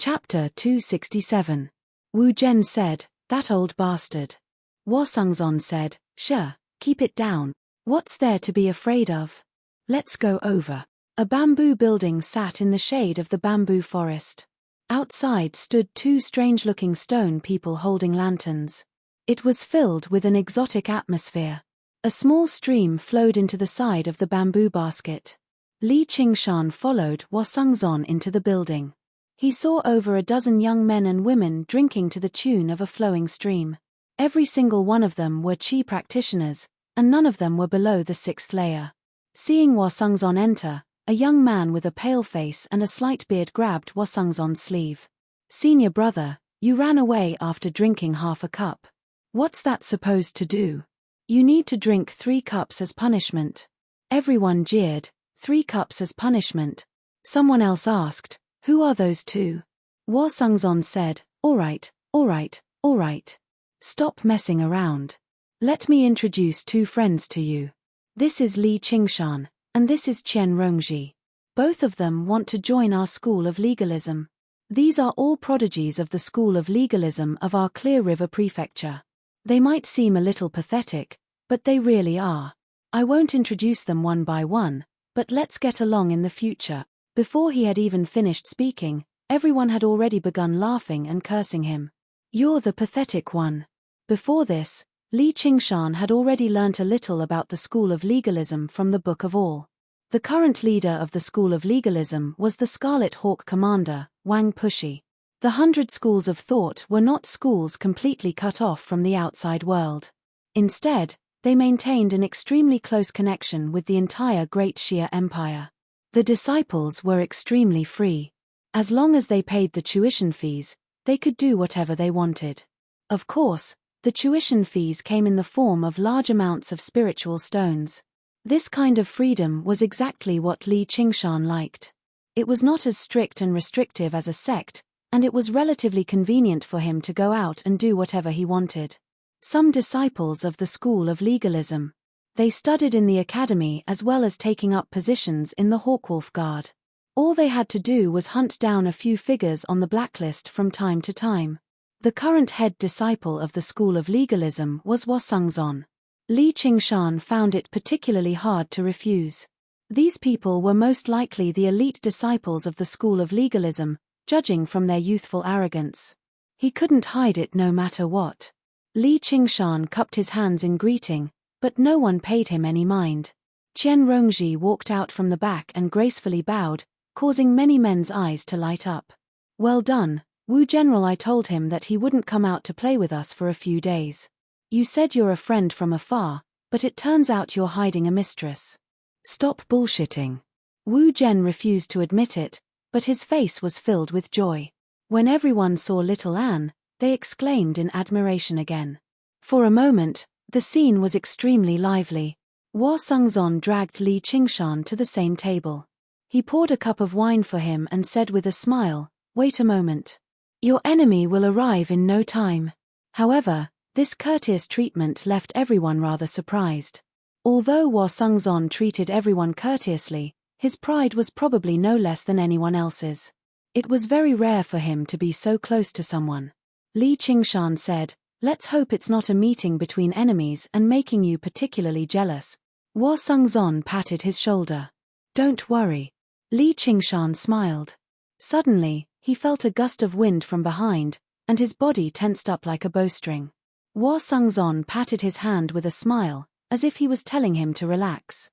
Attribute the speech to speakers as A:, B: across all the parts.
A: Chapter 267. Wu Zhen said, "That old bastard." Hua Sungzon said, "Sure, keep it down. What's there to be afraid of? Let's go over." A bamboo building sat in the shade of the bamboo forest. Outside stood two strange-looking stone people holding lanterns. It was filled with an exotic atmosphere. A small stream flowed into the side of the bamboo basket. Li Qingshan followed Hua Sungzon into the building. He saw over a dozen young men and women drinking to the tune of a flowing stream. Every single one of them were Qi practitioners, and none of them were below the 6th layer. Seeing Hua Sungzon enter, a young man with a pale face and a slight beard grabbed Hua Sungzon's sleeve. "Senior brother, you ran away after drinking half a cup. What's that supposed to do? You need to drink 3 cups as punishment." Everyone jeered. 3 cups as punishment. Someone else asked, "Who are those two?" Hua Sungzon said, all right. Stop messing around. Let me introduce 2 friends to you. This is Li Qingshan, and this is Qian Rongji. Both of them want to join our school of legalism. These are all prodigies of the school of legalism of our Clear River Prefecture. They might seem a little pathetic, but they really are. I won't introduce them one by one, but let's get along in the future. Before he had even finished speaking, everyone had already begun laughing and cursing him. "You're the pathetic one." Before this, Li Qingshan had already learnt a little about the school of legalism from the Book of All. The current leader of the school of legalism was the Scarlet Hawk commander, Wang Pushi. The 100 schools of thought were not schools completely cut off from the outside world. Instead, they maintained an extremely close connection with the entire Great Xia Empire. The disciples were extremely free. As long as they paid the tuition fees, they could do whatever they wanted. Of course, the tuition fees came in the form of large amounts of spiritual stones. This kind of freedom was exactly what Li Qingshan liked. It was not as strict and restrictive as a sect, and it was relatively convenient for him to go out and do whatever he wanted. Some disciples of the school of legalism. They studied in the academy as well as taking up positions in the Hawkwolf Guard. All they had to do was hunt down a few figures on the blacklist from time to time. The current head disciple of the school of legalism was Hua Sungzon. Li Qingshan found it particularly hard to refuse. These people were most likely the elite disciples of the school of legalism, judging from their youthful arrogance. He couldn't hide it no matter what. Li Qingshan cupped his hands in greeting, but no one paid him any mind. Qian Rongji walked out from the back and gracefully bowed, causing many men's eyes to light up. "Well done, Wu General. I told him that he wouldn't come out to play with us for a few days. You said you're a friend from afar, but it turns out you're hiding a mistress. Stop bullshitting." Wu Zhen refused to admit it, but his face was filled with joy. When everyone saw little Anne, they exclaimed in admiration again. For a moment, the scene was extremely lively. Hua Sungzon dragged Li Qingshan to the same table. He poured a cup of wine for him and said with a smile, "Wait a moment. Your enemy will arrive in no time." However, this courteous treatment left everyone rather surprised. Although Hua Sungzon treated everyone courteously, his pride was probably no less than anyone else's. It was very rare for him to be so close to someone. Li Qingshan said, "Let's hope it's not a meeting between enemies and making you particularly jealous." Hua Sungzon patted his shoulder. "Don't worry." Li Qingshan smiled. Suddenly, he felt a gust of wind from behind, and his body tensed up like a bowstring. Hua Sungzon patted his hand with a smile, as if he was telling him to relax.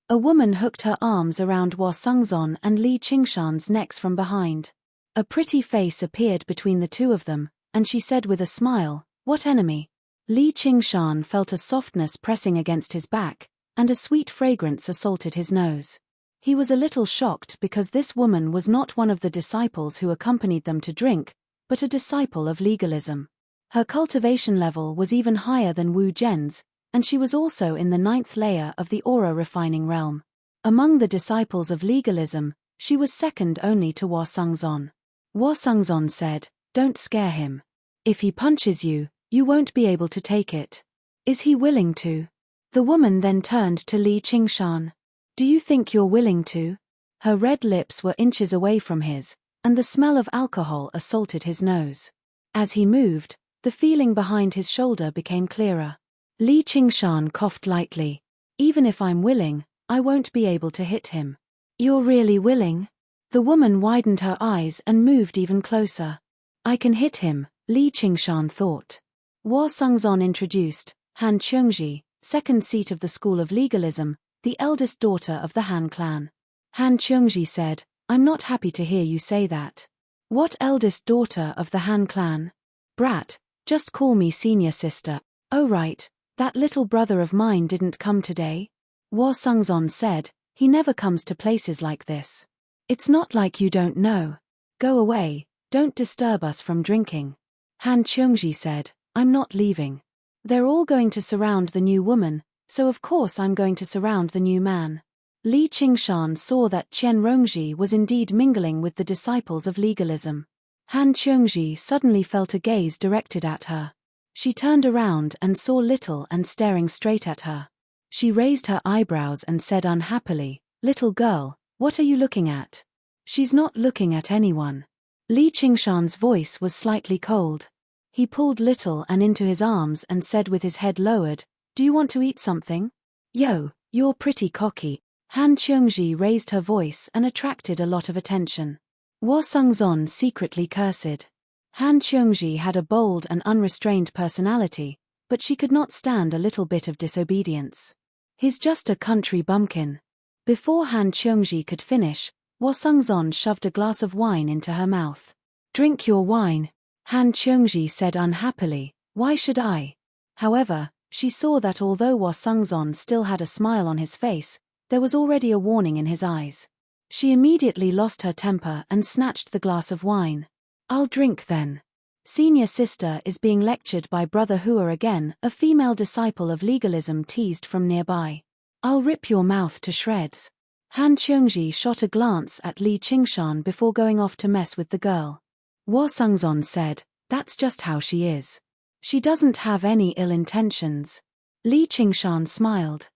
A: A woman hooked her arms around Hua Sungzon and Li Qingshan's necks from behind. A pretty face appeared between the two of them, and she said with a smile, "What enemy?" Li Qingshan felt a softness pressing against his back, and a sweet fragrance assaulted his nose. He was a little shocked because this woman was not one of the disciples who accompanied them to drink, but a disciple of legalism. Her cultivation level was even higher than Wu Zhen's, and she was also in the 9th layer of the aura refining realm. Among the disciples of legalism, she was second only to Hua Sungzon. Hua Sungzon said, "Don't scare him. If he punches you, you won't be able to take it. Is he willing to?" The woman then turned to Li Qingshan. "Do you think you're willing to?" Her red lips were inches away from his, and the smell of alcohol assaulted his nose. As he moved, the feeling behind his shoulder became clearer. Li Qingshan coughed lightly. Even if I'm willing, I won't be able to hit him. You're really willing? The woman widened her eyes and moved even closer. I can hit him, Li Qingshan thought. Hua Sungzon introduced Han Qiongji, second seat of the School of Legalism, the eldest daughter of the Han clan. Han Qiongji said, I'm not happy to hear you say that. What eldest daughter of the Han clan? Brat, just call me senior sister. Oh right, that little brother of mine didn't come today? Hua Sungzon said, he never comes to places like this. It's not like you don't know. Go away, don't disturb us from drinking. Han Qiongji said, I'm not leaving. They're all going to surround the new woman, so of course I'm going to surround the new man. Li Qingshan saw that Chen Rongji was indeed mingling with the disciples of legalism. Han Qiongji suddenly felt a gaze directed at her. She turned around and saw Little Anne staring straight at her. She raised her eyebrows and said unhappily, Little girl, what are you looking at? She's not looking at anyone. Li Qingshan's voice was slightly cold. He pulled Little Anne into his arms and said with his head lowered, Do you want to eat something? Yo, you're pretty cocky. Han Qiongji raised her voice and attracted a lot of attention. Hua Sungzon secretly cursed. Han Qiongji had a bold and unrestrained personality, but she could not stand a little bit of disobedience. He's just a country bumpkin. Before Han Qiongji could finish, Hua Sungzon shoved a glass of wine into her mouth. Drink your wine, Han Qiongji said unhappily, why should I? However, she saw that although Hua Sungzon still had a smile on his face, there was already a warning in his eyes. She immediately lost her temper and snatched the glass of wine. I'll drink then. Senior sister is being lectured by Brother Hua again, a female disciple of legalism teased from nearby. I'll rip your mouth to shreds. Han Qiongji shot a glance at Li Qingshan before going off to mess with the girl. Hua Sungzon said, that's just how she is. She doesn't have any ill intentions. Li Qingshan smiled.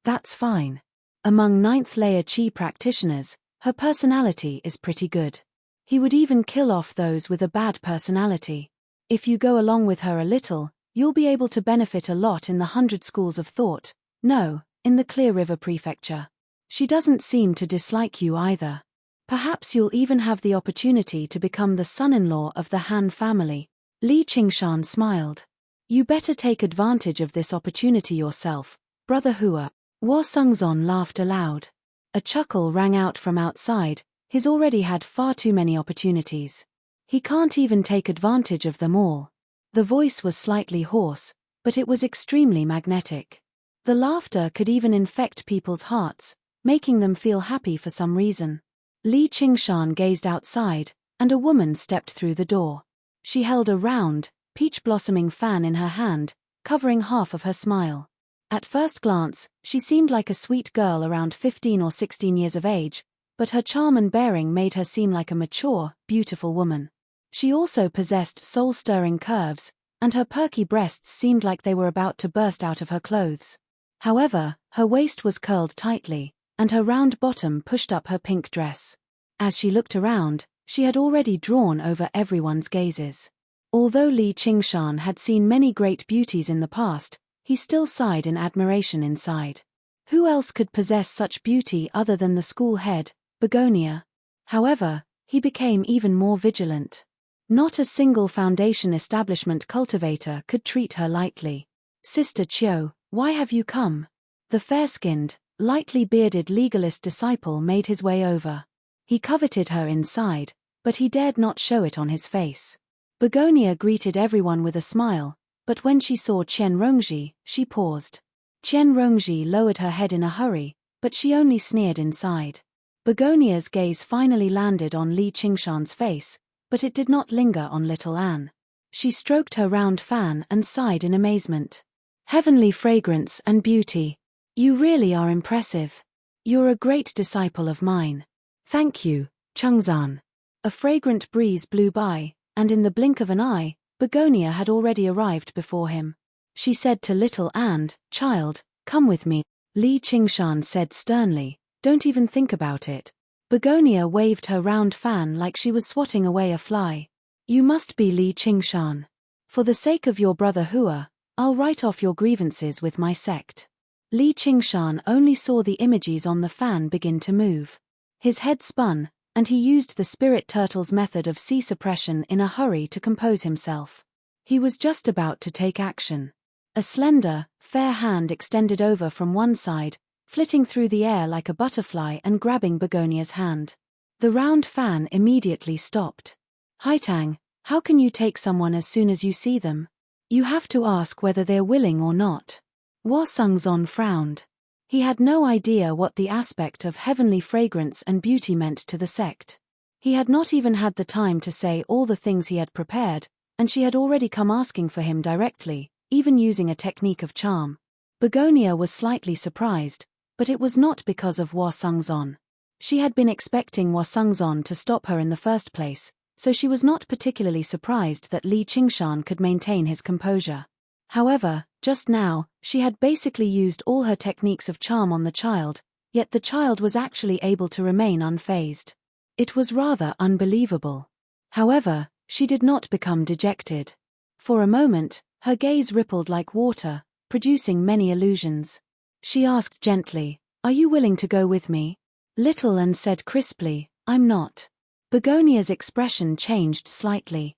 A: That's fine. Among 9th layer Qi practitioners, her personality is pretty good. He would even kill off those with a bad personality. If you go along with her a little, you'll be able to benefit a lot in the 100 schools of thought. No, in the Clear River Prefecture. She doesn't seem to dislike you either. Perhaps you'll even have the opportunity to become the son-in-law of the Han family. Li Qingshan smiled. You better take advantage of this opportunity yourself, Brother Hua. Hua Sungzon laughed aloud. A chuckle rang out from outside. He's already had far too many opportunities. He can't even take advantage of them all. The voice was slightly hoarse, but it was extremely magnetic. The laughter could even infect people's hearts, making them feel happy for some reason. Li Qingshan gazed outside, and a woman stepped through the door. She held a round, peach-blossoming fan in her hand, covering half of her smile. At first glance, she seemed like a sweet girl around 15 or 16 years of age, but her charm and bearing made her seem like a mature, beautiful woman. She also possessed soul-stirring curves, and her perky breasts seemed like they were about to burst out of her clothes. However, her waist was curled tightly, and her round bottom pushed up her pink dress. As she looked around, she had already drawn over everyone's gazes. Although Li Qingshan had seen many great beauties in the past, he still sighed in admiration inside. Who else could possess such beauty other than the school head, Begonia? However, he became even more vigilant. Not a single foundation establishment cultivator could treat her lightly. Sister Chiu, why have you come? The fair-skinned, lightly bearded legalist disciple made his way over. He coveted her inside, but he dared not show it on his face. Begonia greeted everyone with a smile, but when she saw Chen Rongji, she paused. Chen Rongji lowered her head in a hurry, but she only sneered inside. Begonia's gaze finally landed on Li Qingshan's face, but it did not linger on Little Anne. She stroked her round fan and sighed in amazement. Heavenly fragrance and beauty. You really are impressive. You're a great disciple of mine. Thank you, Chengzan. A fragrant breeze blew by, and in the blink of an eye, Begonia had already arrived before him. She said to Little Anne, Child, come with me. Li Qingshan said sternly, Don't even think about it. Begonia waved her round fan like she was swatting away a fly. You must be Li Qingshan. For the sake of your brother Hua, I'll write off your grievances with my sect. Li Qingshan only saw the images on the fan begin to move. His head spun, and he used the spirit turtle's method of sea suppression in a hurry to compose himself. He was just about to take action. A slender, fair hand extended over from one side, flitting through the air like a butterfly and grabbing Begonia's hand. The round fan immediately stopped. Haitang, how can you take someone as soon as you see them? You have to ask whether they're willing or not. Hua Sungzon frowned. He had no idea what the aspect of heavenly fragrance and beauty meant to the sect. He had not even had the time to say all the things he had prepared, and she had already come asking for him directly, even using a technique of charm. Begonia was slightly surprised, but it was not because of Hua Sungzon. She had been expecting Hua Sungzon to stop her in the first place, so she was not particularly surprised that Li Qingshan could maintain his composure. However, just now, she had basically used all her techniques of charm on the child, yet the child was actually able to remain unfazed. It was rather unbelievable. However, she did not become dejected. For a moment, her gaze rippled like water, producing many illusions. She asked gently, "Are you willing to go with me?" Little An said crisply, "I'm not." Begonia's expression changed slightly.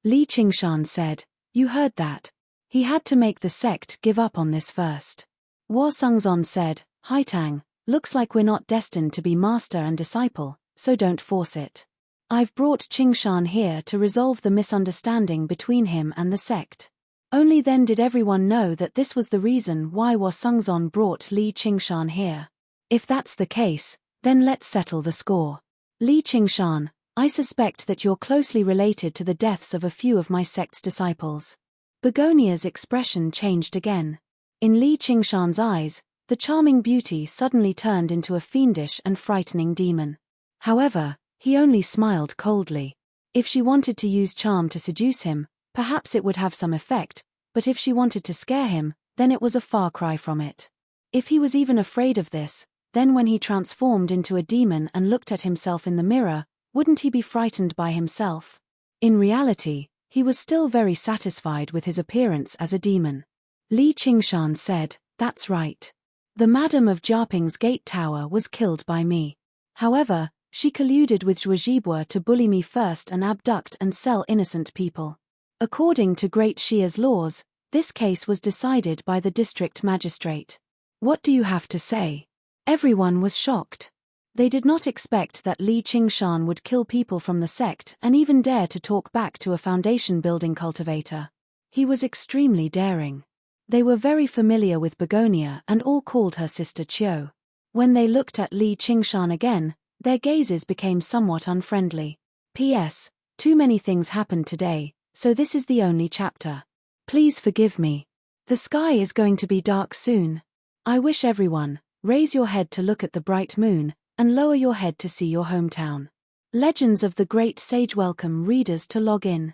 A: Li Qingshan said, "You heard that. He had to make the sect give up on this first." Hua Sungzon said, "Haitang, looks like we're not destined to be master and disciple, so don't force it. I've brought Qingshan here to resolve the misunderstanding between him and the sect." Only then did everyone know that this was the reason why Hua Sungzon brought Li Qingshan here. If that's the case, then let's settle the score. Li Qingshan, I suspect that you're closely related to the deaths of a few of my sect's disciples. Begonia's expression changed again. In Li Qingshan's eyes, the charming beauty suddenly turned into a fiendish and frightening demon. However, he only smiled coldly. If she wanted to use charm to seduce him, perhaps it would have some effect, but if she wanted to scare him, then it was a far cry from it. If he was even afraid of this, then when he transformed into a demon and looked at himself in the mirror, wouldn't he be frightened by himself? In reality, he was still very satisfied with his appearance as a demon. Li Qingshan said, "That's right. The Madam of Jiaping's gate tower was killed by me. However, she colluded with Zhuozhibua to bully me first and abduct and sell innocent people. According to Great Shia's laws, this case was decided by the district magistrate. What do you have to say?" Everyone was shocked. They did not expect that Li Qingshan would kill people from the sect and even dare to talk back to a foundation-building cultivator. He was extremely daring. They were very familiar with Begonia and all called her Sister Qiu. When they looked at Li Qingshan again, their gazes became somewhat unfriendly. P.S. Too many things happened today, so this is the only chapter. Please forgive me. The sky is going to be dark soon. I wish everyone, raise your head to look at the bright moon, and lower your head to see your hometown. Legends of the Great Sage welcome readers to log in.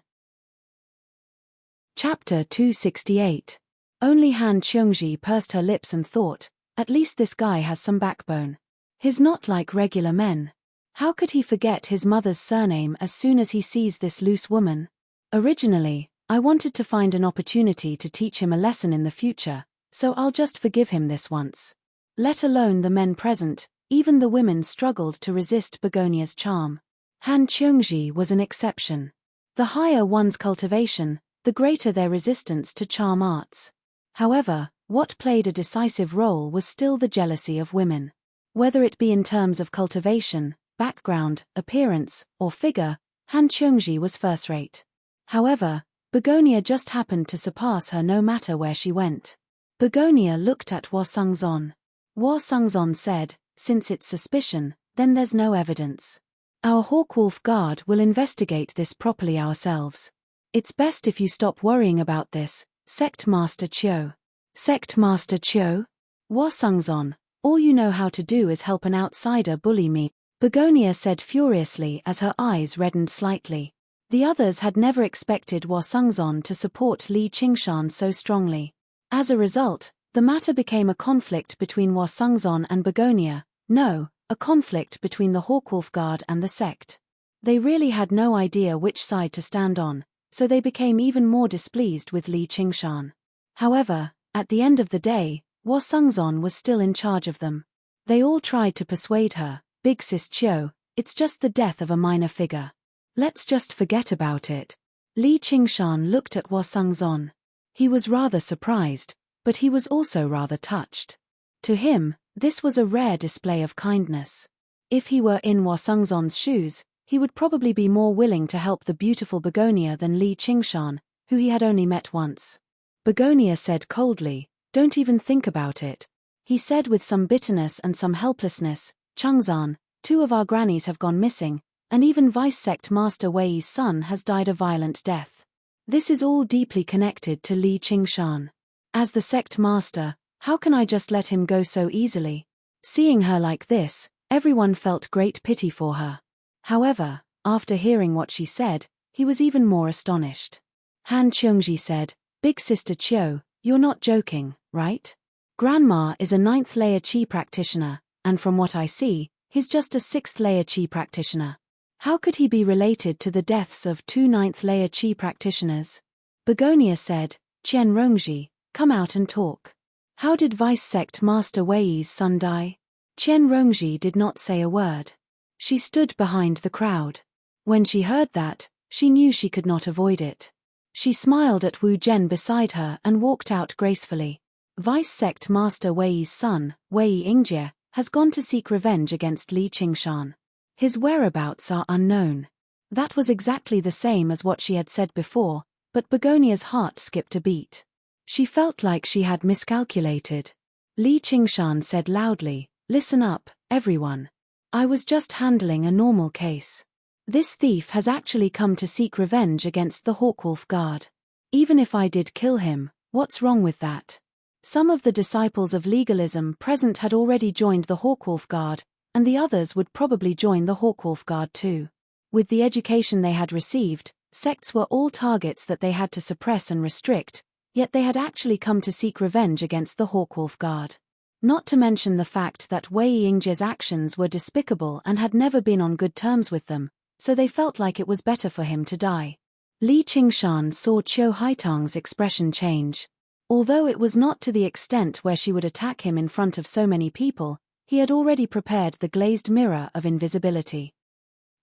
A: Chapter 268. Only Han Qiongji pursed her lips and thought, at least this guy has some backbone. He's not like regular men. How could he forget his mother's surname as soon as he sees this loose woman? Originally, I wanted to find an opportunity to teach him a lesson in the future, so I'll just forgive him this once. Let alone the men present, even the women struggled to resist Begonia's charm. Han Qiongji was an exception. The higher one's cultivation, the greater their resistance to charm arts. However, what played a decisive role was still the jealousy of women. Whether it be in terms of cultivation, background, appearance, or figure, Han Qiongji was first-rate. However, Begonia just happened to surpass her no matter where she went. Begonia looked at Hua Sungzon. Hua Sungzon said, "Since it's suspicion, then there's no evidence. Our Hawkwolf Guard will investigate this properly ourselves. It's best if you stop worrying about this, Sect Master Qiu." Sect Master Qiu? Hua Sungzon, all you know how to do is help an outsider bully me, Begonia said furiously as her eyes reddened slightly. The others had never expected Hua Sungzon to support Li Qingshan so strongly. As a result, the matter became a conflict between Hua Sungzon and Begonia. No, a conflict between the Hawkwolf Guard and the sect. They really had no idea which side to stand on, so they became even more displeased with Li Qingshan. However, at the end of the day, Hua Sungzon was still in charge of them. They all tried to persuade her, "Big Sis Chiu, it's just the death of a minor figure. Let's just forget about it." Li Qingshan looked at Hua Sungzon. He was rather surprised, but he was also rather touched. To him, this was a rare display of kindness. If he were in Hua Sungzon's shoes, he would probably be more willing to help the beautiful Begonia than Li Qingshan, who he had only met once. Begonia said coldly, "Don't even think about it." He said with some bitterness and some helplessness, "Changzan, 2 of our grannies have gone missing, and even Vice Sect Master Wei's son has died a violent death. This is all deeply connected to Li Qingshan. As the sect master, how can I just let him go so easily?" Seeing her like this, everyone felt great pity for her. However, after hearing what she said, he was even more astonished. Han Cheongji said, "Big Sister Chiu, you're not joking, right? Grandma is a 9th layer Qi practitioner, and from what I see, he's just a 6th layer Qi practitioner. How could he be related to the deaths of 2 9th layer Qi practitioners?" Begonia said, "Qian Rongji, come out and talk. How did Vice Sect Master Wei's son die?" Qian Rongji did not say a word. She stood behind the crowd. When she heard that, she knew she could not avoid it. She smiled at Wu Zhen beside her and walked out gracefully. "Vice Sect Master Wei's son, Wei Yingjie, has gone to seek revenge against Li Qingshan. His whereabouts are unknown." That was exactly the same as what she had said before, but Begonia's heart skipped a beat. She felt like she had miscalculated. Li Qingshan said loudly, "Listen up, everyone. I was just handling a normal case. This thief has actually come to seek revenge against the Hawkwolf Guard. Even if I did kill him, what's wrong with that?" Some of the disciples of legalism present had already joined the Hawkwolf Guard, and the others would probably join the Hawkwolf Guard too. With the education they had received, sects were all targets that they had to suppress and restrict, yet they had actually come to seek revenge against the Hawkwolf Guard. Not to mention the fact that Wei Yingjie's actions were despicable and had never been on good terms with them, so they felt like it was better for him to die. Li Qingshan saw Qiu Haitang's expression change. Although it was not to the extent where she would attack him in front of so many people, he had already prepared the glazed mirror of invisibility.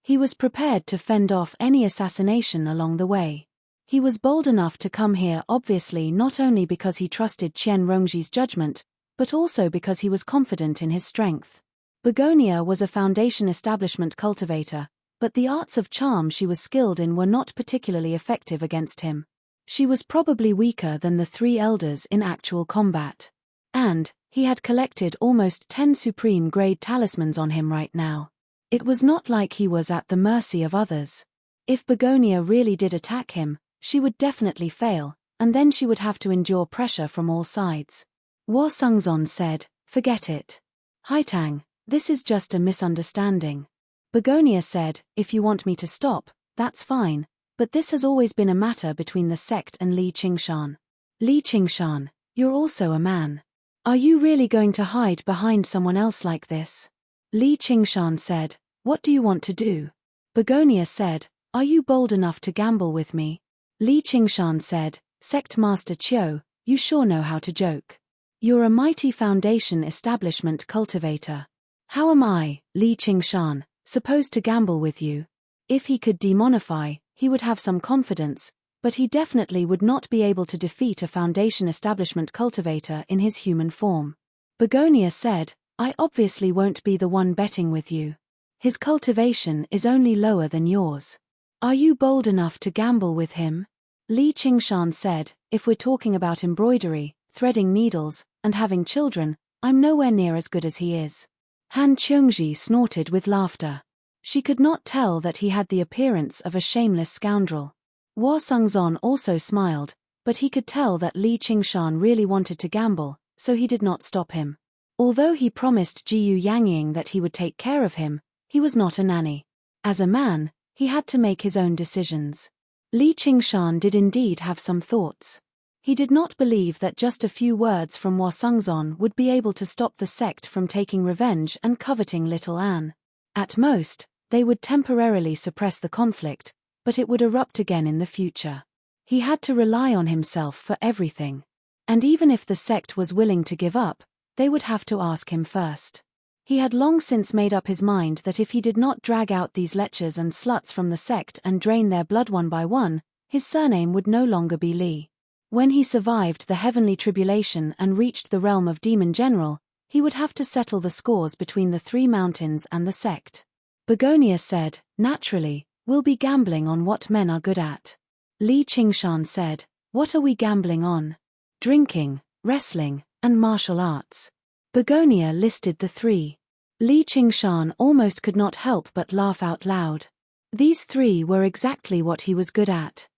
A: He was prepared to fend off any assassination along the way. He was bold enough to come here obviously not only because he trusted Qian Rongji's judgment, but also because he was confident in his strength. Begonia was a foundation establishment cultivator, but the arts of charm she was skilled in were not particularly effective against him. She was probably weaker than the 3 elders in actual combat. And he had collected almost 10 supreme-grade talismans on him right now. It was not like he was at the mercy of others. If Begonia really did attack him, she would definitely fail, and then she would have to endure pressure from all sides. Hua Sungzon said, "Forget it. Haitang, this is just a misunderstanding." Begonia said, "If you want me to stop, that's fine, but this has always been a matter between the sect and Li Qingshan. Li Qingshan, you're also a man. Are you really going to hide behind someone else like this?" Li Qingshan said, "What do you want to do?" Begonia said, "Are you bold enough to gamble with me?" Li Qingshan said, "Sect Master Chiu, you sure know how to joke. You're a mighty foundation establishment cultivator. How am I, Li Qingshan, supposed to gamble with you?" If he could demonify, he would have some confidence, but he definitely would not be able to defeat a foundation establishment cultivator in his human form. Begonia said, "I obviously won't be the one betting with you. His cultivation is only lower than yours. Are you bold enough to gamble with him?" Li Qingshan said, "If we're talking about embroidery, threading needles, and having children, I'm nowhere near as good as he is." Han Cheongji snorted with laughter. She could not tell that he had the appearance of a shameless scoundrel. Hua Sungzon also smiled, but he could tell that Li Qingshan really wanted to gamble, so he did not stop him. Although he promised Jiyu Yangying that he would take care of him, he was not a nanny. As a man, he had to make his own decisions. Li Qingshan did indeed have some thoughts. He did not believe that just a few words from Hwasongzon would be able to stop the sect from taking revenge and coveting little Anne. At most, they would temporarily suppress the conflict, but it would erupt again in the future. He had to rely on himself for everything. And even if the sect was willing to give up, they would have to ask him first. He had long since made up his mind that if he did not drag out these lechers and sluts from the sect and drain their blood one by one, his surname would no longer be Lee. When he survived the heavenly tribulation and reached the realm of Demon General, he would have to settle the scores between the three mountains and the sect. Begonia said, "Naturally, we'll be gambling on what men are good at." Li Qingshan said, "What are we gambling on?" "Drinking, wrestling, and martial arts." Begonia listed the three. Li Qingshan almost could not help but laugh out loud. These three were exactly what he was good at.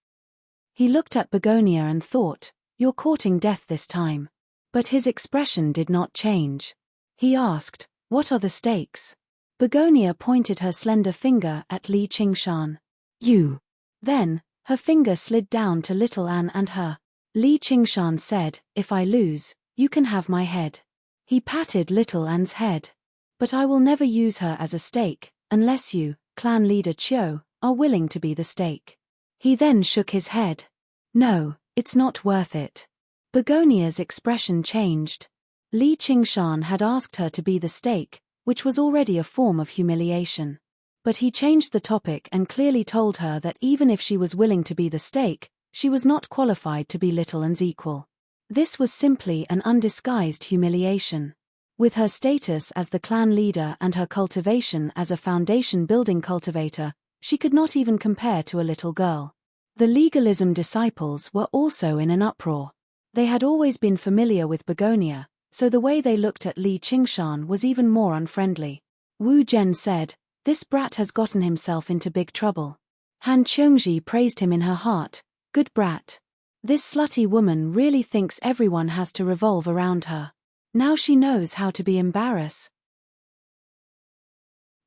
A: He looked at Begonia and thought, "You're courting death this time." But his expression did not change. He asked, "What are the stakes?" Begonia pointed her slender finger at Li Qingshan. "You." Then, her finger slid down to little Anne and her. Li Qingshan said, "If I lose, you can have my head." He patted little Anne's head. "But I will never use her as a stake, unless you, clan leader Chiu, are willing to be the stake." He then shook his head. "No, it's not worth it." Begonia's expression changed. Li Qingshan had asked her to be the stake, which was already a form of humiliation. But he changed the topic and clearly told her that even if she was willing to be the stake, she was not qualified to be little Anne's equal. This was simply an undisguised humiliation. With her status as the clan leader and her cultivation as a foundation-building cultivator, she could not even compare to a little girl. The legalism disciples were also in an uproar. They had always been familiar with Begonia, so the way they looked at Li Qingshan was even more unfriendly. Wu Zhen said, "This brat has gotten himself into big trouble." Han Qiongji praised him in her heart, "Good brat. This slutty woman really thinks everyone has to revolve around her. Now she knows how to be embarrassed."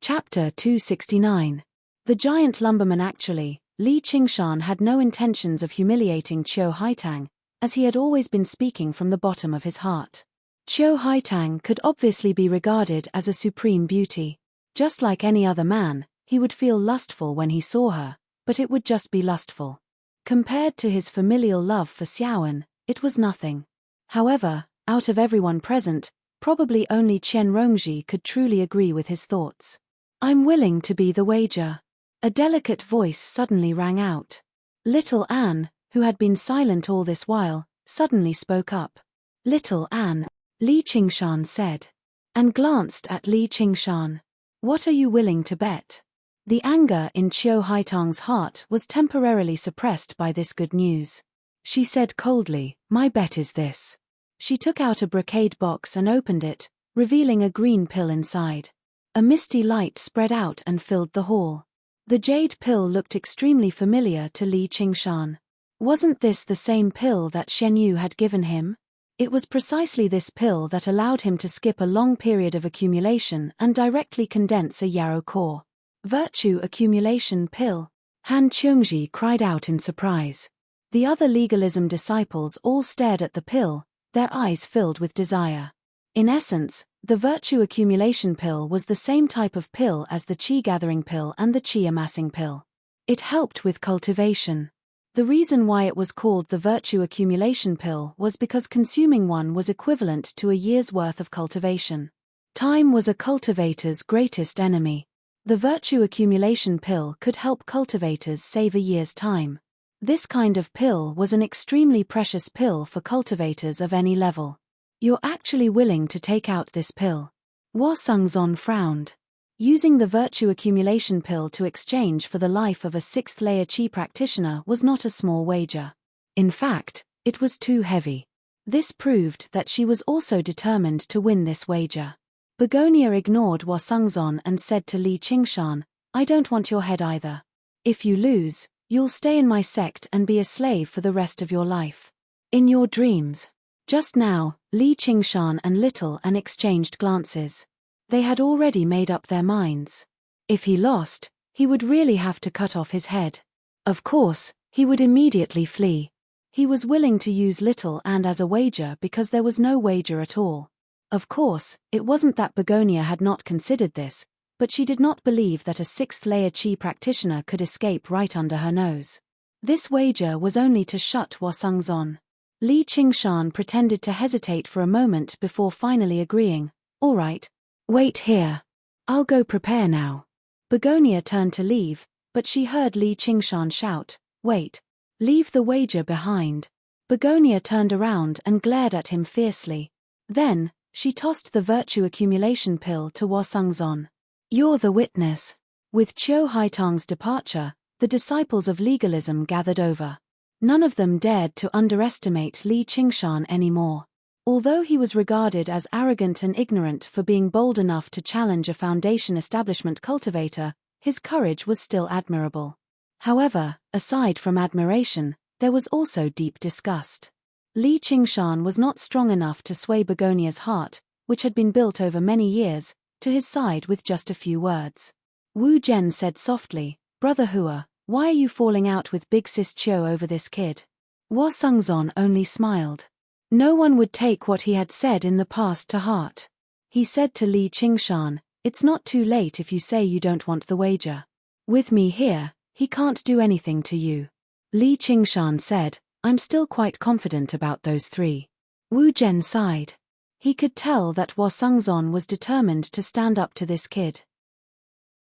A: Chapter 269. The Giant Lumberman. Actually, Li Qingshan had no intentions of humiliating Qiu Haitang, as he had always been speaking from the bottom of his heart. Qiu Haitang could obviously be regarded as a supreme beauty. Just like any other man, he would feel lustful when he saw her, but it would just be lustful. Compared to his familial love for Xiaoan, it was nothing. However, out of everyone present, probably only Chen Rongji could truly agree with his thoughts. "I'm willing to be the wager." A delicate voice suddenly rang out. Little Anne, who had been silent all this while, suddenly spoke up. "Little Anne," Li Qingshan said, and glanced at Li Qingshan. "What are you willing to bet?" The anger in Qiu Haitang's heart was temporarily suppressed by this good news. She said coldly, "My bet is this." She took out a brocade box and opened it, revealing a green pill inside. A misty light spread out and filled the hall. The jade pill looked extremely familiar to Li Qingshan. Wasn't this the same pill that Shen Yu had given him? It was precisely this pill that allowed him to skip a long period of accumulation and directly condense a yarrow core. "Virtue accumulation pill," Han Qiongji cried out in surprise. The other legalism disciples all stared at the pill, their eyes filled with desire. In essence, the virtue accumulation pill was the same type of pill as the qi gathering pill and the qi amassing pill. It helped with cultivation. The reason why it was called the virtue accumulation pill was because consuming one was equivalent to a year's worth of cultivation. Time was a cultivator's greatest enemy. The virtue accumulation pill could help cultivators save a year's time. This kind of pill was an extremely precious pill for cultivators of any level. "You're actually willing to take out this pill?" Hwasongzon frowned. Using the virtue accumulation pill to exchange for the life of a 6th-layer qi practitioner was not a small wager. In fact, it was too heavy. This proved that she was also determined to win this wager. Begonia ignored Hwasongzon and said to Li Qingshan, "I don't want your head either. If you lose, you'll stay in my sect and be a slave for the rest of your life. In your dreams." Just now, Li Qingshan and Little Anne exchanged glances. They had already made up their minds. If he lost, he would really have to cut off his head. Of course, he would immediately flee. He was willing to use little and as a wager because there was no wager at all. Of course, it wasn't that Begonia had not considered this, but she did not believe that a sixth-layer Qi practitioner could escape right under her nose. This wager was only to shut Huaseng's on. Li Qingshan pretended to hesitate for a moment before finally agreeing. All right. Wait here. I'll go prepare now. Begonia turned to leave, but she heard Li Qingshan shout, wait. Leave the wager behind. Begonia turned around and glared at him fiercely. Then, she tossed the virtue accumulation pill to Huaseng's on. You're the witness. With Qiu Haitong's departure, the disciples of legalism gathered over. None of them dared to underestimate Li Qingshan anymore. Although he was regarded as arrogant and ignorant for being bold enough to challenge a foundation establishment cultivator, his courage was still admirable. However, aside from admiration, there was also deep disgust. Li Qingshan was not strong enough to sway Begonia's heart, which had been built over many years, to his side with just a few words. Wu Zhen said softly, Brother Hua, why are you falling out with Big Sis Qiu over this kid? Huasengzon only smiled. No one would take what he had said in the past to heart. He said to Li Qingshan, it's not too late if you say you don't want the wager. With me here, he can't do anything to you. Li Qingshan said, I'm still quite confident about those three. Wu Zhen sighed. He could tell that Huasengzon was determined to stand up to this kid.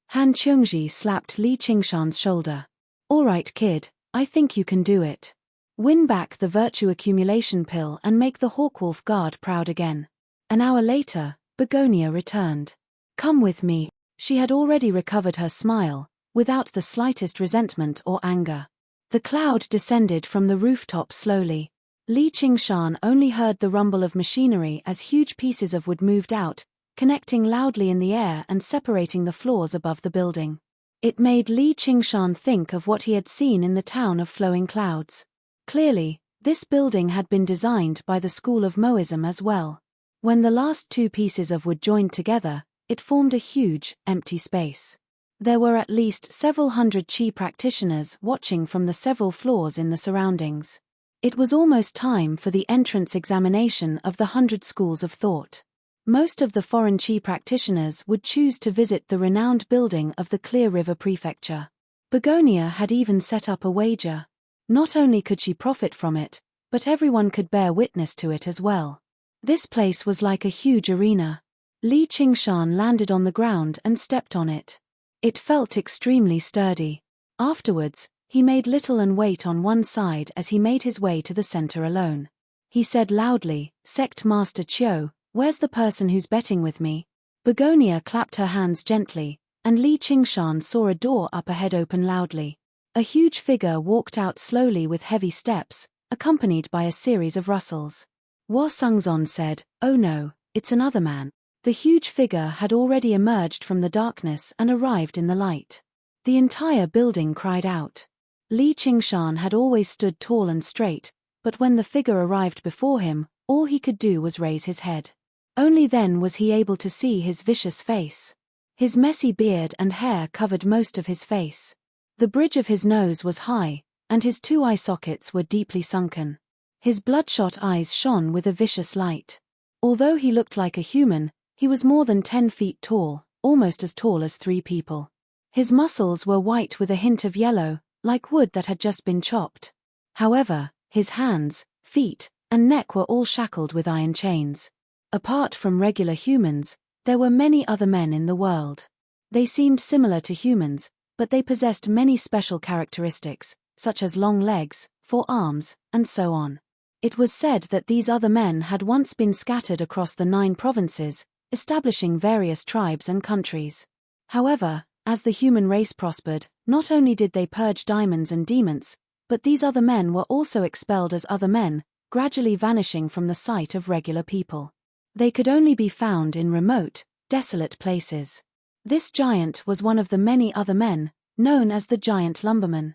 A: Han Qiongji slapped Li Qingshan's shoulder. All right kid, I think you can do it. Win back the virtue accumulation pill and make the Hawkwolf Guard proud again. An hour later, Begonia returned. Come with me. She had already recovered her smile, without the slightest resentment or anger. The cloud descended from the rooftop slowly. Li Qingshan only heard the rumble of machinery as huge pieces of wood moved out, connecting loudly in the air and separating the floors above the building. It made Li Qingshan think of what he had seen in the town of flowing clouds. Clearly, this building had been designed by the school of Moism as well. When the last two pieces of wood joined together, it formed a huge, empty space. There were at least several hundred Qi practitioners watching from the several floors in the surroundings. It was almost time for the entrance examination of the 100 schools of thought. Most of the foreign Qi practitioners would choose to visit the renowned building of the Clear River Prefecture. Begonia had even set up a wager. Not only could she profit from it, but everyone could bear witness to it as well. This place was like a huge arena. Li Qingshan landed on the ground and stepped on it. It felt extremely sturdy. Afterwards, he made little and weight on one side as he made his way to the center alone. He said loudly, Sect Master Qiu, where's the person who's betting with me? Begonia clapped her hands gently, and Li Qingshan saw a door up ahead open loudly. A huge figure walked out slowly with heavy steps, accompanied by a series of rustles. Huasengzon said, oh no, it's another man. The huge figure had already emerged from the darkness and arrived in the light. The entire building cried out. Li Qingshan had always stood tall and straight, but when the figure arrived before him, all he could do was raise his head. Only then was he able to see his vicious face. His messy beard and hair covered most of his face. The bridge of his nose was high, and his two eye sockets were deeply sunken. His bloodshot eyes shone with a vicious light. Although he looked like a human, he was more than 10 feet tall, almost as tall as 3 people. His muscles were white with a hint of yellow, like wood that had just been chopped. However, his hands, feet, and neck were all shackled with iron chains. Apart from regular humans, there were many other men in the world. They seemed similar to humans, but they possessed many special characteristics, such as long legs, 4 arms, and so on. It was said that these other men had once been scattered across the 9 provinces, establishing various tribes and countries. However, as the human race prospered, not only did they purge diamonds and demons, but these other men were also expelled as other men, gradually vanishing from the sight of regular people. They could only be found in remote, desolate places. This giant was one of the many other men, known as the giant lumbermen.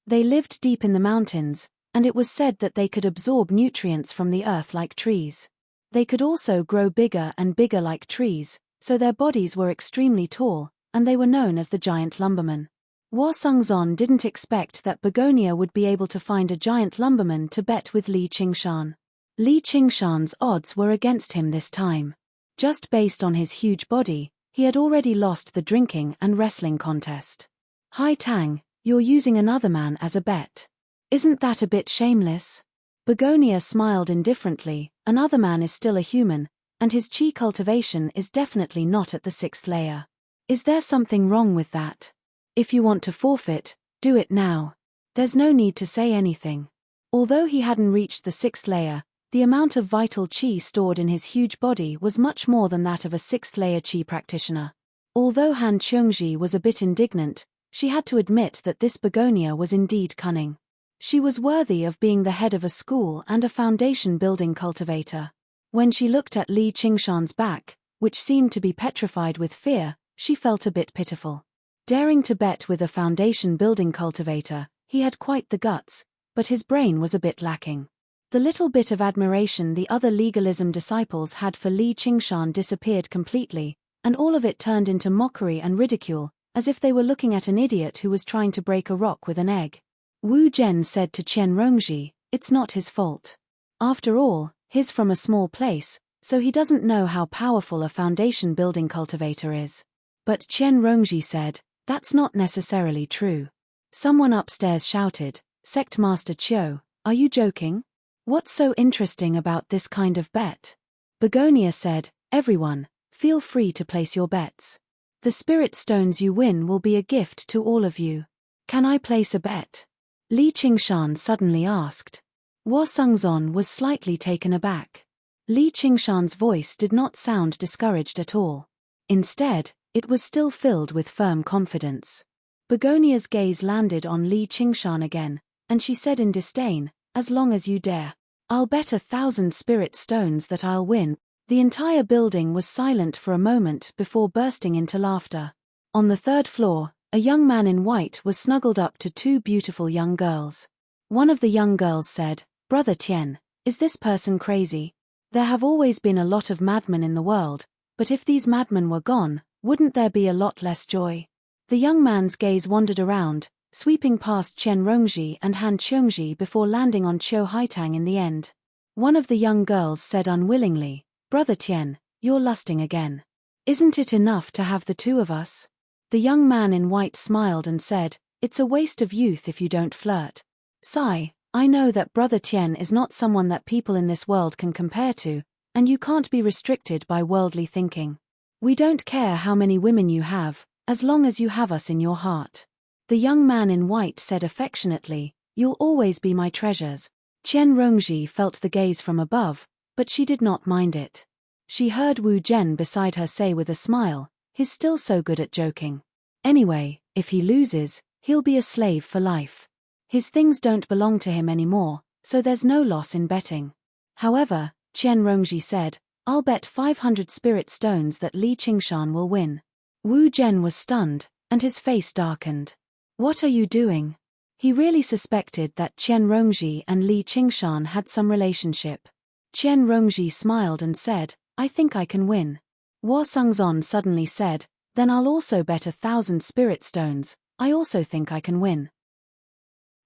A: They lived deep in the mountains, and it was said that they could absorb nutrients from the earth like trees. They could also grow bigger and bigger like trees, so their bodies were extremely tall, and they were known as the giant lumbermen. Hua Sungzon didn't expect that Begonia would be able to find a giant lumberman to bet with Li Qingshan. Li Qingshan's odds were against him this time. Just based on his huge body, he had already lost the drinking and wrestling contest. Hai Tang, you're using another man as a bet. Isn't that a bit shameless? Begonia smiled indifferently. Another man is still a human, and his chi cultivation is definitely not at the 6th layer. Is there something wrong with that? If you want to forfeit, do it now. There's no need to say anything. Although he hadn't reached the 6th layer, the amount of vital chi stored in his huge body was much more than that of a 6th layer chi practitioner. Although Han Qiongji was a bit indignant, she had to admit that this Begonia was indeed cunning. She was worthy of being the head of a school and a foundation-building cultivator. When she looked at Li Qingshan's back, which seemed to be petrified with fear, she felt a bit pitiful. Daring to bet with a foundation-building cultivator, he had quite the guts, but his brain was a bit lacking. The little bit of admiration the other legalism disciples had for Li Qingshan disappeared completely, and all of it turned into mockery and ridicule, as if they were looking at an idiot who was trying to break a rock with an egg. Wu Zhen said to Qian Rongji, "It's not his fault. After all, he's from a small place, so he doesn't know how powerful a foundation-building cultivator is." But Qian Rongji said, "That's not necessarily true." Someone upstairs shouted, "Sect Master Qiu, are you joking? What's so interesting about this kind of bet?" Begonia said, "Everyone, feel free to place your bets. The spirit stones you win will be a gift to all of you. Can I place a bet?" Li Qingshan suddenly asked. Hua Sungzon was slightly taken aback. Li Qingshan's voice did not sound discouraged at all. Instead, it was still filled with firm confidence. Begonia's gaze landed on Li Qingshan again, and she said in disdain, "As long as you dare. I'll bet 1,000 spirit stones that I'll win." The entire building was silent for a moment before bursting into laughter. On the 3rd floor, a young man in white was snuggled up to two beautiful young girls. One of the young girls said, "Brother Tian, is this person crazy? There have always been a lot of madmen in the world, but if these madmen were gone, wouldn't there be a lot less joy?" The young man's gaze wandered around, sweeping past Qian Rongji and Han Qiongji before landing on Qiu Haitang in the end. One of the young girls said unwillingly, "Brother Tian, you're lusting again. Isn't it enough to have the two of us?" The young man in white smiled and said, "It's a waste of youth if you don't flirt. Sigh, I know that Brother Tian is not someone that people in this world can compare to, and you can't be restricted by worldly thinking. We don't care how many women you have, as long as you have us in your heart." The young man in white said affectionately, "You'll always be my treasures." Qian Rongji felt the gaze from above, but she did not mind it. She heard Wu Zhen beside her say with a smile, "He's still so good at joking. Anyway, if he loses, he'll be a slave for life. His things don't belong to him anymore, so there's no loss in betting." However, Qian Rongji said, "I'll bet 500 spirit stones that Li Qingshan will win." Wu Zhen was stunned, and his face darkened. "What are you doing?" He really suspected that Qian Rongji and Li Qingshan had some relationship. Qian Rongji smiled and said, "I think I can win." Hua Sungzon suddenly said, "Then I'll also bet 1,000 spirit stones. I also think I can win."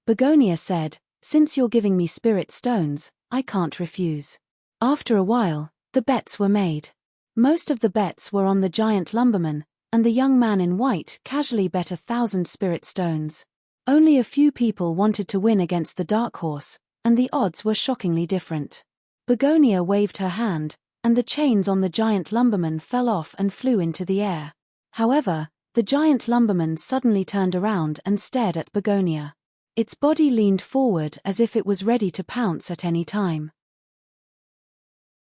A: Begonia said, "Since you're giving me spirit stones, I can't refuse." After a while, the bets were made. Most of the bets were on the giant lumberman, and the young man in white casually bet 1,000 spirit stones. Only a few people wanted to win against the dark horse, and the odds were shockingly different. Begonia waved her hand, and the chains on the giant lumberman fell off and flew into the air. However, the giant lumberman suddenly turned around and stared at Begonia. Its body leaned forward as if it was ready to pounce at any time.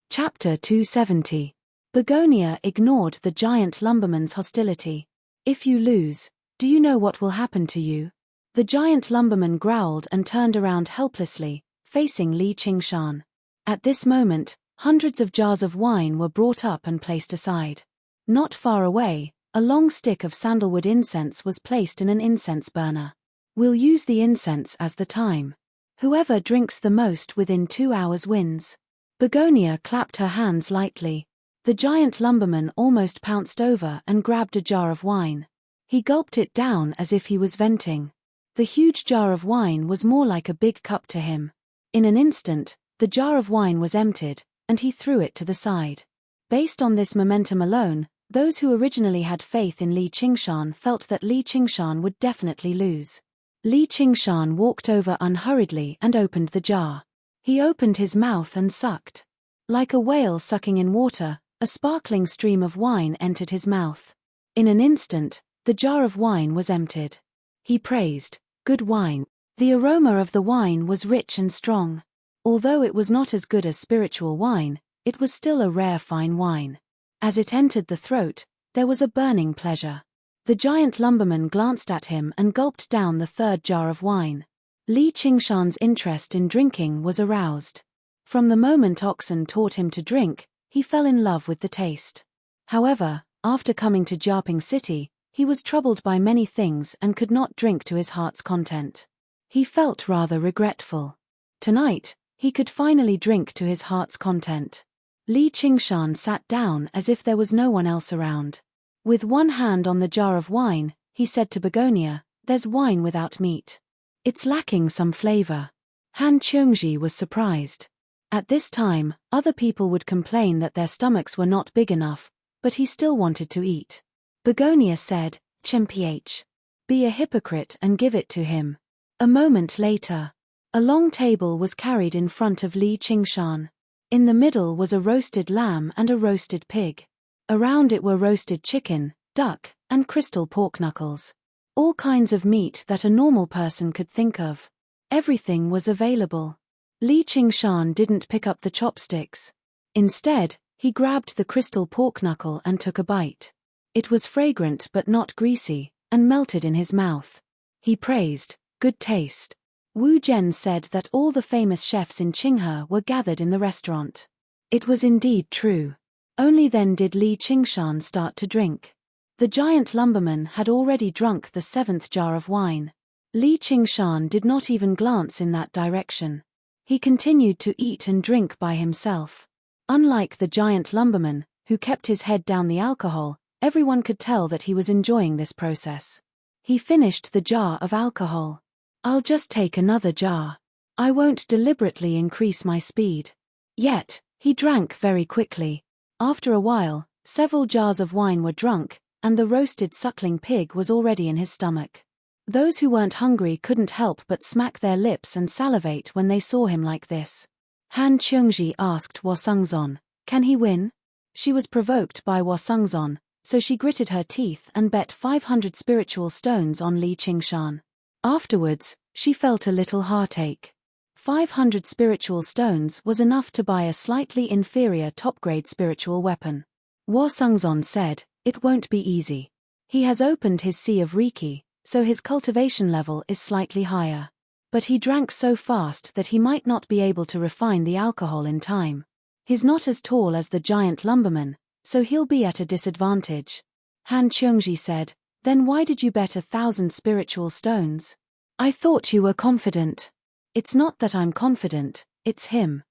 A: Chapter 270. Begonia ignored the giant lumberman's hostility. "If you lose, do you know what will happen to you?" The giant lumberman growled and turned around helplessly, facing Li Qingshan. At this moment, hundreds of jars of wine were brought up and placed aside. Not far away, a long stick of sandalwood incense was placed in an incense burner. "We'll use the incense as the time. Whoever drinks the most within 2 hours wins." Begonia clapped her hands lightly. The giant lumberman almost pounced over and grabbed a jar of wine. He gulped it down as if he was venting. The huge jar of wine was more like a big cup to him. In an instant, the jar of wine was emptied, and he threw it to the side. Based on this momentum alone, those who originally had faith in Li Qingshan felt that Li Qingshan would definitely lose. Li Qingshan walked over unhurriedly and opened the jar. He opened his mouth and sucked. Like a whale sucking in water, a sparkling stream of wine entered his mouth. In an instant, the jar of wine was emptied. He praised, "Good wine." The aroma of the wine was rich and strong. Although it was not as good as spiritual wine, it was still a rare fine wine. As it entered the throat, there was a burning pleasure. The giant lumberman glanced at him and gulped down the third jar of wine. Li Qingshan's interest in drinking was aroused. From the moment oxen taught him to drink, he fell in love with the taste. However, after coming to Jiaping City, he was troubled by many things and could not drink to his heart's content. He felt rather regretful. Tonight, he could finally drink to his heart's content. Li Qingshan sat down as if there was no one else around. With one hand on the jar of wine, he said to Begonia, "There's wine without meat. It's lacking some flavor." Han Qiongji was surprised. At this time, other people would complain that their stomachs were not big enough, but he still wanted to eat. Begonia said, "Mph. Be a hypocrite and give it to him." A moment later, a long table was carried in front of Li Qingshan. In the middle was a roasted lamb and a roasted pig. Around it were roasted chicken, duck, and crystal pork knuckles. All kinds of meat that a normal person could think of. Everything was available. Li Qingshan didn't pick up the chopsticks. Instead, he grabbed the crystal pork knuckle and took a bite. It was fragrant but not greasy, and melted in his mouth. He praised, "Good taste." Wu Zhen said that all the famous chefs in Qinghe were gathered in the restaurant. It was indeed true. Only then did Li Qingshan start to drink. The giant lumberman had already drunk the 7th jar of wine. Li Qingshan did not even glance in that direction. He continued to eat and drink by himself. Unlike the giant lumberman, who kept his head down the alcohol, everyone could tell that he was enjoying this process. He finished the jar of alcohol. "I'll just take another jar. I won't deliberately increase my speed." Yet, he drank very quickly. After a while, several jars of wine were drunk, and the roasted suckling pig was already in his stomach. Those who weren't hungry couldn't help but smack their lips and salivate when they saw him like this. Han Qiongji asked Wo Sengzon, "Can he win?" She was provoked by Wo Sengzon, so she gritted her teeth and bet 500 spiritual stones on Li Qingshan. Afterwards, she felt a little heartache. 500 spiritual stones was enough to buy a slightly inferior top-grade spiritual weapon. Wo Sengzon said, "It won't be easy. He has opened his sea of Reiki, so his cultivation level is slightly higher. But he drank so fast that he might not be able to refine the alcohol in time. He's not as tall as the giant lumberman, so he'll be at a disadvantage." Han Qiongji said, "Then why did you bet 1,000 spiritual stones? I thought you were confident." "It's not that I'm confident, it's him."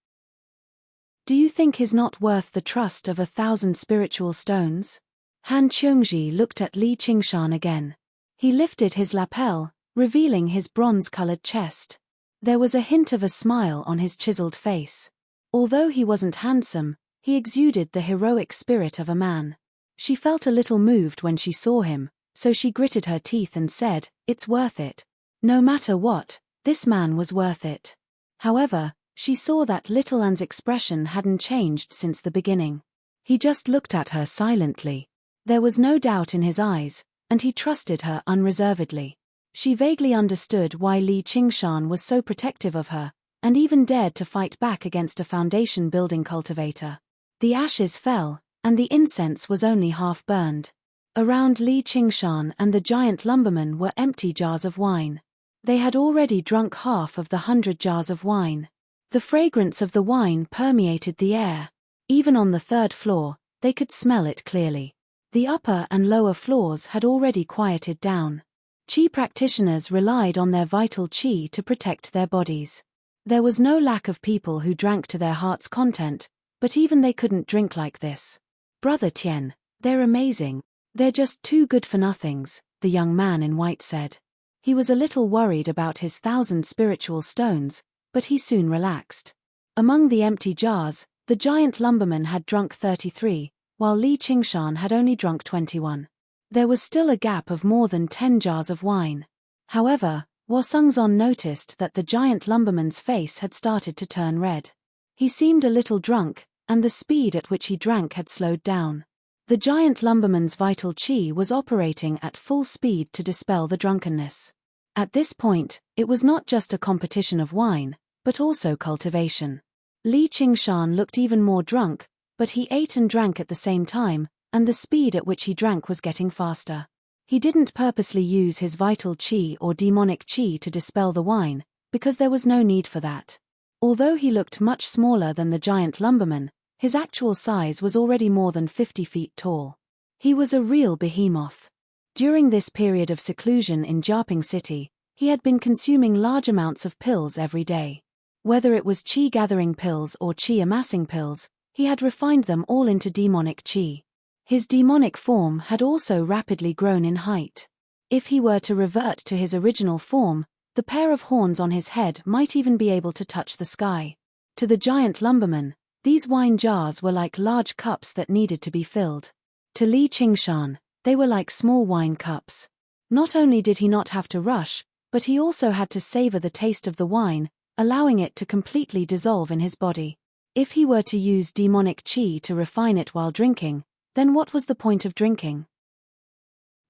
A: "Do you think he's not worth the trust of 1,000 spiritual stones?" Han Qiongji looked at Li Qingshan again. He lifted his lapel, revealing his bronze-colored chest. There was a hint of a smile on his chiseled face. Although he wasn't handsome, he exuded the heroic spirit of a man. She felt a little moved when she saw him, so she gritted her teeth and said, "It's worth it. No matter what, this man was worth it." However, she saw that Little An's expression hadn't changed since the beginning. He just looked at her silently. There was no doubt in his eyes, and he trusted her unreservedly. She vaguely understood why Li Qingshan was so protective of her, and even dared to fight back against a foundation-building cultivator. The ashes fell, and the incense was only half burned. Around Li Qingshan and the giant lumberman were empty jars of wine. They had already drunk half of the 100 jars of wine. The fragrance of the wine permeated the air. Even on the 3rd floor, they could smell it clearly. The upper and lower floors had already quieted down. Qi practitioners relied on their vital qi to protect their bodies. There was no lack of people who drank to their heart's content, but even they couldn't drink like this. "Brother Tian, they're amazing. They're just too good for nothings. the young man in white said. He was a little worried about his 1,000 spiritual stones, but he soon relaxed. Among the empty jars, the giant lumberman had drunk 33, while Li Qingshan had only drunk 21. There was still a gap of more than 10 jars of wine. However, Sengzon noticed that the giant lumberman's face had started to turn red. He seemed a little drunk, and the speed at which he drank had slowed down. The giant lumberman's vital qi was operating at full speed to dispel the drunkenness. At this point, it was not just a competition of wine, but also cultivation. Li Qingshan looked even more drunk, but he ate and drank at the same time, and the speed at which he drank was getting faster. He didn't purposely use his vital qi or demonic qi to dispel the wine, because there was no need for that. Although he looked much smaller than the giant lumberman, his actual size was already more than 50 feet tall. He was a real behemoth. During this period of seclusion in Jiaping City, he had been consuming large amounts of pills every day. Whether it was qi-gathering pills or qi-amassing pills, he had refined them all into demonic qi. His demonic form had also rapidly grown in height. If he were to revert to his original form, the pair of horns on his head might even be able to touch the sky. To the giant lumberman, these wine jars were like large cups that needed to be filled. To Li Qingshan, they were like small wine cups. Not only did he not have to rush, but he also had to savor the taste of the wine, allowing it to completely dissolve in his body. If he were to use demonic qi to refine it while drinking, then what was the point of drinking?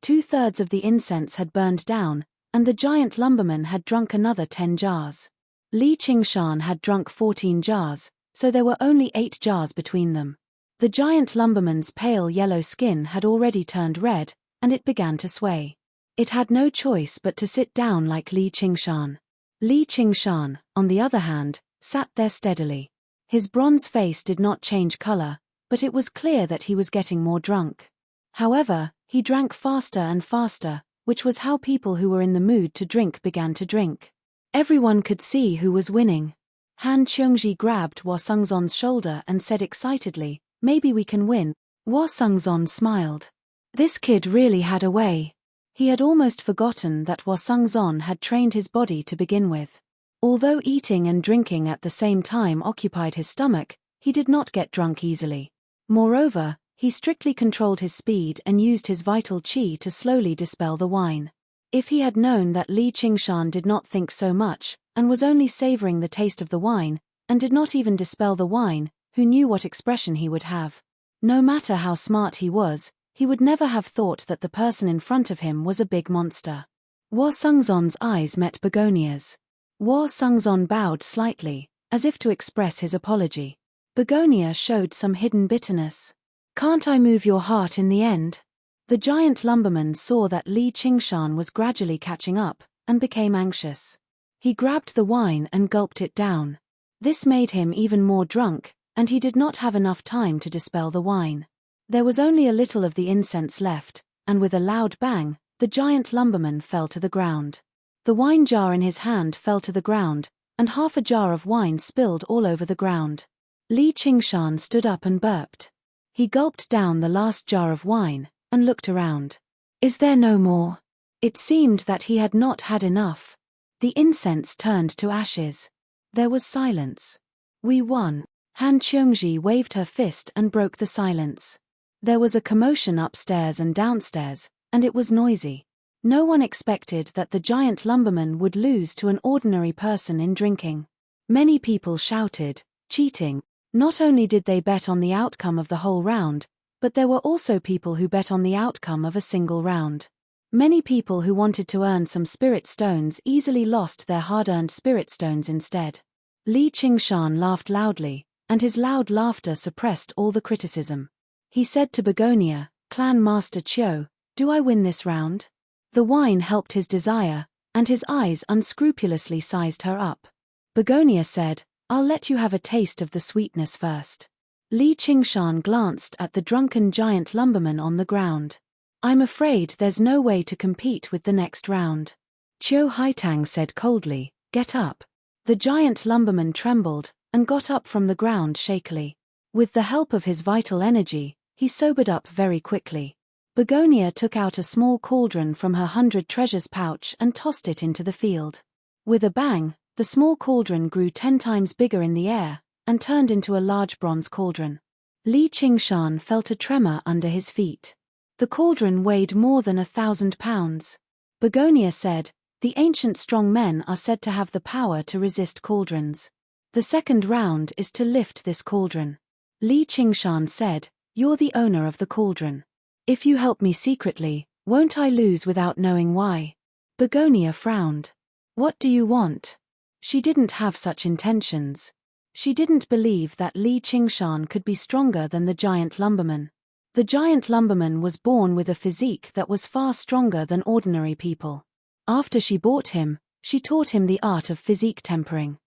A: 2/3 of the incense had burned down, and the giant lumberman had drunk another 10 jars. Li Qingshan had drunk 14 jars, so there were only 8 jars between them. The giant lumberman's pale yellow skin had already turned red, and it began to sway. It had no choice but to sit down like Li Qingshan. Li Qingshan, on the other hand, sat there steadily. His bronze face did not change color, but it was clear that he was getting more drunk. However, he drank faster and faster, which was how people who were in the mood to drink began to drink. Everyone could see who was winning. Han Qiongji grabbed Sengzon's shoulder and said excitedly, "Maybe we can win." Sengzon smiled. This kid really had a way. He had almost forgotten that Sengzon had trained his body to begin with. Although eating and drinking at the same time occupied his stomach, he did not get drunk easily. Moreover, he strictly controlled his speed and used his vital qi to slowly dispel the wine. If he had known that Li Qingshan did not think so much, and was only savoring the taste of the wine, and did not even dispel the wine, who knew what expression he would have? No matter how smart he would never have thought that the person in front of him was a big monster. Sengzon's eyes met Begonia's. Sengzon bowed slightly, as if to express his apology. Begonia showed some hidden bitterness. "Can't I move your heart in the end?" The giant lumberman saw that Li Qingshan was gradually catching up, and became anxious. He grabbed the wine and gulped it down. This made him even more drunk, and he did not have enough time to dispel the wine. There was only a little of the incense left, and with a loud bang, the giant lumberman fell to the ground. The wine jar in his hand fell to the ground, and half a jar of wine spilled all over the ground. Li Qingshan stood up and burped. He gulped down the last jar of wine, and looked around. Is there no more? It seemed that he had not had enough. The incense turned to ashes. There was silence. "We won." Han Qiongji waved her fist and broke the silence. There was a commotion upstairs and downstairs, and it was noisy. No one expected that the giant lumberman would lose to an ordinary person in drinking. Many people shouted, "Cheating." Not only did they bet on the outcome of the whole round, but there were also people who bet on the outcome of a single round. Many people who wanted to earn some spirit stones easily lost their hard-earned spirit stones instead. Li Qingshan laughed loudly, and his loud laughter suppressed all the criticism. He said to Begonia, "Clan Master Chiu, do I win this round?" The wine helped his desire, and his eyes unscrupulously sized her up. Begonia said, "I'll let you have a taste of the sweetness first." Li Qingshan glanced at the drunken giant lumberman on the ground. "I'm afraid there's no way to compete with the next round." Chiu Haitang said coldly, "Get up." The giant lumberman trembled, and got up from the ground shakily. With the help of his vital energy, he sobered up very quickly. Begonia took out a small cauldron from her 100 treasures pouch and tossed it into the field. With a bang, the small cauldron grew 10 times bigger in the air, and turned into a large bronze cauldron. Li Qingshan felt a tremor under his feet. The cauldron weighed more than 1,000 pounds. Begonia said, "The ancient strong men are said to have the power to resist cauldrons. The second round is to lift this cauldron." Li Qingshan said, "You're the owner of the cauldron. If you help me secretly, won't I lose without knowing why?" Begonia frowned. "What do you want?" She didn't have such intentions. She didn't believe that Li Qingshan could be stronger than the giant lumberman. The giant lumberman was born with a physique that was far stronger than ordinary people. After she bought him, she taught him the art of physique tempering.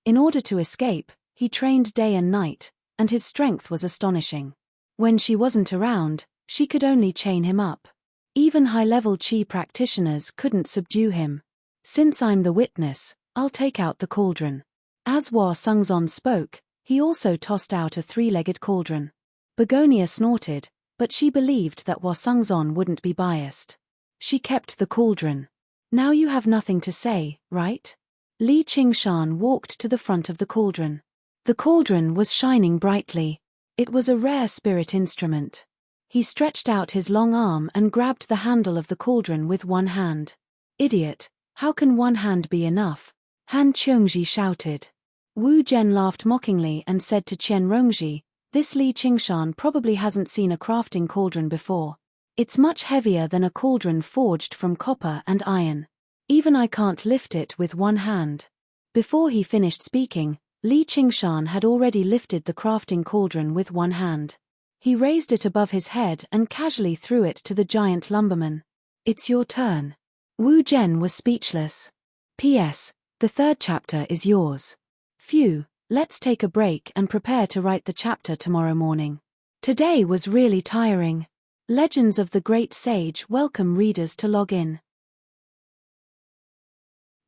A: In order to escape, he trained day and night, and his strength was astonishing. When she wasn't around, she could only chain him up. Even high-level Qi practitioners couldn't subdue him. "Since I'm the witness, I'll take out the cauldron." As Hua Sungzon spoke, he also tossed out a 3-legged cauldron. Begonia snorted, but she believed that Hua Sungzon wouldn't be biased. She kept the cauldron. "Now you have nothing to say, right?" Li Qingshan walked to the front of the cauldron. The cauldron was shining brightly. It was a rare spirit instrument. He stretched out his long arm and grabbed the handle of the cauldron with one hand. "Idiot, how can one hand be enough?" Han Qiongji shouted. Wu Zhen laughed mockingly and said to Qian Rongji, "This Li Qingshan probably hasn't seen a crafting cauldron before. It's much heavier than a cauldron forged from copper and iron. Even I can't lift it with one hand." Before he finished speaking, Li Qingshan had already lifted the crafting cauldron with one hand. He raised it above his head and casually threw it to the giant lumberman. "It's your turn." Wu Zhen was speechless. "P.S. The third chapter is yours." "Phew, let's take a break and prepare to write the chapter tomorrow morning. Today was really tiring." Legends of the Great Sage welcome readers to log in.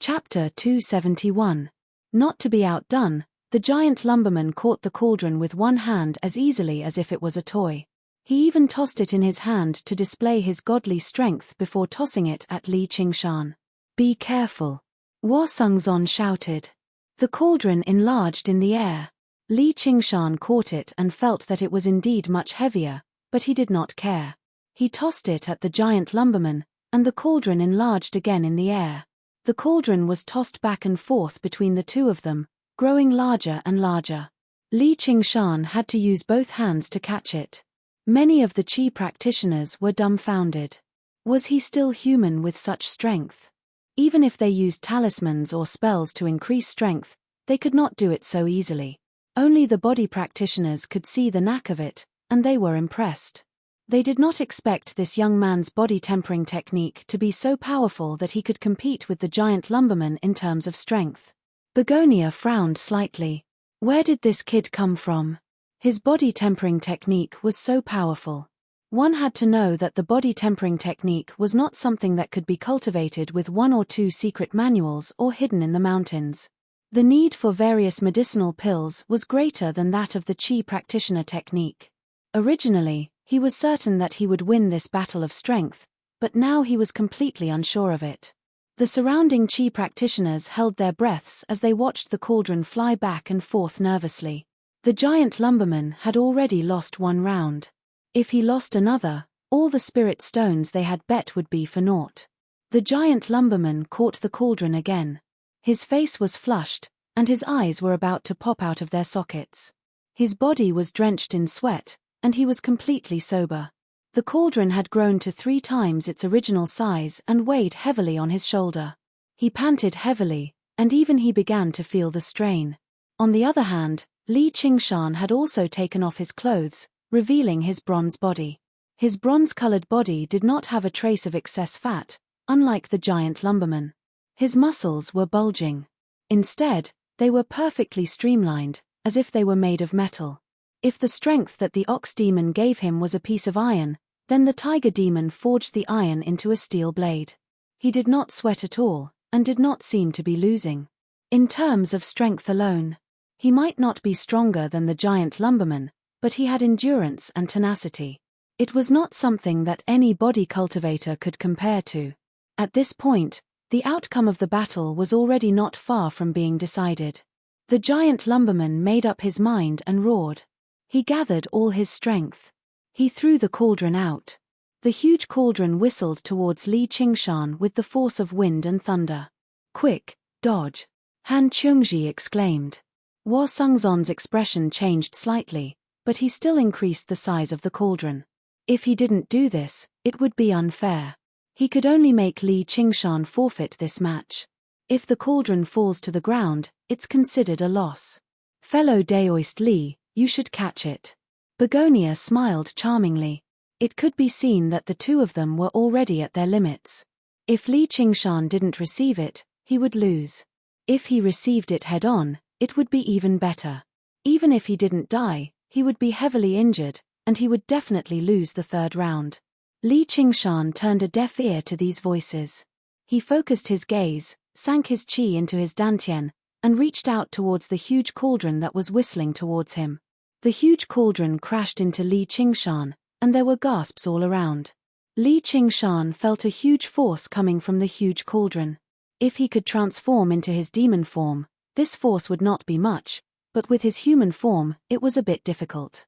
A: Chapter 271. Not to be outdone, the giant lumberman caught the cauldron with one hand as easily as if it was a toy. He even tossed it in his hand to display his godly strength before tossing it at Li Qingshan. "Be careful," Hua Sungzon shouted. The cauldron enlarged in the air. Li Qingshan caught it and felt that it was indeed much heavier, but he did not care. He tossed it at the giant lumberman, and the cauldron enlarged again in the air. The cauldron was tossed back and forth between the two of them, growing larger and larger. Li Qingshan had to use both hands to catch it. Many of the Qi practitioners were dumbfounded. Was he still human with such strength? Even if they used talismans or spells to increase strength, they could not do it so easily. Only the body practitioners could see the knack of it, and they were impressed. They did not expect this young man's body tempering technique to be so powerful that he could compete with the giant lumberman in terms of strength. Begonia frowned slightly. Where did this kid come from? His body tempering technique was so powerful. One had to know that the body tempering technique was not something that could be cultivated with 1 or 2 secret manuals or hidden in the mountains. The need for various medicinal pills was greater than that of the Qi practitioner technique. Originally, he was certain that he would win this battle of strength, but now he was completely unsure of it. The surrounding Qi practitioners held their breaths as they watched the cauldron fly back and forth nervously. The giant lumberman had already lost 1 round. If he lost another, all the spirit stones they had bet would be for naught. The giant lumberman caught the cauldron again. His face was flushed, and his eyes were about to pop out of their sockets. His body was drenched in sweat, and he was completely sober. The cauldron had grown to 3 times its original size and weighed heavily on his shoulder. He panted heavily, and even he began to feel the strain. On the other hand, Li Qingshan had also taken off his clothes, revealing his bronze body. His bronze-colored body did not have a trace of excess fat, unlike the giant lumberman. His muscles were bulging. Instead, they were perfectly streamlined, as if they were made of metal. If the strength that the ox demon gave him was a piece of iron, then the tiger demon forged the iron into a steel blade. He did not sweat at all, and did not seem to be losing. In terms of strength alone, he might not be stronger than the giant lumberman, but he had endurance and tenacity. It was not something that any body cultivator could compare to. At this point, the outcome of the battle was already not far from being decided. The giant lumberman made up his mind and roared. He gathered all his strength. He threw the cauldron out. The huge cauldron whistled towards Li Qingshan with the force of wind and thunder. "Quick, dodge!" Han Qiongji exclaimed. Hua Sungzon's expression changed slightly, but he still increased the size of the cauldron. If he didn't do this, it would be unfair. He could only make Li Qingshan forfeit this match. If the cauldron falls to the ground, it's considered a loss. "Fellow Daoist Li, you should catch it." Begonia smiled charmingly. It could be seen that the two of them were already at their limits. If Li Qingshan didn't receive it, he would lose. If he received it head-on, it would be even better. Even if he didn't die, he would be heavily injured, and he would definitely lose the third round. Li Qingshan turned a deaf ear to these voices. He focused his gaze, sank his qi into his dantian, and reached out towards the huge cauldron that was whistling towards him. The huge cauldron crashed into Li Qingshan, and there were gasps all around. Li Qingshan felt a huge force coming from the huge cauldron. If he could transform into his demon form, this force would not be much, but with his human form, it was a bit difficult.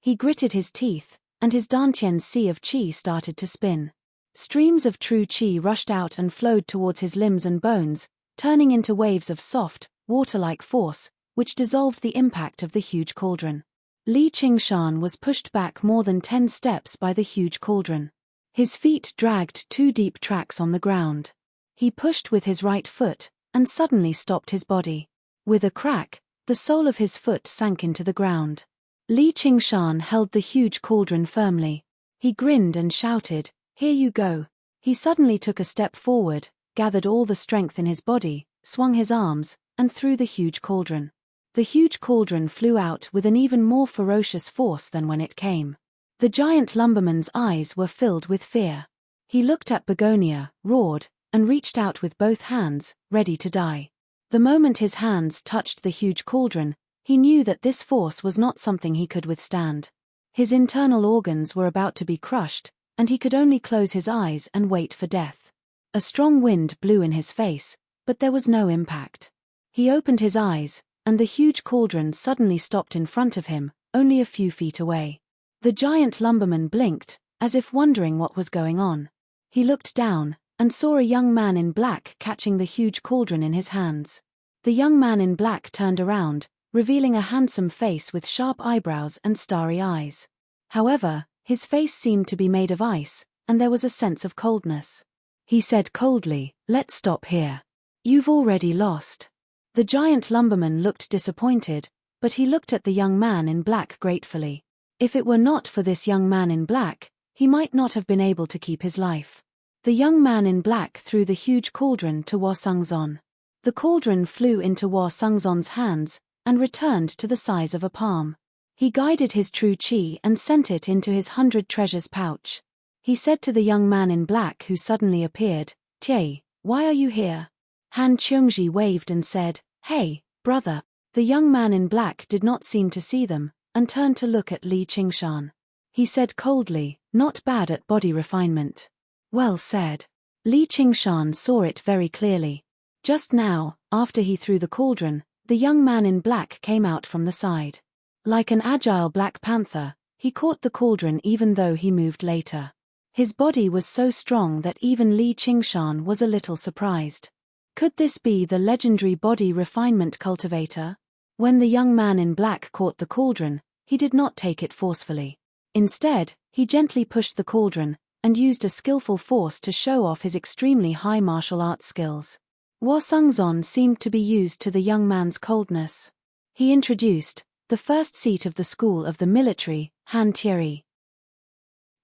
A: He gritted his teeth, and his dantian's sea of qi started to spin. Streams of true qi rushed out and flowed towards his limbs and bones, turning into waves of soft, water-like force, which dissolved the impact of the huge cauldron. Li Qingshan was pushed back more than 10 steps by the huge cauldron. His feet dragged 2 deep tracks on the ground. He pushed with his right foot, and suddenly stopped his body. With a crack, the sole of his foot sank into the ground. Li Qingshan held the huge cauldron firmly. He grinned and shouted, "Here you go." He suddenly took a step forward, gathered all the strength in his body, swung his arms, and threw the huge cauldron. The huge cauldron flew out with an even more ferocious force than when it came. The giant lumberman's eyes were filled with fear. He looked at Begonia, roared, and reached out with both hands, ready to die. The moment his hands touched the huge cauldron, he knew that this force was not something he could withstand. His internal organs were about to be crushed, and he could only close his eyes and wait for death. A strong wind blew in his face, but there was no impact. He opened his eyes, and the huge cauldron suddenly stopped in front of him, only a few feet away. The giant lumberman blinked, as if wondering what was going on. He looked down, and saw a young man in black catching the huge cauldron in his hands. The young man in black turned around, revealing a handsome face with sharp eyebrows and starry eyes. However, his face seemed to be made of ice, and there was a sense of coldness. He said coldly, "Let's stop here. You've already lost." The giant lumberman looked disappointed, but he looked at the young man in black gratefully. If it were not for this young man in black, he might not have been able to keep his life. The young man in black threw the huge cauldron to Hua Sungzon. The cauldron flew into Hua Sungzon's hands, and returned to the size of a palm. He guided his true qi and sent it into his 100 treasures pouch. He said to the young man in black who suddenly appeared, "Tie, why are you here?" Han Qiongji waved and said, "Hey, brother." The young man in black did not seem to see them, and turned to look at Li Qingshan. He said coldly, "Not bad at body refinement." "Well said." Li Qingshan saw it very clearly. Just now, after he threw the cauldron, the young man in black came out from the side. Like an agile black panther, he caught the cauldron even though he moved later. His body was so strong that even Li Qingshan was a little surprised. Could this be the legendary body refinement cultivator? When the young man in black caught the cauldron, he did not take it forcefully. Instead, he gently pushed the cauldron, and used a skillful force to show off his extremely high martial arts skills. Hua Sungzon seemed to be used to the young man's coldness. He introduced the first seat of the school of the military, Han Thierry.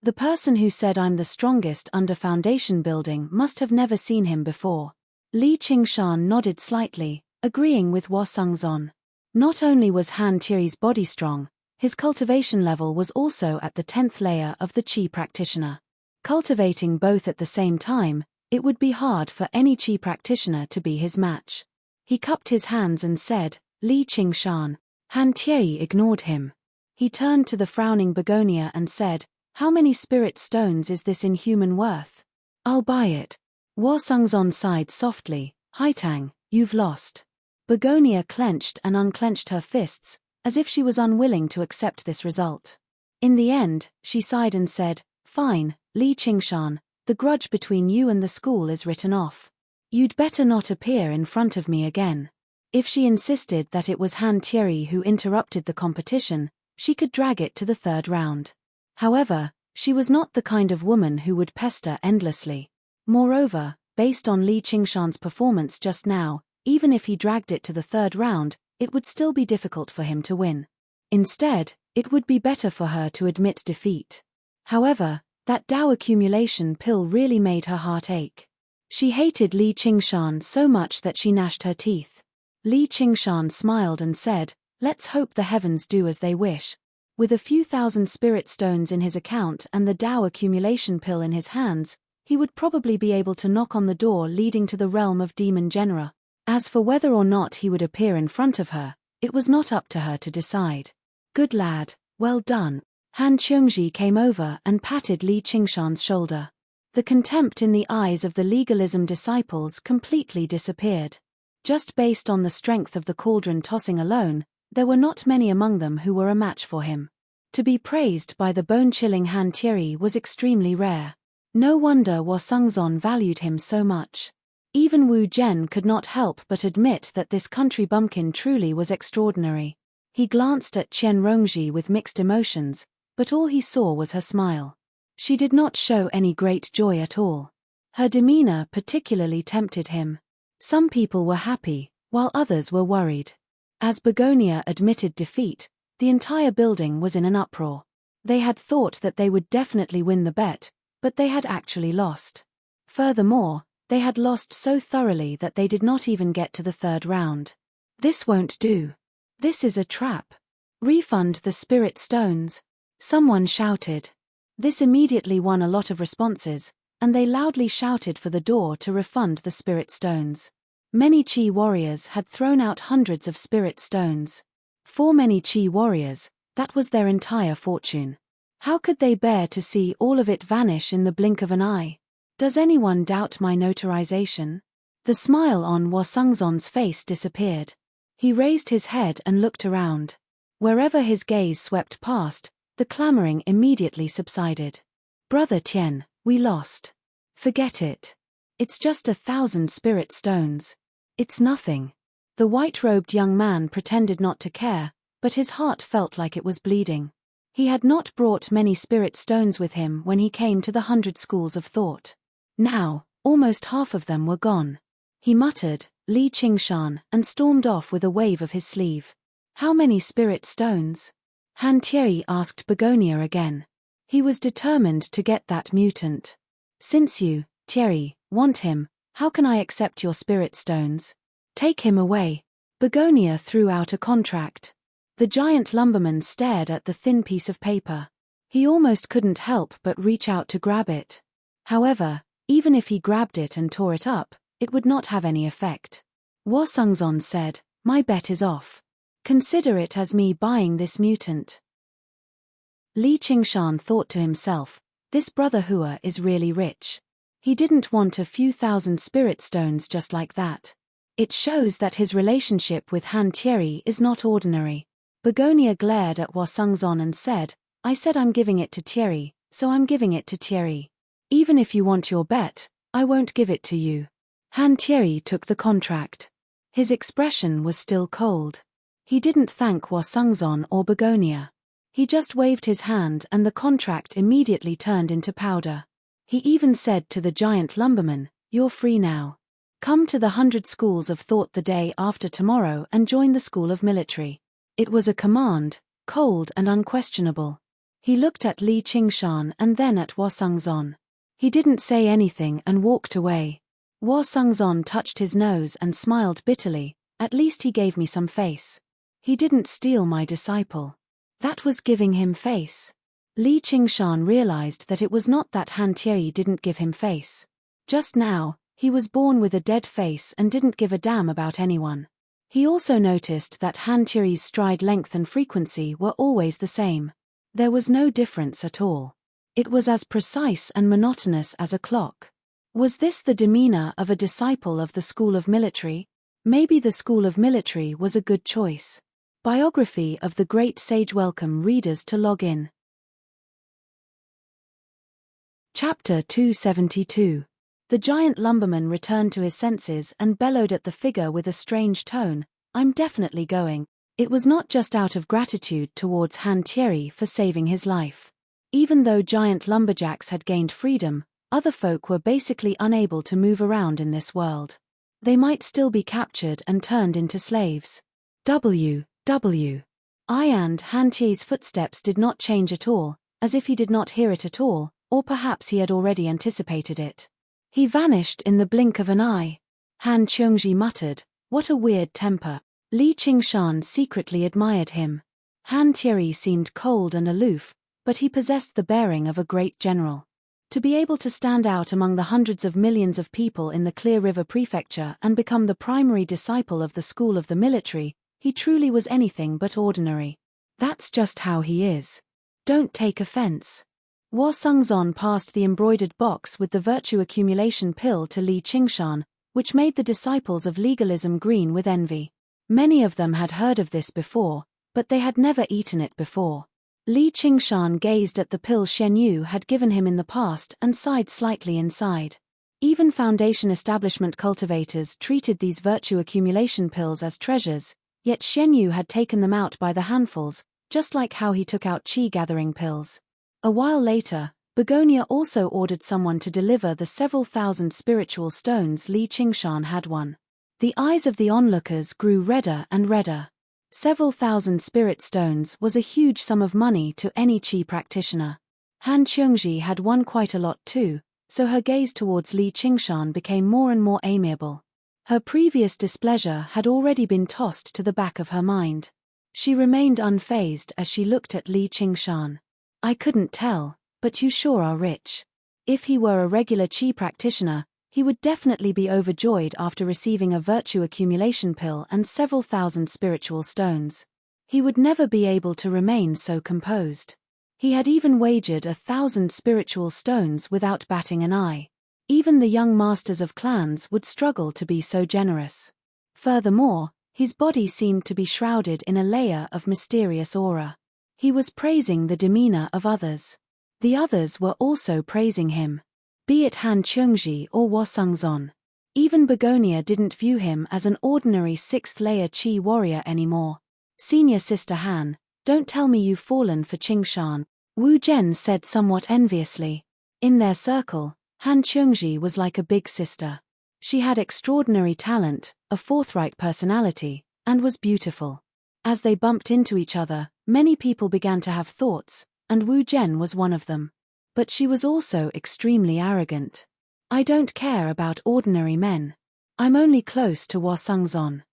A: The person who said "I'm the strongest" under foundation building must have never seen him before. Li Qingshan nodded slightly, agreeing with Hua Sungzon. Not only was Han Thierry's body strong, his cultivation level was also at the 10th layer of the Qi practitioner. Cultivating both at the same time, it would be hard for any Qi practitioner to be his match. He cupped his hands and said, "Li Qingshan." Han Thierry ignored him. He turned to the frowning Begonia and said, "How many spirit stones is this inhuman worth? I'll buy it." Hua Sungzon sighed softly, "Haitang, you've lost." Begonia clenched and unclenched her fists, as if she was unwilling to accept this result. In the end, she sighed and said, "Fine, Li Qingshan, the grudge between you and the school is written off. You'd better not appear in front of me again." If she insisted that it was Han Thierry who interrupted the competition, she could drag it to the third round. However, she was not the kind of woman who would pester endlessly. Moreover, based on Li Qingshan's performance just now, even if he dragged it to the third round, it would still be difficult for him to win. Instead, it would be better for her to admit defeat. However, that Dao accumulation pill really made her heart ache. She hated Li Qingshan so much that she gnashed her teeth. Li Qingshan smiled and said, "Let's hope the heavens do as they wish." With a few thousand spirit stones in his account and the Dao accumulation pill in his hands, he would probably be able to knock on the door leading to the realm of demon genera. As for whether or not he would appear in front of her, it was not up to her to decide. "Good lad, well done." Han Qiongji came over and patted Li Qingshan's shoulder. The contempt in the eyes of the legalism disciples completely disappeared. Just based on the strength of the cauldron tossing alone, there were not many among them who were a match for him. To be praised by the bone-chilling Han Thierry was extremely rare. No wonder Hua Sungzon valued him so much. Even Wu Zhen could not help but admit that this country bumpkin truly was extraordinary. He glanced at Qian Rongji with mixed emotions, but all he saw was her smile. She did not show any great joy at all. Her demeanor particularly tempted him. Some people were happy, while others were worried. As Begonia admitted defeat, the entire building was in an uproar. They had thought that they would definitely win the bet, but they had actually lost. Furthermore, they had lost so thoroughly that they did not even get to the third round. "This won't do. This is a trap. Refund the spirit stones," someone shouted. This immediately won a lot of responses, and they loudly shouted for the door to refund the spirit stones. Many Qi warriors had thrown out hundreds of spirit stones. For many Qi warriors, that was their entire fortune. How could they bear to see all of it vanish in the blink of an eye? "Does anyone doubt my notarization?" The smile on Hua Sungzon's face disappeared. He raised his head and looked around. Wherever his gaze swept past, the clamoring immediately subsided. "Brother Tian, we lost. Forget it. It's just 1,000 spirit stones. It's nothing." The white-robed young man pretended not to care, but his heart felt like it was bleeding. He had not brought many spirit stones with him when he came to the 100 schools of thought. Now, almost half of them were gone. He muttered, "Li Qingshan," and stormed off with a wave of his sleeve. "How many spirit stones?" Han Thierry asked Begonia again. He was determined to get that mutant. "Since you, Thierry, want him, how can I accept your spirit stones? Take him away." Begonia threw out a contract. The giant lumberman stared at the thin piece of paper. He almost couldn't help but reach out to grab it. However, even if he grabbed it and tore it up, it would not have any effect. Hua Sungzon said, "My bet is off. Consider it as me buying this mutant." Li Qingshan thought to himself, this brother Hua is really rich. He didn't want a few thousand spirit stones just like that. It shows that his relationship with Han Thierry is not ordinary. Begonia glared at Hua Sungzon and said, "I said I'm giving it to Thierry, so I'm giving it to Thierry. Even if you want your bet, I won't give it to you." Han Thierry took the contract. His expression was still cold. He didn't thank Hua Sungzon or Begonia. He just waved his hand and the contract immediately turned into powder. He even said to the giant lumberman, "You're free now. Come to the 100 schools of thought the day after tomorrow and join the school of military." It was a command, cold and unquestionable. He looked at Li Qingshan and then at Hua Sungzon. He didn't say anything and walked away. Hua Sungzon touched his nose and smiled bitterly, "At least he gave me some face. He didn't steal my disciple." That was giving him face. Li Qingshan realized that it was not that Han Thierry didn't give him face. Just now, he was born with a dead face and didn't give a damn about anyone. He also noticed that Han Tiri's stride length and frequency were always the same. There was no difference at all. It was as precise and monotonous as a clock. Was this the demeanor of a disciple of the School of Military? Maybe the School of Military was a good choice. Biography of the great sage. Welcome readers to log in. Chapter 272. The giant lumberman returned to his senses and bellowed at the figure with a strange tone, "I'm definitely going." It was not just out of gratitude towards Han Thierry for saving his life. Even though giant lumberjacks had gained freedom, other folk were basically unable to move around in this world. They might still be captured and turned into slaves. And Han Thierry's footsteps did not change at all, as if he did not hear it at all, or perhaps he had already anticipated it. He vanished in the blink of an eye. Han Qiongji muttered, "What a weird temper." Li Qingshan secretly admired him. Han Thierry seemed cold and aloof, but he possessed the bearing of a great general. To be able to stand out among the hundreds of millions of people in the Clear River Prefecture and become the primary disciple of the School of the Military, he truly was anything but ordinary. That's just how he is. Don't take offense. Wo Sungzon passed the embroidered box with the virtue accumulation pill to Li Qingshan, which made the disciples of legalism green with envy. Many of them had heard of this before, but they had never eaten it before. Li Qingshan gazed at the pill Shen Yu had given him in the past and sighed slightly inside. Even Foundation establishment cultivators treated these virtue accumulation pills as treasures, yet Shen Yu had taken them out by the handfuls, just like how he took out qi-gathering pills. A while later, Begonia also ordered someone to deliver the several thousand spiritual stones Li Qingshan had won. The eyes of the onlookers grew redder and redder. Several thousand spirit stones was a huge sum of money to any qi practitioner. Han Qiongji had won quite a lot too, so her gaze towards Li Qingshan became more and more amiable. Her previous displeasure had already been tossed to the back of her mind. She remained unfazed as she looked at Li Qingshan. "I couldn't tell, but you sure are rich." If he were a regular qi practitioner, he would definitely be overjoyed after receiving a virtue accumulation pill and several thousand spiritual stones. He would never be able to remain so composed. He had even wagered 1,000 spiritual stones without batting an eye. Even the young masters of clans would struggle to be so generous. Furthermore, his body seemed to be shrouded in a layer of mysterious aura. He was praising the demeanor of others. The others were also praising him. Be it Han Qiongji or Wo Sungzon. Even Begonia didn't view him as an ordinary 6th-layer qi warrior anymore. "Senior Sister Han, don't tell me you've fallen for Qingshan," Wu Zhen said somewhat enviously. In their circle, Han Qiongji was like a big sister. She had extraordinary talent, a forthright personality, and was beautiful. As they bumped into each other, many people began to have thoughts, and Wu Zhen was one of them. But she was also extremely arrogant. "I don't care about ordinary men. I'm only close to Wo Sungzon."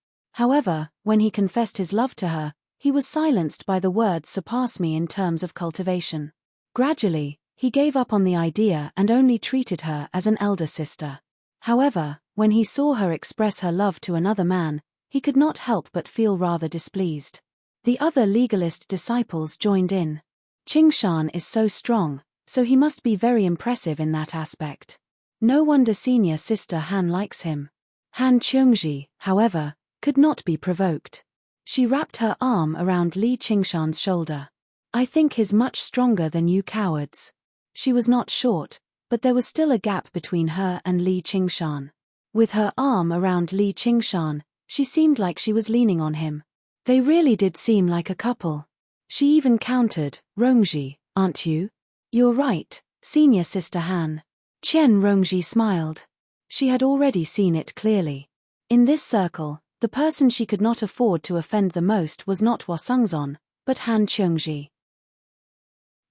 A: However, when he confessed his love to her, he was silenced by the words "surpass me in terms of cultivation." Gradually, he gave up on the idea and only treated her as an elder sister. However, when he saw her express her love to another man, he could not help but feel rather displeased. The other legalist disciples joined in. Qingshan is so strong, so he must be very impressive in that aspect. No wonder Senior Sister Han likes him. Han Qiongji, however, could not be provoked. She wrapped her arm around Li Qingshan's shoulder. "I think he's much stronger than you cowards." She was not short, but there was still a gap between her and Li Qingshan. With her arm around Li Qingshan, she seemed like she was leaning on him. They really did seem like a couple. She even countered, "Rongji, aren't you?" "You're right, Senior Sister Han." Qian Rongji smiled. She had already seen it clearly. In this circle, the person she could not afford to offend the most was not Wo Sungzon, but Han Qiongji.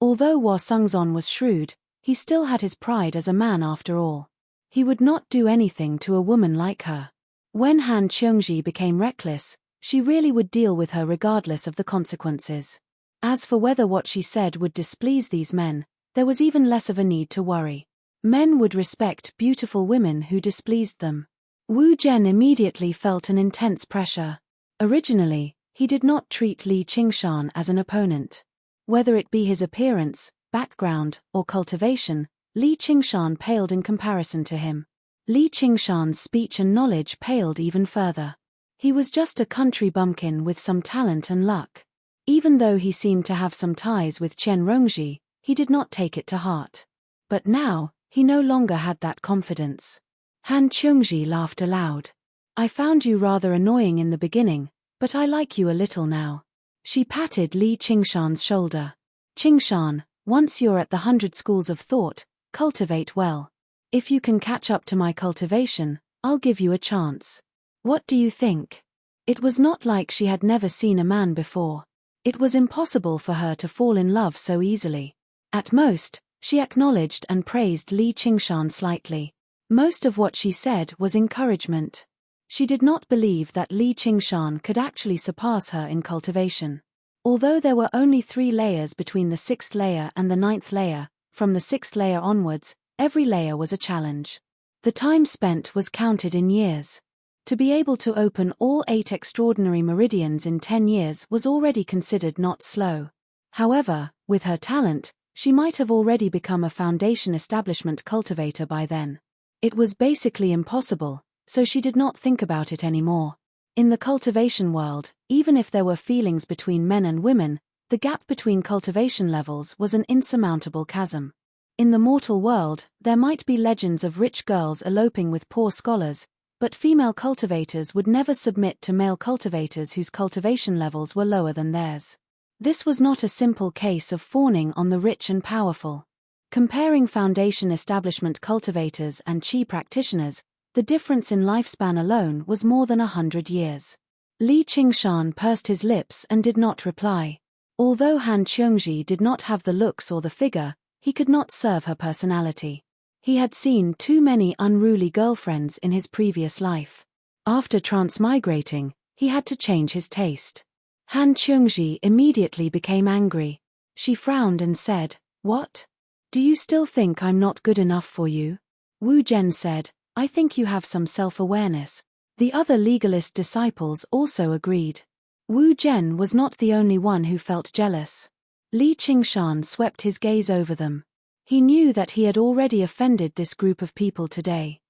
A: Although Wo Sungzon was shrewd, he still had his pride as a man after all. He would not do anything to a woman like her. When Han Qiongji became reckless, she really would deal with her regardless of the consequences. As for whether what she said would displease these men, there was even less of a need to worry. Men would respect beautiful women who displeased them. Wu Zhen immediately felt an intense pressure. Originally, he did not treat Li Qingshan as an opponent. Whether it be his appearance, background, or cultivation, Li Qingshan paled in comparison to him. Li Qingshan's speech and knowledge paled even further. He was just a country bumpkin with some talent and luck. Even though he seemed to have some ties with Chen Rongji, he did not take it to heart. But now, he no longer had that confidence. Han Qiongji laughed aloud. I found you rather annoying in the beginning, but I like you a little now. She patted Li Qingshan's shoulder. Qingshan, once you're at the 100 schools of thought, cultivate well. If you can catch up to my cultivation, I'll give you a chance. What do you think? It was not like she had never seen a man before. It was impossible for her to fall in love so easily. At most, she acknowledged and praised Li Qingshan slightly. Most of what she said was encouragement. She did not believe that Li Qingshan could actually surpass her in cultivation. Although there were only 3 layers between the 6th layer and the 9th layer, from the 6th layer onwards, every layer was a challenge. The time spent was counted in years. To be able to open all 8 extraordinary meridians in 10 years was already considered not slow. However, with her talent, she might have already become a foundation establishment cultivator by then. It was basically impossible, so she did not think about it anymore. In the cultivation world, even if there were feelings between men and women, the gap between cultivation levels was an insurmountable chasm. In the mortal world, there might be legends of rich girls eloping with poor scholars, but female cultivators would never submit to male cultivators whose cultivation levels were lower than theirs. This was not a simple case of fawning on the rich and powerful. Comparing foundation establishment cultivators and qi practitioners, the difference in lifespan alone was more than 100 years. Li Qingshan pursed his lips and did not reply. Although Han Qiongji did not have the looks or the figure, he could not serve her personality. He had seen too many unruly girlfriends in his previous life. After transmigrating, he had to change his taste. Han Qiongji immediately became angry. She frowned and said, "What? Do you still think I'm not good enough for you?" Wu Zhen said, "I think you have some self-awareness." The other legalist disciples also agreed. Wu Zhen was not the only one who felt jealous. Li Qingshan swept his gaze over them. He knew that he had already offended this group of people today.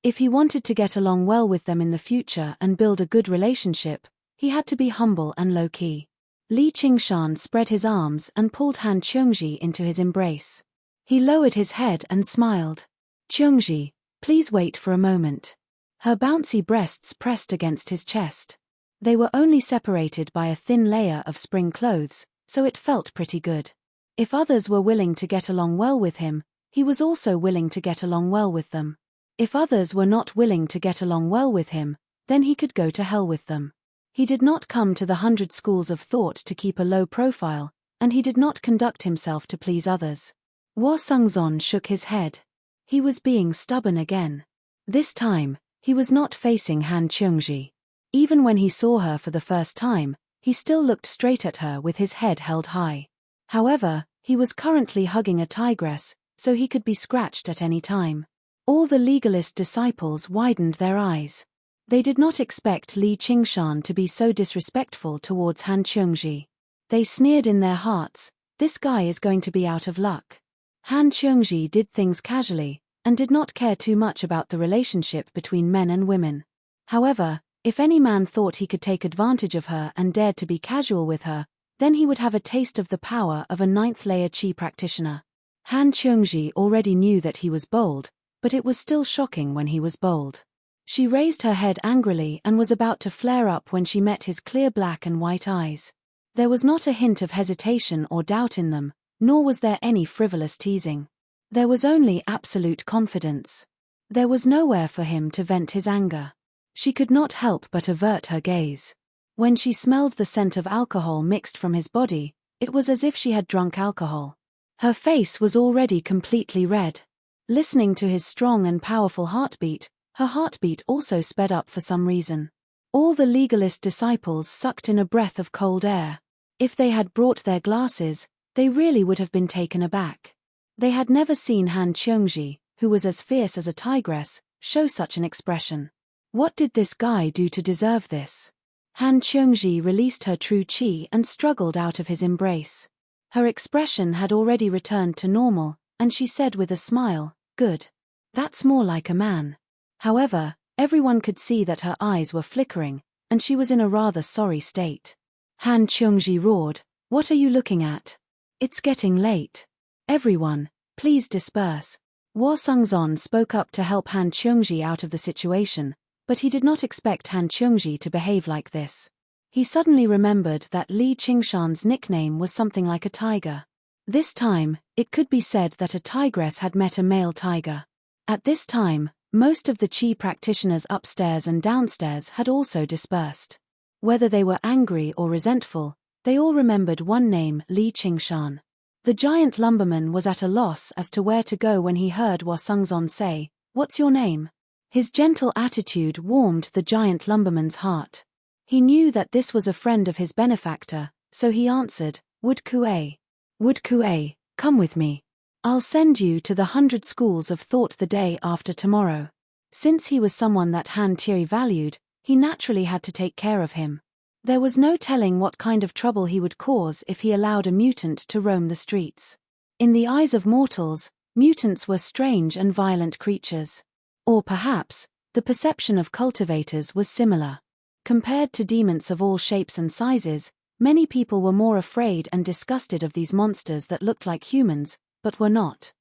A: If he wanted to get along well with them in the future and build a good relationship, he had to be humble and low-key. Li Qingshan spread his arms and pulled Han Qiongji into his embrace. He lowered his head and smiled. "Qiongji, please wait for a moment." Her bouncy breasts pressed against his chest. They were only separated by a thin layer of spring clothes, so it felt pretty good. If others were willing to get along well with him, he was also willing to get along well with them. If others were not willing to get along well with him, then he could go to hell with them. He did not come to the 100 schools of thought to keep a low profile, and he did not conduct himself to please others. Hua Sungzon shook his head. He was being stubborn again. This time, he was not facing Han Qiongji. Even when he saw her for the first time, he still looked straight at her with his head held high. However, he was currently hugging a tigress, so he could be scratched at any time. All the legalist disciples widened their eyes. They did not expect Li Qingshan to be so disrespectful towards Han Qiongji. They sneered in their hearts, "This guy is going to be out of luck." Han Qiongji did things casually, and did not care too much about the relationship between men and women. However, if any man thought he could take advantage of her and dared to be casual with her, then he would have a taste of the power of a 9th layer qi practitioner. Han Qiongji already knew that he was bold, but it was still shocking when he was bold. She raised her head angrily and was about to flare up when she met his clear black and white eyes. There was not a hint of hesitation or doubt in them, nor was there any frivolous teasing. There was only absolute confidence. There was nowhere for him to vent his anger. She could not help but avert her gaze. When she smelled the scent of alcohol mixed from his body, it was as if she had drunk alcohol. Her face was already completely red. Listening to his strong and powerful heartbeat, her heartbeat also sped up for some reason. All the legalist disciples sucked in a breath of cold air. If they had brought their glasses, they really would have been taken aback. They had never seen Han Qiongji, who was as fierce as a tigress, show such an expression. What did this guy do to deserve this? Han Qiongji released her true qi and struggled out of his embrace. Her expression had already returned to normal, and she said with a smile, "Good. That's more like a man." However, everyone could see that her eyes were flickering, and she was in a rather sorry state. Han Qiongji roared, "What are you looking at? It's getting late. Everyone, please disperse." Hua Sengzon spoke up to help Han Qiongji out of the situation, but he did not expect Han Qiongji to behave like this. He suddenly remembered that Li Qingshan's nickname was something like a tiger. This time, it could be said that a tigress had met a male tiger. At this time, most of the qi practitioners upstairs and downstairs had also dispersed. Whether they were angry or resentful, they all remembered one name, Li Qingshan. The giant lumberman was at a loss as to where to go when he heard Hua Sengzon say, "What's your name?" His gentle attitude warmed the giant lumberman's heart. He knew that this was a friend of his benefactor, so he answered, "Wood Kuei. Wood Kuei, come with me. I'll send you to the 100 schools of thought the day after tomorrow." Since he was someone that Han Tiri valued, he naturally had to take care of him. There was no telling what kind of trouble he would cause if he allowed a mutant to roam the streets. In the eyes of mortals, mutants were strange and violent creatures. Or perhaps, the perception of cultivators was similar. Compared to demons of all shapes and sizes, many people were more afraid and disgusted of these monsters that looked like humans, but were not.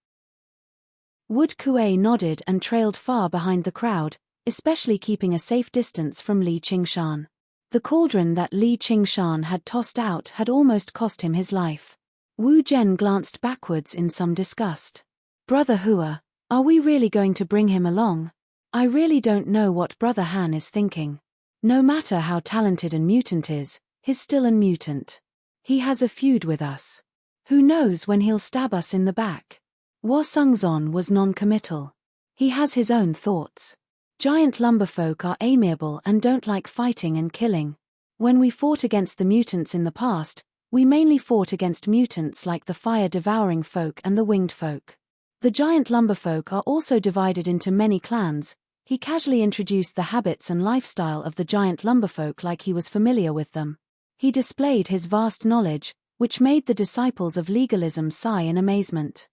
A: Wood Kuei nodded and trailed far behind the crowd, especially keeping a safe distance from Li Qingshan. The cauldron that Li Qingshan had tossed out had almost cost him his life. Wu Zhen glanced backwards in some disgust. "Brother Hua, are we really going to bring him along? I really don't know what Brother Han is thinking. No matter how talented a mutant is, he's still a mutant. He has a feud with us. Who knows when he'll stab us in the back?" Hua Sengzon was non-committal. He has his own thoughts. Giant lumberfolk are amiable and don't like fighting and killing. When we fought against the mutants in the past, we mainly fought against mutants like the fire-devouring folk and the winged folk. The giant lumberfolk are also divided into many clans. He casually introduced the habits and lifestyle of the giant lumberfolk like he was familiar with them. He displayed his vast knowledge, which made the disciples of legalism sigh in amazement.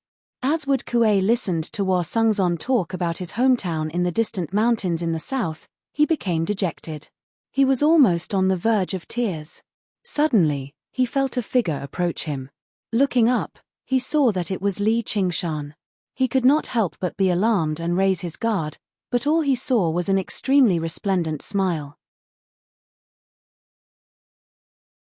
A: As Wood Kuei listened to Hua Sengzon talk about his hometown in the distant mountains in the south, he became dejected. He was almost on the verge of tears. Suddenly, he felt a figure approach him. Looking up, he saw that it was Li Qingshan. He could not help but be alarmed and raise his guard, but all he saw was an extremely resplendent smile.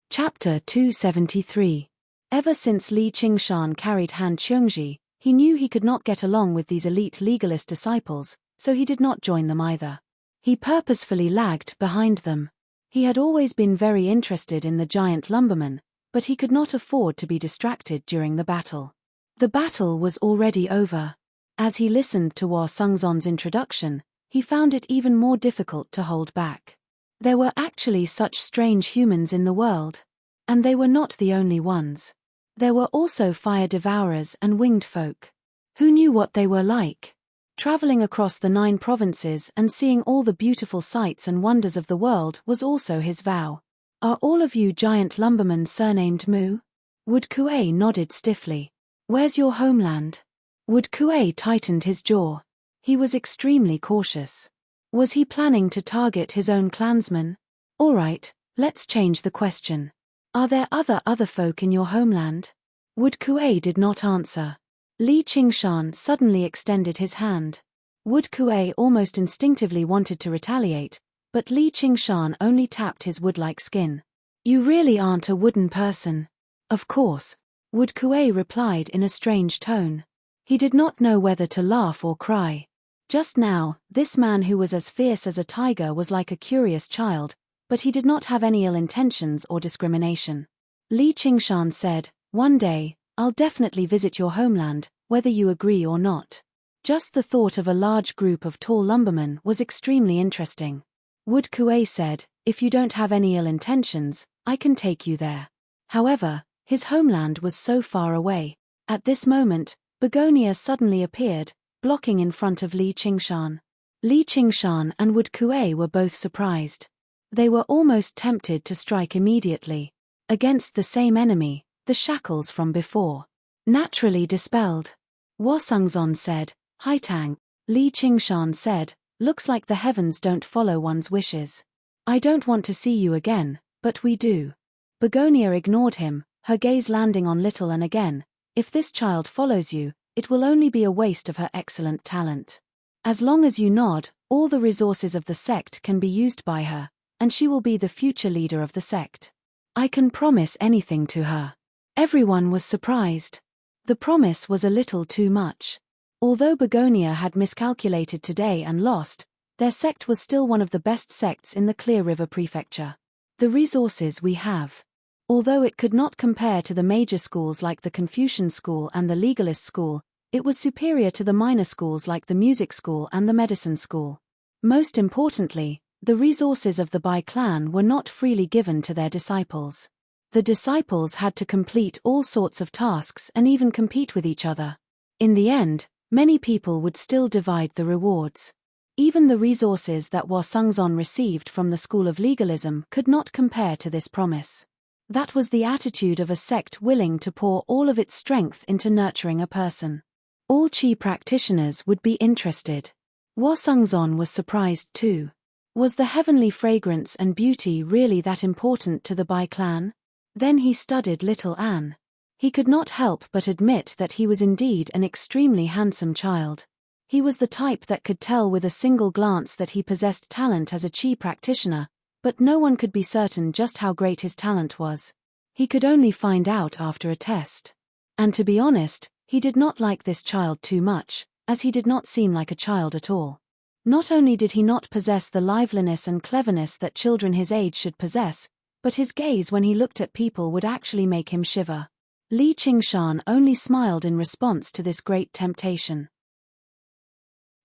A: Chapter 273. Ever since Li Qingshan carried Han Qiongji, he knew he could not get along with these elite legalist disciples, so he did not join them either. He purposefully lagged behind them. He had always been very interested in the giant lumberman, but he could not afford to be distracted during the battle. The battle was already over. As he listened to Hua Sengzon's introduction, he found it even more difficult to hold back. There were actually such strange humans in the world. And they were not the only ones. There were also fire devourers and winged folk. Who knew what they were like? Traveling across the 9 provinces and seeing all the beautiful sights and wonders of the world was also his vow. "Are all of you giant lumbermen surnamed Mu?" Wood Kuei nodded stiffly. "Where's your homeland?" Wood Kuei tightened his jaw. He was extremely cautious. Was he planning to target his own clansmen? All right, let's change the question. "Are there other folk in your homeland?" Wood Kuei did not answer. Li Qingshan suddenly extended his hand. Wood Kuei almost instinctively wanted to retaliate, but Li Qingshan only tapped his wood-like skin. "You really aren't a wooden person." "Of course," Wood Kuei replied in a strange tone. He did not know whether to laugh or cry. Just now, this man who was as fierce as a tiger was like a curious child, but he did not have any ill intentions or discrimination. Li Qingshan said, "One day, I'll definitely visit your homeland, whether you agree or not." Just the thought of a large group of tall lumbermen was extremely interesting. Wood Kuei said, "If you don't have any ill intentions, I can take you there." However, his homeland was so far away. At this moment, Begonia suddenly appeared, blocking in front of Li Qingshan. Li Qingshan and Wood Kuei were both surprised. They were almost tempted to strike immediately. Against the same enemy, the shackles from before. Naturally dispelled. Wasungzon said, Haitang. Li Qingshan said, looks like the heavens don't follow one's wishes. I don't want to see you again, but we do. Begonia ignored him, her gaze landing on Little An again. If this child follows you, it will only be a waste of her excellent talent. As long as you nod, all the resources of the sect can be used by her, and she will be the future leader of the sect. I can promise anything to her. Everyone was surprised. The promise was a little too much. Although Begonia had miscalculated today and lost, their sect was still one of the best sects in the Clear River Prefecture. The resources we have. Although it could not compare to the major schools like the Confucian School and the Legalist School, it was superior to the minor schools like the Music School and the Medicine School. Most importantly, the resources of the Bai clan were not freely given to their disciples. The disciples had to complete all sorts of tasks and even compete with each other. In the end, many people would still divide the rewards. Even the resources that Wasungzon received from the School of Legalism could not compare to this promise. That was the attitude of a sect willing to pour all of its strength into nurturing a person. All Qi practitioners would be interested. Wasungzon was surprised too. Was the heavenly fragrance and beauty really that important to the Bai clan? Then he studied Little An. He could not help but admit that he was indeed an extremely handsome child. He was the type that could tell with a single glance that he possessed talent as a Qi practitioner, but no one could be certain just how great his talent was. He could only find out after a test. And to be honest, he did not like this child too much, as he did not seem like a child at all. Not only did he not possess the liveliness and cleverness that children his age should possess, but his gaze when he looked at people would actually make him shiver. Li Qingshan only smiled in response to this great temptation.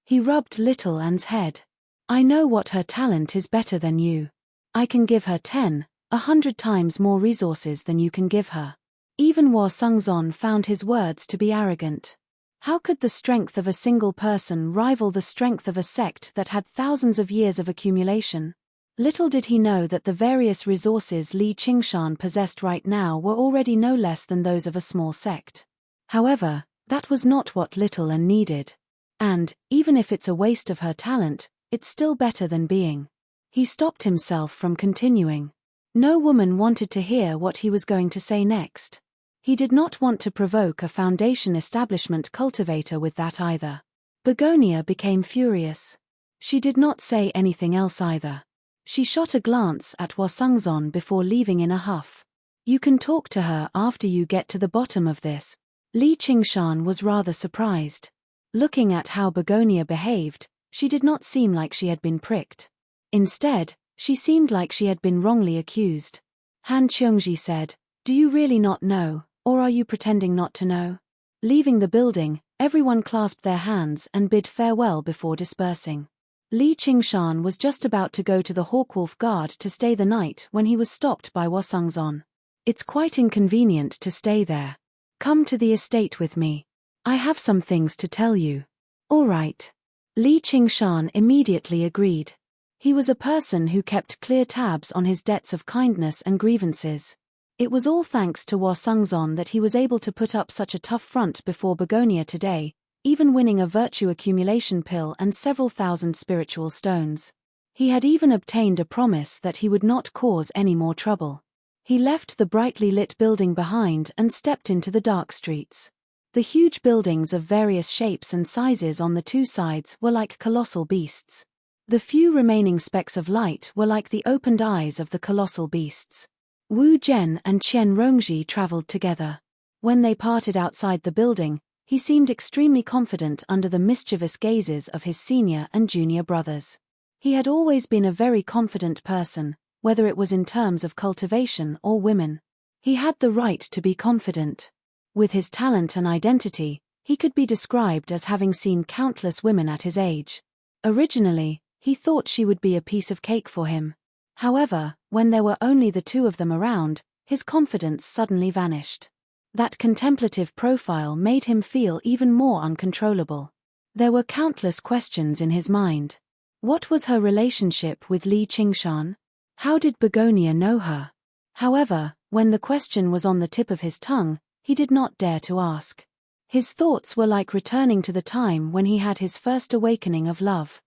A: He rubbed Little An's head. I know what her talent is better than you. I can give her 100 times more resources than you can give her. Even Wasungzon found his words to be arrogant. How could the strength of a single person rival the strength of a sect that had thousands of years of accumulation? Little did he know that the various resources Li Qingshan possessed right now were already no less than those of a small sect. However, that was not what Little An needed. And, even if it's a waste of her talent, it's still better than being. He stopped himself from continuing. No woman wanted to hear what he was going to say next. He did not want to provoke a foundation establishment cultivator with that either. Begonia became furious. She did not say anything else either. She shot a glance at Wasungzon before leaving in a huff. You can talk to her after you get to the bottom of this. Li Qingshan was rather surprised. Looking at how Begonia behaved, she did not seem like she had been pricked. Instead, she seemed like she had been wrongly accused. Han Qiongji said, Do you really not know, or are you pretending not to know? Leaving the building, everyone clasped their hands and bid farewell before dispersing. Li Qingshan was just about to go to the Hawkwolf Guard to stay the night when he was stopped by Wasungzon. It's quite inconvenient to stay there. Come to the estate with me. I have some things to tell you. All right. Li Qingshan immediately agreed. He was a person who kept clear tabs on his debts of kindness and grievances. It was all thanks to Wasungzon that he was able to put up such a tough front before Begonia today, even winning a virtue accumulation pill and several thousand spiritual stones. He had even obtained a promise that he would not cause any more trouble. He left the brightly lit building behind and stepped into the dark streets. The huge buildings of various shapes and sizes on the two sides were like colossal beasts. The few remaining specks of light were like the opened eyes of the colossal beasts. Wu Zhen and Qian Rongji traveled together. When they parted outside the building, he seemed extremely confident under the mischievous gazes of his senior and junior brothers. He had always been a very confident person, whether it was in terms of cultivation or women. He had the right to be confident. With his talent and identity, he could be described as having seen countless women at his age. Originally, he thought she would be a piece of cake for him. However, when there were only the two of them around, his confidence suddenly vanished. That contemplative profile made him feel even more uncontrollable. There were countless questions in his mind. What was her relationship with Li Qingshan? How did Begonia know her? However, when the question was on the tip of his tongue, he did not dare to ask. His thoughts were like returning to the time when he had his first awakening of love.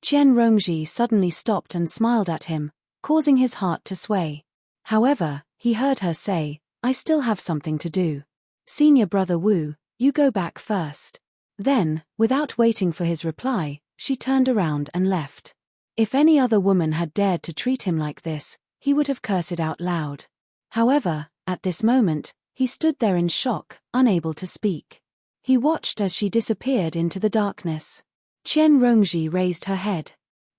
A: Qian Rongji suddenly stopped and smiled at him, causing his heart to sway. However, he heard her say, "I still have something to do. Senior brother Wu, you go back first." Then, without waiting for his reply, she turned around and left. If any other woman had dared to treat him like this, he would have cursed out loud. However, at this moment, he stood there in shock, unable to speak. He watched as she disappeared into the darkness. Qian Rongji raised her head.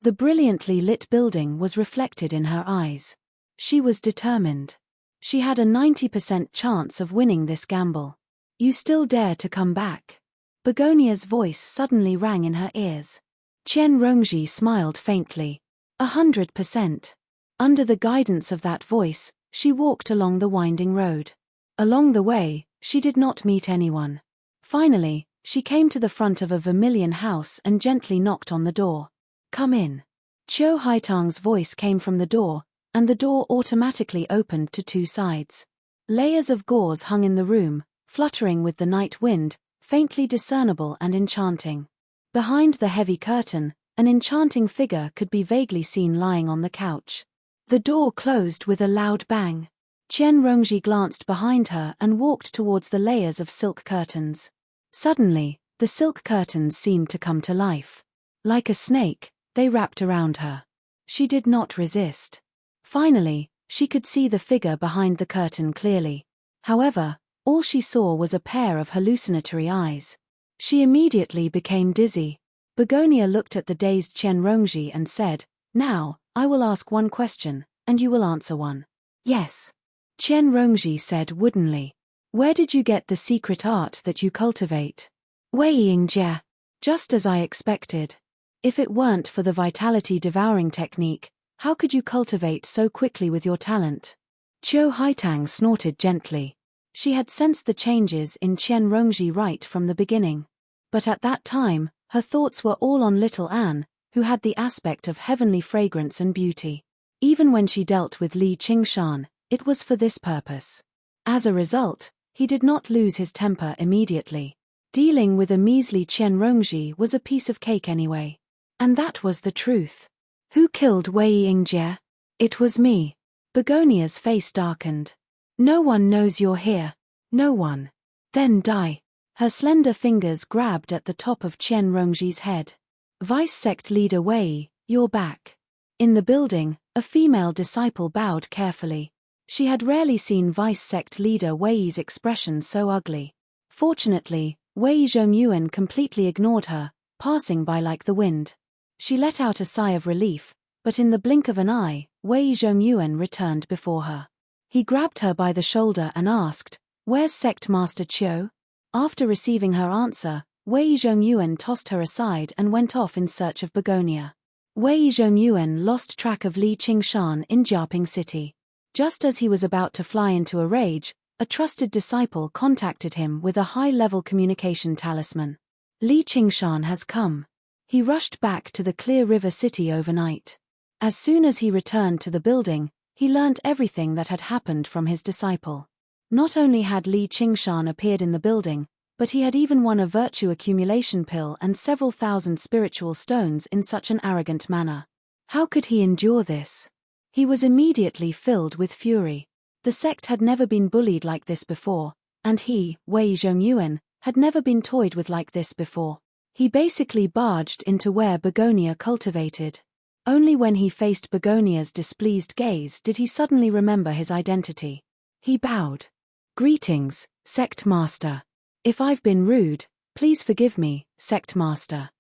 A: The brilliantly lit building was reflected in her eyes. She was determined. She had a 90% chance of winning this gamble. "You still dare to come back?" Begonia's voice suddenly rang in her ears. Qian Rongji smiled faintly. 100%. Under the guidance of that voice, she walked along the winding road. Along the way, she did not meet anyone. Finally, she came to the front of a vermilion house and gently knocked on the door. "Come in." Qiu Haitang's voice came from the door, and the door automatically opened to two sides. Layers of gauze hung in the room, fluttering with the night wind, faintly discernible and enchanting. Behind the heavy curtain, an enchanting figure could be vaguely seen lying on the couch. The door closed with a loud bang. Qian Rongji glanced behind her and walked towards the layers of silk curtains. Suddenly, the silk curtains seemed to come to life. Like a snake, they wrapped around her. She did not resist. Finally, she could see the figure behind the curtain clearly. However, all she saw was a pair of hallucinatory eyes. She immediately became dizzy. Begonia looked at the dazed Qian Rongji and said, "Now, I will ask one question, and you will answer one." "Yes." Qian Rongji said woodenly. "Where did you get the secret art that you cultivate?" "Wei Yingjie." "Just as I expected. If it weren't for the vitality devouring technique, how could you cultivate so quickly with your talent?" Qiu Haitang snorted gently. She had sensed the changes in Qian Rongji right from the beginning. But at that time, her thoughts were all on little Anne, who had the aspect of heavenly fragrance and beauty. Even when she dealt with Li Qingshan, it was for this purpose. As a result, he did not lose his temper immediately. Dealing with a measly Qian Rongji was a piece of cake anyway. And that was the truth. "Who killed Wei Yingjie?" "It was me." Begonia's face darkened. "No one knows you're here." "No one." "Then die." Her slender fingers grabbed at the top of Qian Rongji's head. "Vice sect leader Wei, you're back." In the building, a female disciple bowed carefully. She had rarely seen vice sect leader Wei's expression so ugly. Fortunately, Wei Zhongyuan completely ignored her, passing by like the wind. She let out a sigh of relief, but in the blink of an eye, Wei Zhongyuan returned before her. He grabbed her by the shoulder and asked, "Where's Sect Master Qiu?" After receiving her answer, Wei Zhongyuan tossed her aside and went off in search of Begonia. Wei Zhongyuan lost track of Li Qingshan in Jiaping City. Just as he was about to fly into a rage, a trusted disciple contacted him with a high-level communication talisman. "Li Qingshan has come." He rushed back to the Clear River City overnight. As soon as he returned to the building, he learnt everything that had happened from his disciple. Not only had Li Qingshan appeared in the building, but he had even won a virtue accumulation pill and several thousand spiritual stones in such an arrogant manner. How could he endure this? He was immediately filled with fury. The sect had never been bullied like this before, and he, Wei Zhongyuan, had never been toyed with like this before. He basically barged into where Begonia cultivated. Only when he faced Begonia's displeased gaze did he suddenly remember his identity. He bowed. "Greetings, Sect Master. If I've been rude, please forgive me, Sect Master."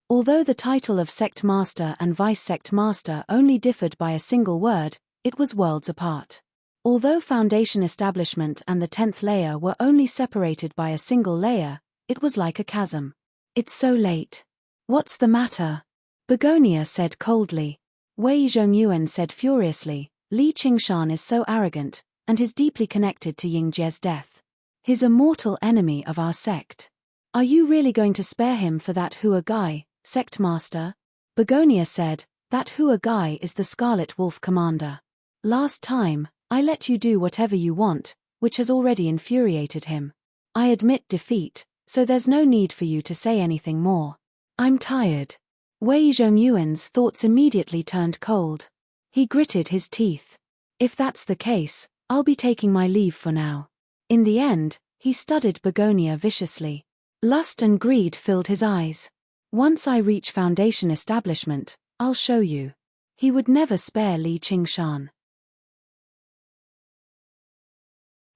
A: Although the title of Sect Master and Vice Sect Master only differed by a single word, it was worlds apart. Although Foundation Establishment and the 10th layer were only separated by a single layer, it was like a chasm. "It's so late. What's the matter?" Begonia said coldly. Wei Zhongyuan said furiously, "Li Qingshan is so arrogant, and is deeply connected to Yingjie's death. He's a mortal enemy of our sect. Are you really going to spare him for that Hua guy, Sect Master?" Begonia said, That Hua guy is the Scarlet Wolf commander. Last time, I let you do whatever you want, which has already infuriated him. I admit defeat, so there's no need for you to say anything more. I'm tired. Wei Zhongyuan's thoughts immediately turned cold. He gritted his teeth. If that's the case, I'll be taking my leave for now. In the end, he studied Begonia viciously. Lust and greed filled his eyes. Once I reach Foundation establishment, I'll show you. He would never spare Li Qingshan.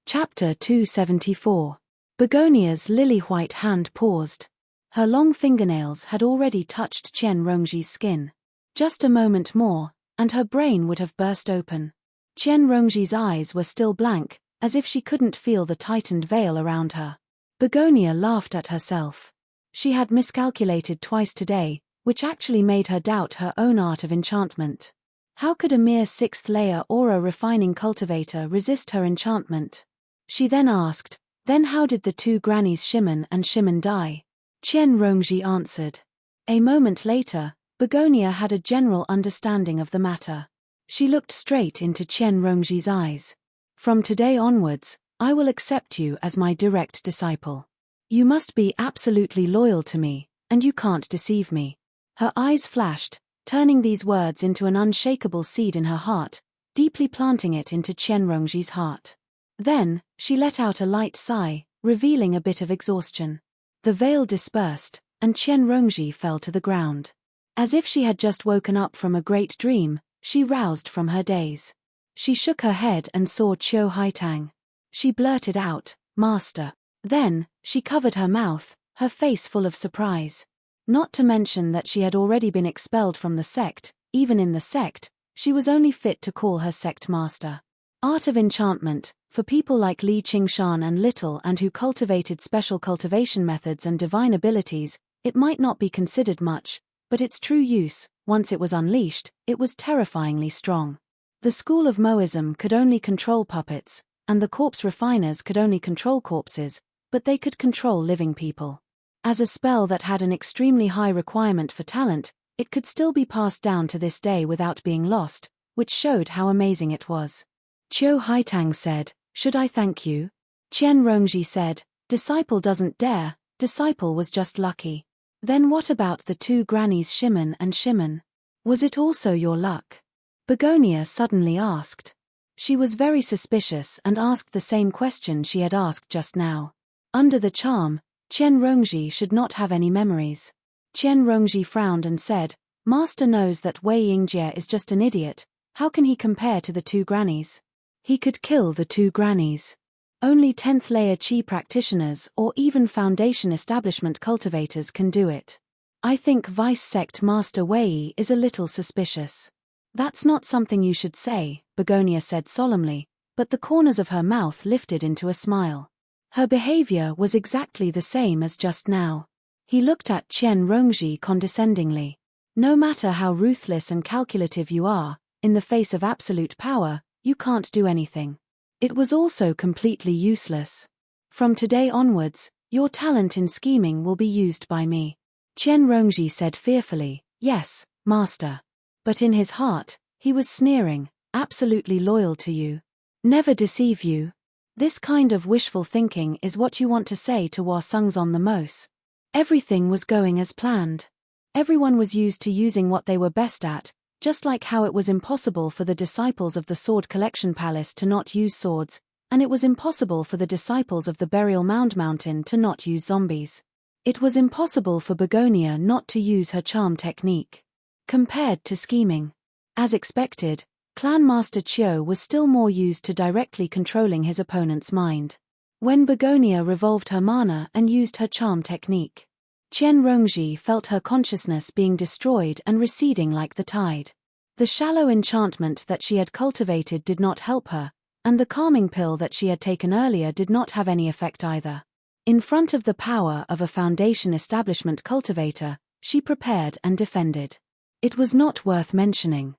A: Chapter 274. Begonia's lily-white hand paused. Her long fingernails had already touched Qian Rongji's skin. Just a moment more, and her brain would have burst open. Qian Rongji's eyes were still blank, as if she couldn't feel the tightened veil around her. Begonia laughed at herself. She had miscalculated twice today, which actually made her doubt her own art of enchantment. How could a mere sixth-layer aura-refining cultivator resist her enchantment? She then asked, then how did the two grannies Shimon and Shimon die? Qian Rongji answered. A moment later, Begonia had a general understanding of the matter. She looked straight into Qian Rongji's eyes. From today onwards, I will accept you as my direct disciple. You must be absolutely loyal to me, and you can't deceive me. Her eyes flashed, turning these words into an unshakable seed in her heart, deeply planting it into Qian Rongji's heart. Then, she let out a light sigh, revealing a bit of exhaustion. The veil dispersed, and Qian Rongji fell to the ground. As if she had just woken up from a great dream, she roused from her daze. She shook her head and saw Qiu Haitang. She blurted out, "Master." Then, she covered her mouth, her face full of surprise. Not to mention that she had already been expelled from the sect. Even in the sect, she was only fit to call her sect master. Art of enchantment, for people like Li Qingshan and Little and who cultivated special cultivation methods and divine abilities, it might not be considered much, but its true use, once it was unleashed, it was terrifyingly strong. The school of Moism could only control puppets, and the corpse refiners could only control corpses, but they could control living people. As a spell that had an extremely high requirement for talent, it could still be passed down to this day without being lost, which showed how amazing it was. Qiu Haitang said, "Should I thank you?" Qian Rongji said, "Disciple doesn't dare, disciple was just lucky." Then what about the two grannies Shimon and Shimon? Was it also your luck? Begonia suddenly asked. She was very suspicious and asked the same question she had asked just now. Under the charm, Qian Rongji should not have any memories. Qian Rongji frowned and said, "Master knows that Wei Yingjie is just an idiot. How can he compare to the two grannies? He could kill the two grannies. Only 10th layer Qi practitioners or even Foundation establishment cultivators can do it. I think Vice Sect Master Wei is a little suspicious." "That's not something you should say," Begonia said solemnly, but the corners of her mouth lifted into a smile. Her behavior was exactly the same as just now. He looked at Qian Rongji condescendingly. "No matter how ruthless and calculative you are, in the face of absolute power, you can't do anything. It was also completely useless. From today onwards, your talent in scheming will be used by me." Qian Rongji said fearfully, "Yes, master." But in his heart, he was sneering, "Absolutely loyal to you. Never deceive you." This kind of wishful thinking is what you want to say to Hua Sengzon the most. Everything was going as planned. Everyone was used to using what they were best at, just like how it was impossible for the disciples of the Sword Collection Palace to not use swords, and it was impossible for the disciples of the Burial Mound Mountain to not use zombies. It was impossible for Begonia not to use her charm technique. Compared to scheming. As expected, Clan Master Qiu was still more used to directly controlling his opponent's mind. When Begonia revolved her mana and used her charm technique, Qian Rongji felt her consciousness being destroyed and receding like the tide. The shallow enchantment that she had cultivated did not help her, and the calming pill that she had taken earlier did not have any effect either. In front of the power of a Foundation establishment cultivator, she prepared and defended. It was not worth mentioning.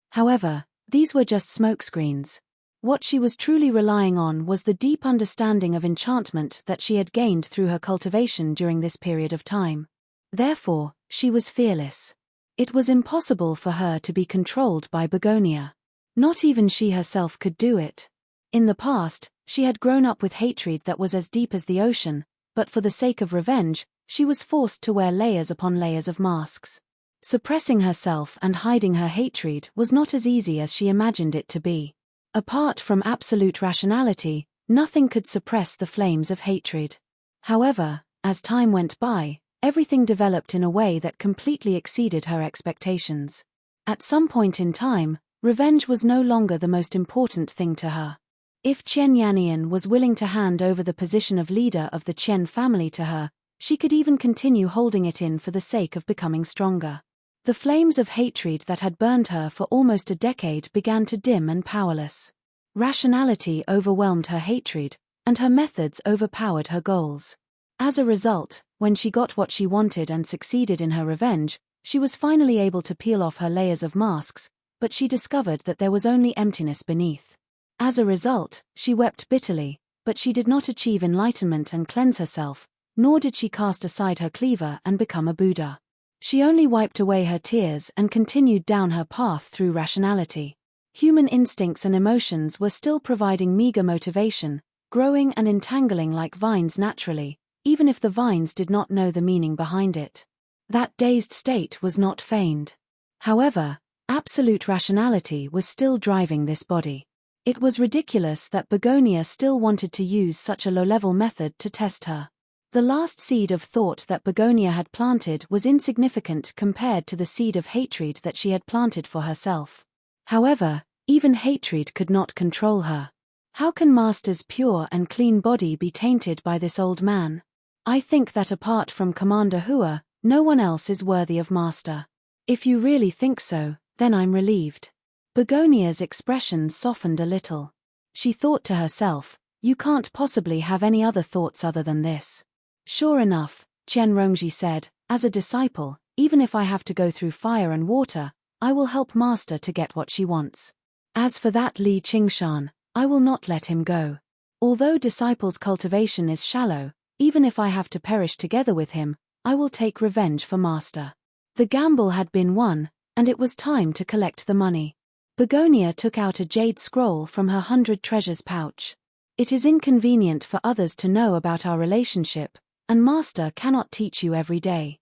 A: However, these were just smokescreens. What she was truly relying on was the deep understanding of enchantment that she had gained through her cultivation during this period of time. Therefore, she was fearless. It was impossible for her to be controlled by Begonia. Not even she herself could do it. In the past, she had grown up with hatred that was as deep as the ocean, but for the sake of revenge, she was forced to wear layers upon layers of masks. Suppressing herself and hiding her hatred was not as easy as she imagined it to be. Apart from absolute rationality, nothing could suppress the flames of hatred. However, as time went by, everything developed in a way that completely exceeded her expectations. At some point in time, revenge was no longer the most important thing to her. If Chen Yannian was willing to hand over the position of leader of the Chen family to her, she could even continue holding it in for the sake of becoming stronger. The flames of hatred that had burned her for almost a decade began to dim and powerless. Rationality overwhelmed her hatred, and her methods overpowered her goals. As a result, when she got what she wanted and succeeded in her revenge, she was finally able to peel off her layers of masks, but she discovered that there was only emptiness beneath. As a result, she wept bitterly, but she did not achieve enlightenment and cleanse herself, nor did she cast aside her cleaver and become a Buddha. She only wiped away her tears and continued down her path through rationality. Human instincts and emotions were still providing meager motivation, growing and entangling like vines naturally, even if the vines did not know the meaning behind it. That dazed state was not feigned. However, absolute rationality was still driving this body. It was ridiculous that Begonia still wanted to use such a low-level method to test her. The last seed of thought that Begonia had planted was insignificant compared to the seed of hatred that she had planted for herself. However, even hatred could not control her. How can Master's pure and clean body be tainted by this old man? I think that apart from Commander Hua, no one else is worthy of Master. If you really think so, then I'm relieved. Begonia's expression softened a little. She thought to herself, you can't possibly have any other thoughts other than this. Sure enough, Chen Rongji said, as a disciple, even if I have to go through fire and water, I will help Master to get what she wants. As for that Li Qingshan, I will not let him go. Although disciples' cultivation is shallow, even if I have to perish together with him, I will take revenge for Master. The gamble had been won, and it was time to collect the money. Begonia took out a jade scroll from her 100 treasures pouch. It is inconvenient for others to know about our relationship, and Master cannot teach you every day.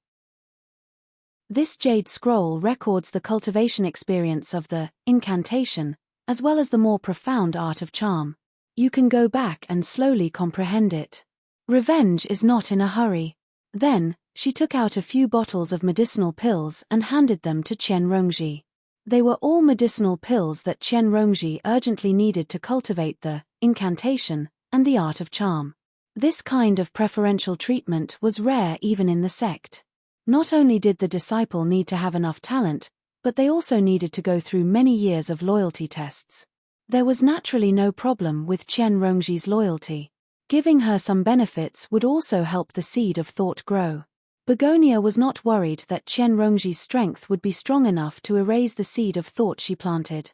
A: This jade scroll records the cultivation experience of the incantation, as well as the more profound art of charm. You can go back and slowly comprehend it. Revenge is not in a hurry. Then, she took out a few bottles of medicinal pills and handed them to Chen Rongji. They were all medicinal pills that Chen Rongji urgently needed to cultivate the incantation and the art of charm. This kind of preferential treatment was rare even in the sect. Not only did the disciple need to have enough talent, but they also needed to go through many years of loyalty tests. There was naturally no problem with Chen Rongji's loyalty. Giving her some benefits would also help the seed of thought grow. Begonia was not worried that Chen Rongji's strength would be strong enough to erase the seed of thought she planted.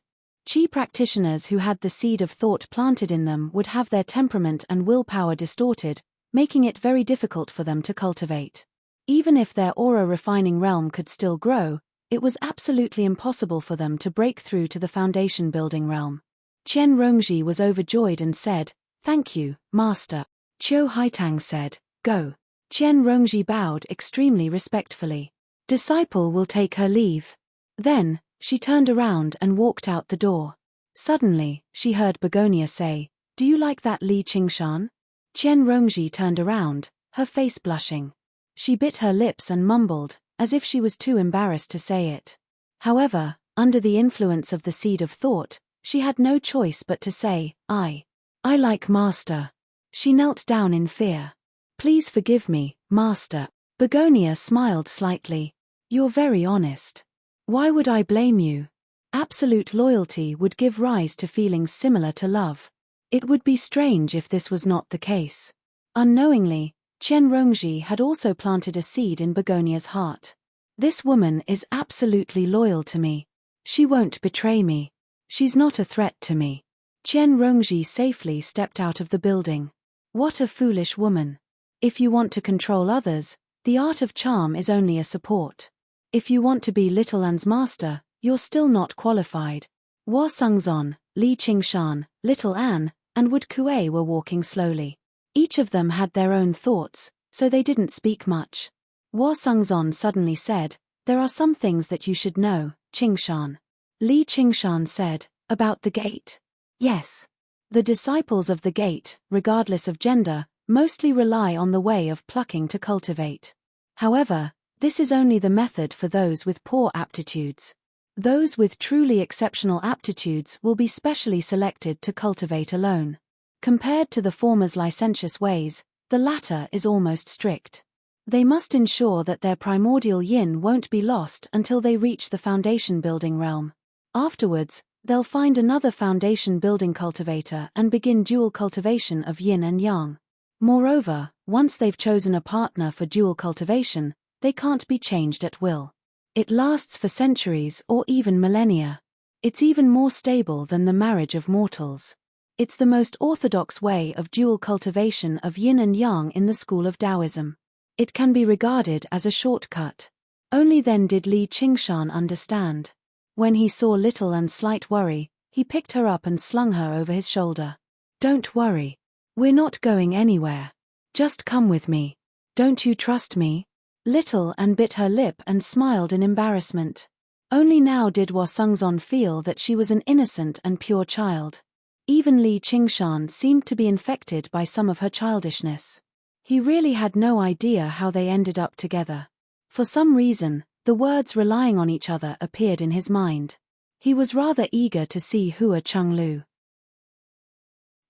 A: Qi practitioners who had the seed of thought planted in them would have their temperament and willpower distorted, making it very difficult for them to cultivate. Even if their aura-refining realm could still grow, it was absolutely impossible for them to break through to the foundation-building realm. Chen Rongji was overjoyed and said, "Thank you, Master." Qiu Haitang said, "Go." Chen Rongji bowed extremely respectfully. Disciple will take her leave. Then, she turned around and walked out the door. Suddenly, she heard Begonia say, "Do you like that Li Qingshan?" Chen Rongji turned around, her face blushing. She bit her lips and mumbled, as if she was too embarrassed to say it. However, under the influence of the seed of thought, she had no choice but to say, I like Master." She knelt down in fear. "Please forgive me, Master." Begonia smiled slightly. "You're very honest. Why would I blame you? Absolute loyalty would give rise to feelings similar to love. It would be strange if this was not the case." Unknowingly, Chen Rongji had also planted a seed in Begonia's heart. "This woman is absolutely loyal to me. She won't betray me. She's not a threat to me." Chen Rongji safely stepped out of the building. What a foolish woman. If you want to control others, the art of charm is only a support. If you want to be Little An's master, you're still not qualified. Hua Sungzon, Li Qingshan, Little An, and Wood Kuei were walking slowly. Each of them had their own thoughts, so they didn't speak much. Hua Sungzon suddenly said, "There are some things that you should know, Qingshan." Li Qingshan said, "About the gate?" "Yes. The disciples of the gate, regardless of gender, mostly rely on the way of plucking to cultivate. However, this is only the method for those with poor aptitudes. Those with truly exceptional aptitudes will be specially selected to cultivate alone. Compared to the former's licentious ways, the latter is almost strict. They must ensure that their primordial yin won't be lost until they reach the foundation building realm. Afterwards, they'll find another foundation building cultivator and begin dual cultivation of yin and yang. Moreover, once they've chosen a partner for dual cultivation, they can't be changed at will. It lasts for centuries or even millennia. It's even more stable than the marriage of mortals. It's the most orthodox way of dual cultivation of yin and yang in the school of Taoism. It can be regarded as a shortcut. Only then did Li Qingshan understand. When he saw Little An's slight worry, he picked her up and slung her over his shoulder. "Don't worry. We're not going anywhere. Just come with me. Don't you trust me?" Little An bit her lip and smiled in embarrassment. Only now did Hua Sungzon feel that she was an innocent and pure child. Even Li Qingshan seemed to be infected by some of her childishness. He really had no idea how they ended up together. For some reason, the words relying on each other appeared in his mind. He was rather eager to see Hua Chenglu.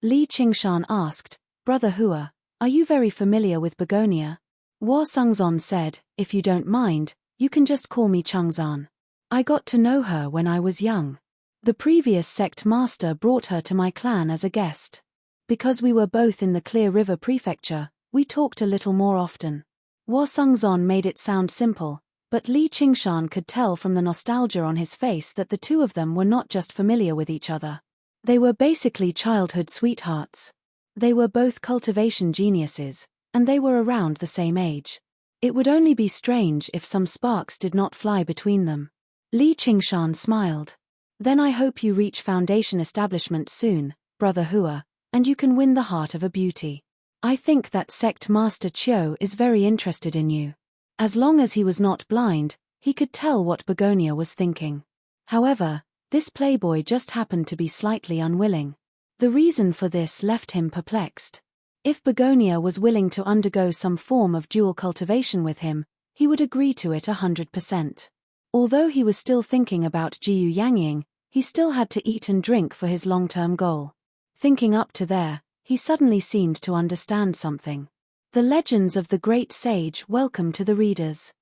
A: Li Qingshan asked, "Brother Hua, are you very familiar with Begonia?" Hua Sungzon said, "If you don't mind, you can just call me Chengzan. I got to know her when I was young. The previous sect master brought her to my clan as a guest. Because we were both in the Clear River Prefecture, we talked a little more often." Hua Sungzon made it sound simple, but Li Qingshan could tell from the nostalgia on his face that the two of them were not just familiar with each other. They were basically childhood sweethearts. They were both cultivation geniuses, and they were around the same age. It would only be strange if some sparks did not fly between them. Li Qingshan smiled. "Then I hope you reach foundation establishment soon, Brother Hua, and you can win the heart of a beauty. I think that sect master Chiu is very interested in you." As long as he was not blind, he could tell what Begonia was thinking. However, this playboy just happened to be slightly unwilling. The reason for this left him perplexed. If Begonia was willing to undergo some form of dual cultivation with him, he would agree to it 100%. Although he was still thinking about Jiyu Yangying, he still had to eat and drink for his long-term goal. Thinking up to there, he suddenly seemed to understand something. The legends of the great sage welcome to the readers.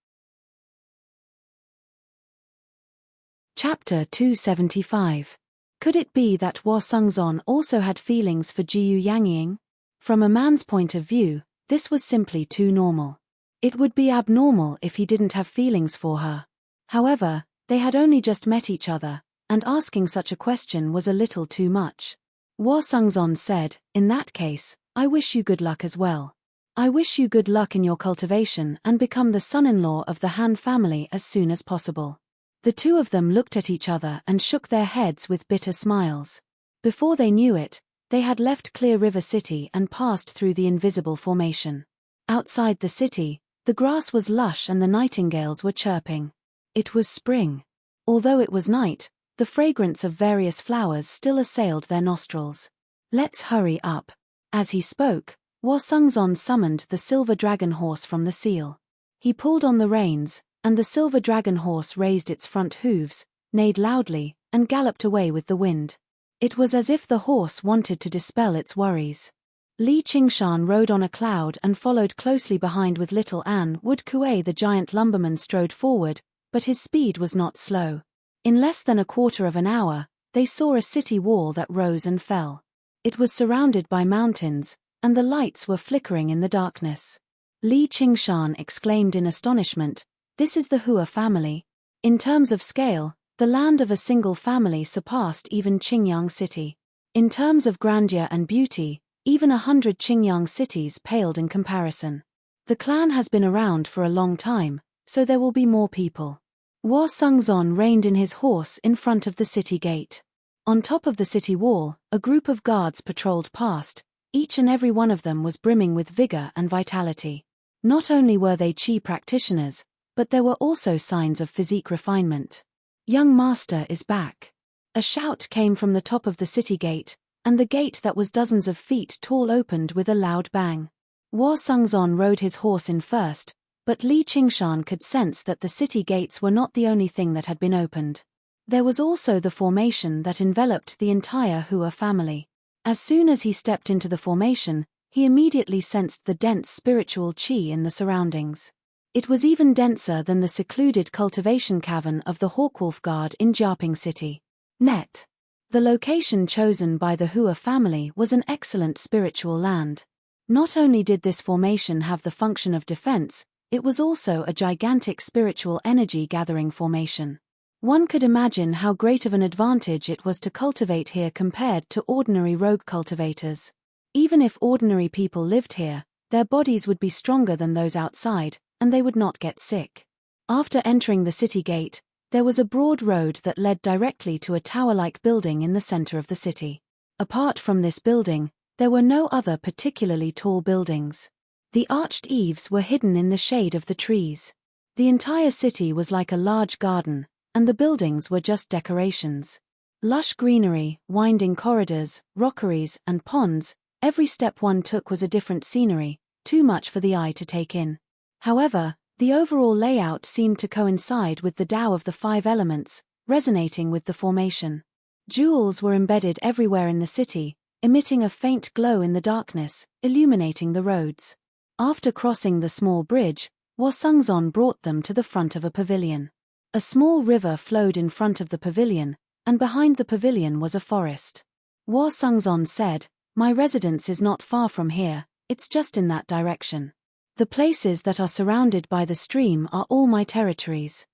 A: Chapter 275. Could it be that Hua Sungzon also had feelings for Jiyu Yangying? From a man's point of view, this was simply too normal. It would be abnormal if he didn't have feelings for her. However, they had only just met each other, and asking such a question was a little too much. Hua Sungzon said, "In that case, I wish you good luck as well. I wish you good luck in your cultivation and become the son-in-law of the Han family as soon as possible." The two of them looked at each other and shook their heads with bitter smiles. Before they knew it, they had left Clear River City and passed through the invisible formation. Outside the city, the grass was lush and the nightingales were chirping. It was spring. Although it was night, the fragrance of various flowers still assailed their nostrils. "Let's hurry up." As he spoke, Hua Sungzon summoned the silver dragon horse from the seal. He pulled on the reins, and the silver dragon horse raised its front hooves, neighed loudly, and galloped away with the wind. It was as if the horse wanted to dispel its worries. Li Qingshan rode on a cloud and followed closely behind with Little An. Wood Kuei the giant lumberman strode forward, but his speed was not slow. In less than a quarter of an hour, they saw a city wall that rose and fell. It was surrounded by mountains, and the lights were flickering in the darkness. Li Qingshan exclaimed in astonishment, "This is the Hua family." In terms of scale, the land of a single family surpassed even Qingyang City. In terms of grandeur and beauty, even 100 Qingyang cities paled in comparison. The clan has been around for a long time, so there will be more people. Hua Sungzon reined in his horse in front of the city gate. On top of the city wall, a group of guards patrolled past. Each and every one of them was brimming with vigor and vitality. Not only were they Qi practitioners, but there were also signs of physique refinement. "Young master is back." A shout came from the top of the city gate, and the gate that was dozens of feet tall opened with a loud bang. Hua Sungzon rode his horse in first, but Li Qingshan could sense that the city gates were not the only thing that had been opened. There was also the formation that enveloped the entire Hua family. As soon as he stepped into the formation, he immediately sensed the dense spiritual qi in the surroundings. It was even denser than the secluded cultivation cavern of the Hawkwolf Guard in Jiaping City. Net. The location chosen by the Hua family was an excellent spiritual land. Not only did this formation have the function of defense, it was also a gigantic spiritual energy-gathering formation. One could imagine how great of an advantage it was to cultivate here compared to ordinary rogue cultivators. Even if ordinary people lived here, their bodies would be stronger than those outside, and they would not get sick. After entering the city gate, there was a broad road that led directly to a tower-like building in the center of the city. Apart from this building, there were no other particularly tall buildings. The arched eaves were hidden in the shade of the trees. The entire city was like a large garden, and the buildings were just decorations. Lush greenery, winding corridors, rockeries, and ponds, every step one took was a different scenery, too much for the eye to take in. However, the overall layout seemed to coincide with the Tao of the five elements, resonating with the formation. Jewels were embedded everywhere in the city, emitting a faint glow in the darkness, illuminating the roads. After crossing the small bridge, Hua Sungzon brought them to the front of a pavilion. A small river flowed in front of the pavilion, and behind the pavilion was a forest. Hua Sungzon said, "My residence is not far from here, it's just in that direction. The places that are surrounded by the stream are all my territories.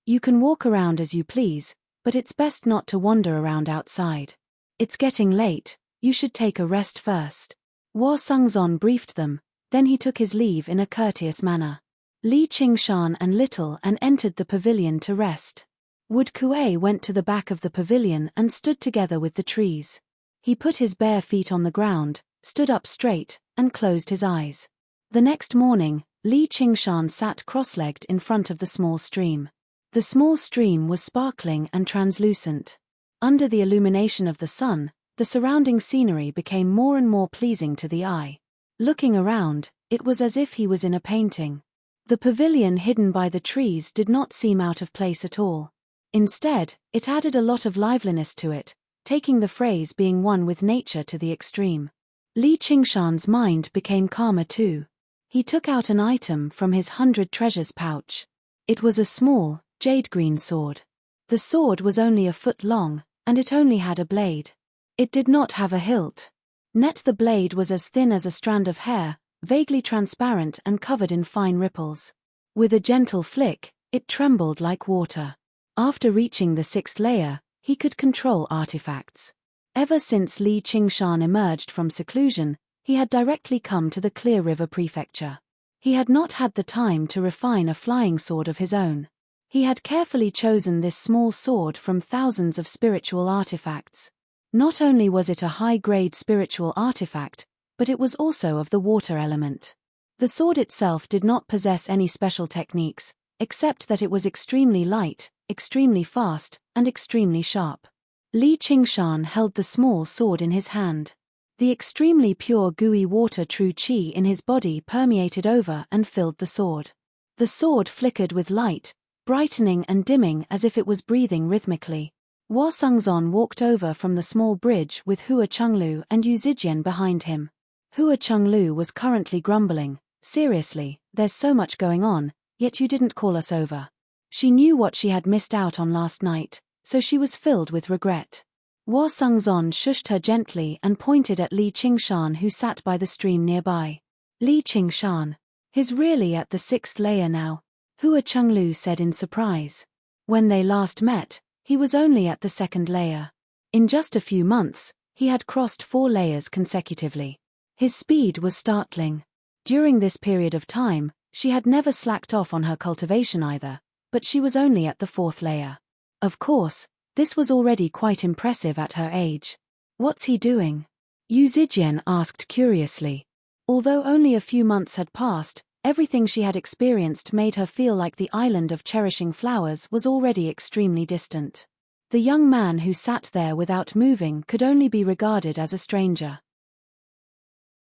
A: You can walk around as you please, but it's best not to wander around outside. It's getting late, you should take a rest first." Hua Sungzon briefed them, then he took his leave in a courteous manner. Li Qingshan and Little An entered the pavilion to rest. Wood Kuei went to the back of the pavilion and stood together with the trees. He put his bare feet on the ground, stood up straight, and closed his eyes. The next morning, Li Qingshan sat cross-legged in front of the small stream. The small stream was sparkling and translucent. Under the illumination of the sun, the surrounding scenery became more and more pleasing to the eye. Looking around, it was as if he was in a painting. The pavilion hidden by the trees did not seem out of place at all. Instead, it added a lot of liveliness to it, taking the phrase being one with nature to the extreme. Li Qingshan's mind became calmer too. He took out an item from his 100 treasures pouch. It was a small, jade-green sword. The sword was only a foot long, and it only had a blade. It did not have a hilt. Net the blade was as thin as a strand of hair, vaguely transparent and covered in fine ripples. With a gentle flick, it trembled like water. After reaching the 6th layer, he could control artifacts. Ever since Li Qingshan emerged from seclusion, he had directly come to the Clear River Prefecture. He had not had the time to refine a flying sword of his own. He had carefully chosen this small sword from thousands of spiritual artifacts. Not only was it a high-grade spiritual artifact, but it was also of the water element. The sword itself did not possess any special techniques, except that it was extremely light, extremely fast, and extremely sharp. Li Qingshan held the small sword in his hand. The extremely pure gooey water true qi in his body permeated over and filled the sword. The sword flickered with light, brightening and dimming as if it was breathing rhythmically. Hua Sungzon walked over from the small bridge with Hua Chenglu and Yu Zijian behind him. Hua Chenglu was currently grumbling, "Seriously, there's so much going on, yet you didn't call us over." She knew what she had missed out on last night, so she was filled with regret. Hua Sungzon shushed her gently and pointed at Li Qingshan who sat by the stream nearby. "Li Qingshan. He's really at the 6th layer now," Hua Chenglu said in surprise. When they last met, he was only at the 2nd layer. In just a few months, he had crossed 4 layers consecutively. His speed was startling. During this period of time, she had never slacked off on her cultivation either, but she was only at the 4th layer. Of course, this was already quite impressive at her age. What's he doing? Yu Zijian asked curiously. Although only a few months had passed, everything she had experienced made her feel like the island of cherishing flowers was already extremely distant. The young man who sat there without moving could only be regarded as a stranger.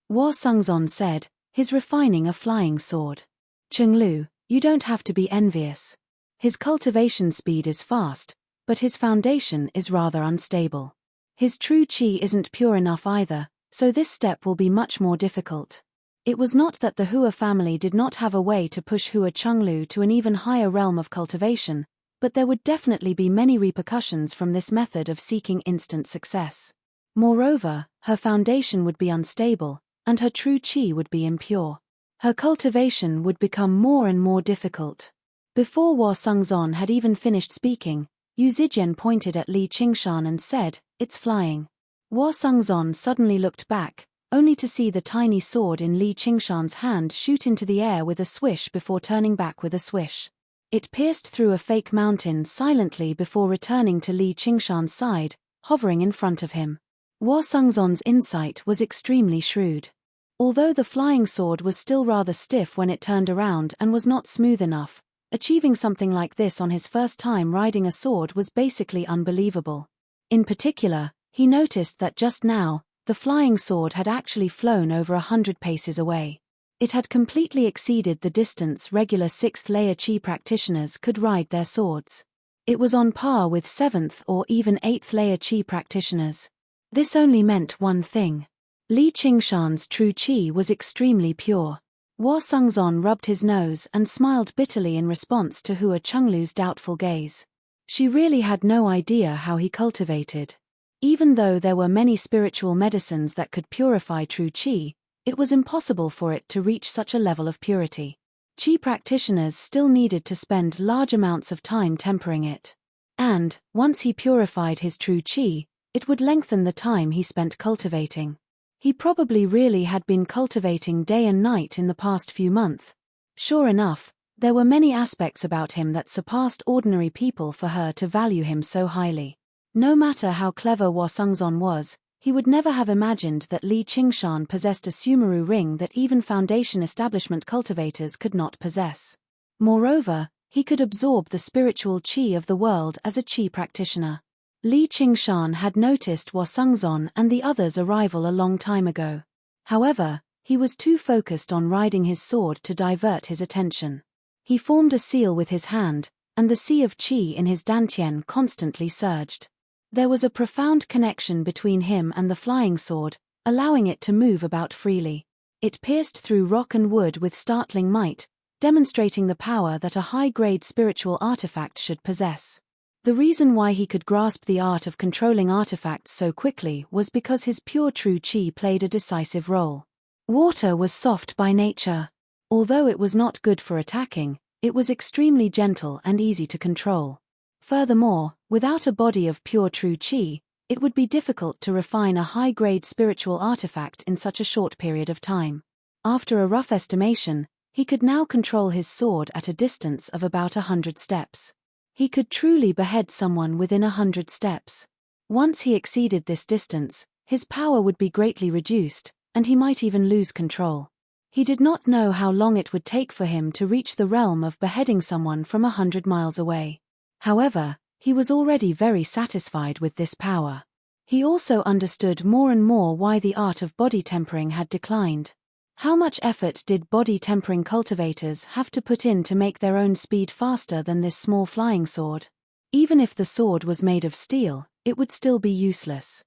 A: Hua Sungzon said, "He's refining a flying sword. Chenglu, you don't have to be envious. His cultivation speed is fast, but his foundation is rather unstable. His true qi isn't pure enough either, so this step will be much more difficult." It was not that the Hua family did not have a way to push Hua Chenglu to an even higher realm of cultivation, but there would definitely be many repercussions from this method of seeking instant success. Moreover, her foundation would be unstable, and her true qi would be impure. Her cultivation would become more and more difficult. Before Hua Sungzon had even finished speaking, Yu Zijian pointed at Li Qingshan and said, "It's flying." Hua Sungzon suddenly looked back, only to see the tiny sword in Li Qingshan's hand shoot into the air with a swish before turning back with a swish. It pierced through a fake mountain silently before returning to Li Qingshan's side, hovering in front of him. Hua Sungzon's insight was extremely shrewd. Although the flying sword was still rather stiff when it turned around and was not smooth enough, achieving something like this on his first time riding a sword was basically unbelievable. In particular, he noticed that just now, the flying sword had actually flown over 100 paces away. It had completely exceeded the distance regular 6th layer Qi practitioners could ride their swords. It was on par with 7th or even 8th layer Qi practitioners. This only meant one thing. Li Qingshan's true Qi was extremely pure. Hua Sungzon rubbed his nose and smiled bitterly in response to Hua Chenglu's doubtful gaze. She really had no idea how he cultivated. Even though there were many spiritual medicines that could purify true Qi, it was impossible for it to reach such a level of purity. Qi practitioners still needed to spend large amounts of time tempering it. And, once he purified his true Qi, it would lengthen the time he spent cultivating. He probably really had been cultivating day and night in the past few months. Sure enough, there were many aspects about him that surpassed ordinary people for her to value him so highly. No matter how clever Hua Sungzon was, he would never have imagined that Li Qingshan possessed a Sumeru ring that even foundation establishment cultivators could not possess. Moreover, he could absorb the spiritual qi of the world as a qi practitioner. Li Qingshan had noticed Hua Sungzon and the others' arrival a long time ago. However, he was too focused on riding his sword to divert his attention. He formed a seal with his hand, and the sea of qi in his dantian constantly surged. There was a profound connection between him and the flying sword, allowing it to move about freely. It pierced through rock and wood with startling might, demonstrating the power that a high-grade spiritual artifact should possess. The reason why he could grasp the art of controlling artifacts so quickly was because his pure true qi played a decisive role. Water was soft by nature. Although it was not good for attacking, it was extremely gentle and easy to control. Furthermore, without a body of pure true qi, it would be difficult to refine a high-grade spiritual artifact in such a short period of time. After a rough estimation, he could now control his sword at a distance of about 100 steps. He could truly behead someone within 100 steps. Once he exceeded this distance, his power would be greatly reduced, and he might even lose control. He did not know how long it would take for him to reach the realm of beheading someone from 100 miles away. However, he was already very satisfied with this power. He also understood more and more why the art of body tempering had declined. How much effort did body tempering cultivators have to put in to make their own speed faster than this small flying sword? Even if the sword was made of steel, it would still be useless.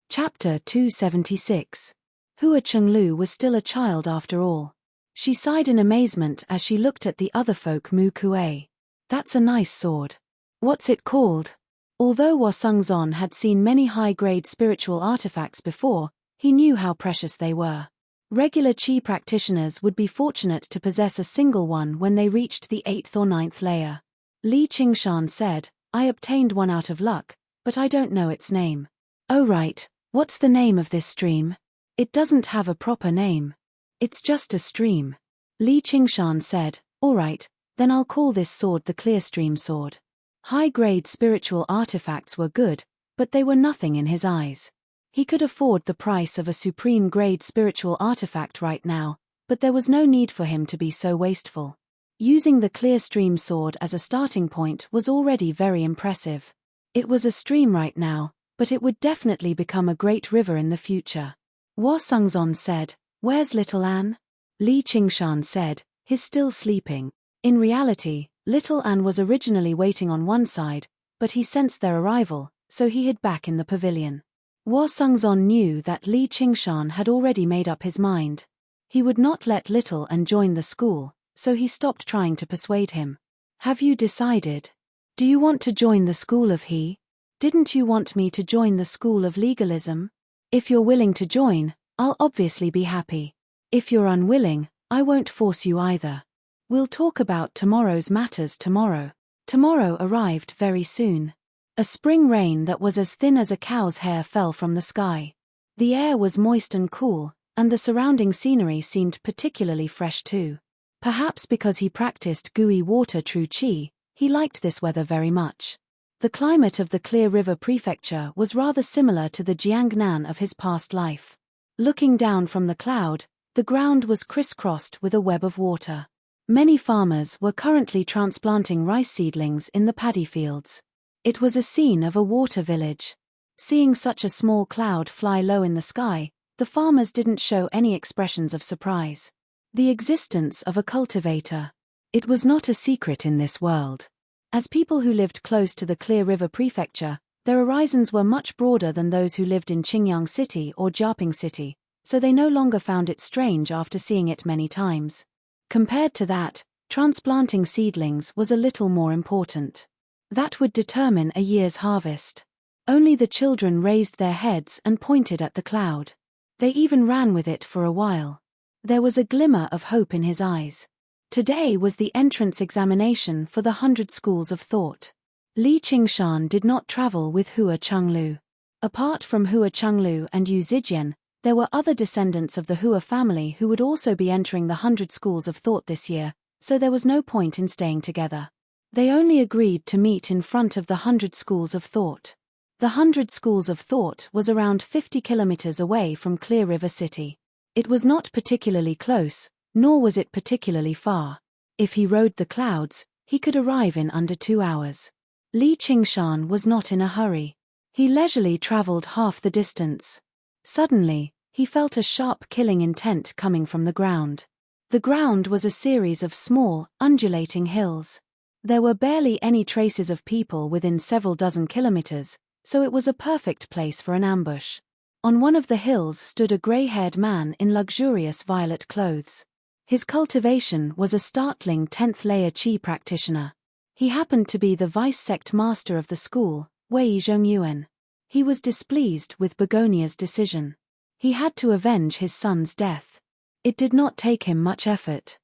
A: Chapter 276. Hua Chenglu was still a child after all. She sighed in amazement as she looked at the other folk Mu Kuei. That's a nice sword. What's it called? Although Hua Sungzon had seen many high-grade spiritual artifacts before, he knew how precious they were. Regular qi practitioners would be fortunate to possess a single one when they reached the 8th or 9th layer. Li Qingshan said, "I obtained one out of luck, but I don't know its name." "Oh right, what's the name of this stream?" "It doesn't have a proper name." It's just a stream. Li Qingshan said, "All right, then I'll call this sword the Clear Stream Sword." High-grade spiritual artifacts were good, but they were nothing in his eyes. He could afford the price of a supreme-grade spiritual artifact right now, but there was no need for him to be so wasteful. Using the Clear Stream Sword as a starting point was already very impressive. It was a stream right now, but it would definitely become a great river in the future. Hua Sungzon said, "Where's little Anne?" Li Qingshan said, "He's still sleeping." In reality, little Anne was originally waiting on one side, but he sensed their arrival, so he hid back in the pavilion. Hua Sungzon knew that Li Qingshan had already made up his mind. He would not let little Anne join the school, so he stopped trying to persuade him. "Have you decided? Do you want to join the school of he? Didn't you want me to join the school of legalism? If you're willing to join, I'll obviously be happy. If you're unwilling, I won't force you either. We'll talk about tomorrow's matters tomorrow." Tomorrow arrived very soon. A spring rain that was as thin as a cow's hair fell from the sky. The air was moist and cool, and the surrounding scenery seemed particularly fresh too. Perhaps because he practiced gooey water true chi, he liked this weather very much. The climate of the Clear River Prefecture was rather similar to the Jiangnan of his past life. Looking down from the cloud, the ground was crisscrossed with a web of water. Many farmers were currently transplanting rice seedlings in the paddy fields. It was a scene of a water village. Seeing such a small cloud fly low in the sky, the farmers didn't show any expressions of surprise. The existence of a cultivator. It was not a secret in this world. As people who lived close to the Clear River Prefecture, their horizons were much broader than those who lived in Qingyang City or Jiaping City, so they no longer found it strange after seeing it many times. Compared to that, transplanting seedlings was a little more important. That would determine a year's harvest. Only the children raised their heads and pointed at the cloud. They even ran with it for a while. There was a glimmer of hope in his eyes. Today was the entrance examination for the 100 schools of thought. Li Qingshan did not travel with Hua Chenglu. Apart from Hua Chenglu and Yu Zijian, there were other descendants of the Hua family who would also be entering the 100 schools of thought this year, so there was no point in staying together. They only agreed to meet in front of the 100 schools of thought. The 100 schools of thought was around 50 kilometers away from Clear River City. It was not particularly close, nor was it particularly far. If he rode the clouds, he could arrive in under 2 hours. Li Qingshan was not in a hurry. He leisurely traveled half the distance. Suddenly, he felt a sharp killing intent coming from the ground. The ground was a series of small, undulating hills. There were barely any traces of people within several dozen kilometers, so it was a perfect place for an ambush. On one of the hills stood a gray-haired man in luxurious violet clothes. His cultivation was a startling 10th-layer Qi practitioner. He happened to be the vice-sect master of the school, Wei Zhongyuan. He was displeased with Begonia's decision. He had to avenge his son's death. It did not take him much effort.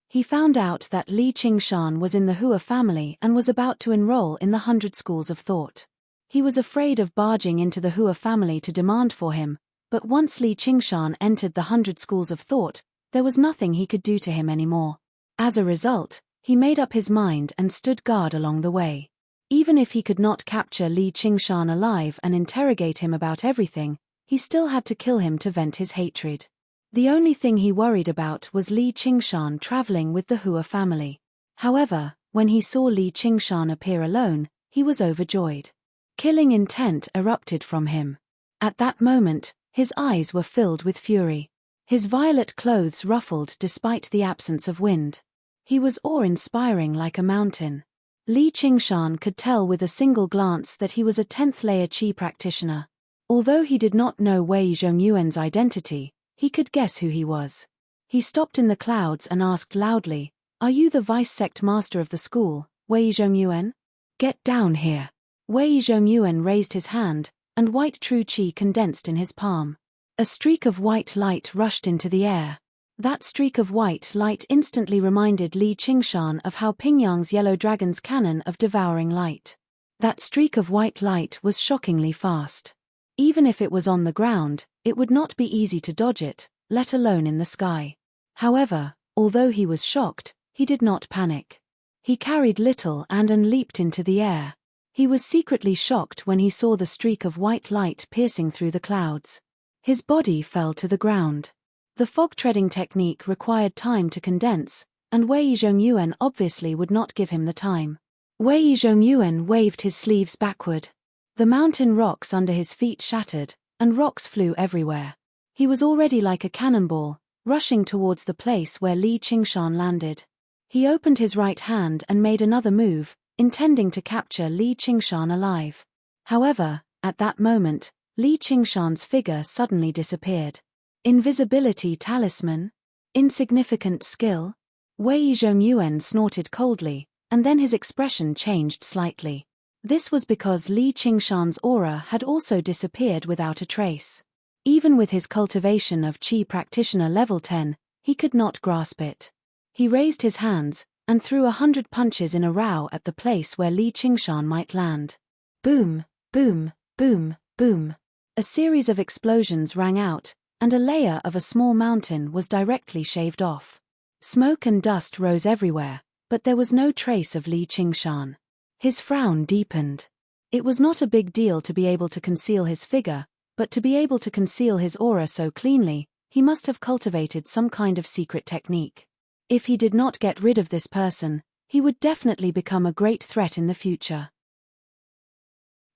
A: He found out that Li Qingshan was in the Hua family and was about to enroll in the 100 schools of thought. He was afraid of barging into the Hua family to demand for him, but once Li Qingshan entered the 100 schools of thought, there was nothing he could do to him anymore. As a result, he made up his mind and stood guard along the way. Even if he could not capture Li Qingshan alive and interrogate him about everything, he still had to kill him to vent his hatred. The only thing he worried about was Li Qingshan traveling with the Hua family. However, when he saw Li Qingshan appear alone, he was overjoyed. Killing intent erupted from him. At that moment, his eyes were filled with fury. His violet clothes ruffled despite the absence of wind. He was awe-inspiring like a mountain. Li Qingshan could tell with a single glance that he was a 10th-layer Qi practitioner. Although he did not know Wei Zhongyuan's identity, he could guess who he was. He stopped in the clouds and asked loudly, "Are you the vice-sect master of the school, Wei Zhongyuan? Get down here." Wei Zhongyuan raised his hand, and white true qi condensed in his palm. A streak of white light rushed into the air. That streak of white light instantly reminded Li Qingshan of how Pingyang's Yellow Dragon's cannon of devouring light. That streak of white light was shockingly fast. Even if it was on the ground, it would not be easy to dodge it, let alone in the sky. However, although he was shocked, he did not panic. He carried little and leaped into the air. He was secretly shocked when he saw the streak of white light piercing through the clouds. His body fell to the ground. The fog-treading technique required time to condense, and Wei Zhongyuan obviously would not give him the time. Wei Zhongyuan waved his sleeves backward. The mountain rocks under his feet shattered, and rocks flew everywhere. He was already like a cannonball, rushing towards the place where Li Qingshan landed. He opened his right hand and made another move, intending to capture Li Qingshan alive. However, at that moment, Li Qingshan's figure suddenly disappeared. Invisibility talisman? Insignificant skill? Wei Zhongyuan snorted coldly, and then his expression changed slightly. This was because Li Qingshan's aura had also disappeared without a trace. Even with his cultivation of Qi practitioner level 10, he could not grasp it. He raised his hands, and threw 100 punches in a row at the place where Li Qingshan might land. Boom, boom, boom, boom. A series of explosions rang out, and a layer of a small mountain was directly shaved off. Smoke and dust rose everywhere, but there was no trace of Li Qingshan. His frown deepened. It was not a big deal to be able to conceal his figure, but to be able to conceal his aura so cleanly, he must have cultivated some kind of secret technique. If he did not get rid of this person, he would definitely become a great threat in the future.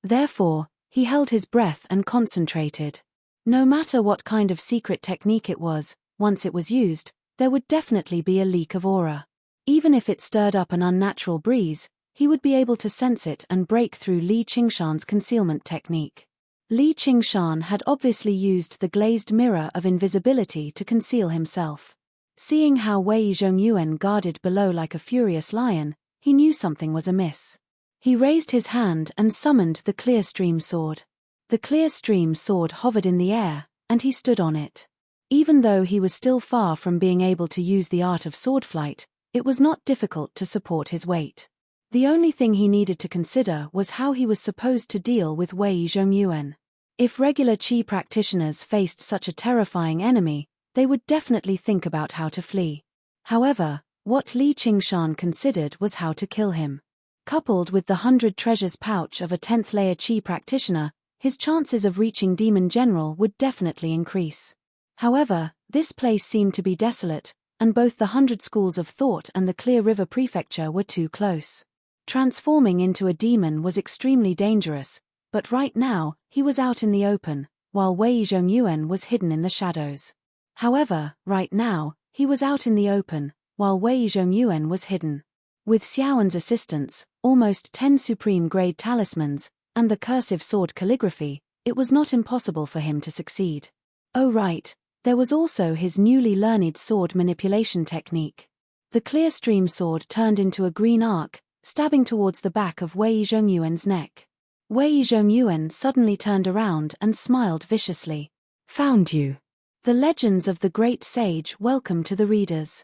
A: Therefore, he held his breath and concentrated. No matter what kind of secret technique it was, once it was used, there would definitely be a leak of aura. Even if it stirred up an unnatural breeze, he would be able to sense it and break through Li Qingshan's concealment technique. Li Qingshan had obviously used the glazed mirror of invisibility to conceal himself. Seeing how Wei Zhongyuan guarded below like a furious lion, he knew something was amiss. He raised his hand and summoned the clear stream sword. The clear stream sword hovered in the air, and he stood on it. Even though he was still far from being able to use the art of sword flight, it was not difficult to support his weight. The only thing he needed to consider was how he was supposed to deal with Wei Zhongyuan. If regular Qi practitioners faced such a terrifying enemy, they would definitely think about how to flee. However, what Li Qingshan considered was how to kill him. Coupled with the 100 treasures pouch of a 10th layer Qi practitioner, his chances of reaching Demon General would definitely increase. However, this place seemed to be desolate, and both the 100 schools of thought and the Clear River Prefecture were too close. Transforming into a demon was extremely dangerous, but right now, he was out in the open, while Wei Zhongyuan was hidden in the shadows. However, right now, he was out in the open, while Wei Zhongyuan was hidden. With Xiaoan's assistance, almost 10 supreme-grade talismans, and the cursive sword calligraphy, it was not impossible for him to succeed. Oh right, there was also his newly learned sword manipulation technique. The clear stream sword turned into a green arc, stabbing towards the back of Wei Zhongyuan's neck. Wei Zhongyuan suddenly turned around and smiled viciously. Found you. The legends of the great sage welcome to the readers.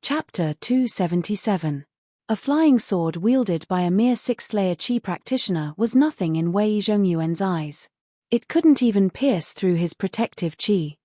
A: Chapter 277. A flying sword wielded by a mere 6th layer Qi practitioner was nothing in Wei Zhongyuan's eyes. It couldn't even pierce through his protective Qi.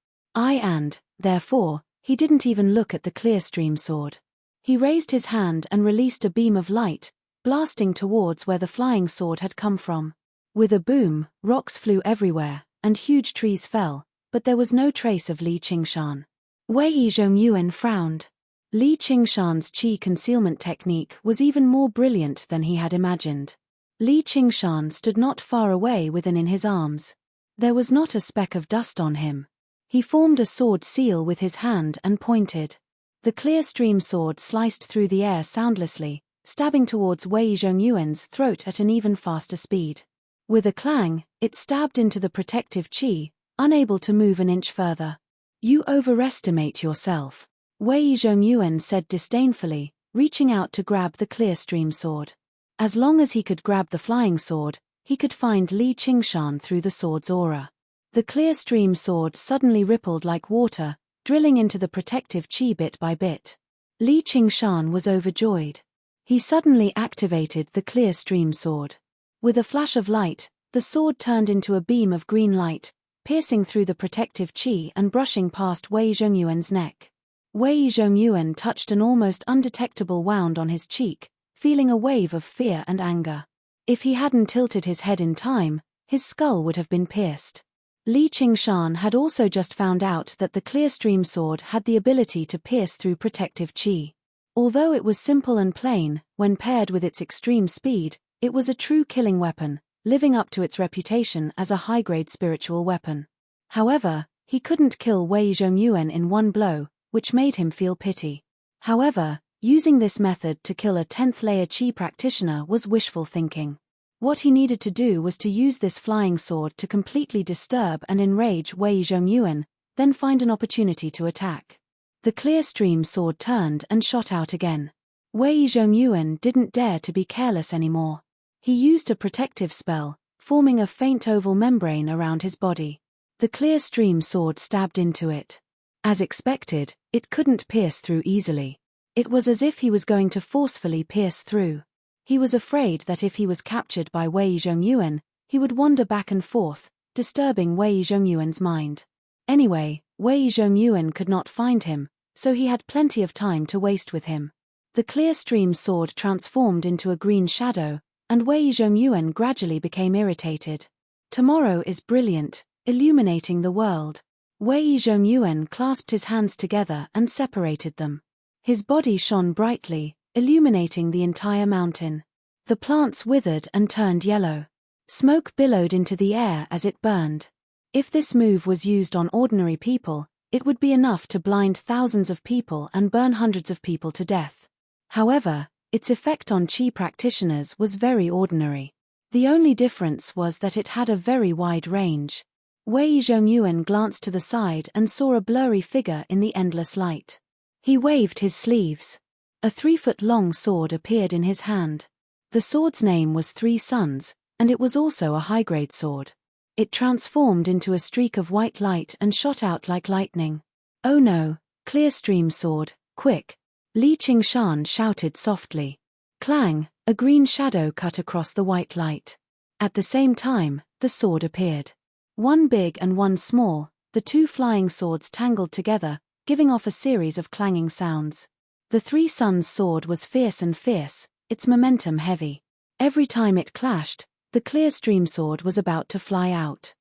A: Therefore, he didn't even look at the clear stream sword. He raised his hand and released a beam of light, blasting towards where the flying sword had come from. With a boom, rocks flew everywhere, and huge trees fell, but there was no trace of Li Qingshan. Wei Zhongyuan frowned. Li Qingshan's Qi concealment technique was even more brilliant than he had imagined. Li Qingshan stood not far away with an in his arms. There was not a speck of dust on him. He formed a sword seal with his hand and pointed. The clear stream sword sliced through the air soundlessly, stabbing towards Wei Zhongyuan's throat at an even faster speed. With a clang, it stabbed into the protective Qi, unable to move an inch further. You overestimate yourself, Wei Zhongyuan said disdainfully, reaching out to grab the clear stream sword. As long as he could grab the flying sword, he could find Li Qingshan through the sword's aura. The clear stream sword suddenly rippled like water, drilling into the protective Qi bit by bit. Li Qingshan was overjoyed. He suddenly activated the clear stream sword. With a flash of light, the sword turned into a beam of green light, piercing through the protective qi and brushing past Wei Zhongyuan's neck. Wei Zhongyuan touched an almost undetectable wound on his cheek, feeling a wave of fear and anger. If he hadn't tilted his head in time, his skull would have been pierced. Li Qingshan had also just found out that the clear stream sword had the ability to pierce through protective qi. Although it was simple and plain, when paired with its extreme speed, it was a true killing weapon, living up to its reputation as a high-grade spiritual weapon. However, he couldn't kill Wei Zhongyuan in one blow, which made him feel pity. However, using this method to kill a 10th layer qi practitioner was wishful thinking. What he needed to do was to use this flying sword to completely disturb and enrage Wei Zhongyuan, then find an opportunity to attack. The clear stream sword turned and shot out again. Wei Zhongyuan didn't dare to be careless anymore. He used a protective spell, forming a faint oval membrane around his body. The clear stream sword stabbed into it. As expected, it couldn't pierce through easily. It was as if he was going to forcefully pierce through. He was afraid that if he was captured by Wei Zhongyuan, he would wander back and forth, disturbing Wei Zhongyuan's mind. Anyway, Wei Zhongyuan could not find him, so he had plenty of time to waste with him. The clear stream sword transformed into a green shadow, and Wei Zhongyuan gradually became irritated. Tomorrow is brilliant, illuminating the world. Wei Zhongyuan clasped his hands together and separated them. His body shone brightly, illuminating the entire mountain. The plants withered and turned yellow. Smoke billowed into the air as it burned. If this move was used on ordinary people, it would be enough to blind thousands of people and burn hundreds of people to death. However, its effect on qi practitioners was very ordinary. The only difference was that it had a very wide range. Wei Zhongyuan glanced to the side and saw a blurry figure in the endless light. He waved his sleeves. A 3-foot-long sword appeared in his hand. The sword's name was 3 Suns, and it was also a high-grade sword. It transformed into a streak of white light and shot out like lightning. "Oh no, clear stream sword, quick!" Li Qingshan shouted softly. Clang, a green shadow cut across the white light. At the same time, the sword appeared. One big and one small, the 2 flying swords tangled together, giving off a series of clanging sounds. The 3 Suns sword was fierce and fierce, its momentum heavy. Every time it clashed, the clear stream sword was about to fly out.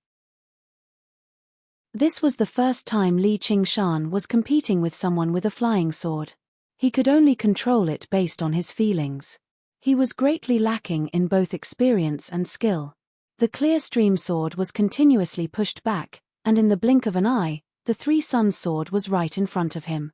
A: This was the first time Li Qingshan was competing with someone with a flying sword. He could only control it based on his feelings. He was greatly lacking in both experience and skill. The clear stream sword was continuously pushed back, and in the blink of an eye, the 3 Suns sword was right in front of him.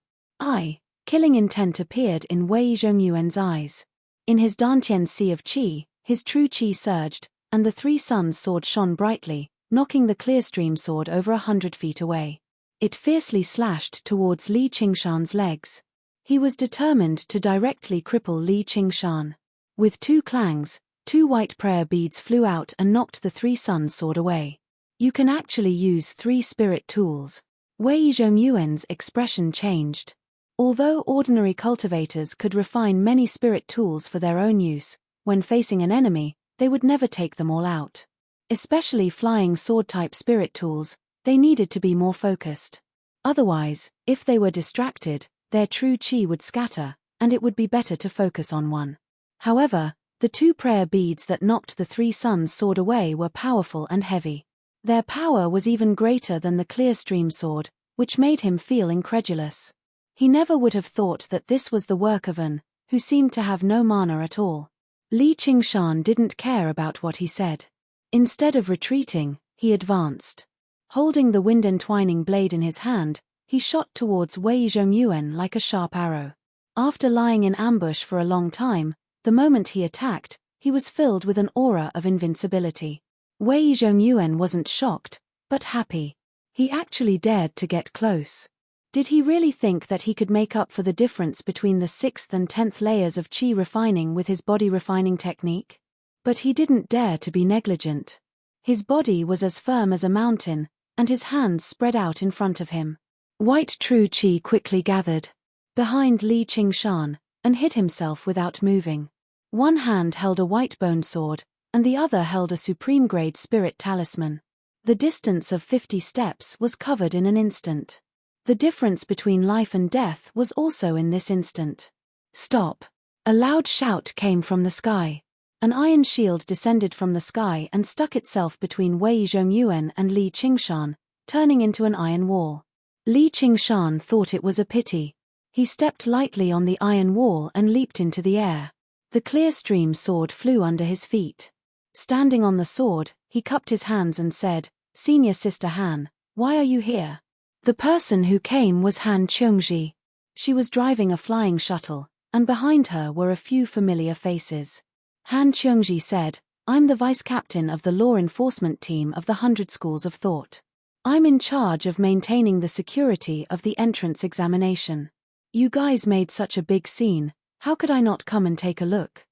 A: Killing intent appeared in Wei Zhongyuan's eyes. In his Dantian sea of qi, his true qi surged, and the 3 Suns sword shone brightly, knocking the clear stream sword over 100 feet away. It fiercely slashed towards Li Qingshan's legs. He was determined to directly cripple Li Qingshan. With 2 clangs, 2 white prayer beads flew out and knocked the 3 Suns sword away. "You can actually use 3 spirit tools." Wei Zhongyuan's expression changed. Although ordinary cultivators could refine many spirit tools for their own use, when facing an enemy, they would never take them all out. Especially flying sword-type spirit tools, they needed to be more focused. Otherwise, if they were distracted, their true qi would scatter, and it would be better to focus on one. However, the 2 prayer beads that knocked the 3 Suns sword away were powerful and heavy. Their power was even greater than the clear stream sword, which made him feel incredulous. He never would have thought that this was the work of an, who seemed to have no mana at all. Li Qingshan didn't care about what he said. Instead of retreating, he advanced. Holding the wind-entwining blade in his hand, he shot towards Wei Zhongyuan like a sharp arrow. After lying in ambush for a long time, the moment he attacked, he was filled with an aura of invincibility. Wei Zhongyuan wasn't shocked, but happy. He actually dared to get close. Did he really think that he could make up for the difference between the 6th and 10th layers of qi refining with his body refining technique? But he didn't dare to be negligent. His body was as firm as a mountain, and his hands spread out in front of him. White true qi quickly gathered behind Li Qingshan and hid himself without moving. One hand held a white bone sword, and the other held a supreme grade spirit talisman. The distance of 50 steps was covered in an instant. The difference between life and death was also in this instant. Stop! A loud shout came from the sky. An iron shield descended from the sky and stuck itself between Wei Zhongyuan and Li Qingshan, turning into an iron wall. Li Qingshan thought it was a pity. He stepped lightly on the iron wall and leaped into the air. The clear stream sword flew under his feet. Standing on the sword, he cupped his hands and said, "Senior Sister Han, why are you here?" The person who came was Han Qiongji. She was driving a flying shuttle, and behind her were a few familiar faces. Han Qiongji said, "I'm the vice captain of the law enforcement team of the 100 Schools of Thought. I'm in charge of maintaining the security of the entrance examination. You guys made such a big scene, how could I not come and take a look?"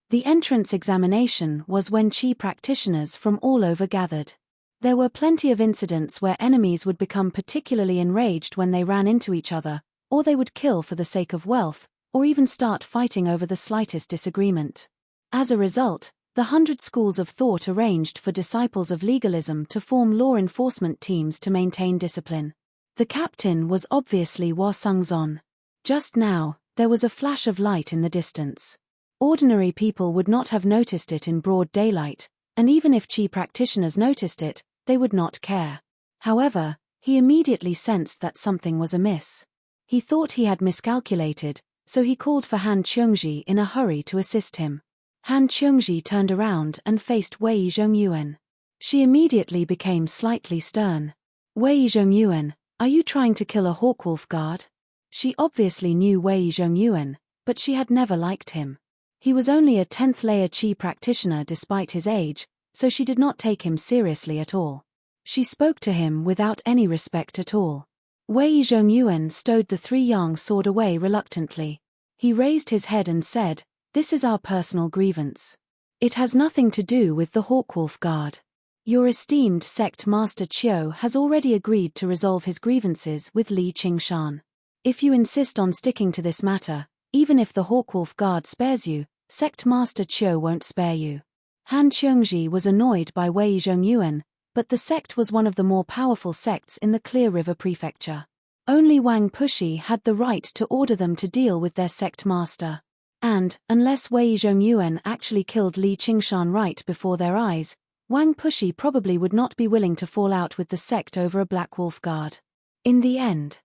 A: The entrance examination was when Qi practitioners from all over gathered. There were plenty of incidents where enemies would become particularly enraged when they ran into each other, or they would kill for the sake of wealth, or even start fighting over the slightest disagreement. As a result, the 100 Schools of Thought arranged for disciples of legalism to form law enforcement teams to maintain discipline. The captain was obviously Hua Sungzon. Just now, there was a flash of light in the distance. Ordinary people would not have noticed it in broad daylight, and even if Qi practitioners noticed it, they would not care. However, he immediately sensed that something was amiss. He thought he had miscalculated, so he called for Han Qiongji in a hurry to assist him. Han Qiongji turned around and faced Wei Zhongyuan. She immediately became slightly stern. "Wei Zhongyuan, are you trying to kill a Hawkwolf guard?" She obviously knew Wei Zhongyuan, but she had never liked him. He was only a 10th layer Qi practitioner despite his age, so she did not take him seriously at all. She spoke to him without any respect at all. Wei Zhongyuan stowed the 3-yang sword away reluctantly. He raised his head and said, "This is our personal grievance. It has nothing to do with the Hawkwolf Guard. Your esteemed sect master Qiu has already agreed to resolve his grievances with Li Qingshan. If you insist on sticking to this matter, even if the Hawkwolf Guard spares you, sect master Qiu won't spare you." Han Qiongji was annoyed by Wei Zhongyuan, but the sect was one of the more powerful sects in the Clear River Prefecture. Only Wang Pushi had the right to order them to deal with their sect master. And, unless Wei Zhongyuan actually killed Li Qingshan right before their eyes, Wang Pushi probably would not be willing to fall out with the sect over a Black Wolf Guard. In the end,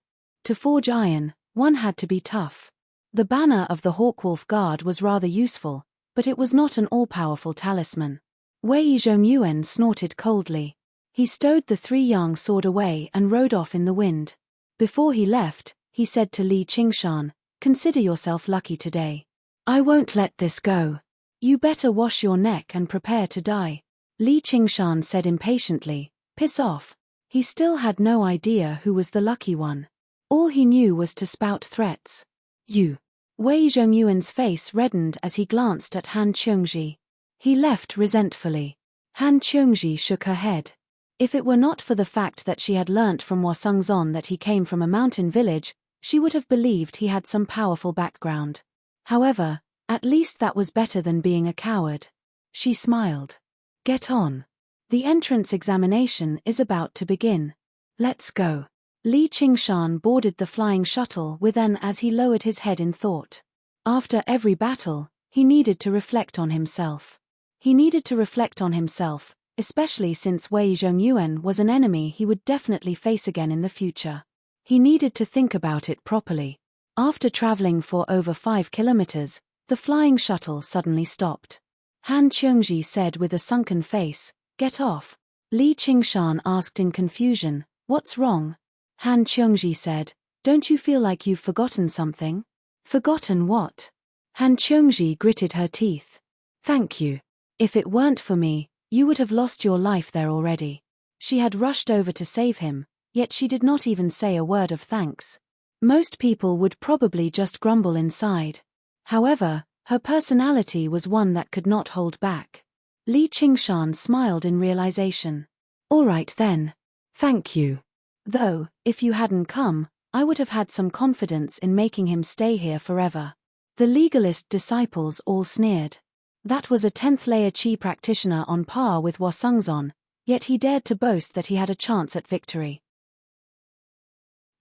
A: to forge iron, one had to be tough. The banner of the Hawkwolf Guard was rather useful, but it was not an all-powerful talisman. Wei Zhongyuan snorted coldly. He stowed the 3-yang sword away and rode off in the wind. Before he left, he said to Li Qingshan, "Consider yourself lucky today. I won't let this go. You better wash your neck and prepare to die." Li Qingshan said impatiently, "Piss off." He still had no idea who was the lucky one. All he knew was to spout threats. "You." Wei Zhongyuan's face reddened as he glanced at Han Qiongji. He left resentfully. Han Qiongji shook her head. If it were not for the fact that she had learnt from Hua Sungzon that he came from a mountain village, she would have believed he had some powerful background. However, at least that was better than being a coward. She smiled. "Get on. The entrance examination is about to begin. Let's go." Li Qingshan boarded the flying shuttle with an as he lowered his head in thought. After every battle, he needed to reflect on himself. Especially since Wei Zhongyuan was an enemy he would definitely face again in the future. He needed to think about it properly. After traveling for over 5 kilometers, the flying shuttle suddenly stopped. Han Qiongji said with a sunken face, "Get off." Li Qingshan asked in confusion, "What's wrong?" Han Qiongji said, "Don't you feel like you've forgotten something?" "Forgotten what?" Han Qiongji gritted her teeth. "Thank you. If it weren't for me, you would have lost your life there already." She had rushed over to save him, yet she did not even say a word of thanks. Most people would probably just grumble inside. However, her personality was one that could not hold back. Li Qingshan smiled in realization. "All right then. Thank you. Though, if you hadn't come, I would have had some confidence in making him stay here forever." The legalist disciples all sneered. That was a 10th layer Qi practitioner on par with Hua Sungzon, Yet he dared to boast that he had a chance at victory.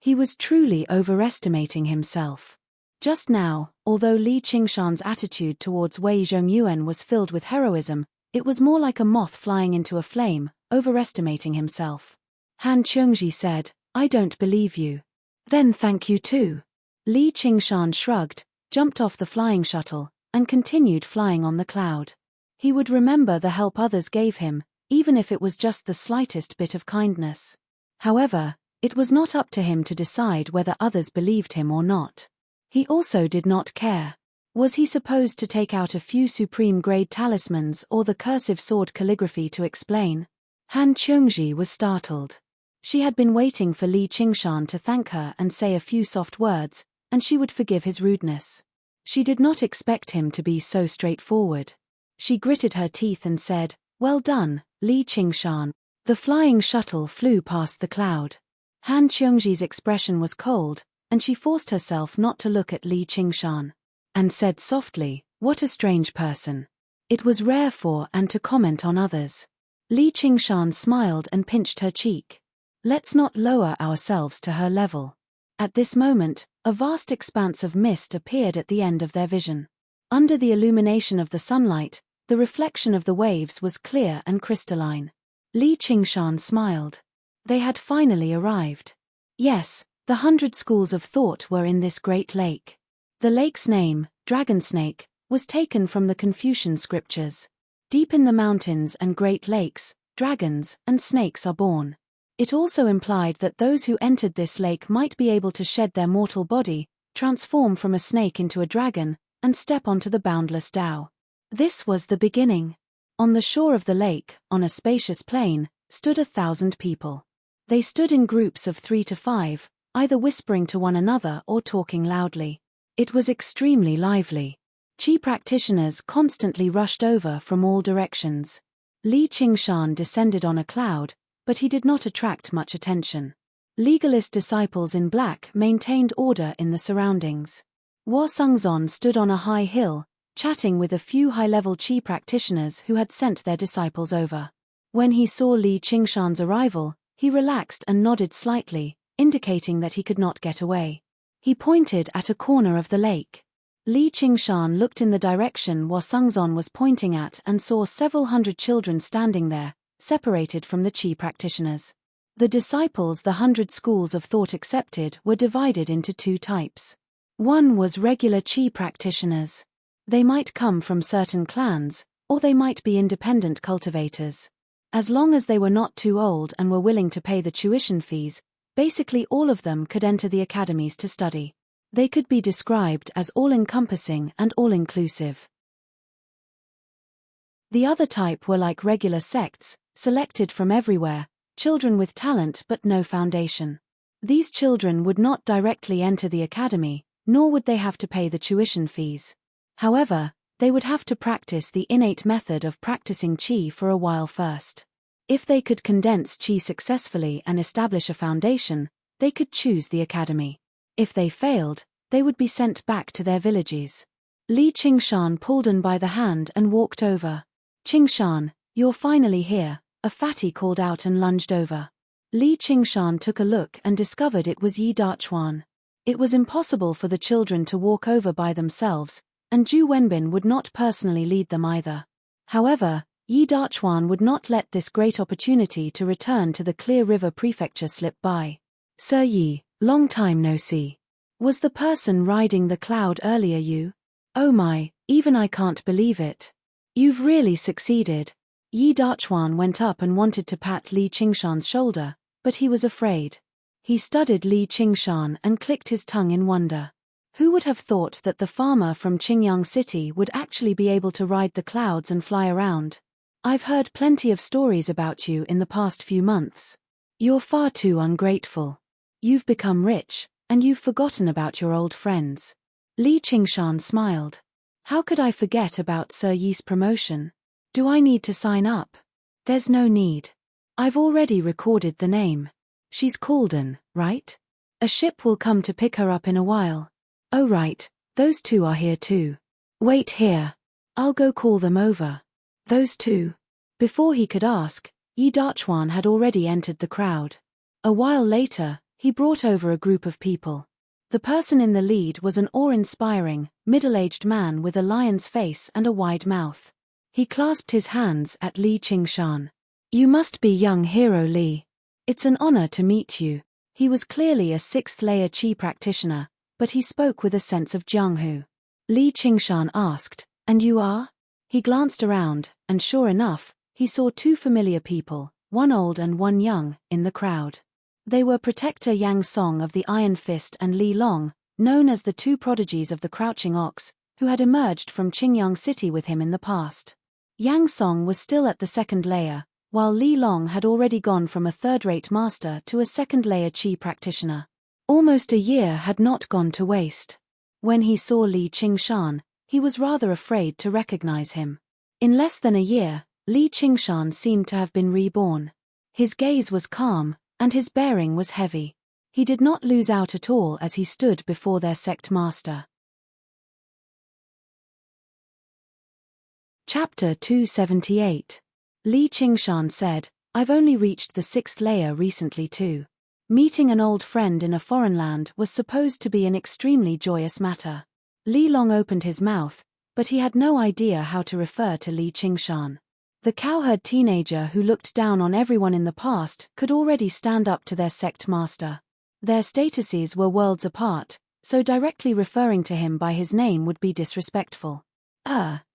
A: He was truly overestimating himself. Just now, although Li Qingshan's attitude towards Wei Zhongyuan was filled with heroism, it was more like a moth flying into a flame, overestimating himself. Han Qiongji said, "I don't believe you." "Then thank you too." Li Qingshan shrugged, jumped off the flying shuttle, and continued flying on the cloud. He would remember the help others gave him, even if it was just the slightest bit of kindness. However, it was not up to him to decide whether others believed him or not. He also did not care. Was he supposed to take out a few supreme-grade talismans or the cursive sword calligraphy to explain? Han Qiongji was startled. She had been waiting for Li Qingshan to thank her and say a few soft words, and she would forgive his rudeness. She did not expect him to be so straightforward. She gritted her teeth and said, "Well done, Li Qingshan." The flying shuttle flew past the cloud. Han Qiongji's expression was cold, and she forced herself not to look at Li Qingshan. And said softly, "What a strange person." It was rare for An to comment on others. Li Qingshan smiled and pinched her cheek. Let's not lower ourselves to her level. At this moment, a vast expanse of mist appeared at the end of their vision. Under the illumination of the sunlight, the reflection of the waves was clear and crystalline. Li Qingshan smiled. They had finally arrived. Yes, the 100 schools of thought were in this great lake. The lake's name, Dragon Snake, was taken from the Confucian scriptures. Deep in the mountains and great lakes, dragons and snakes are born. It also implied that those who entered this lake might be able to shed their mortal body, transform from a snake into a dragon, and step onto the boundless Tao. This was the beginning. On the shore of the lake, on a spacious plain, stood 1,000 people. They stood in groups of 3 to 5, either whispering to one another or talking loudly. It was extremely lively. Qi practitioners constantly rushed over from all directions. Li Qingshan descended on a cloud, but he did not attract much attention. Legalist disciples in black maintained order in the surroundings. Wo Sungzon stood on a high hill, chatting with a few high-level Qi practitioners who had sent their disciples over. When he saw Li Qingshan's arrival, he relaxed and nodded slightly, indicating that he could not get away. He pointed at a corner of the lake. Li Qingshan looked in the direction Wo Sungzon was pointing at and saw several hundred children standing there, separated from the Qi practitioners. The disciples the 100 schools of thought accepted were divided into 2 types. One was regular Qi practitioners. They might come from certain clans, or they might be independent cultivators. As long as they were not too old and were willing to pay the tuition fees, basically all of them could enter the academies to study. They could be described as all-encompassing and all-inclusive. The other type were like regular sects, selected from everywhere, children with talent but no foundation. These children would not directly enter the academy, nor would they have to pay the tuition fees. However, they would have to practice the innate method of practicing Qi for a while first. If they could condense Qi successfully and establish a foundation, they could choose the academy. If they failed, they would be sent back to their villages. Li Qingshan pulled An by the hand and walked over. "Qingshan, you're finally here," a fatty called out and lunged over. Li Qingshan took a look and discovered it was Yi Dachuan. It was impossible for the children to walk over by themselves, and Zhu Wenbin would not personally lead them either. However, Yi Dachuan would not let this great opportunity to return to the Clear River Prefecture slip by. "Sir Yi, long time no see. Was the person riding the cloud earlier you? Oh my, even I can't believe it. You've really succeeded." Yi Dachuan went up and wanted to pat Li Qingshan's shoulder, but he was afraid. He studied Li Qingshan and clicked his tongue in wonder. Who would have thought that the farmer from Qingyang City would actually be able to ride the clouds and fly around? "I've heard plenty of stories about you in the past few months. You're far too ungrateful. You've become rich, and you've forgotten about your old friends." Li Qingshan smiled. "How could I forget about Sir Yi's promotion? Do I need to sign up? There's no need. I've already recorded the name. She's called An, right? A ship will come to pick her up in a while. Oh right, those 2 are here too. Wait here. I'll go call them over." "Those 2?" Before he could ask, Yi Dachuan had already entered the crowd. A while later, he brought over a group of people. The person in the lead was an awe-inspiring, middle-aged man with a lion's face and a wide mouth. He clasped his hands at Li Qingshan. "You must be young hero Li. It's an honor to meet you." He was clearly a sixth-layer Qi practitioner, but he spoke with a sense of jianghu. Li Qingshan asked, "And you are?" He glanced around, and sure enough, he saw two familiar people, one old and one young, in the crowd. They were Protector Yang Song of the Iron Fist and Li Long, known as the two prodigies of the Crouching Ox, who had emerged from Qingyang City with him in the past. Yang Song was still at the second layer, while Li Long had already gone from a third-rate master to a second-layer Qi practitioner. Almost a year had not gone to waste. When he saw Li Qingshan, he was rather afraid to recognize him. In less than a year, Li Qingshan seemed to have been reborn. His gaze was calm, and his bearing was heavy. He did not lose out at all as he stood before their sect master. Chapter 278. Li Qingshan said, "I've only reached the sixth layer recently too." Meeting an old friend in a foreign land was supposed to be an extremely joyous matter. Li Long opened his mouth, but he had no idea how to refer to Li Qingshan. The cowherd teenager who looked down on everyone in the past could already stand up to their sect master. Their statuses were worlds apart, so directly referring to him by his name would be disrespectful.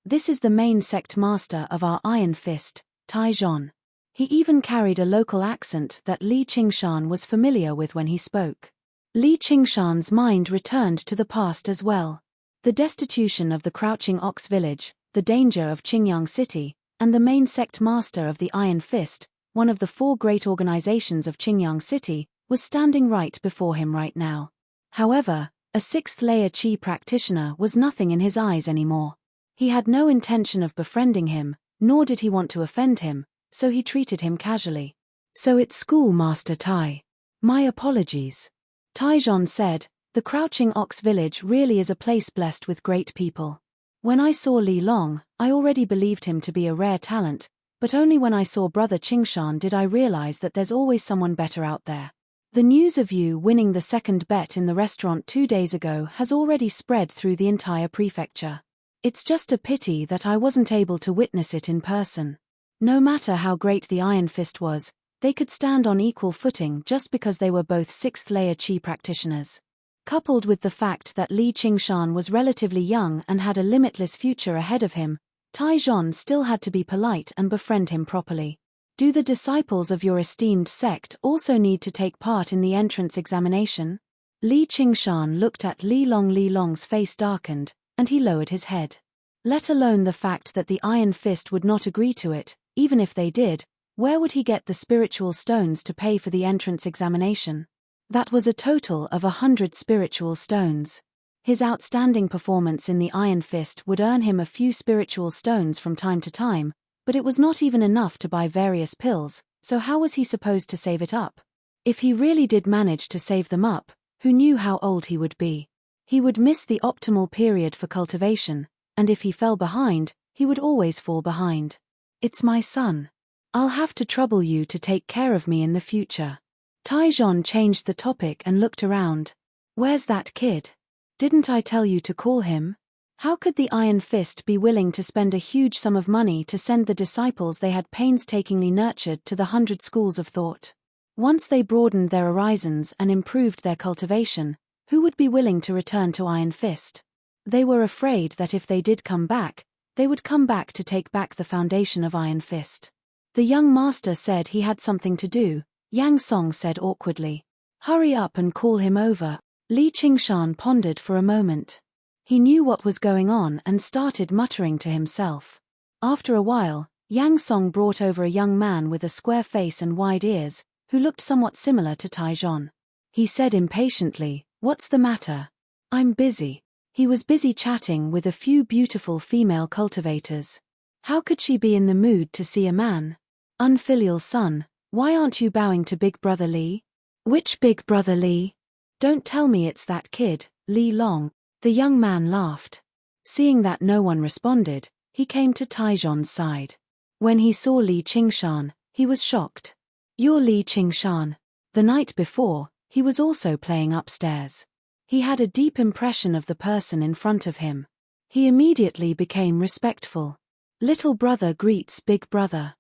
A: This is the main sect master of our Iron Fist, Taizhon." He even carried a local accent that Li Qingshan was familiar with when he spoke. Li Qingshan's mind returned to the past as well. The destitution of the Crouching Ox village, the danger of Qingyang City, and the main sect master of the Iron Fist, one of the four great organizations of Qingyang City, was standing right before him right now. However, a sixth-layer Qi practitioner was nothing in his eyes anymore. He had no intention of befriending him, nor did he want to offend him, so he treated him casually. "So it's Schoolmaster Tai. My apologies." Taizhon said, "The Crouching Ox village really is a place blessed with great people. When I saw Li Long, I already believed him to be a rare talent, but only when I saw Brother Qingshan did I realize that there's always someone better out there. The news of you winning the second bet in the restaurant 2 days ago has already spread through the entire prefecture. It's just a pity that I wasn't able to witness it in person." No matter how great the Iron Fist was, they could stand on equal footing just because they were both sixth-layer Qi practitioners. Coupled with the fact that Li Qingshan was relatively young and had a limitless future ahead of him, Taizhon still had to be polite and befriend him properly. "Do the disciples of your esteemed sect also need to take part in the entrance examination?" Li Qingshan looked at Li Long. Li Long's face darkened, and he lowered his head. Let alone the fact that the Iron Fist would not agree to it, even if they did, where would he get the spiritual stones to pay for the entrance examination? That was a total of 100 spiritual stones. His outstanding performance in the Iron Fist would earn him a few spiritual stones from time to time, but it was not even enough to buy various pills, so how was he supposed to save it up? If he really did manage to save them up, who knew how old he would be? He would miss the optimal period for cultivation, and if he fell behind, he would always fall behind. "It's my son. I'll have to trouble you to take care of me in the future." Taizhon changed the topic and looked around. "Where's that kid? Didn't I tell you to call him?" How could the Iron Fist be willing to spend a huge sum of money to send the disciples they had painstakingly nurtured to the 100 schools of thought? Once they broadened their horizons and improved their cultivation, who would be willing to return to Iron Fist? They were afraid that if they did come back, they would come back to take back the foundation of Iron Fist. The young master said he had something to do, Yang Song said awkwardly. "Hurry up and call him over." Li Qingshan pondered for a moment. He knew what was going on and started muttering to himself. After a while, Yang Song brought over a young man with a square face and wide ears, who looked somewhat similar to Taizhon. He said impatiently, "What's the matter?" "I'm busy." He was busy chatting with a few beautiful female cultivators. How could she be in the mood to see a man? "Unfilial son, why aren't you bowing to Big Brother Li?" "Which Big Brother Li?" "Don't tell me it's that kid, Li Long." The young man laughed. Seeing that no one responded, he came to Taizhon's side. When he saw Li Qingshan, He was shocked. "You're Li Qingshan." The night before, he was also playing upstairs. He had a deep impression of the person in front of him. He immediately became respectful. Little brother greets big brother.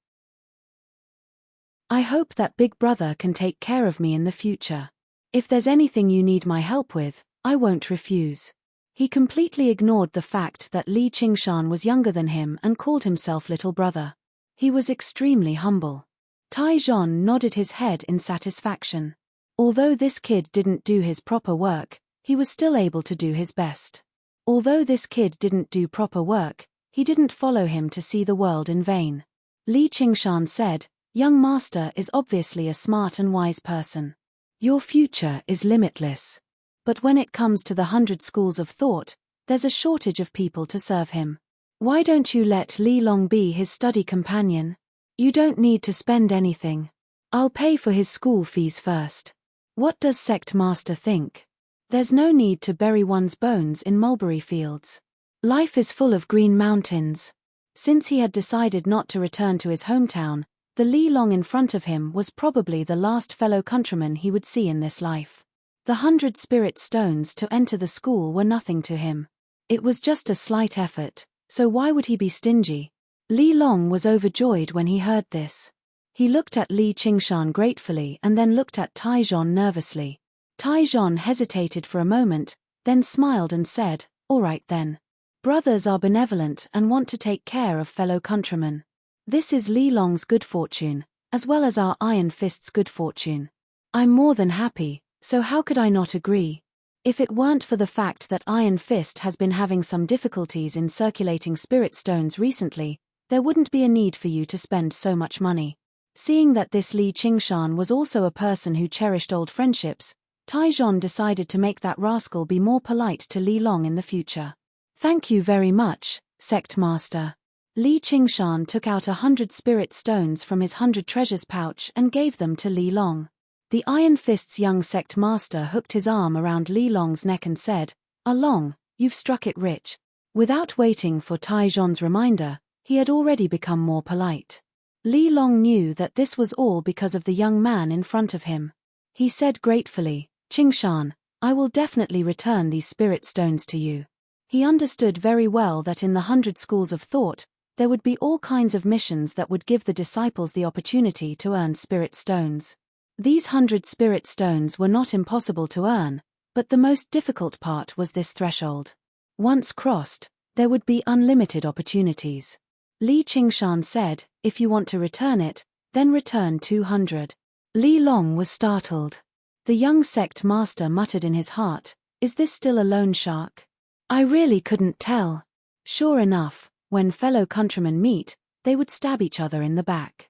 A: "I hope that big brother can take care of me in the future. If there's anything you need my help with, I won't refuse." He completely ignored the fact that Li Qingshan was younger than him and called himself little brother. He was extremely humble. Taizhan nodded his head in satisfaction. Although this kid didn't do his proper work, he was still able to do his best. Although this kid didn't do proper work, he didn't follow him to see the world in vain. Li Qingshan said, "Young master is obviously a smart and wise person. Your future is limitless. But when it comes to the 100 schools of thought, there's a shortage of people to serve him. Why don't you let Li Long be his study companion? You don't need to spend anything. I'll pay for his school fees first. What does sect master think? There's no need to bury one's bones in mulberry fields. Life is full of green mountains." Since he had decided not to return to his hometown, the Li Long in front of him was probably the last fellow countryman he would see in this life. The 100 spirit stones to enter the school were nothing to him. It was just a slight effort, so why would he be stingy? Li Long was overjoyed when he heard this. He looked at Li Qingshan gratefully and then looked at Taizhan nervously. Taizhan hesitated for a moment, then smiled and said, "All right then. Brothers are benevolent and want to take care of fellow countrymen. This is Li Long's good fortune, as well as our Iron Fist's good fortune. I'm more than happy, so how could I not agree? If it weren't for the fact that Iron Fist has been having some difficulties in circulating spirit stones recently, there wouldn't be a need for you to spend so much money." Seeing that this Li Qingshan was also a person who cherished old friendships, Taizhan decided to make that rascal be more polite to Li Long in the future. "Thank you very much, sect master." Li Qingshan took out 100 spirit stones from his 100 treasures pouch and gave them to Li Long. The Iron Fist's young sect master hooked his arm around Li Long's neck and said, "Ah Long, you've struck it rich." Without waiting for Taizhan's reminder, he had already become more polite. Li Long knew that this was all because of the young man in front of him. He said gratefully, "Qingshan, I will definitely return these spirit stones to you." He understood very well that in the 100 schools of thought, there would be all kinds of missions that would give the disciples the opportunity to earn spirit stones. These 100 spirit stones were not impossible to earn, but the most difficult part was this threshold. Once crossed, there would be unlimited opportunities. Li Qingshan said, "If you want to return it, then return 200. Li Long was startled. The young sect master muttered in his heart, "Is this still a loan shark? I really couldn't tell." Sure enough, when fellow countrymen meet, they would stab each other in the back.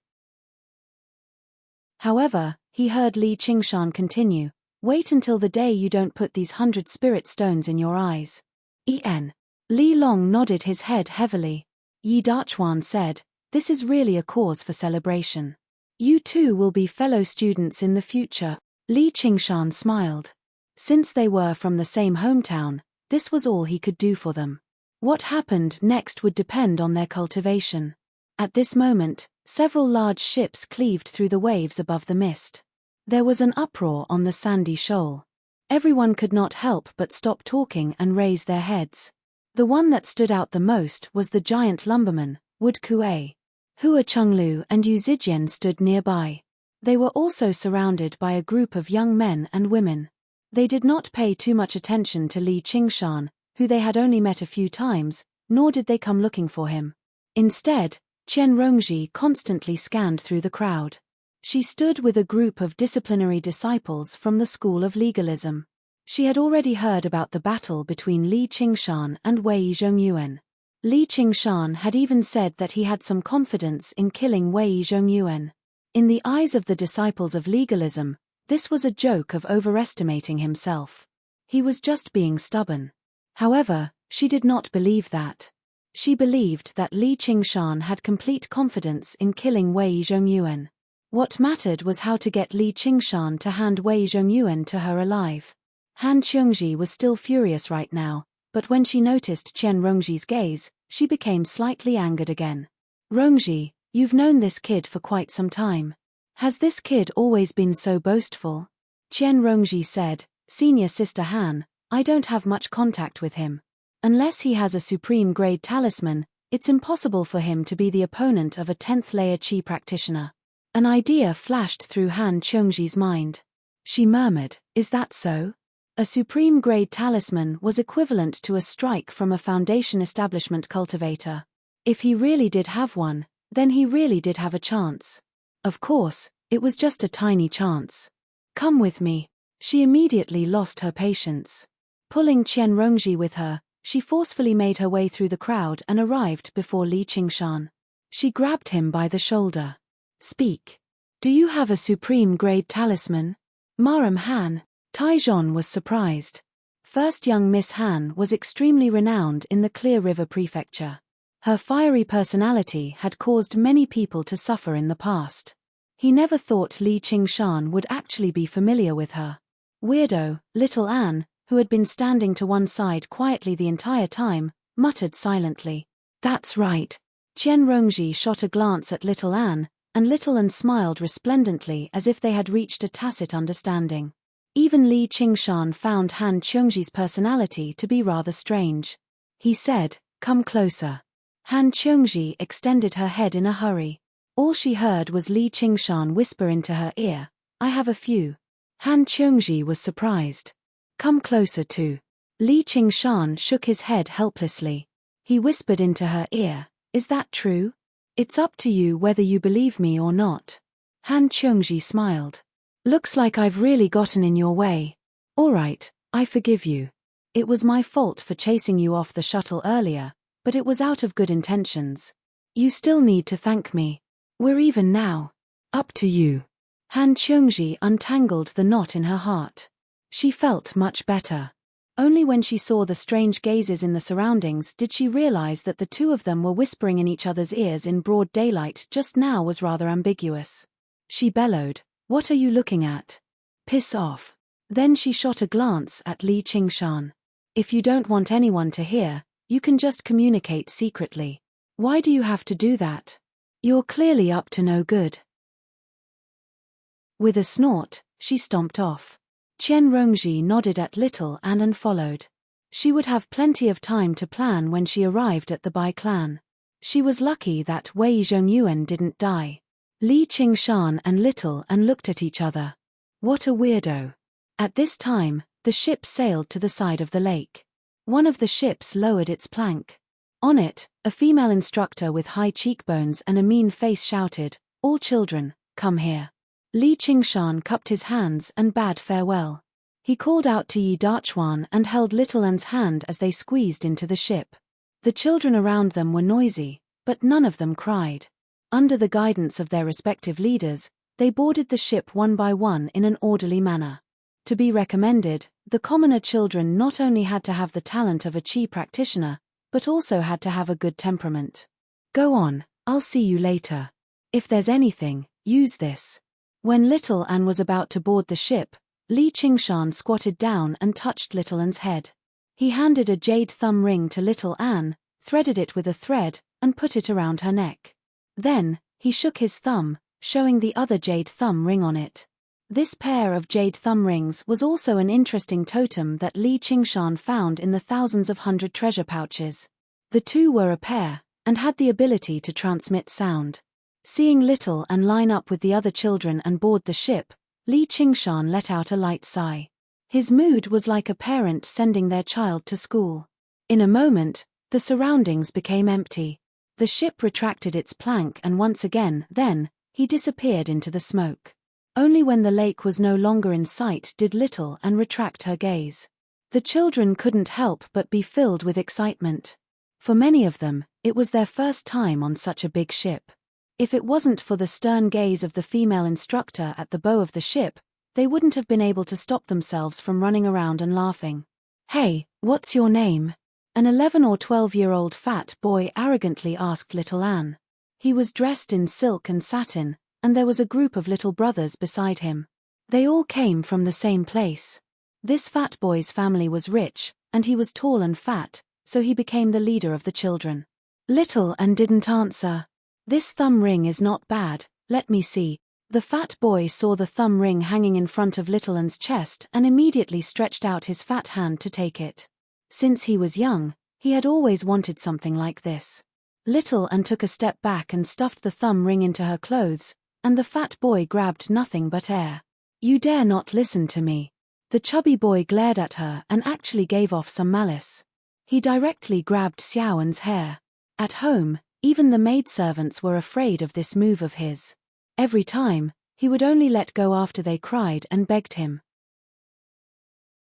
A: However, he heard Li Qingshan continue, "Wait until the day you don't put these 100 spirit stones in your eyes." Li Long nodded his head heavily. Yi Dachuan said, "This is really a cause for celebration. You two will be fellow students in the future." Li Qingshan smiled. Since they were from the same hometown, this was all he could do for them. What happened next would depend on their cultivation. At this moment, several large ships cleaved through the waves above the mist. There was an uproar on the sandy shoal. Everyone could not help but stop talking and raise their heads. The one that stood out the most was the giant lumberman, Wood Kuei. Hua Chenglu and Yu Zijian stood nearby. They were also surrounded by a group of young men and women. They did not pay too much attention to Li Qingshan, who they had only met a few times, nor did they come looking for him. Instead, Qian Rongji constantly scanned through the crowd. She stood with a group of disciplinary disciples from the School of Legalism. She had already heard about the battle between Li Qingshan and Wei Zhongyuan. Li Qingshan had even said that he had some confidence in killing Wei Zhongyuan. In the eyes of the disciples of legalism, this was a joke of overestimating himself. He was just being stubborn. However, she did not believe that. She believed that Li Qingshan had complete confidence in killing Wei Zhongyuan. What mattered was how to get Li Qingshan to hand Wei Zhongyuan to her alive. Han Qiongji was still furious right now, but when she noticed Qian Rongji's gaze, she became slightly angered again. "Rongji, You've known this kid for quite some time. Has this kid always been so boastful? Qian Rongji said, Senior Sister Han, I don't have much contact with him. Unless he has a supreme grade talisman, it's impossible for him to be the opponent of a 10th layer qi practitioner. An idea flashed through Han Qiongji's mind. She murmured, is that so? A supreme grade talisman was equivalent to a strike from a foundation establishment cultivator. If he really did have one, then he really did have a chance. Of course, it was just a tiny chance. Come with me. She immediately lost her patience. Pulling Qian Rongji with her, she forcefully made her way through the crowd and arrived before Li Qingshan. She grabbed him by the shoulder. Speak. Do you have a supreme grade talisman? Madame Han. Taizhon was surprised. First young Miss Han was extremely renowned in the Clear River Prefecture. Her fiery personality had caused many people to suffer in the past. He never thought Li Qingshan would actually be familiar with her. Weirdo, little Anne, who had been standing to one side quietly the entire time, muttered silently. That's right. Qian Rongji shot a glance at little Anne, and little Anne smiled resplendently as if they had reached a tacit understanding. Even Li Qingshan found Han Qiongji's personality to be rather strange. He said, come closer. Han Qiongji extended her head in a hurry. All she heard was Li Qingshan whisper into her ear, I have a few. Han Qiongji was surprised. Come closer too. Li Qingshan shook his head helplessly. He whispered into her ear, is that true? It's up to you whether you believe me or not. Han Qiongji smiled. Looks like I've really gotten in your way. All right, I forgive you. It was my fault for chasing you off the shuttle earlier, but it was out of good intentions. You still need to thank me. We're even now. Up to you. Han Qiongji untangled the knot in her heart. She felt much better. Only when she saw the strange gazes in the surroundings did she realize that the two of them were whispering in each other's ears in broad daylight just now was rather ambiguous. She bellowed, what are you looking at? Piss off. Then she shot a glance at Li Qingshan. If you don't want anyone to hear, you can just communicate secretly. Why do you have to do that? You're clearly up to no good. With a snort, she stomped off. Qian Rongji nodded at little Anne and followed. She would have plenty of time to plan when she arrived at the Bai clan. She was lucky that Wei Zhongyuan didn't die. Li Qingshan and little Anne looked at each other. What a weirdo. At this time, the ship sailed to the side of the lake. One of the ships lowered its plank. On it, a female instructor with high cheekbones and a mean face shouted, all children, come here. Li Qingshan cupped his hands and bade farewell. He called out to Yi Dachuan and held little Anne's hand as they squeezed into the ship. The children around them were noisy, but none of them cried. Under the guidance of their respective leaders, they boarded the ship one by one in an orderly manner. To be recommended, the commoner children not only had to have the talent of a qi practitioner, but also had to have a good temperament. Go on, I'll see you later. If there's anything, use this. When little Anne was about to board the ship, Li Qingshan squatted down and touched little Anne's head. He handed a jade thumb ring to little Anne, threaded it with a thread, and put it around her neck. Then, he shook his thumb, showing the other jade thumb ring on it. This pair of jade thumb rings was also an interesting totem that Li Qingshan found in the thousands of hundred treasure pouches. The two were a pair, and had the ability to transmit sound. Seeing little Anne line up with the other children and board the ship, Li Qingshan let out a light sigh. His mood was like a parent sending their child to school. In a moment, the surroundings became empty. The ship retracted its plank and once again, then, he disappeared into the smoke. Only when the lake was no longer in sight did little Anne retract her gaze. The children couldn't help but be filled with excitement. For many of them, it was their first time on such a big ship. If it wasn't for the stern gaze of the female instructor at the bow of the ship, they wouldn't have been able to stop themselves from running around and laughing. Hey, what's your name? An 11 or 12-year-old fat boy arrogantly asked little Anne. He was dressed in silk and satin, and there was a group of little brothers beside him. They all came from the same place. This fat boy's family was rich, and he was tall and fat, so he became the leader of the children. Little Anne didn't answer. This thumb ring is not bad, let me see. The fat boy saw the thumb ring hanging in front of Little An's chest and immediately stretched out his fat hand to take it. Since he was young, he had always wanted something like this. Little Ann took a step back and stuffed the thumb ring into her clothes, and the fat boy grabbed nothing but air. You dare not listen to me. The chubby boy glared at her and actually gave off some malice. He directly grabbed Xiao An's hair. At home, even the maidservants were afraid of this move of his. Every time, he would only let go after they cried and begged him.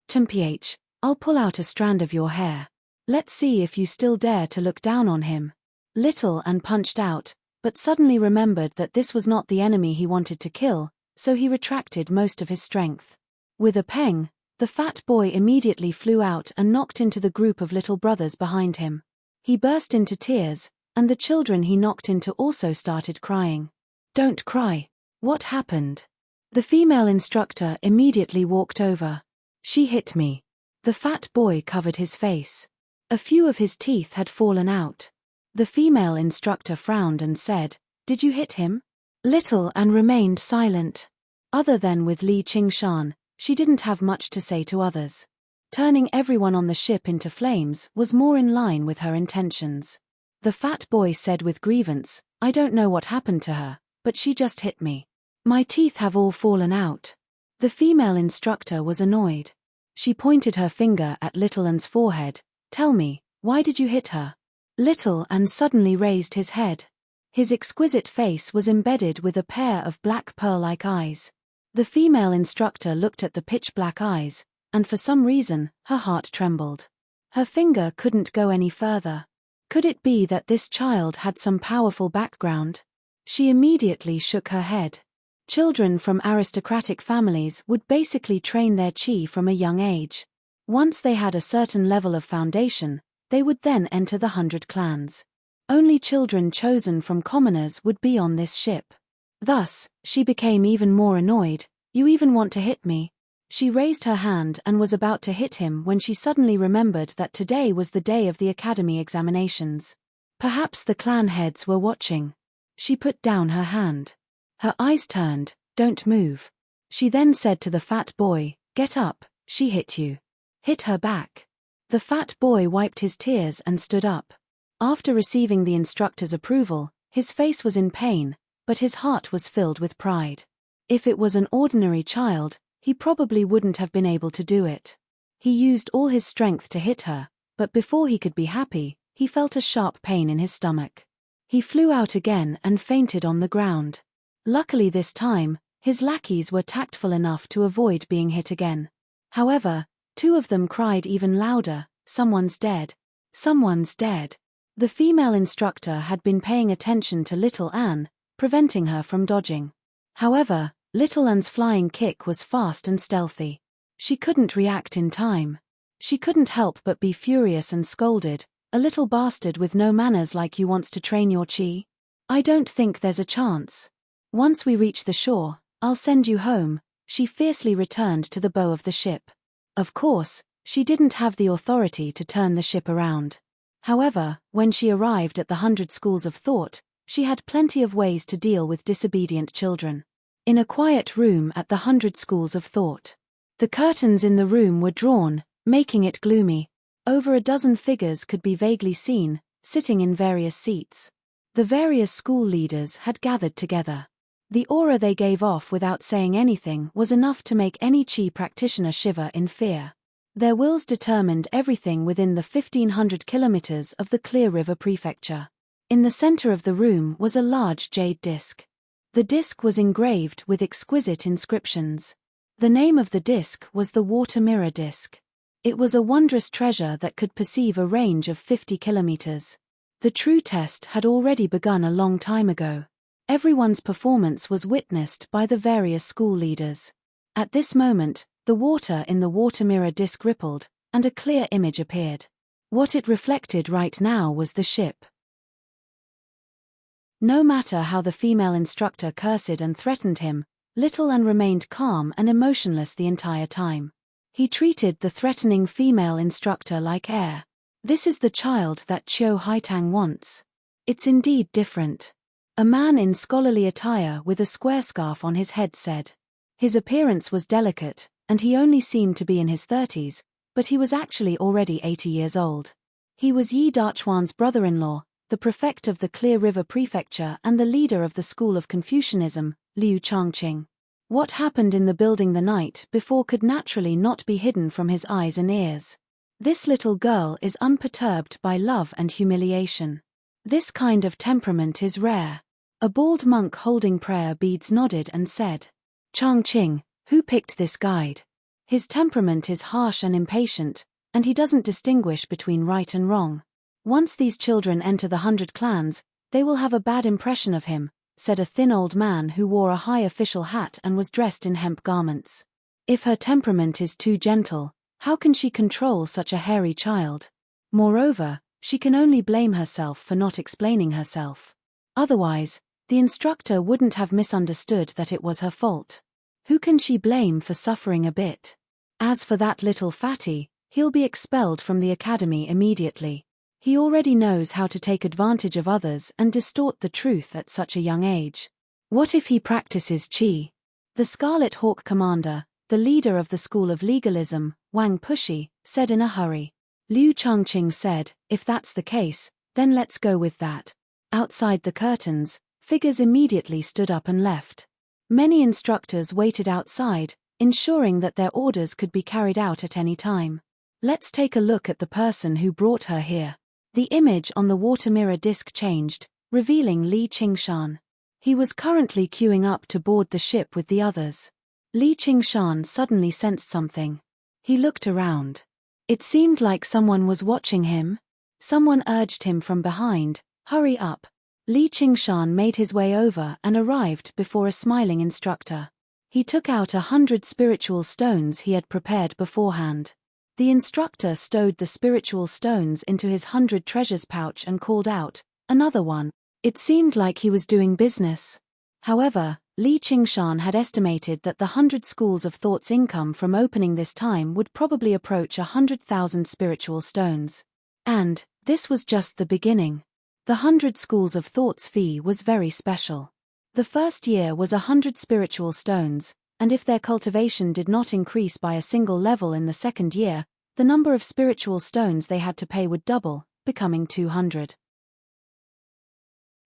A: "Mph, I'll pull out a strand of your hair. Let's see if you still dare to look down on him." Little Ann punched out, but suddenly remembered that this was not the enemy he wanted to kill, so he retracted most of his strength. With a pang, the fat boy immediately flew out and knocked into the group of little brothers behind him. He burst into tears, and the children he knocked into also started crying. "Don't cry. What happened?" The female instructor immediately walked over. "She hit me." The fat boy covered his face. A few of his teeth had fallen out. The female instructor frowned and said, "Did you hit him?" Little Ann remained silent. Other than with Li Qingshan, she didn't have much to say to others. Turning everyone on the ship into flames was more in line with her intentions. The fat boy said with grievance, "I don't know what happened to her, but she just hit me. My teeth have all fallen out." The female instructor was annoyed. She pointed her finger at Little An's forehead. "Tell me, why did you hit her?" Little Ann suddenly raised his head. His exquisite face was embedded with a pair of black pearl-like eyes. The female instructor looked at the pitch-black eyes, and for some reason, her heart trembled. Her finger couldn't go any further. Could it be that this child had some powerful background? She immediately shook her head. Children from aristocratic families would basically train their chi from a young age. Once they had a certain level of foundation, they would then enter the 100 clans. Only children chosen from commoners would be on this ship. Thus, she became even more annoyed. "You even want to hit me?" She raised her hand and was about to hit him when she suddenly remembered that today was the day of the academy examinations. Perhaps the clan heads were watching. She put down her hand. Her eyes turned. "Don't move." She then said to the fat boy, "Get up, she hit you. Hit her back." The fat boy wiped his tears and stood up. After receiving the instructor's approval, his face was in pain, but his heart was filled with pride. If it was an ordinary child, he probably wouldn't have been able to do it. He used all his strength to hit her, but before he could be happy, he felt a sharp pain in his stomach. He flew out again and fainted on the ground. Luckily this time, his lackeys were tactful enough to avoid being hit again. However, two of them cried even louder, "Someone's dead. Someone's dead." The female instructor had been paying attention to Little Ann, preventing her from dodging. However, Little An's flying kick was fast and stealthy. She couldn't react in time. She couldn't help but be furious and scolded, "A little bastard with no manners like you wants to train your chi? I don't think there's a chance. Once we reach the shore, I'll send you home." She fiercely returned to the bow of the ship. Of course, she didn't have the authority to turn the ship around. However, when she arrived at the 100 schools of thought, she had plenty of ways to deal with disobedient children. In a quiet room at the 100 schools of thought. The curtains in the room were drawn, making it gloomy. Over a dozen figures could be vaguely seen, sitting in various seats. The various school leaders had gathered together. The aura they gave off without saying anything was enough to make any chi practitioner shiver in fear. Their wills determined everything within the 1,500 kilometers of the Clear River Prefecture. In the center of the room was a large jade disc. The disc was engraved with exquisite inscriptions. The name of the disc was the Water Mirror Disc. It was a wondrous treasure that could perceive a range of 50 kilometers. The true test had already begun a long time ago. Everyone's performance was witnessed by the various school leaders. At this moment, the water in the water mirror disc rippled, and a clear image appeared. What it reflected right now was the ship. No matter how the female instructor cursed and threatened him, Little Ann remained calm and emotionless the entire time. He treated the threatening female instructor like air. This is the child that Chiu Haitang wants. It's indeed different. A man in scholarly attire with a square scarf on his head said. His appearance was delicate, and he only seemed to be in his 30s, but he was actually already 80 years old. He was Yi Dachuan's brother-in-law, the prefect of the Clear River Prefecture and the leader of the school of Confucianism, Liu Changqing. What happened in the building the night before could naturally not be hidden from his eyes and ears. This little girl is unperturbed by love and humiliation. This kind of temperament is rare. A bald monk holding prayer beads nodded and said, Changqing, who picked this guide? His temperament is harsh and impatient, and he doesn't distinguish between right and wrong. Once these children enter the 100 clans, they will have a bad impression of him, said a thin old man who wore a high official hat and was dressed in hemp garments. If her temperament is too gentle, how can she control such a hairy child? Moreover, she can only blame herself for not explaining herself. Otherwise, the instructor wouldn't have misunderstood that it was her fault. Who can she blame for suffering a bit? As for that little fatty, he'll be expelled from the academy immediately. He already knows how to take advantage of others and distort the truth at such a young age. What if he practices qi? The Scarlet Hawk commander, the leader of the School of Legalism, Wang Pushi, said in a hurry. Liu Changqing said, if that's the case, then let's go with that. Outside the curtains, figures immediately stood up and left. Many instructors waited outside, ensuring that their orders could be carried out at any time. Let's take a look at the person who brought her here. The image on the water mirror disc changed, revealing Li Qingshan. He was currently queuing up to board the ship with the others. Li Qingshan suddenly sensed something. He looked around. It seemed like someone was watching him. Someone urged him from behind, hurry up. Li Qingshan made his way over and arrived before a smiling instructor. He took out 100 spiritual stones he had prepared beforehand. The instructor stowed the spiritual stones into his 100 treasures pouch and called out, another one. It seemed like he was doing business. However, Li Qingshan had estimated that the 100 schools of thought's income from opening this time would probably approach 100,000 spiritual stones. And, this was just the beginning. The 100 schools of thought's fee was very special. The first year was 100 spiritual stones, and if their cultivation did not increase by a single level in the second year, the number of spiritual stones they had to pay would double, becoming 200.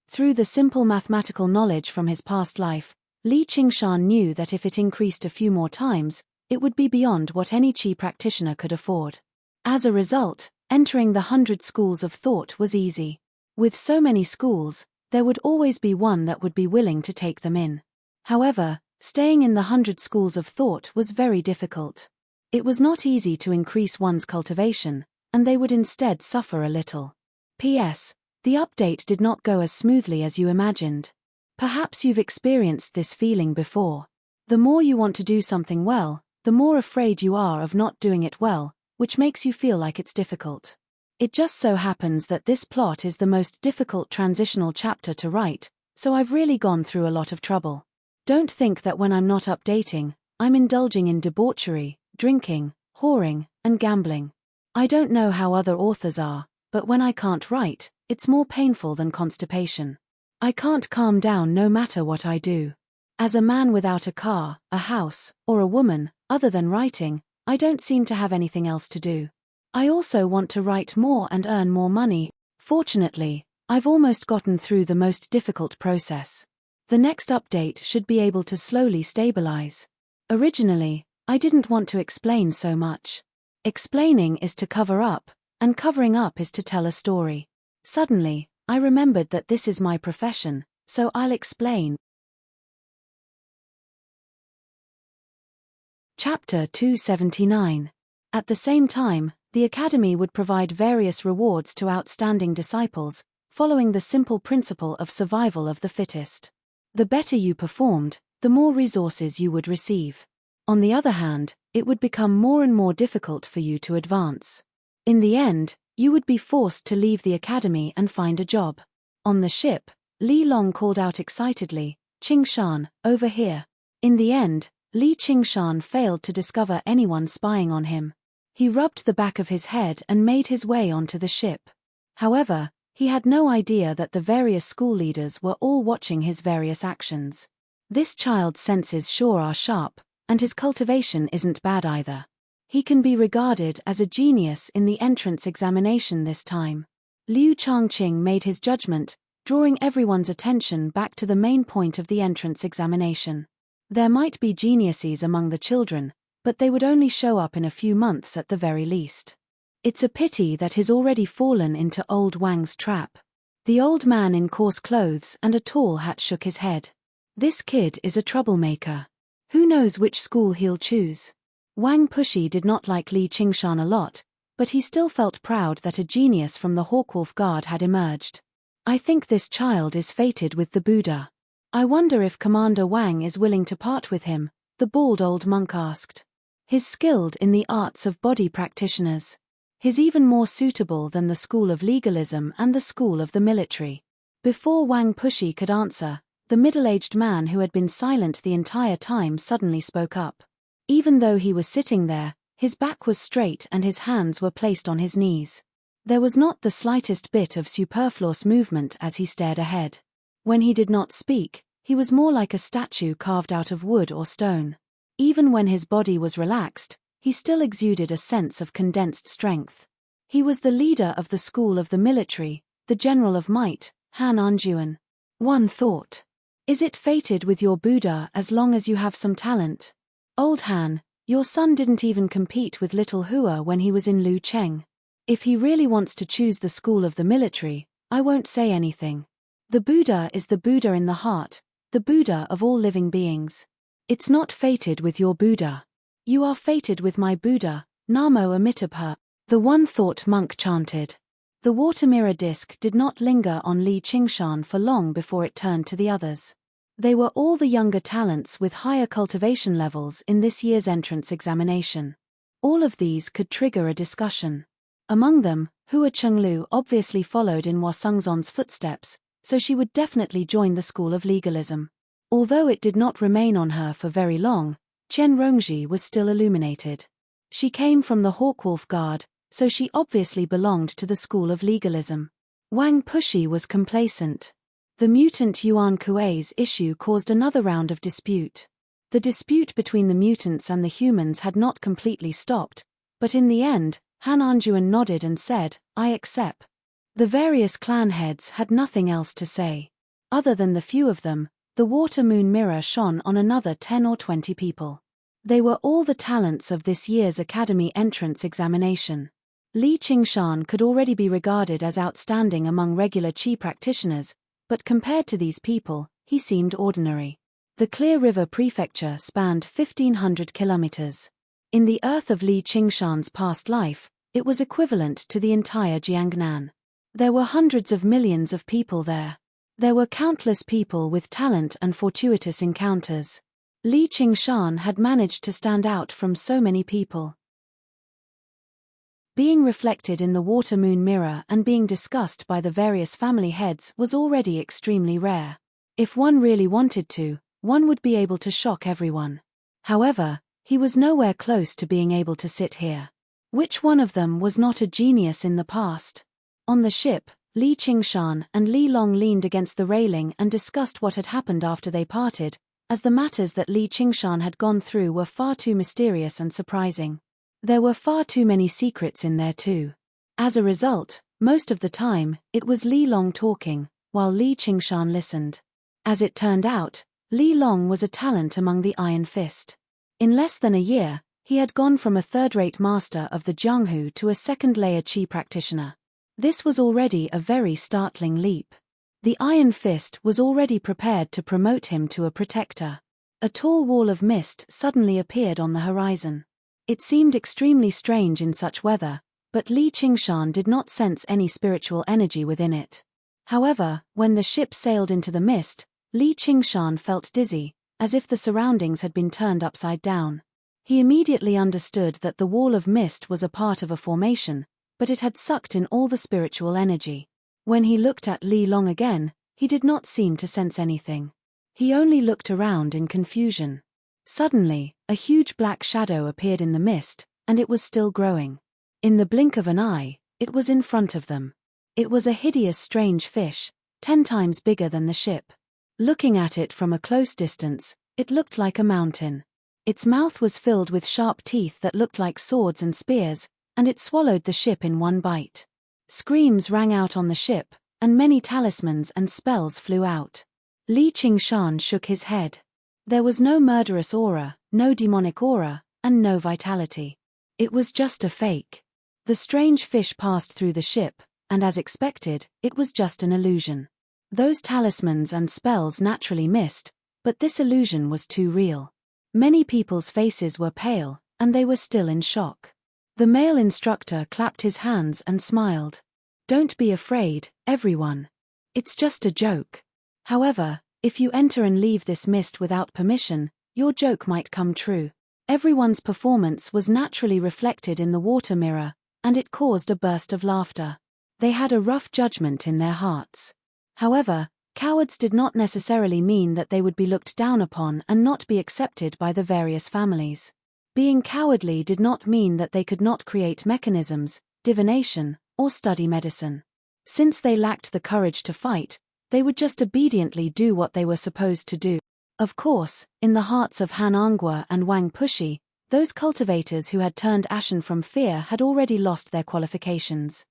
A: Through the simple mathematical knowledge from his past life, Li Qingshan knew that if it increased a few more times, it would be beyond what any qi practitioner could afford. As a result, entering the 100 schools of thought was easy. With so many schools, there would always be one that would be willing to take them in. However, staying in the 100 schools of thought was very difficult. It was not easy to increase one's cultivation, and they would instead suffer a little. P.S. The update did not go as smoothly as you imagined. Perhaps you've experienced this feeling before. The more you want to do something well, the more afraid you are of not doing it well, which makes you feel like it's difficult. It just so happens that this plot is the most difficult transitional chapter to write, so I've really gone through a lot of trouble. Don't think that when I'm not updating, I'm indulging in debauchery, drinking, whoring, and gambling. I don't know how other authors are, but when I can't write, it's more painful than constipation. I can't calm down no matter what I do. As a man without a car, a house, or a woman, other than writing, I don't seem to have anything else to do. I also want to write more and earn more money. Fortunately, I've almost gotten through the most difficult process. The next update should be able to slowly stabilize. Originally, I didn't want to explain so much. Explaining is to cover up, and covering up is to tell a story. Suddenly, I remembered that this is my profession, so I'll explain. Chapter 279. At the same time, the Academy would provide various rewards to outstanding disciples, following the simple principle of survival of the fittest. The better you performed, the more resources you would receive. On the other hand, it would become more and more difficult for you to advance. In the end, you would be forced to leave the Academy and find a job. On the ship, Li Long called out excitedly, Qingshan, over here. In the end, Li Qingshan failed to discover anyone spying on him. He rubbed the back of his head and made his way onto the ship. However, He had no idea that the various school leaders were all watching his various actions. This child's senses sure are sharp, and his cultivation isn't bad either. He can be regarded as a genius in the entrance examination this time. Liu Changqing made his judgment, drawing everyone's attention back to the main point of the entrance examination. There might be geniuses among the children, but they would only show up in a few months at the very least. It's a pity that he's already fallen into old Wang's trap. The old man in coarse clothes and a tall hat shook his head. This kid is a troublemaker. Who knows which school he'll choose? Wang Pushi did not like Li Qingshan a lot, but he still felt proud that a genius from the Hawkwolf Guard had emerged. I think this child is fated with the Buddha. I wonder if Commander Wang is willing to part with him, the bald old monk asked. He's skilled in the arts of body practitioners. He's even more suitable than the school of legalism and the school of the military. Before Wang Pushi could answer, the middle-aged man who had been silent the entire time suddenly spoke up. Even though he was sitting there, his back was straight and his hands were placed on his knees. There was not the slightest bit of superfluous movement as he stared ahead. When he did not speak, he was more like a statue carved out of wood or stone. Even when his body was relaxed, he still exuded a sense of condensed strength. He was the leader of the school of the military, the general of might, Han Anjuan. One thought. Is it fated with your Buddha as long as you have some talent? Old Han, your son didn't even compete with little Hua when he was in Lu Cheng. If he really wants to choose the school of the military, I won't say anything. The Buddha is the Buddha in the heart, the Buddha of all living beings. It's not fated with your Buddha. You are fated with my Buddha, Namo Amitabha, the one-thought monk chanted. The water mirror disc did not linger on Li Qingshan for long before it turned to the others. They were all the younger talents with higher cultivation levels in this year's entrance examination. All of these could trigger a discussion. Among them, Hua Chenglu obviously followed in Hua Sengzon's footsteps, so she would definitely join the school of legalism. Although it did not remain on her for very long, Chen Rongji was still illuminated. She came from the Hawkwolf Guard, so she obviously belonged to the school of legalism. Wang Pushi was complacent. The mutant Yuan Kuei's issue caused another round of dispute. The dispute between the mutants and the humans had not completely stopped, but in the end, Han Anjuan nodded and said, I accept. The various clan heads had nothing else to say. Other than the few of them, the water moon mirror shone on another 10 or 20 people. They were all the talents of this year's academy entrance examination. Li Qingshan could already be regarded as outstanding among regular Qi practitioners, but compared to these people, he seemed ordinary. The Clear River Prefecture spanned 1,500 kilometers. In the earth of Li Qingshan's past life, it was equivalent to the entire Jiangnan. There were hundreds of millions of people there. There were countless people with talent and fortuitous encounters. Li Qingshan had managed to stand out from so many people. Being reflected in the water moon mirror and being discussed by the various family heads was already extremely rare. If one really wanted to, one would be able to shock everyone. However, he was nowhere close to being able to sit here. Which one of them was not a genius in the past? On the ship, Li Qingshan and Li Long leaned against the railing and discussed what had happened after they parted, as the matters that Li Qingshan had gone through were far too mysterious and surprising. There were far too many secrets in there too. As a result, most of the time, it was Li Long talking, while Li Qingshan listened. As it turned out, Li Long was a talent among the Iron Fist. In less than a year, he had gone from a third-rate master of the Jianghu to a second-layer Qi practitioner. This was already a very startling leap. The Iron Fist was already prepared to promote him to a protector. A tall wall of mist suddenly appeared on the horizon. It seemed extremely strange in such weather, but Li Qingshan did not sense any spiritual energy within it. However, when the ship sailed into the mist, Li Qingshan felt dizzy, as if the surroundings had been turned upside down. He immediately understood that the wall of mist was a part of a formation, but it had sucked in all the spiritual energy. When he looked at Li Long again, he did not seem to sense anything. He only looked around in confusion. Suddenly, a huge black shadow appeared in the mist, and it was still growing. In the blink of an eye, it was in front of them. It was a hideous strange fish, 10 times bigger than the ship. Looking at it from a close distance, it looked like a mountain. Its mouth was filled with sharp teeth that looked like swords and spears, and it swallowed the ship in one bite. Screams rang out on the ship, and many talismans and spells flew out. Li Qingshan shook his head. There was no murderous aura, no demonic aura, and no vitality. It was just a fake. The strange fish passed through the ship, and as expected, it was just an illusion. Those talismans and spells naturally missed, but this illusion was too real. Many people's faces were pale, and they were still in shock. The male instructor clapped his hands and smiled. Don't be afraid, everyone. It's just a joke. However, if you enter and leave this mist without permission, your joke might come true. Everyone's performance was naturally reflected in the water mirror, and it caused a burst of laughter. They had a rough judgment in their hearts. However, cowards did not necessarily mean that they would be looked down upon and not be accepted by the various families. Being cowardly did not mean that they could not create mechanisms, divination, or study medicine. Since they lacked the courage to fight, they would just obediently do what they were supposed to do. Of course, in the hearts of Han Angua and Wang Pushi, those cultivators who had turned ashen from fear had already lost their qualifications.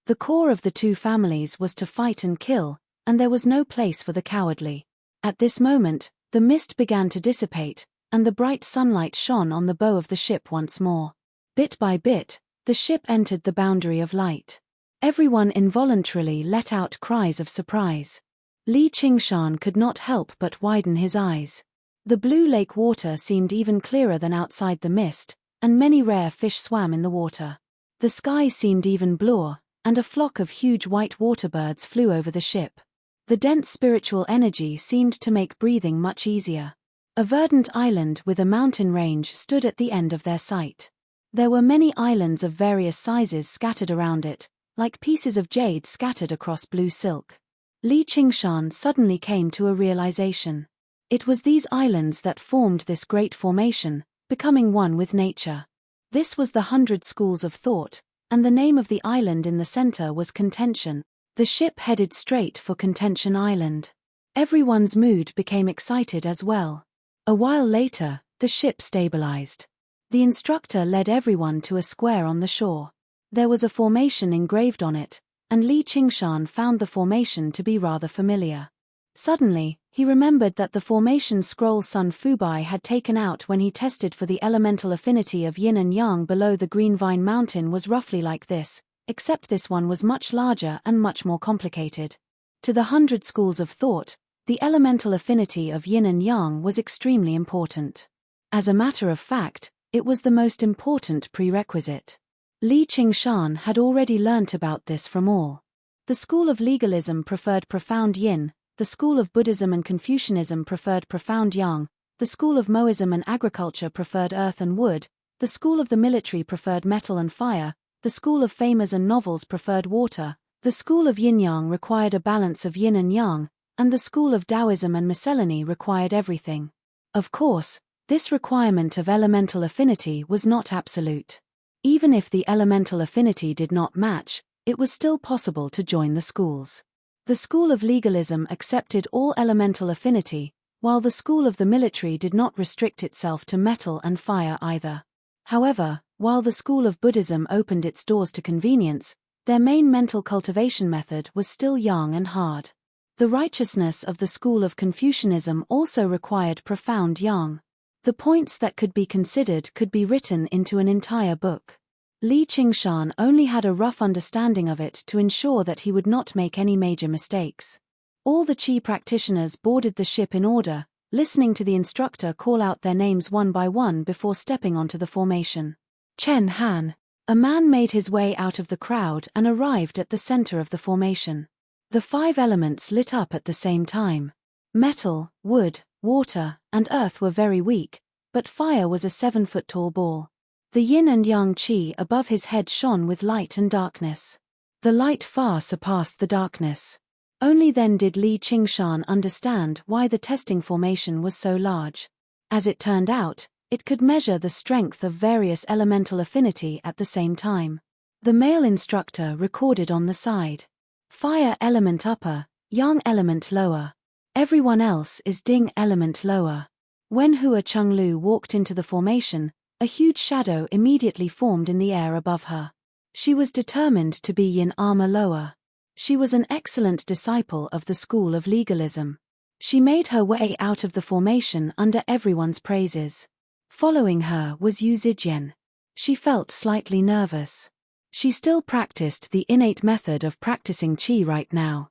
A: The core of the two families was to fight and kill, and there was no place for the cowardly. At this moment, the mist began to dissipate, and the bright sunlight shone on the bow of the ship once more. Bit by bit, the ship entered the boundary of light. Everyone involuntarily let out cries of surprise. Li Qingshan could not help but widen his eyes. The blue lake water seemed even clearer than outside the mist, and many rare fish swam in the water. The sky seemed even bluer, and a flock of huge white waterbirds flew over the ship. The dense spiritual energy seemed to make breathing much easier. A verdant island with a mountain range stood at the end of their sight. There were many islands of various sizes scattered around it, like pieces of jade scattered across blue silk. Li Qingshan suddenly came to a realization. It was these islands that formed this great formation, becoming one with nature. This was the 100 schools of thought, and the name of the island in the center was Contention. The ship headed straight for Contention Island. Everyone's mood became excited as well. A while later, the ship stabilized. The instructor led everyone to a square on the shore. There was a formation engraved on it, and Li Qingshan found the formation to be rather familiar. Suddenly, he remembered that the formation scroll Sun Fubai had taken out when he tested for the elemental affinity of yin and yang below the Green Vine Mountain was roughly like this, except this one was much larger and much more complicated. To the 100 schools of thought, the elemental affinity of yin and yang was extremely important. As a matter of fact, it was the most important prerequisite. Li Qingshan had already learnt about this from all. The school of legalism preferred profound yin, the school of Buddhism and Confucianism preferred profound yang, the school of Moism and agriculture preferred earth and wood, the school of the military preferred metal and fire, the school of famers and novels preferred water, the school of yin-yang required a balance of yin and yang, and the school of Taoism and miscellany required everything. Of course, this requirement of elemental affinity was not absolute. Even if the elemental affinity did not match, it was still possible to join the schools. The school of legalism accepted all elemental affinity, while the school of the military did not restrict itself to metal and fire either. However, while the school of Buddhism opened its doors to convenience, their main mental cultivation method was still yang and hard. The righteousness of the school of Confucianism also required profound yang. The points that could be considered could be written into an entire book. Li Qingshan only had a rough understanding of it to ensure that he would not make any major mistakes. All the Qi practitioners boarded the ship in order, listening to the instructor call out their names one by one before stepping onto the formation. Chen Han. A man made his way out of the crowd and arrived at the center of the formation. The 5 elements lit up at the same time. Metal, wood, water, and earth were very weak, but fire was a 7-foot-tall ball. The yin and yang qi above his head shone with light and darkness. The light far surpassed the darkness. Only then did Li Qingshan understand why the testing formation was so large. As it turned out, it could measure the strength of various elemental affinity at the same time. The male instructor recorded on the side. Fire element upper, yang element lower. Everyone else is ding element lower. When Hua Chenglu walked into the formation, a huge shadow immediately formed in the air above her. She was determined to be yin armor lower. She was an excellent disciple of the school of legalism. She made her way out of the formation under everyone's praises. Following her was Yu Zijian. She felt slightly nervous. She still practiced the innate method of practicing qi right now.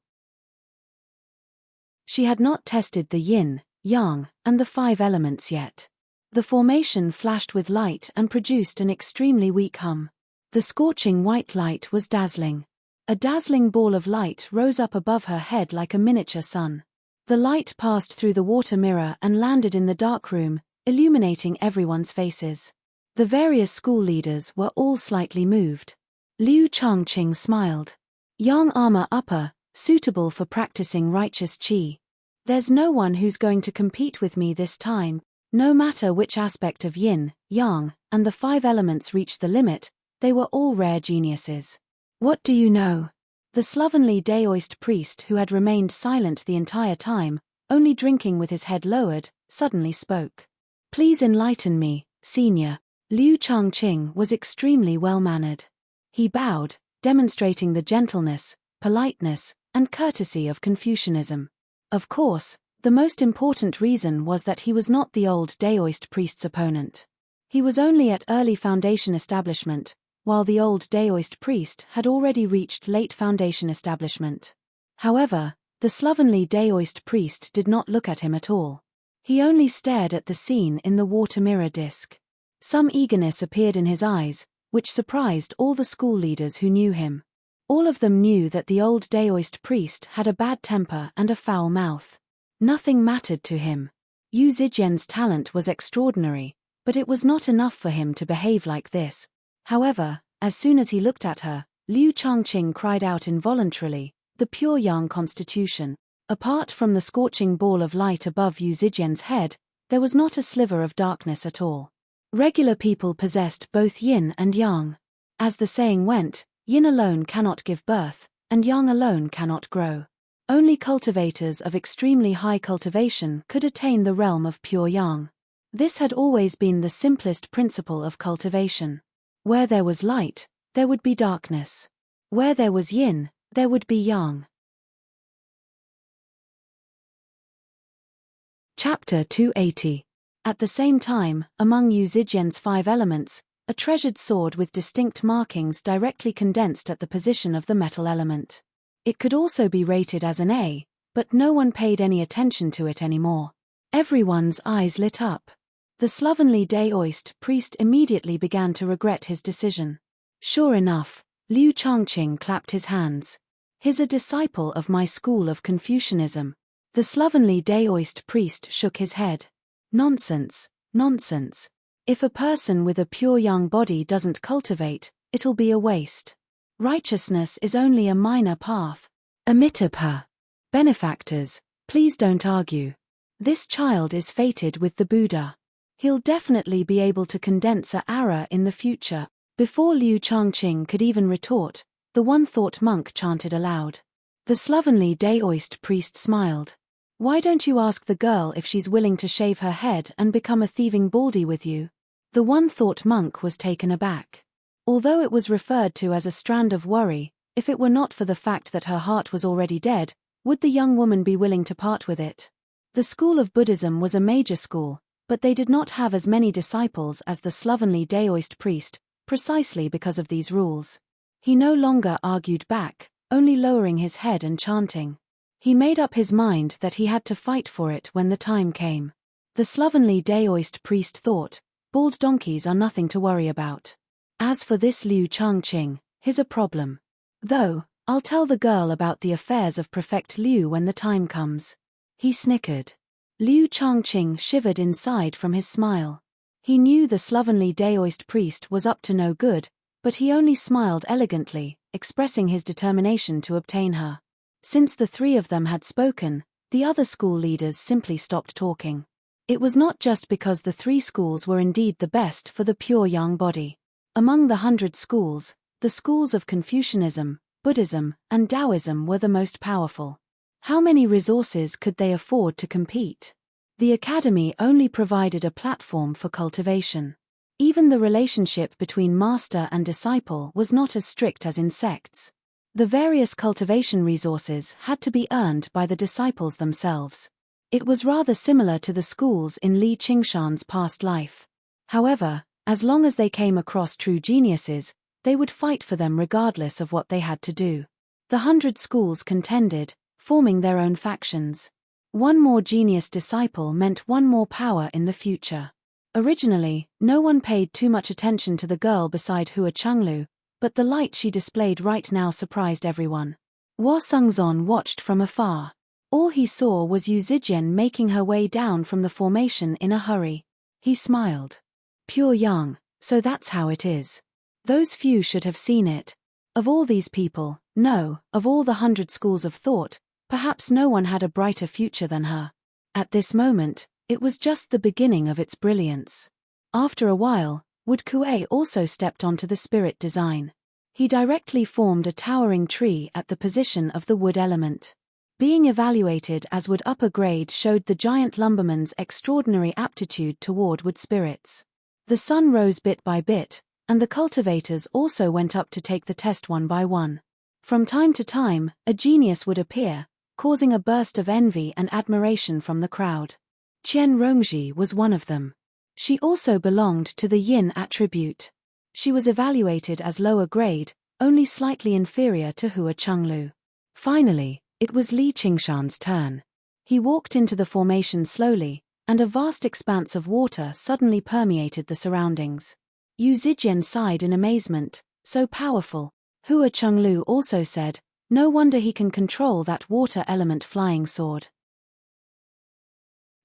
A: She had not tested the yin, yang, and the 5 elements yet. The formation flashed with light and produced an extremely weak hum. The scorching white light was dazzling. A dazzling ball of light rose up above her head like a miniature sun. The light passed through the water mirror and landed in the dark room, illuminating everyone's faces. The various school leaders were all slightly moved. Liu Changqing smiled. Yang armor upper, suitable for practicing righteous qi. There's no one who's going to compete with me this time. No matter which aspect of yin, yang, and the 5 elements reached the limit, they were all rare geniuses. What do you know? The slovenly Daoist priest who had remained silent the entire time, only drinking with his head lowered, suddenly spoke. Please enlighten me, senior. Liu Changqing was extremely well-mannered. He bowed, demonstrating the gentleness, politeness, and courtesy of Confucianism. Of course, the most important reason was that he was not the old Daoist priest's opponent. He was only at early foundation establishment, while the old Daoist priest had already reached late foundation establishment. However, the slovenly Daoist priest did not look at him at all. He only stared at the scene in the water mirror disc. Some eagerness appeared in his eyes, which surprised all the school leaders who knew him. All of them knew that the old Daoist priest had a bad temper and a foul mouth. Nothing mattered to him. Yu Zijian's talent was extraordinary, but it was not enough for him to behave like this. However, as soon as he looked at her, Liu Changqing cried out involuntarily, the pure yang constitution. Apart from the scorching ball of light above Yu Zijian's head, there was not a sliver of darkness at all. Regular people possessed both yin and yang. As the saying went, yin alone cannot give birth, and yang alone cannot grow. Only cultivators of extremely high cultivation could attain the realm of pure yang. This had always been the simplest principle of cultivation. Where there was light, there would be darkness. Where there was yin, there would be yang. Chapter 280. At the same time, among Yu Zijian's 5 elements, a treasured sword with distinct markings directly condensed at the position of the metal element. It could also be rated as an A, but no one paid any attention to it anymore. Everyone's eyes lit up. The slovenly Daoist priest immediately began to regret his decision. Sure enough, Liu Changqing clapped his hands. He's a disciple of my school of Confucianism. The slovenly Daoist priest shook his head. Nonsense, nonsense. If a person with a pure yang body doesn't cultivate, it'll be a waste. Righteousness is only a minor path. Amitabha. Benefactors, please don't argue. This child is fated with the Buddha. He'll definitely be able to condense a ara in the future. Before Liu Changqing could even retort, the one-thought monk chanted aloud. The slovenly Daoist priest smiled. Why don't you ask the girl if she's willing to shave her head and become a thieving baldy with you? The one-thought monk was taken aback. Although it was referred to as a strand of worry, if it were not for the fact that her heart was already dead, would the young woman be willing to part with it? The school of Buddhism was a major school, but they did not have as many disciples as the slovenly Daoist priest, precisely because of these rules. He no longer argued back, only lowering his head and chanting. He made up his mind that he had to fight for it when the time came. The slovenly Daoist priest thought, bald donkeys are nothing to worry about. As for this Liu Changqing, he's a problem. Though, I'll tell the girl about the affairs of Prefect Liu when the time comes. He snickered. Liu Changqing shivered inside from his smile. He knew the slovenly Daoist priest was up to no good, but he only smiled elegantly, expressing his determination to obtain her. Since the 3 of them had spoken, the other school leaders simply stopped talking. It was not just because the 3 schools were indeed the best for the pure yang body. Among the 100 schools, The schools of Confucianism, Buddhism, and Taoism were the most powerful. How many resources could they afford to compete? The academy only provided a platform for cultivation. Even the relationship between master and disciple was not as strict as in sects. The various cultivation resources had to be earned by the disciples themselves. It was rather similar to the schools in Li Qingshan's past life. However, as long as they came across true geniuses, they would fight for them regardless of what they had to do. The 100 schools contended, forming their own factions. One more genius disciple meant one more power in the future. Originally, no one paid too much attention to the girl beside Hua Chenglu, but the light she displayed right now surprised everyone. Hua Sengzon watched from afar. All he saw was Yu Zijian making her way down from the formation in a hurry. He smiled. Pure yang, so that's how it is. Those few should have seen it. Of all these people, no, of all the 100 schools of thought, perhaps no one had a brighter future than her. At this moment, it was just the beginning of its brilliance. After a while, Wood Kuei also stepped onto the spirit design. He directly formed a towering tree at the position of the wood element. Being evaluated as wood upper grade showed the giant lumberman's extraordinary aptitude toward wood spirits. The sun rose bit by bit, and the cultivators also went up to take the test one by one. From time to time, a genius would appear, causing a burst of envy and admiration from the crowd. Qian Rongji was one of them. She also belonged to the yin attribute. She was evaluated as lower grade, only slightly inferior to Hua Chenglu. Finally, it was Li Qingshan's turn. He walked into the formation slowly, and a vast expanse of water suddenly permeated the surroundings. Yu Zijian sighed in amazement, so powerful. Hua Chenglu also said, no wonder he can control that water element flying sword.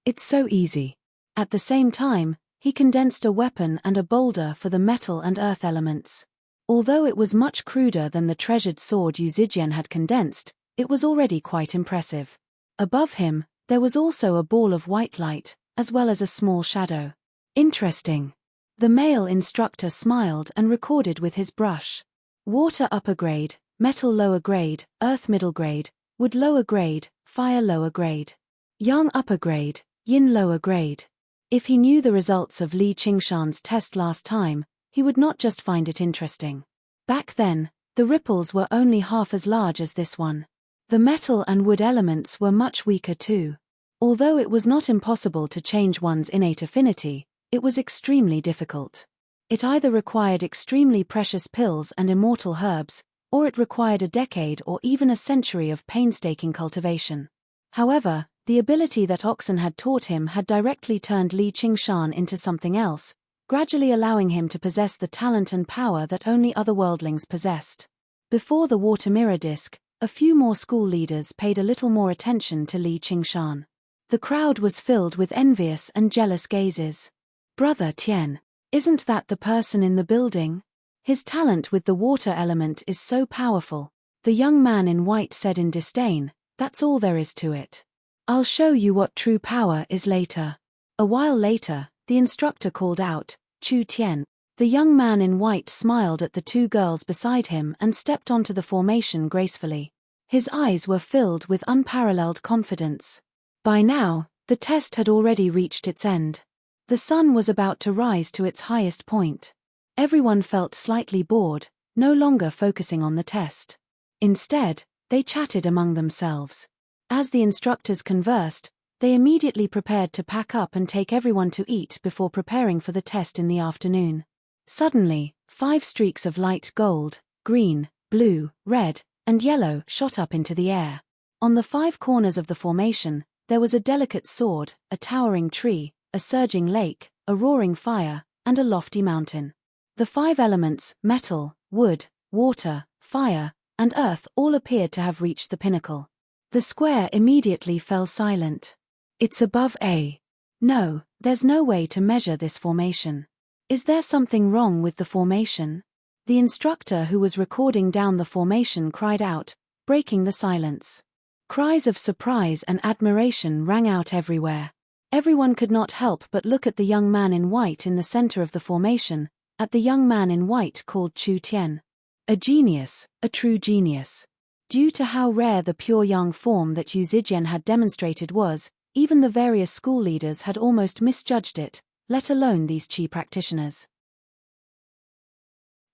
A: It's so easy. At the same time, he condensed a weapon and a boulder for the metal and earth elements. Although it was much cruder than the treasured sword Yu Zijian had condensed, it was already quite impressive. Above him, there was also a ball of white light, as well as a small shadow. Interesting. The male instructor smiled and recorded with his brush. Water upper grade, metal lower grade, earth middle grade, wood lower grade, fire lower grade. Yang upper grade, yin lower grade. If he knew the results of Li Qingshan's test last time, he would not just find it interesting. Back then, the ripples were only half as large as this one. The metal and wood elements were much weaker too. Although it was not impossible to change one's innate affinity, it was extremely difficult. It either required extremely precious pills and immortal herbs, or it required a decade or even a century of painstaking cultivation. However, the ability that Oxen had taught him had directly turned Li Qingshan into something else, gradually allowing him to possess the talent and power that only other worldlings possessed. Before the water mirror disc, a few more school leaders paid a little more attention to Li Qingshan. The crowd was filled with envious and jealous gazes. Brother Tian, isn't that the person in the building? His talent with the water element is so powerful, the young man in white said in disdain. That's all there is to it. I'll show you what true power is later. A while later, the instructor called out, Chu Tian. The young man in white smiled at the two girls beside him and stepped onto the formation gracefully. His eyes were filled with unparalleled confidence. By now, the test had already reached its end. The sun was about to rise to its highest point. Everyone felt slightly bored, no longer focusing on the test. Instead, they chatted among themselves. As the instructors conversed, they immediately prepared to pack up and take everyone to eat before preparing for the test in the afternoon. Suddenly, 5 streaks of light gold, green, blue, red, and yellow shot up into the air. On the 5 corners of the formation, there was a delicate sword, a towering tree, a surging lake, a roaring fire, and a lofty mountain. The 5 elements, metal, wood, water, fire, and earth all appeared to have reached the pinnacle. The square immediately fell silent. It's above A. No, there's no way to measure this formation. Is there something wrong with the formation? The instructor who was recording down the formation cried out, breaking the silence. Cries of surprise and admiration rang out everywhere. Everyone could not help but look at the young man in white in the center of the formation, at the young man in white called Chu Tian. A genius, a true genius. Due to how rare the pure yang form that Yu Zijian had demonstrated was, even the various school leaders had almost misjudged it, let alone these qi practitioners.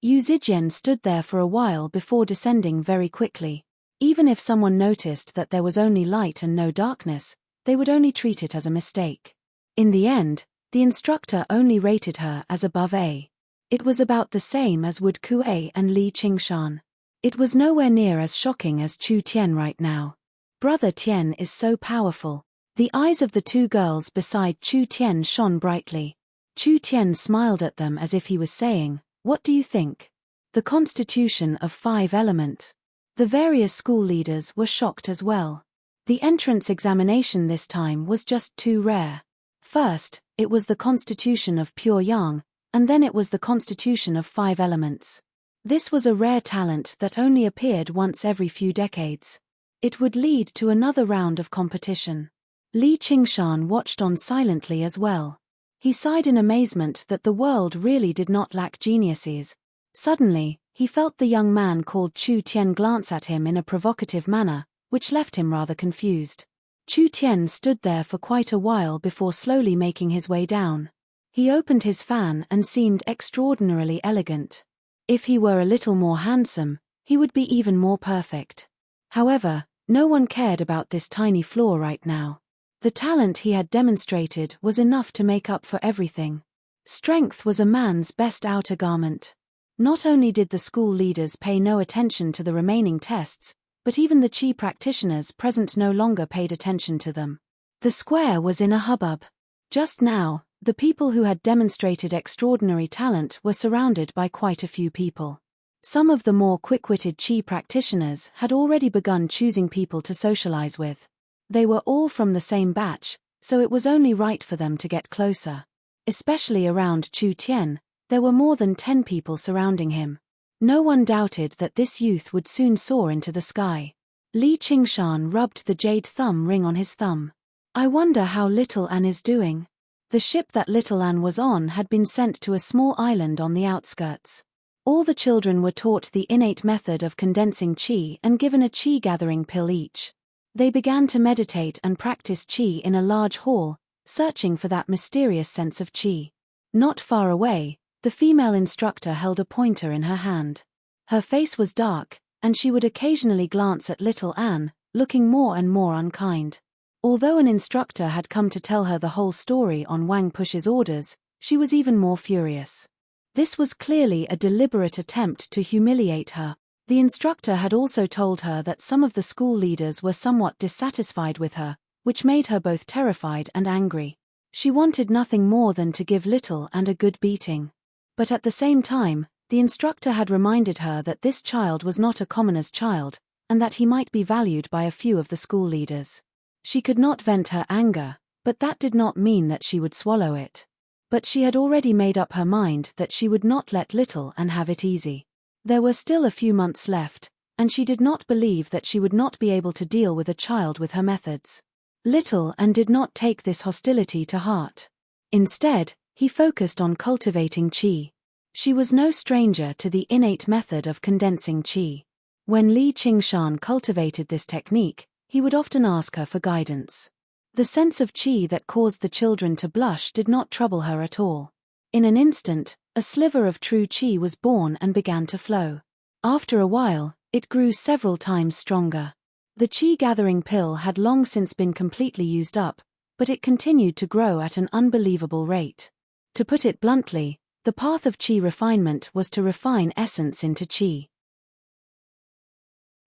A: Yu Zijian stood there for a while before descending very quickly. Even if someone noticed that there was only light and no darkness, they would only treat it as a mistake. In the end, the instructor only rated her as above A. It was about the same as would Kuei and Li Qingshan. It was nowhere near as shocking as Chu Tian right now. Brother Tian is so powerful. The eyes of the two girls beside Chu Tian shone brightly. Chu Tian smiled at them as if he was saying, "What do you think? The constitution of 5 elements." The various school leaders were shocked as well. The entrance examination this time was just too rare. First, it was the constitution of pure yang, and then it was the constitution of 5 elements. This was a rare talent that only appeared once every few decades. It would lead to another round of competition. Li Qingshan watched on silently as well. He sighed in amazement that the world really did not lack geniuses. Suddenly, he felt the young man called Chu Tian glance at him in a provocative manner, which left him rather confused. Chu Tian stood there for quite a while before slowly making his way down. He opened his fan and seemed extraordinarily elegant. If he were a little more handsome, he would be even more perfect. However, no one cared about this tiny flaw right now. The talent he had demonstrated was enough to make up for everything. Strength was a man's best outer garment. Not only did the school leaders pay no attention to the remaining tests, but even the qi practitioners present no longer paid attention to them. The square was in a hubbub. Just now, the people who had demonstrated extraordinary talent were surrounded by quite a few people. Some of the more quick-witted qi practitioners had already begun choosing people to socialize with. They were all from the same batch, so it was only right for them to get closer. Especially around Chu Tian, there were more than 10 people surrounding him. No one doubted that this youth would soon soar into the sky. Li Qingshan rubbed the jade thumb ring on his thumb. "I wonder how little Anne is doing." The ship that little Anne was on had been sent to a small island on the outskirts. All the children were taught the innate method of condensing qi and given a qi gathering pill each. They began to meditate and practice qi in a large hall, searching for that mysterious sense of qi. Not far away, the female instructor held a pointer in her hand. Her face was dark, and she would occasionally glance at little Anne, looking more and more unkind. Although an instructor had come to tell her the whole story on Wang Push's orders, she was even more furious. This was clearly a deliberate attempt to humiliate her. The instructor had also told her that some of the school leaders were somewhat dissatisfied with her, which made her both terrified and angry. She wanted nothing more than to give little and a good beating. But at the same time, the instructor had reminded her that this child was not a commoner's child, and that he might be valued by a few of the school leaders. She could not vent her anger, but that did not mean that she would swallow it. But she had already made up her mind that she would not let little Anne have it easy. There were still a few months left, and she did not believe that she would not be able to deal with a child with her methods. Little Anne did not take this hostility to heart. Instead, he focused on cultivating qi. She was no stranger to the innate method of condensing qi. When Li Qingshan cultivated this technique, he would often ask her for guidance. The sense of qi that caused the children to blush did not trouble her at all. In an instant, a sliver of true qi was born and began to flow. After a while, it grew several times stronger. The qi gathering pill had long since been completely used up, but it continued to grow at an unbelievable rate. To put it bluntly, the path of qi refinement was to refine essence into qi.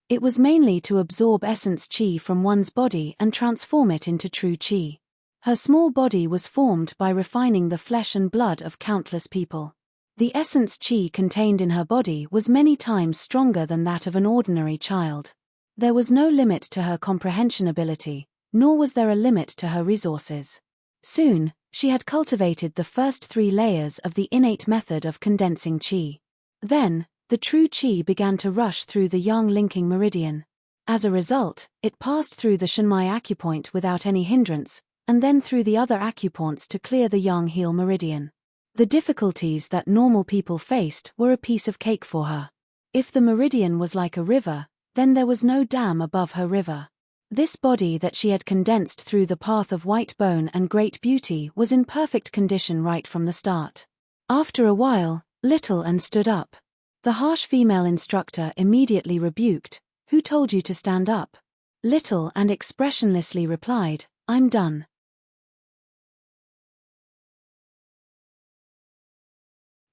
A: It was mainly to absorb essence qi from one's body and transform it into true qi. Her small body was formed by refining the flesh and blood of countless people. The essence qi contained in her body was many times stronger than that of an ordinary child. There was no limit to her comprehension ability, nor was there a limit to her resources. Soon, she had cultivated the first 3 layers of the innate method of condensing qi. Then, the true qi began to rush through the yang linking meridian. As a result, it passed through the shenmai acupoint without any hindrance, and then through the other acupoints to clear the yang heel meridian. The difficulties that normal people faced were a piece of cake for her. If the meridian was like a river, then there was no dam above her river. This body that she had condensed through the path of white bone and great beauty was in perfect condition right from the start. After a while, Little Anne stood up. The harsh female instructor immediately rebuked, "Who told you to stand up?" Little Anne expressionlessly replied, "I'm done."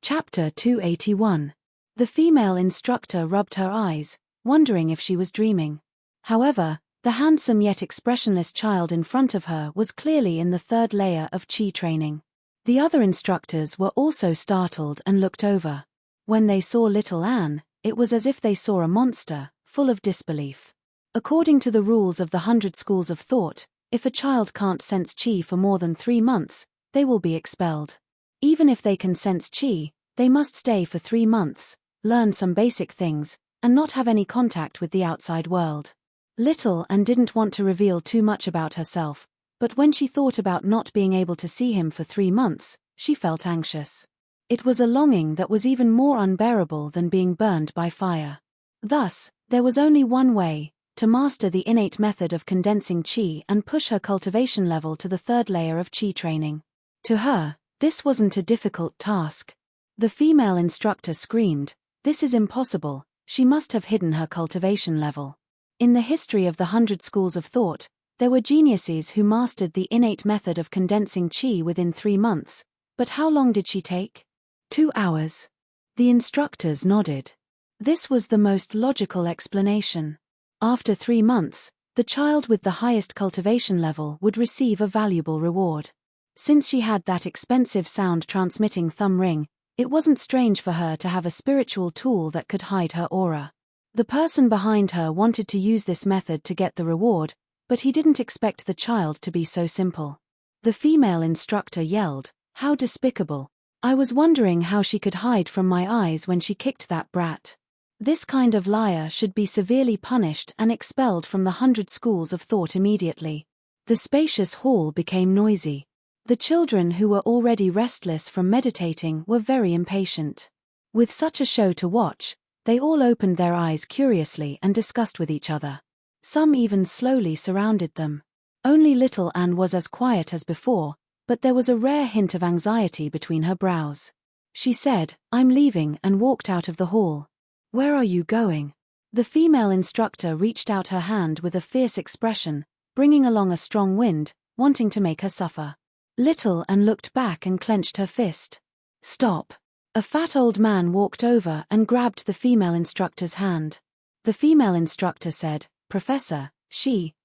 A: Chapter 281. The female instructor rubbed her eyes, wondering if she was dreaming. However, the handsome yet expressionless child in front of her was clearly in the third layer of chi training. The other instructors were also startled and looked over. When they saw Little Anne, it was as if they saw a monster, full of disbelief. According to the rules of the 100 schools of thought, if a child can't sense chi for more than 3 months, they will be expelled. Even if they can sense chi, they must stay for 3 months, learn some basic things, and not have any contact with the outside world. Little Anne didn't want to reveal too much about herself, but when she thought about not being able to see him for 3 months, she felt anxious. It was a longing that was even more unbearable than being burned by fire. Thus, there was only one way: to master the innate method of condensing chi and push her cultivation level to the third layer of chi training. To her, this wasn't a difficult task. The female instructor screamed, "This is impossible, she must have hidden her cultivation level." In the history of the 100 schools of thought, there were geniuses who mastered the innate method of condensing chi within 3 months, but how long did she take? 2 hours. The instructors nodded. This was the most logical explanation. After 3 months, the child with the highest cultivation level would receive a valuable reward. Since she had that expensive sound-transmitting thumb ring, it wasn't strange for her to have a spiritual tool that could hide her aura. The person behind her wanted to use this method to get the reward, but he didn't expect the child to be so simple. The female instructor yelled, "How despicable! I was wondering how she could hide from my eyes when she kicked that brat. This kind of liar should be severely punished and expelled from the 100 schools of thought immediately." The spacious hall became noisy. The children who were already restless from meditating were very impatient. With such a show to watch, they all opened their eyes curiously and discussed with each other. Some even slowly surrounded them. Only Little Anne was as quiet as before, but there was a rare hint of anxiety between her brows. She said, "I'm leaving," and walked out of the hall. "Where are you going?" The female instructor reached out her hand with a fierce expression, bringing along a strong wind, wanting to make her suffer. Little Anne looked back and clenched her fist. "Stop." A fat old man walked over and grabbed the female instructor's hand. The female instructor said, "Professor,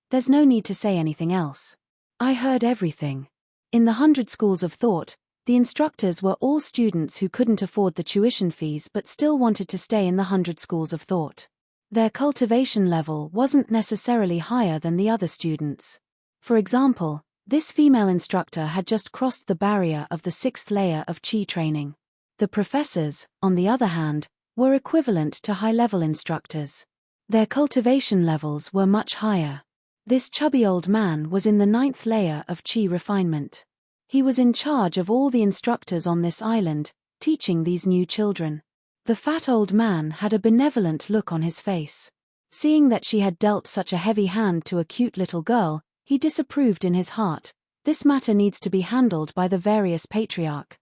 A: there's no need to say anything else. I heard everything." In the 100 schools of thought, the instructors were all students who couldn't afford the tuition fees but still wanted to stay in the 100 schools of thought. Their cultivation level wasn't necessarily higher than the other students. For example, this female instructor had just crossed the barrier of the 6th layer of chi training. The professors, on the other hand, were equivalent to high-level instructors. Their cultivation levels were much higher. This chubby old man was in the 9th layer of chi refinement. He was in charge of all the instructors on this island, teaching these new children. The fat old man had a benevolent look on his face. Seeing that she had dealt such a heavy hand to a cute little girl, he disapproved in his heart. This matter needs to be handled by the various patriarch.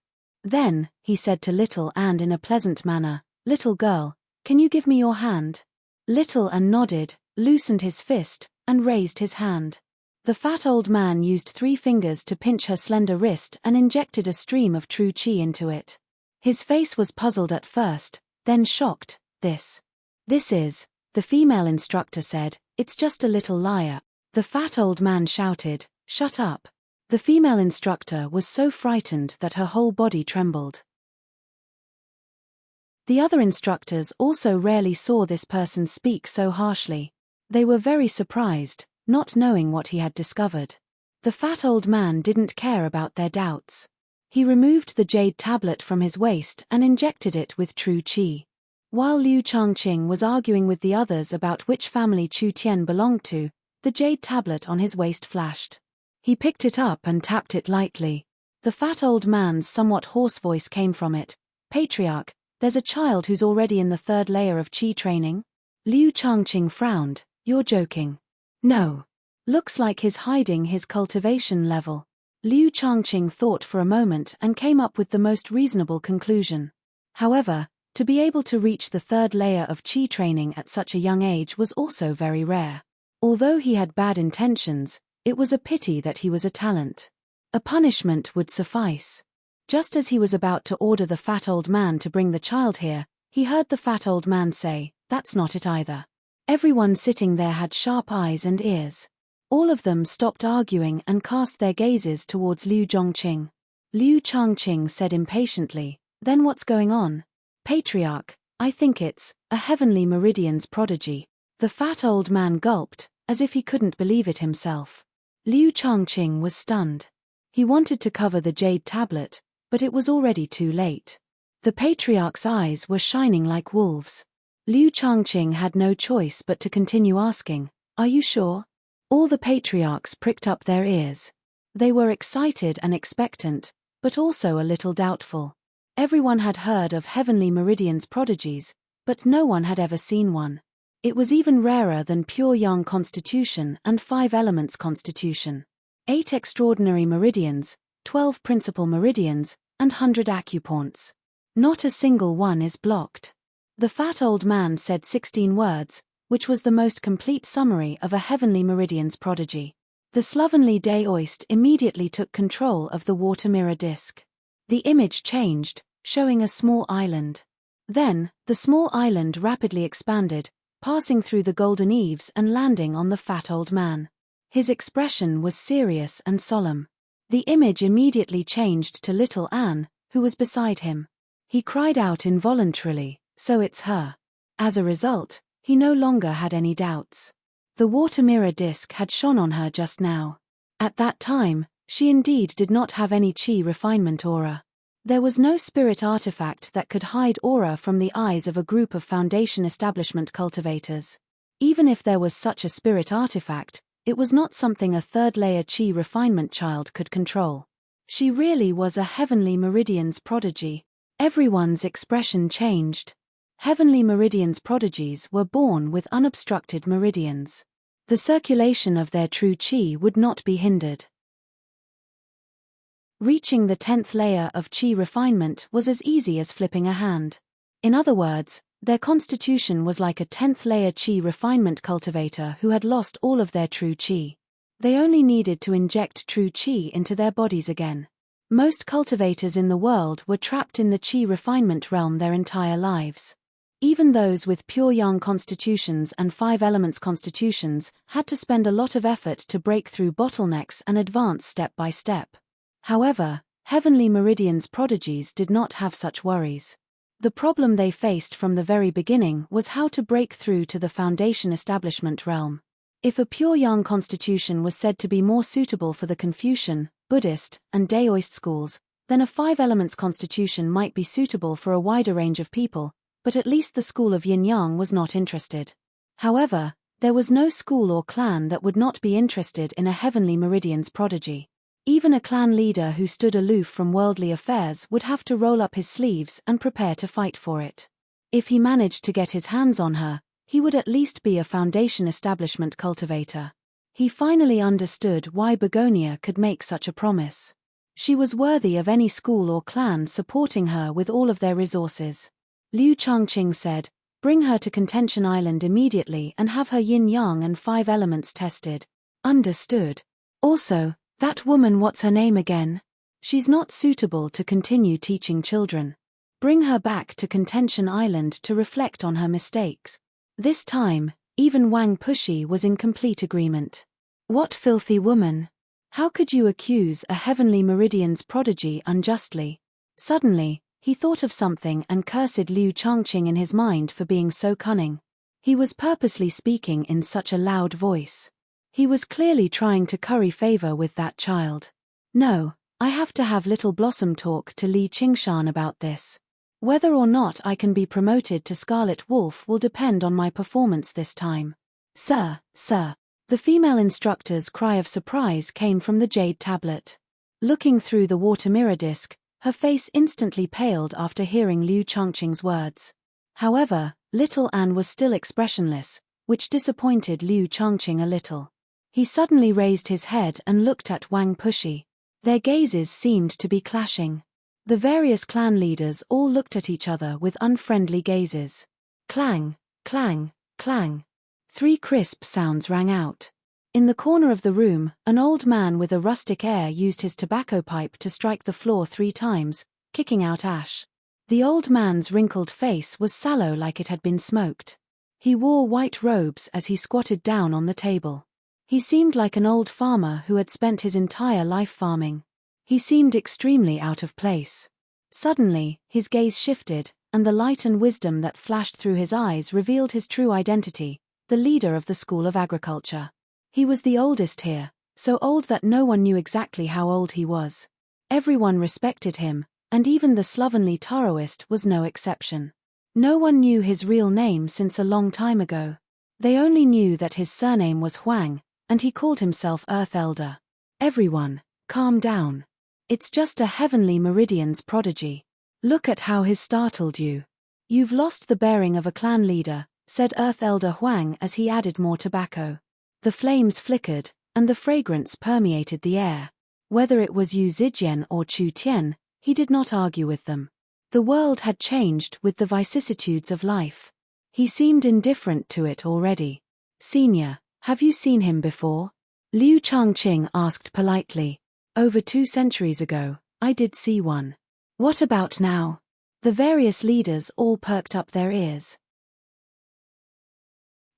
A: Then, he said to Little Anne in a pleasant manner, "Little girl, can you give me your hand?" Little Anne nodded, loosened his fist, and raised his hand. The fat old man used 3 fingers to pinch her slender wrist and injected a stream of true chi into it. His face was puzzled at first, then shocked. This is," the female instructor said, "it's just a little liar." The fat old man shouted, "Shut up." The female instructor was so frightened that her whole body trembled. The other instructors also rarely saw this person speak so harshly. They were very surprised, not knowing what he had discovered. The fat old man didn't care about their doubts. He removed the jade tablet from his waist and injected it with true chi. While Liu Changqing was arguing with the others about which family Chu Tian belonged to, the jade tablet on his waist flashed. He picked it up and tapped it lightly. The fat old man's somewhat hoarse voice came from it. "Patriarch, There's a child who's already in the third layer of Qi training? Liu Changqing frowned. You're joking. No. Looks like he's hiding his cultivation level. Liu Changqing thought for a moment and came up with the most reasonable conclusion. However, to be able to reach the third layer of Qi training at such a young age was also very rare. Although he had bad intentions, it was a pity that he was a talent. A punishment would suffice. Just as he was about to order the fat old man to bring the child here, he heard the fat old man say, "That's not it either." Everyone sitting there had sharp eyes and ears. All of them stopped arguing and cast their gazes towards Liu Zhongqing. Liu Changqing said impatiently, "Then what's going on?" "Patriarch, I think it's a heavenly meridian's prodigy." The fat old man gulped, as if he couldn't believe it himself. Liu Changqing was stunned. He wanted to cover the jade tablet, but it was already too late. The patriarch's eyes were shining like wolves. Liu Changqing had no choice but to continue asking, "Are you sure?" All the patriarchs pricked up their ears. They were excited and expectant, but also a little doubtful. Everyone had heard of heavenly meridian's prodigies, but no one had ever seen one. It was even rarer than pure yang constitution and 5 elements constitution. 8 extraordinary meridians, 12 principal meridians, and 100 acupoints. Not a single one is blocked. The fat old man said 16 words, which was the most complete summary of a heavenly meridian's prodigy. The slovenly Daoist immediately took control of the water mirror disc. The image changed, showing a small island. Then, the small island rapidly expanded, passing through the golden eaves and landing on the fat old man. His expression was serious and solemn. The image immediately changed to little Anne, who was beside him. He cried out involuntarily, "So it's her." As a result, he no longer had any doubts. The water mirror disc had shone on her just now. At that time, she indeed did not have any Qi refinement aura. There was no spirit artifact that could hide aura from the eyes of a group of Foundation establishment cultivators. Even if there was such a spirit artifact, it was not something a third-layer Qi refinement child could control. She really was a heavenly meridian's prodigy. Everyone's expression changed. Heavenly meridian's prodigies were born with unobstructed meridians. The circulation of their true Qi would not be hindered. Reaching the 10th layer of Qi refinement was as easy as flipping a hand. In other words, their constitution was like a 10th layer Qi refinement cultivator who had lost all of their true Qi. They only needed to inject true Qi into their bodies again. Most cultivators in the world were trapped in the Qi refinement realm their entire lives. Even those with pure yang constitutions and 5 elements constitutions had to spend a lot of effort to break through bottlenecks and advance step by step. However, Heavenly Meridian's prodigies did not have such worries. The problem they faced from the very beginning was how to break through to the Foundation establishment realm. If a pure yang constitution was said to be more suitable for the Confucian, Buddhist, and Daoist schools, then a 5 elements constitution might be suitable for a wider range of people, but at least the school of yin-yang was not interested. However, there was no school or clan that would not be interested in a Heavenly Meridian's prodigy. Even a clan leader who stood aloof from worldly affairs would have to roll up his sleeves and prepare to fight for it. If he managed to get his hands on her, he would at least be a Foundation establishment cultivator. He finally understood why Begonia could make such a promise. She was worthy of any school or clan supporting her with all of their resources. Liu Changqing said, "Bring her to Contention Island immediately and have her yin-yang and 5 elements tested." Understood. Also, that woman, what's her name again? She's not suitable to continue teaching children. Bring her back to Contention Island to reflect on her mistakes. This time, even Wang Pushi was in complete agreement. What filthy woman! How could you accuse a Heavenly Meridian's prodigy unjustly? Suddenly, he thought of something and cursed Liu Changqing in his mind for being so cunning. He was purposely speaking in such a loud voice. He was clearly trying to curry favor with that child. No, I have to have Little Blossom talk to Li Qingshan about this. Whether or not I can be promoted to Scarlet Wolf will depend on my performance this time. Sir. The female instructor's cry of surprise came from the jade tablet. Looking through the water mirror disc, Her face instantly paled after hearing Liu Chongqing's words. However, little Anne was still expressionless, which disappointed Liu Chongqing a little. He suddenly raised his head and looked at Wang Pushi. Their gazes seemed to be clashing. The various clan leaders all looked at each other with unfriendly gazes. Clang, clang, clang. 3 crisp sounds rang out. In the corner of the room, an old man with a rustic air used his tobacco pipe to strike the floor 3 times, kicking out ash. The old man's wrinkled face was sallow like it had been smoked. He wore white robes as he squatted down on the table. He seemed like an old farmer who had spent his entire life farming. He seemed extremely out of place. Suddenly, his gaze shifted, and the light and wisdom that flashed through his eyes revealed his true identity, the leader of the School of Agriculture. He was the oldest here, so old that no one knew exactly how old he was. Everyone respected him, and even the slovenly Taoist was no exception. No one knew his real name since a long time ago. They only knew that his surname was Huang, and he called himself Earth Elder. Everyone, calm down. It's just a heavenly meridian's prodigy. Look at how he's startled you. You've lost the bearing of a clan leader, said Earth Elder Huang as he added more tobacco. The flames flickered, and the fragrance permeated the air. Whether it was Yu Zijian or Chu Tian, he did not argue with them. The world had changed with the vicissitudes of life. He seemed indifferent to it already. Senior, have you seen him before? Liu Chongqing asked politely. Over 2 centuries ago, I did see one. What about now? The various leaders all perked up their ears.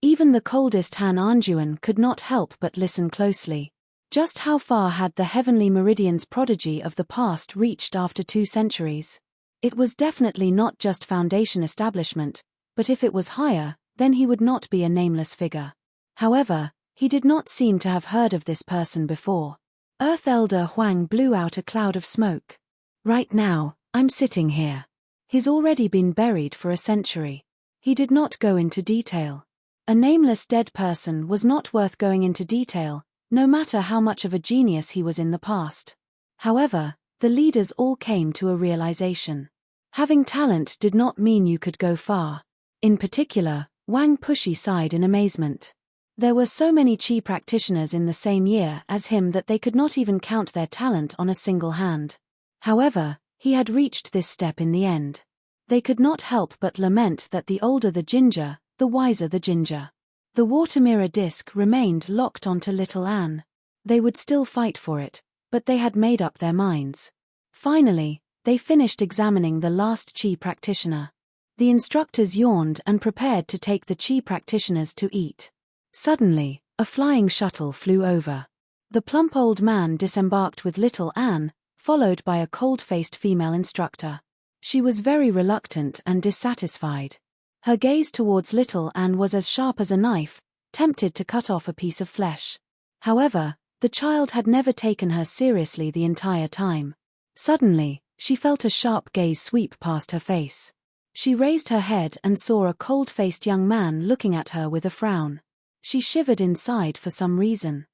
A: Even the coldest Han Anjuan could not help but listen closely. Just how far had the heavenly meridian's prodigy of the past reached after 2 centuries? It was definitely not just foundation establishment, but if it was higher, then he would not be a nameless figure. However, he did not seem to have heard of this person before. Earth Elder Huang blew out a cloud of smoke. Right now, I'm sitting here. He's already been buried for a century. He did not go into detail. A nameless dead person was not worth going into detail, no matter how much of a genius he was in the past. However, the leaders all came to a realization. Having talent did not mean you could go far. In particular, Wang Pushi sighed in amazement. There were so many Qi practitioners in the same year as him that they could not even count their talent on a single hand. However, he had reached this step in the end. They could not help but lament that the older the ginger, the wiser the ginger. The water mirror disc remained locked onto little Anne. They would still fight for it, but they had made up their minds. Finally, they finished examining the last Qi practitioner. The instructors yawned and prepared to take the Qi practitioners to eat. Suddenly, a flying shuttle flew over. The plump old man disembarked with little Anne, followed by a cold-faced female instructor. She was very reluctant and dissatisfied. Her gaze towards little Anne was as sharp as a knife, tempted to cut off a piece of flesh. However, the child had never taken her seriously the entire time. Suddenly, she felt a sharp gaze sweep past her face. She raised her head and saw a cold-faced young man looking at her with a frown. She shivered inside for some reason.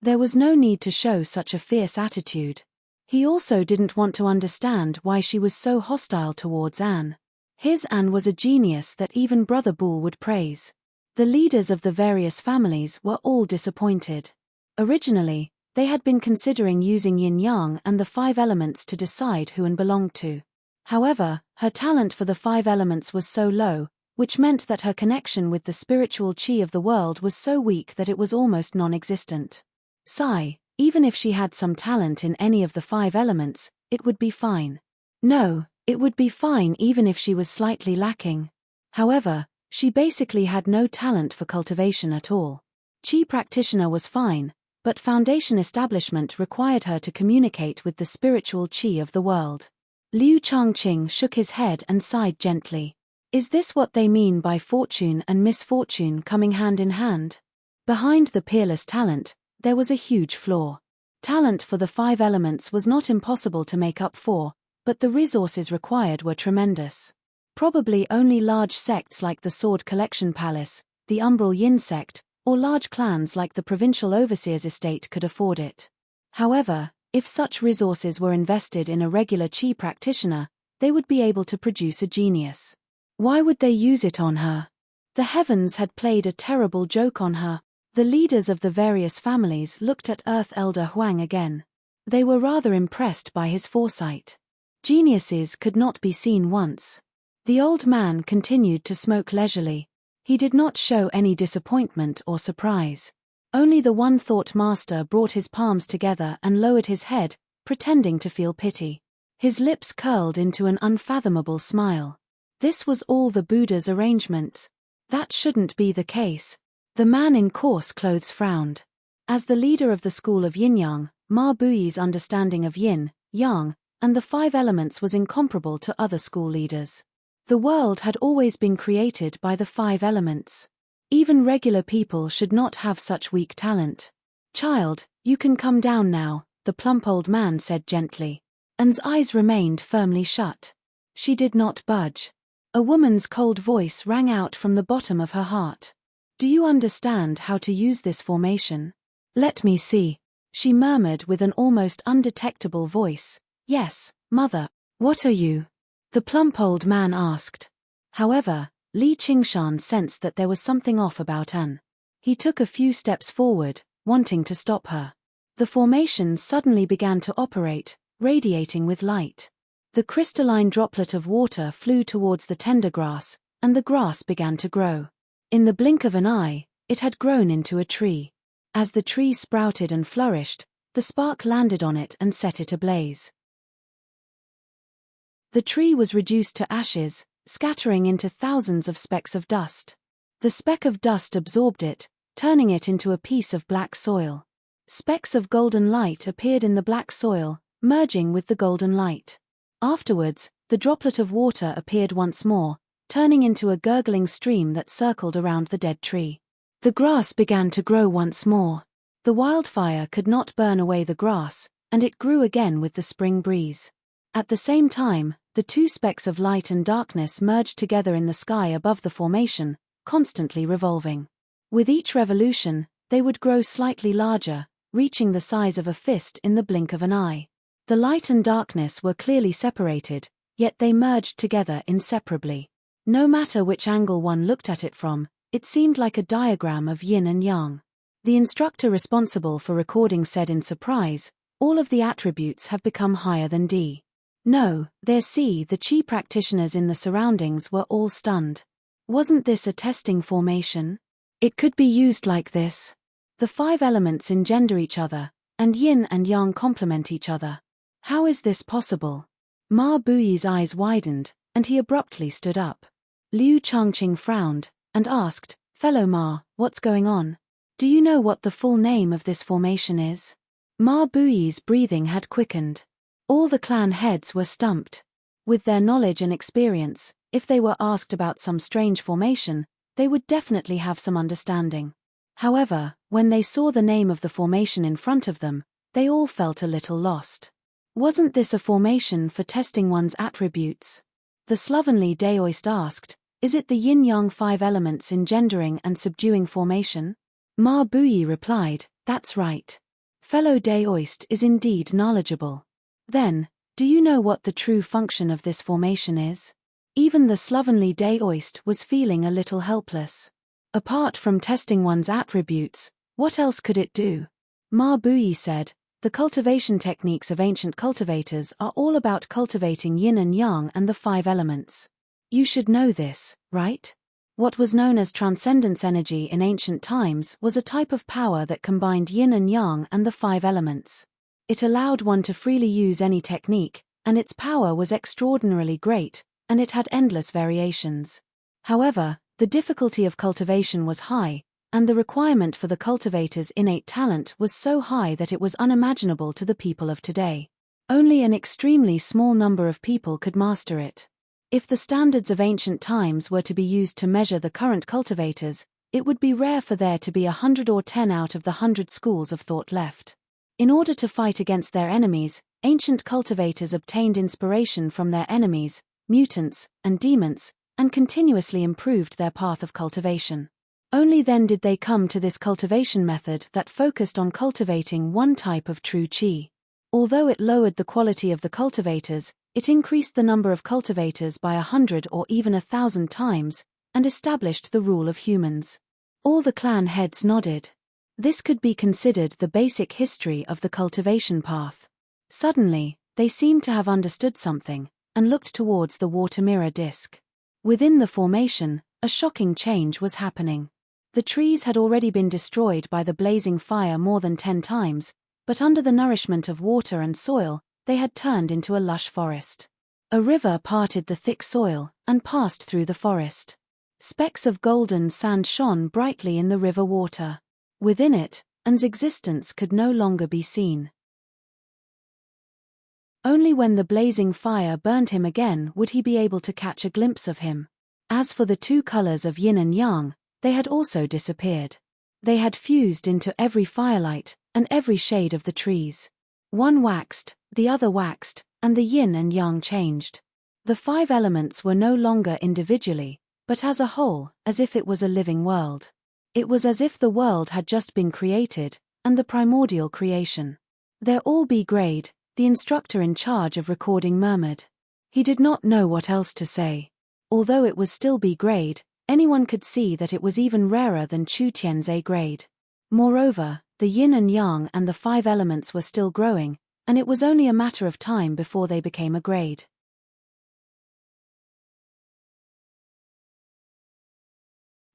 A: There was no need to show such a fierce attitude. He also didn't want to understand why she was so hostile towards Anne. His Anne was a genius that even Brother Bull would praise. The leaders of the various families were all disappointed. Originally, they had been considering using yin-yang and the 5 elements to decide who Anne belonged to. However, her talent for the 5 elements was so low, which meant that her connection with the spiritual qi of the world was so weak that it was almost non-existent. Sigh. Even if she had some talent in any of the 5 elements, it would be fine. No, it would be fine even if she was slightly lacking. However, she basically had no talent for cultivation at all. Qi practitioner was fine, but foundation establishment required her to communicate with the spiritual qi of the world. Liu Chongqing shook his head and sighed gently. Is this what they mean by fortune and misfortune coming hand in hand? Behind the peerless talent, there was a huge flaw. Talent for the 5 elements was not impossible to make up for, but the resources required were tremendous. Probably only large sects like the Sword Collection Palace, the Umbral Yin sect, or large clans like the provincial overseer's estate could afford it. However, if such resources were invested in a regular chi practitioner, they would be able to produce a genius. Why would they use it on her? The heavens had played a terrible joke on her. The leaders of the various families looked at Earth Elder Huang again. They were rather impressed by his foresight. Geniuses could not be seen once. The old man continued to smoke leisurely. He did not show any disappointment or surprise. Only the one-thought master brought his palms together and lowered his head, pretending to feel pity. His lips curled into an unfathomable smile. This was all the Buddha's arrangements. That shouldn't be the case. The man in coarse clothes frowned. As the leader of the school of yin-yang, Ma Buyi's understanding of yin, yang, and the 5 elements was incomparable to other school leaders. The world had always been created by the 5 elements. Even regular people should not have such weak talent. "Child, you can come down now," the plump old man said gently. Anne's eyes remained firmly shut. She did not budge. A woman's cold voice rang out from the bottom of her heart. "Do you understand how to use this formation?" "Let me see," she murmured with an almost undetectable voice. "Yes, mother." "What are you?" the plump old man asked. However, Li Qingshan sensed that there was something off about Anne. He took a few steps forward, wanting to stop her. The formation suddenly began to operate, radiating with light. The crystalline droplet of water flew towards the tender grass, and the grass began to grow. In the blink of an eye, it had grown into a tree. As the tree sprouted and flourished, the spark landed on it and set it ablaze. The tree was reduced to ashes, scattering into thousands of specks of dust. The speck of dust absorbed it, turning it into a piece of black soil. Specks of golden light appeared in the black soil, merging with the golden light. Afterwards, the droplet of water appeared once more, turning into a gurgling stream that circled around the dead tree. The grass began to grow once more. The wildfire could not burn away the grass, and it grew again with the spring breeze. At the same time, the 2 specks of light and darkness merged together in the sky above the formation, constantly revolving. With each revolution, they would grow slightly larger, reaching the size of a fist in the blink of an eye. The light and darkness were clearly separated, yet they merged together inseparably. No matter which angle one looked at it from, it seemed like a diagram of yin and yang. The instructor responsible for recording said in surprise, "All of the attributes have become higher than D." No, there see, the chi practitioners in the surroundings were all stunned. Wasn't this a testing formation? It could be used like this. The 5 elements engender each other, and yin and yang complement each other. How is this possible? Ma Buyi's eyes widened, and he abruptly stood up. Liu Changqing frowned, and asked, "Fellow Ma, what's going on? Do you know what the full name of this formation is?" Ma Buyi's breathing had quickened. All the clan heads were stumped. With their knowledge and experience, if they were asked about some strange formation, they would definitely have some understanding. However, when they saw the name of the formation in front of them, they all felt a little lost. Wasn't this a formation for testing one's attributes? The slovenly Daoist asked, "Is it the yin-yang 5 elements engendering and subduing formation?" Ma Buyi replied, "That's right. Fellow Daoist is indeed knowledgeable. Then, do you know what the true function of this formation is?" Even the slovenly Daoist was feeling a little helpless. Apart from testing one's attributes, what else could it do? Ma Buyi said, "The cultivation techniques of ancient cultivators are all about cultivating yin and yang and the 5 elements. You should know this, right? What was known as transcendence energy in ancient times was a type of power that combined yin and yang and the 5 elements. It allowed one to freely use any technique, and its power was extraordinarily great, and it had endless variations. However, the difficulty of cultivation was high, and the requirement for the cultivator's innate talent was so high that it was unimaginable to the people of today. Only an extremely small number of people could master it. If the standards of ancient times were to be used to measure the current cultivators, it would be rare for there to be 100 or 10 out of the 100 schools of thought left. In order to fight against their enemies, ancient cultivators obtained inspiration from their enemies, mutants, and demons, and continuously improved their path of cultivation. Only then did they come to this cultivation method that focused on cultivating one type of true qi. Although it lowered the quality of the cultivators, it increased the number of cultivators by 100 or even 1,000 times, and established the rule of humans. All the clan heads nodded. This could be considered the basic history of the cultivation path. Suddenly, they seemed to have understood something, and looked towards the water mirror disk. Within the formation, a shocking change was happening. The trees had already been destroyed by the blazing fire more than 10 times, but under the nourishment of water and soil, they had turned into a lush forest. A river parted the thick soil, and passed through the forest. Specks of golden sand shone brightly in the river water. Within it, An's existence could no longer be seen. Only when the blazing fire burned him again would he be able to catch a glimpse of him. As for the two colors of yin and yang, they had also disappeared. They had fused into every firelight, and every shade of the trees. One waxed, the other waxed, and the yin and yang changed. The 5 elements were no longer individually, but as a whole, as if it was a living world. It was as if the world had just been created, and the primordial creation. "They're all B grade," the instructor in charge of recording murmured. He did not know what else to say. Although it was still B grade, anyone could see that it was even rarer than Chu Tian's A grade. Moreover, the yin and yang and the 5 elements were still growing, and it was only a matter of time before they became a grade.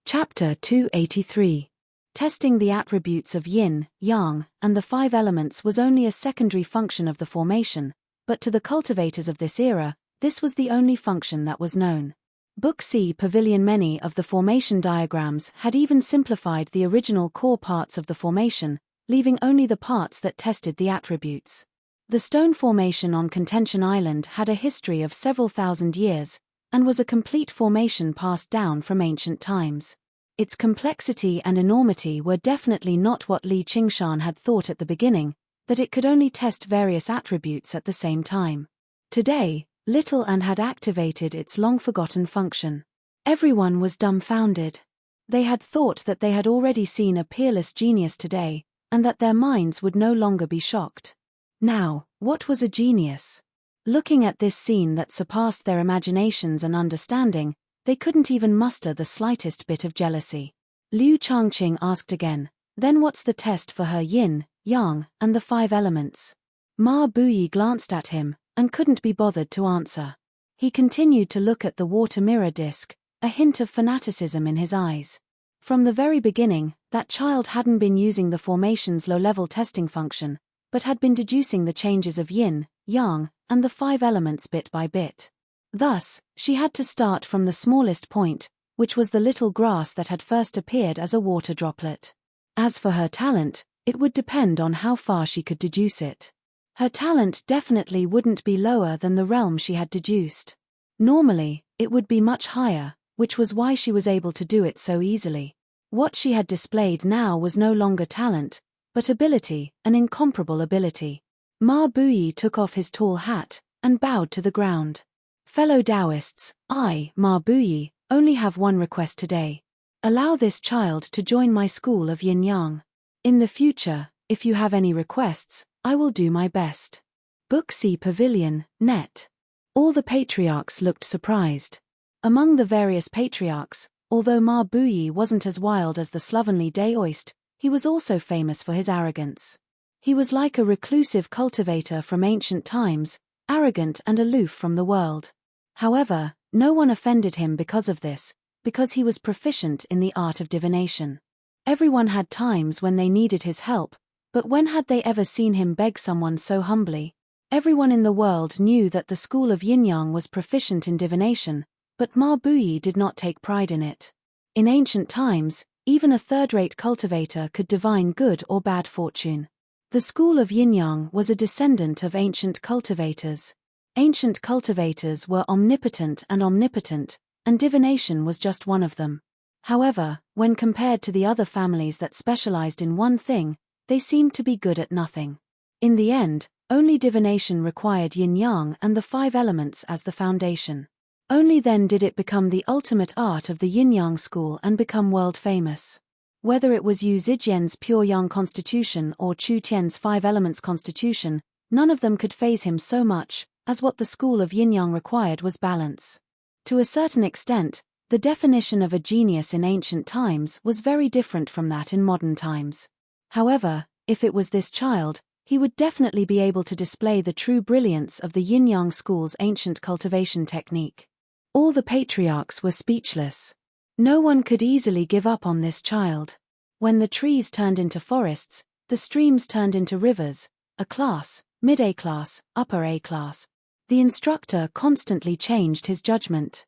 A: Chapter 283. Testing the attributes of yin, yang, and the 5 elements was only a secondary function of the formation, but to the cultivators of this era, this was the only function that was known. Book C Pavilion. Many of the formation diagrams had even simplified the original core parts of the formation, leaving only the parts that tested the attributes. The stone formation on Contention Island had a history of several thousand years, and was a complete formation passed down from ancient times. Its complexity and enormity were definitely not what Li Qingshan had thought at the beginning, that it could only test various attributes at the same time. Today, Little An had activated its long-forgotten function. Everyone was dumbfounded. They had thought that they had already seen a peerless genius today, and that their minds would no longer be shocked. Now, what was a genius? Looking at this scene that surpassed their imaginations and understanding, they couldn't even muster the slightest bit of jealousy. Liu Changqing asked again, "Then what's the test for her yin, yang, and the 5 elements?" Ma Buyi glanced at him, and couldn't be bothered to answer. He continued to look at the water mirror disk, a hint of fanaticism in his eyes. From the very beginning, that child hadn't been using the formation's low-level testing function, but had been deducing the changes of yin, yang, and the 5 elements bit by bit. Thus, she had to start from the smallest point, which was the little grass that had first appeared as a water droplet. As for her talent, it would depend on how far she could deduce it. Her talent definitely wouldn't be lower than the realm she had deduced. Normally, it would be much higher, which was why she was able to do it so easily. What she had displayed now was no longer talent, but ability, an incomparable ability. Ma Buyi took off his tall hat, and bowed to the ground. "Fellow Taoists, I, Ma Buyi, only have one request today. Allow this child to join my school of yin-yang. In the future, if you have any requests, I will do my best." Book C Pavilion, net. All the patriarchs looked surprised. Among the various patriarchs, although Ma Buyi wasn't as wild as the slovenly Daoist, he was also famous for his arrogance. He was like a reclusive cultivator from ancient times, arrogant and aloof from the world. However, no one offended him because of this, because he was proficient in the art of divination. Everyone had times when they needed his help, but when had they ever seen him beg someone so humbly? Everyone in the world knew that the school of yin-yang was proficient in divination, but Ma Buyi did not take pride in it. In ancient times, even a third-rate cultivator could divine good or bad fortune. The school of yin-yang was a descendant of ancient cultivators. Ancient cultivators were omnipotent, and divination was just one of them. However, when compared to the other families that specialized in one thing, they seemed to be good at nothing. In the end, only divination required yin-yang and the 5 elements as the foundation. Only then did it become the ultimate art of the yin-yang school and become world famous. Whether it was Yu Zijian's pure yang constitution or Chu Tian's 5 elements constitution, none of them could faze him so much, as what the school of yin-yang required was balance. To a certain extent, the definition of a genius in ancient times was very different from that in modern times. However, if it was this child, he would definitely be able to display the true brilliance of the yin-yang school's ancient cultivation technique. All the patriarchs were speechless. No one could easily give up on this child. When the trees turned into forests, the streams turned into rivers, a class, mid-A class, upper A class. The instructor constantly changed his judgment.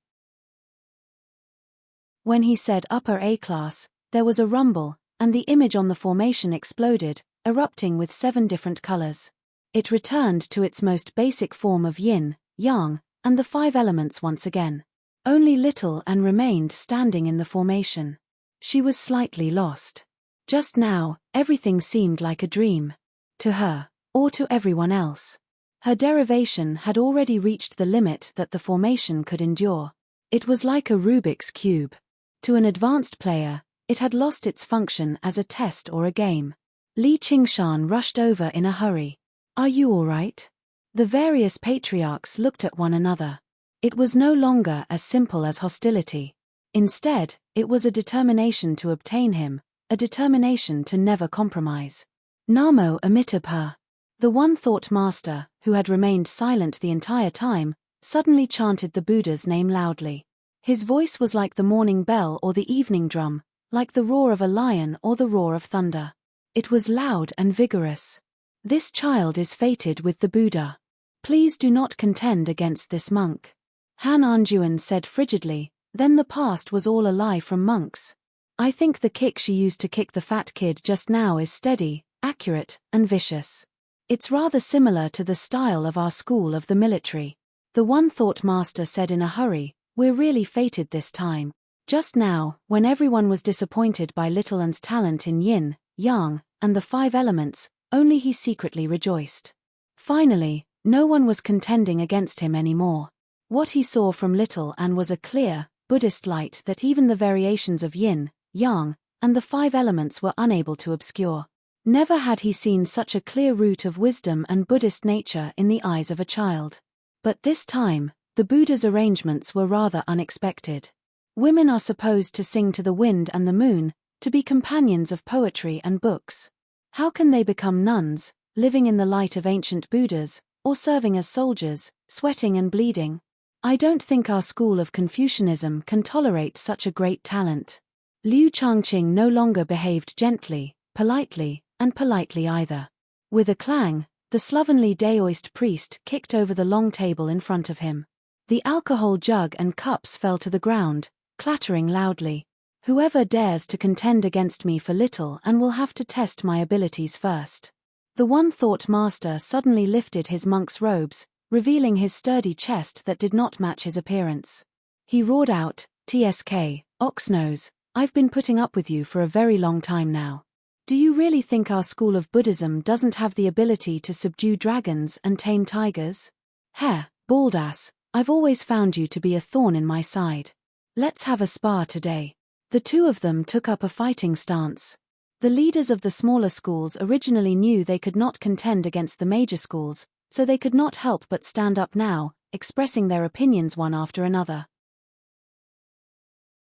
A: When he said upper A class, there was a rumble, and the image on the formation exploded, erupting with 7 different colors. It returned to its most basic form of yin, yang, and the 5 elements once again. Only Little Anne remained standing in the formation. She was slightly lost. Just now, everything seemed like a dream. To her, or to everyone else. Her derivation had already reached the limit that the formation could endure. It was like a Rubik's Cube. To an advanced player, it had lost its function as a test or a game. Li Qingshan rushed over in a hurry. "Are you all right?" The various patriarchs looked at one another. It was no longer as simple as hostility. Instead, it was a determination to obtain him, a determination to never compromise. Namo Amitabha. The one-thought master, who had remained silent the entire time, suddenly chanted the Buddha's name loudly. His voice was like the morning bell or the evening drum, like the roar of a lion or the roar of thunder. It was loud and vigorous. "This child is fated with the Buddha. Please do not contend against this monk." Han Anjuan said frigidly, "Then the past was all a lie from monks. I think the kick she used to kick the fat kid just now is steady, accurate, and vicious. It's rather similar to the style of our school of the military." The one-thought master said in a hurry, "We're really fated this time." Just now, when everyone was disappointed by Little Anne's talent in yin, yang, and the 5 elements, only he secretly rejoiced. Finally, no one was contending against him anymore. What he saw from Little Anne was a clear, Buddhist light that even the variations of yin, yang, and the 5 elements were unable to obscure. Never had he seen such a clear root of wisdom and Buddhist nature in the eyes of a child. But this time, the Buddha's arrangements were rather unexpected. Women are supposed to sing to the wind and the moon, to be companions of poetry and books. How can they become nuns, living in the light of ancient Buddhas, or serving as soldiers, sweating and bleeding? I don't think our school of Confucianism can tolerate such a great talent. Liu Changqing no longer behaved gently, politely, and politely either. With a clang, the slovenly Daoist priest kicked over the long table in front of him. The alcohol jug and cups fell to the ground, clattering loudly. "Whoever dares to contend against me for Little Anne will have to test my abilities first." The one-thought master suddenly lifted his monk's robes, revealing his sturdy chest that did not match his appearance. He roared out, "TSK, Oxnose, I've been putting up with you for a very long time now. Do you really think our school of Buddhism doesn't have the ability to subdue dragons and tame tigers? Heh, baldass, I've always found you to be a thorn in my side. Let's have a spar today." The two of them took up a fighting stance. The leaders of the smaller schools originally knew they could not contend against the major schools, so they could not help but stand up now, expressing their opinions one after another.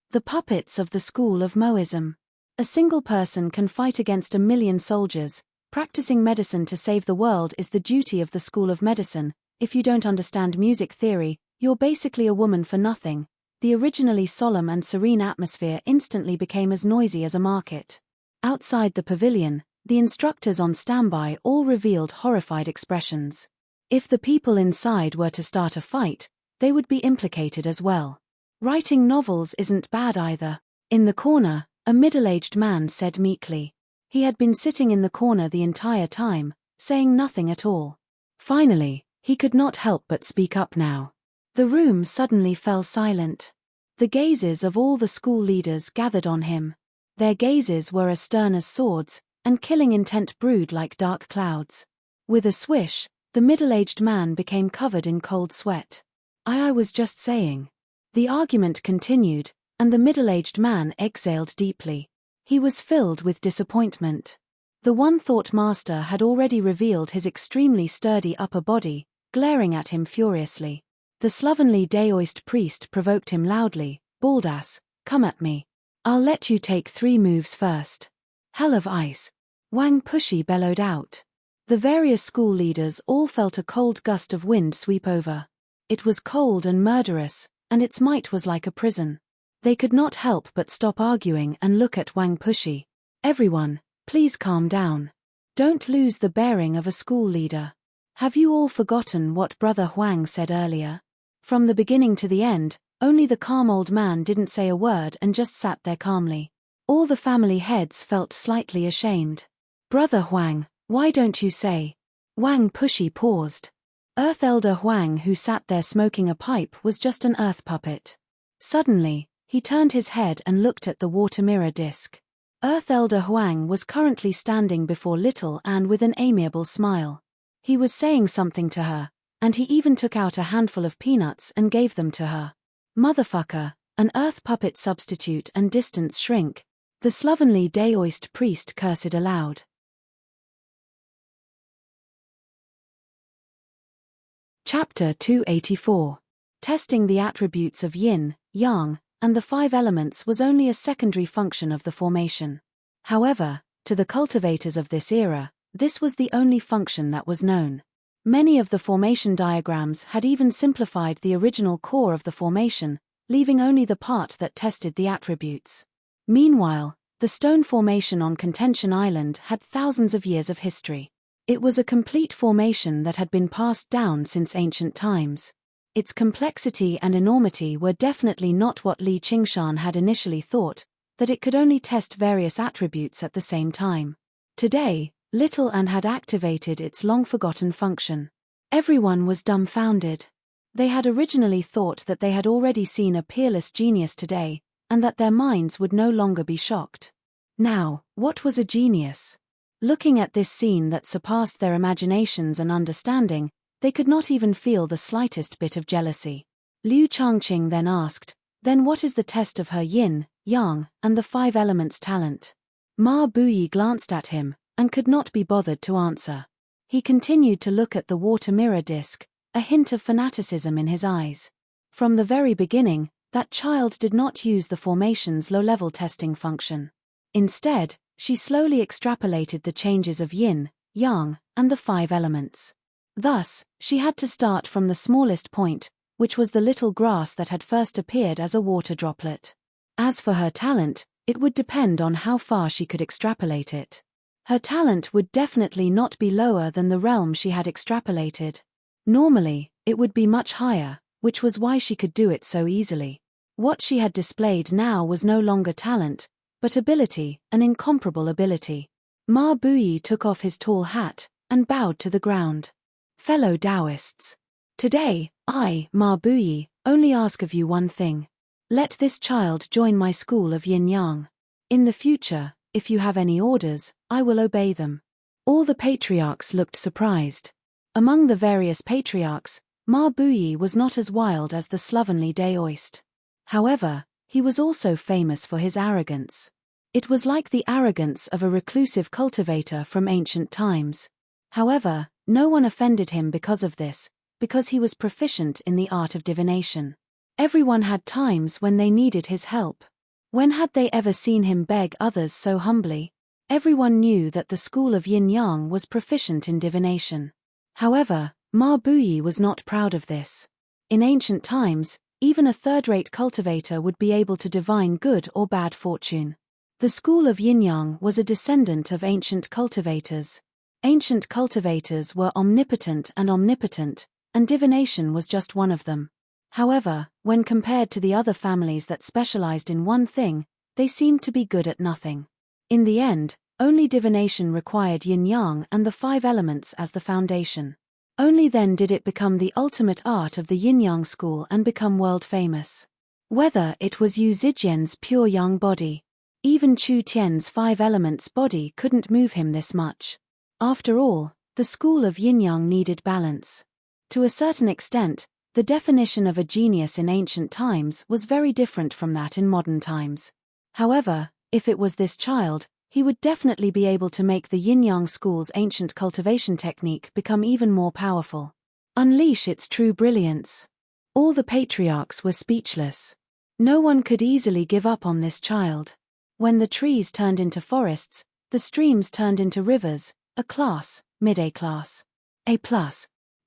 A: The puppets of the school of Moism. A single person can fight against 1,000,000 soldiers. Practicing medicine to save the world is the duty of the school of medicine. If you don't understand music theory, you're basically a woman for nothing. The originally solemn and serene atmosphere instantly became as noisy as a market. Outside the pavilion, the instructors on standby all revealed horrified expressions. If the people inside were to start a fight, they would be implicated as well. Writing novels isn't bad either. In the corner, a middle-aged man said meekly. He had been sitting in the corner the entire time, saying nothing at all. Finally, he could not help but speak up now. The room suddenly fell silent. The gazes of all the school leaders gathered on him. Their gazes were as stern as swords, and killing intent brewed like dark clouds. With a swish, the middle-aged man became covered in cold sweat. I was just saying, The argument continued, and the middle-aged man exhaled deeply. He was filled with disappointment. The one-thought master had already revealed his extremely sturdy upper body, glaring at him furiously. The slovenly Daoist priest provoked him loudly. "Baldass, come at me. I'll let you take 3 moves first." "Hell of ice!" Wang Pushi bellowed out. The various school leaders all felt a cold gust of wind sweep over. It was cold and murderous, and its might was like a prison. They could not help but stop arguing and look at Wang Pushi. "Everyone, please calm down. Don't lose the bearing of a school leader. Have you all forgotten what Brother Huang said earlier?" From the beginning to the end, only the calm old man didn't say a word and just sat there calmly. All the family heads felt slightly ashamed. "Brother Huang, why don't you say?" Wang Pushi paused. Earth Elder Huang, who sat there smoking a pipe, was just an earth puppet. Suddenly, he turned his head and looked at the water mirror disc. Earth Elder Huang was currently standing before little Anne with an amiable smile. He was saying something to her, and he even took out a handful of peanuts and gave them to her. "Motherfucker," an earth puppet substitute and distance shrink. The slovenly Daoist priest cursed aloud. Chapter 284. Testing the attributes of yin, yang, and the 5 elements was only a secondary function of the formation. However, to the cultivators of this era, this was the only function that was known. Many of the formation diagrams had even simplified the original core of the formation, leaving only the part that tested the attributes. Meanwhile, the stone formation on Contention Island had thousands of years of history. It was a complete formation that had been passed down since ancient times. Its complexity and enormity were definitely not what Li Qingshan had initially thought, that it could only test various attributes at the same time. Today, Little Anne had activated its long-forgotten function. Everyone was dumbfounded. They had originally thought that they had already seen a peerless genius today, and that their minds would no longer be shocked. Now, what was a genius? Looking at this scene that surpassed their imaginations and understanding, they could not even feel the slightest bit of jealousy. Liu Changqing then asked, "Then what is the test of her yin, yang, and the 5 elements talent?" Ma Buyi glanced at him, and could not be bothered to answer. He continued to look at the water mirror disc, a hint of fanaticism in his eyes. From the very beginning, that child did not use the formation's low-level testing function. Instead, she slowly extrapolated the changes of yin, yang, and the 5 elements. Thus, she had to start from the smallest point, which was the little grass that had first appeared as a water droplet. As for her talent, it would depend on how far she could extrapolate it. Her talent would definitely not be lower than the realm she had extrapolated. Normally, it would be much higher, which was why she could do it so easily. What she had displayed now was no longer talent, but ability, an incomparable ability. Ma Buyi took off his tall hat, and bowed to the ground. "Fellow Taoists, today, I, Ma Buyi, only ask of you one thing. Let this child join my school of yin-yang. In the future, if you have any orders, I will obey them." All the patriarchs looked surprised. Among the various patriarchs, Ma Buyi was not as wild as the slovenly Daoist. However, he was also famous for his arrogance. It was like the arrogance of a reclusive cultivator from ancient times. However, no one offended him because of this, because he was proficient in the art of divination. Everyone had times when they needed his help. When had they ever seen him beg others so humbly? Everyone knew that the school of yin-yang was proficient in divination. However, Ma Buyi was not proud of this. In ancient times, even a third-rate cultivator would be able to divine good or bad fortune. The school of yin-yang was a descendant of ancient cultivators. Ancient cultivators were omnipotent, and divination was just one of them. However, when compared to the other families that specialized in one thing, they seemed to be good at nothing. In the end, only divination required yin-yang and the 5 elements as the foundation. Only then did it become the ultimate art of the yin-yang school and become world-famous. Whether it was Yu Zijian's pure yang body, even Chu Tian's 5 elements body couldn't move him this much. After all, the school of yin-yang needed balance. To a certain extent, The definition of a genius in ancient times was very different from that in modern times. However, if it was this child, he would definitely be able to make the yin-yang school's ancient cultivation technique become even more powerful. Unleash its true brilliance. All the patriarchs were speechless. No one could easily give up on this child. When the trees turned into forests, the streams turned into rivers, a class, mid-A class, A+.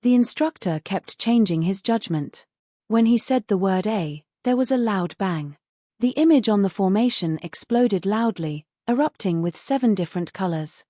A: The instructor kept changing his judgment. When he said the word A, there was a loud bang. The image on the formation exploded loudly, erupting with 7 different colors.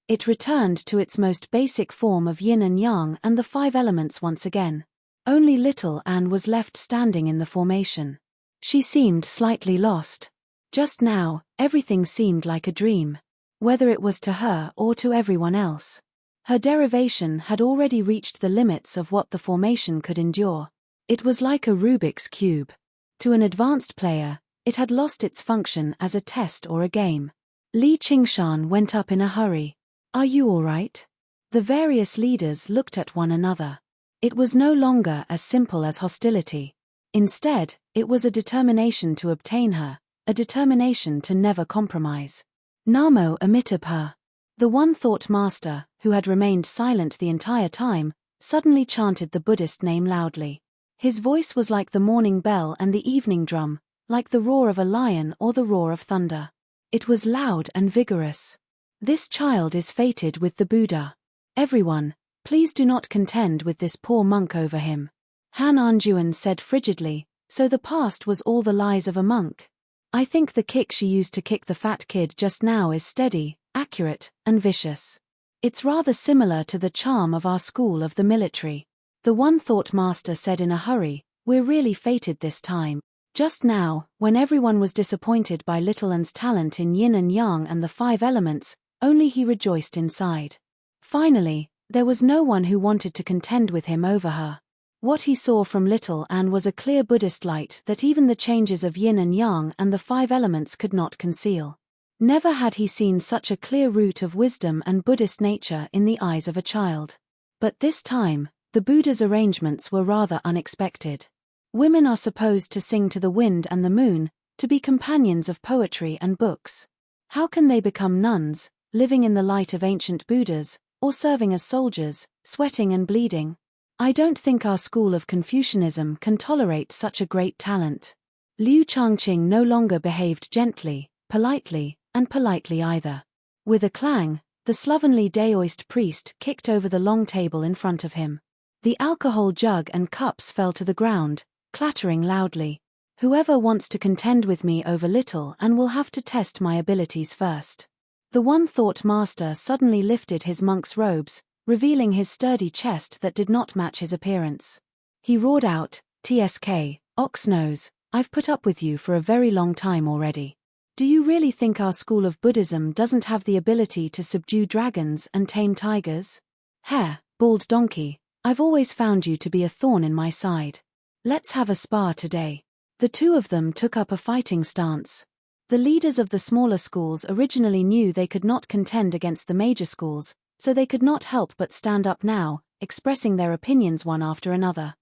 A: It returned to its most basic form of yin and yang and the 5 elements once again. Only little Anne was left standing in the formation. She seemed slightly lost. Just now, everything seemed like a dream. Whether it was to her or to everyone else. Her derivation had already reached the limits of what the formation could endure. It was like a Rubik's Cube. To an advanced player, it had lost its function as a test or a game. Li Qingshan went up in a hurry. "Are you all right?" The various leaders looked at one another. It was no longer as simple as hostility. Instead, it was a determination to obtain her, a determination to never compromise. Namo Amitabha. The one-thought master, who had remained silent the entire time, suddenly chanted the Buddhist name loudly. His voice was like the morning bell and the evening drum, like the roar of a lion or the roar of thunder. It was loud and vigorous. "This child is fated with the Buddha. Everyone, please do not contend with this poor monk over him." Han Anjuan said frigidly, "So the past was all the lies of a monk? I think the kick she used to kick the fat kid just now is steady, accurate, and vicious. It's rather similar to the charm of our school of the military." The one-thought master said in a hurry, "We're really fated this time." Just now, when everyone was disappointed by Little Anne's talent in yin and yang and the 5 elements, only he rejoiced inside. Finally, there was no one who wanted to contend with him over her. What he saw from Little Anne was a clear Buddhist light that even the changes of yin and yang and the 5 elements could not conceal. Never had he seen such a clear root of wisdom and Buddhist nature in the eyes of a child. But this time, the Buddha's arrangements were rather unexpected. Women are supposed to sing to the wind and the moon, to be companions of poetry and books. How can they become nuns, living in the light of ancient Buddhas, or serving as soldiers, sweating and bleeding? I don't think our school of Confucianism can tolerate such a great talent. Liu Changqing no longer behaved gently, politely, and politely either. With a clang, the slovenly Daoist priest kicked over the long table in front of him. The alcohol jug and cups fell to the ground, clattering loudly. "Whoever wants to contend with me over Little Anne will have to test my abilities first." The one-thought master suddenly lifted his monk's robes, revealing his sturdy chest that did not match his appearance. He roared out, "TSK, Oxnose, I've put up with you for a very long time already. Do you really think our school of Buddhism doesn't have the ability to subdue dragons and tame tigers? Heh, bald donkey, I've always found you to be a thorn in my side. Let's have a spar today." The two of them took up a fighting stance. The leaders of the smaller schools originally knew they could not contend against the major schools, so they could not help but stand up now, expressing their opinions one after another.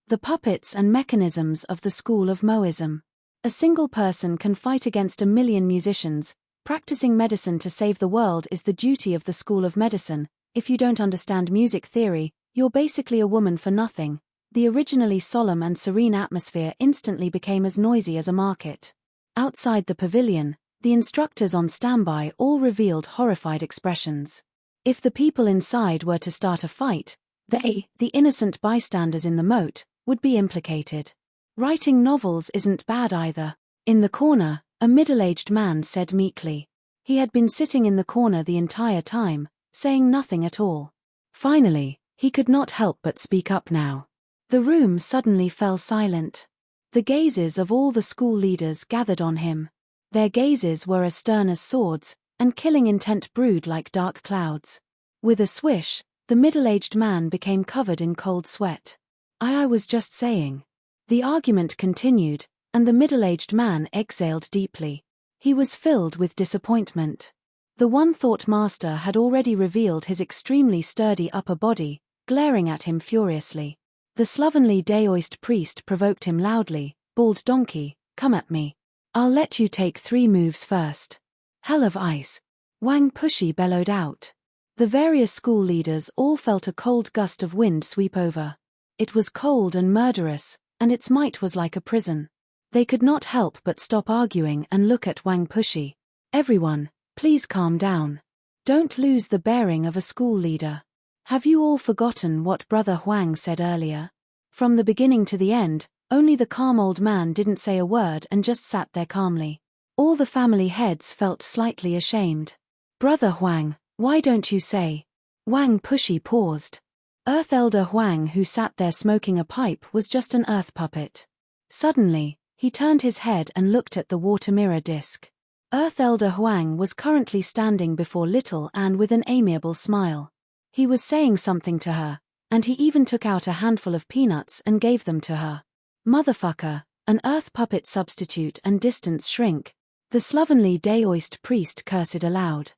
A: The puppets and mechanisms of the school of Moism. A single person can fight against a million musicians. Practicing medicine to save the world is the duty of the school of medicine. If you don't understand music theory, you're basically a woman for nothing. The originally solemn and serene atmosphere instantly became as noisy as a market. Outside the pavilion, the instructors on standby all revealed horrified expressions. If the people inside were to start a fight, they, the innocent bystanders in the moat, would be implicated. Writing novels isn't bad either. In the corner, a middle-aged man said meekly. He had been sitting in the corner the entire time, saying nothing at all. Finally, he could not help but speak up now. The room suddenly fell silent. The gazes of all the school leaders gathered on him. Their gazes were as stern as swords, and killing intent brewed like dark clouds. With a swish, the middle-aged man became covered in cold sweat. I was just saying. The argument continued, and the middle-aged man exhaled deeply. He was filled with disappointment. The one-thought master had already revealed his extremely sturdy upper body, glaring at him furiously. The slovenly Daoist priest provoked him loudly, "Bald donkey, come at me. I'll let you take 3 moves first." "Hell of ice!" Wang Pushi bellowed out. The various school leaders all felt a cold gust of wind sweep over. It was cold and murderous, and its might was like a prison. They could not help but stop arguing and look at Wang Pushi. "Everyone, please calm down. Don't lose the bearing of a school leader. Have you all forgotten what Brother Huang said earlier?" From the beginning to the end, only the calm old man didn't say a word and just sat there calmly. All the family heads felt slightly ashamed. "Brother Huang, why don't you say?" Wang Pushi paused. Earth Elder Huang, who sat there smoking a pipe, was just an earth puppet. Suddenly, he turned his head and looked at the water mirror disc. Earth Elder Huang was currently standing before little Anne with an amiable smile. He was saying something to her, and he even took out a handful of peanuts and gave them to her. "Motherfucker," an earth puppet substitute and distance shrink. The slovenly Daoist priest cursed aloud.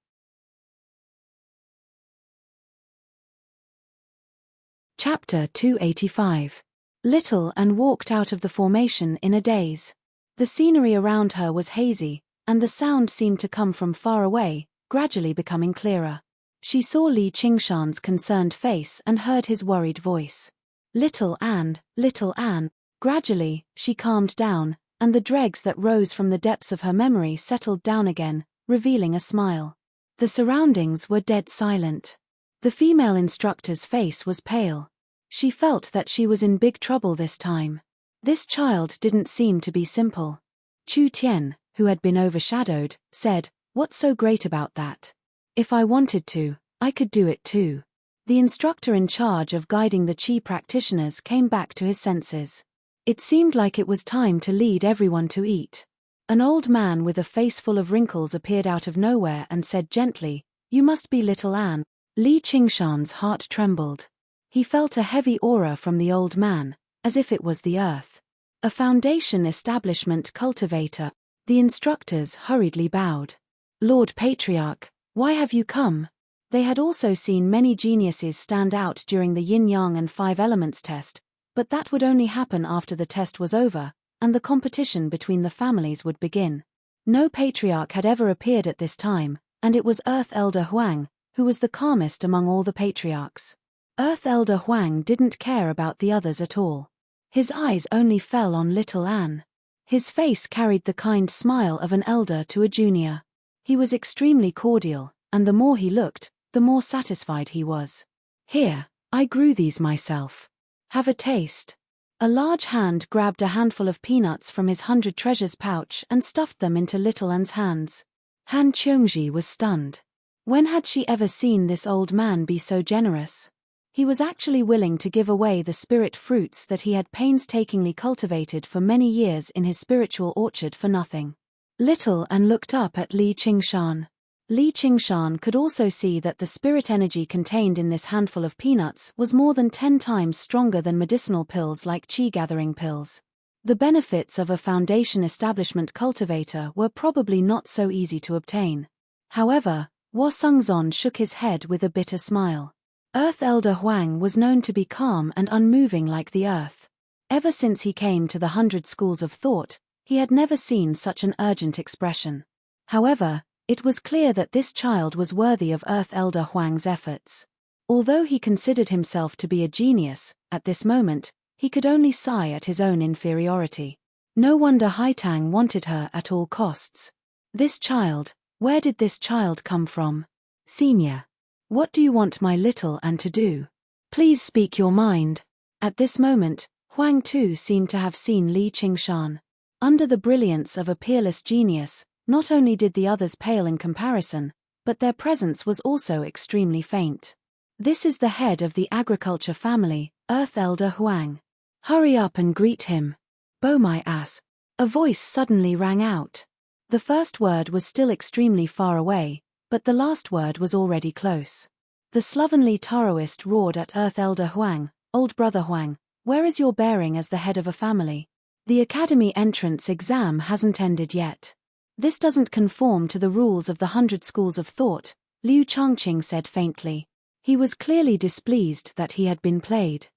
A: Chapter 285. Little Anne walked out of the formation in a daze. The scenery around her was hazy, and the sound seemed to come from far away, gradually becoming clearer. She saw Li Qingshan's concerned face and heard his worried voice. Little Anne, little Anne." Gradually, she calmed down, and the dregs that rose from the depths of her memory settled down again, revealing a smile. The surroundings were dead silent. The female instructor's face was pale. She felt that she was in big trouble this time. This child didn't seem to be simple. Chu Tian, who had been overshadowed, said, "What's so great about that? If I wanted to, I could do it too." The instructor in charge of guiding the Qi practitioners came back to his senses. It seemed like it was time to lead everyone to eat. An old man with a face full of wrinkles appeared out of nowhere and said gently, "You must be little Anne." Li Qingshan's heart trembled. He felt a heavy aura from the old man, as if it was the earth. "A foundation establishment cultivator." The instructors hurriedly bowed. "Lord Patriarch, why have you come?" They had also seen many geniuses stand out during the yin-yang and 5 elements test, but that would only happen after the test was over, and the competition between the families would begin. No patriarch had ever appeared at this time, and it was Earth Elder Huang, who was the calmest among all the patriarchs. Earth Elder Huang didn't care about the others at all. His eyes only fell on little Anne. His face carried the kind smile of an elder to a junior. He was extremely cordial, and the more he looked, the more satisfied he was. "Here, I grew these myself. Have a taste." A large hand grabbed a handful of peanuts from his 100 treasures pouch and stuffed them into little Anne's hands. Han Qiongji was stunned. When had she ever seen this old man be so generous? He was actually willing to give away the spirit fruits that he had painstakingly cultivated for many years in his spiritual orchard for nothing. Little Anne looked up at Li Qingshan. Li Qingshan could also see that the spirit energy contained in this handful of peanuts was more than 10 times stronger than medicinal pills like qi-gathering pills. The benefits of a foundation establishment cultivator were probably not so easy to obtain. However, Wo Sungzon shook his head with a bitter smile. Earth Elder Huang was known to be calm and unmoving like the earth. Ever since he came to the 100 schools of thought, he had never seen such an urgent expression. However, it was clear that this child was worthy of Earth Elder Huang's efforts. Although he considered himself to be a genius, at this moment, he could only sigh at his own inferiority. No wonder Haitang wanted her at all costs. This child, where did this child come from? Senior. What do you want my little Anne to do? Please speak your mind. At this moment, Huang too seemed to have seen Li Qingshan. Under the brilliance of a peerless genius, not only did the others pale in comparison, but their presence was also extremely faint. "This is the head of the agriculture family, Earth Elder Huang. Hurry up and greet him." "Bo my ass." A voice suddenly rang out. The first word was still extremely far away, but the last word was already close. The slovenly Taoist roared at Earth Elder Huang, "Old brother Huang, where is your bearing as the head of a family? The academy entrance exam hasn't ended yet." This doesn't conform to the rules of the 100 schools of thought, Liu Changqing said faintly. He was clearly displeased that he had been played.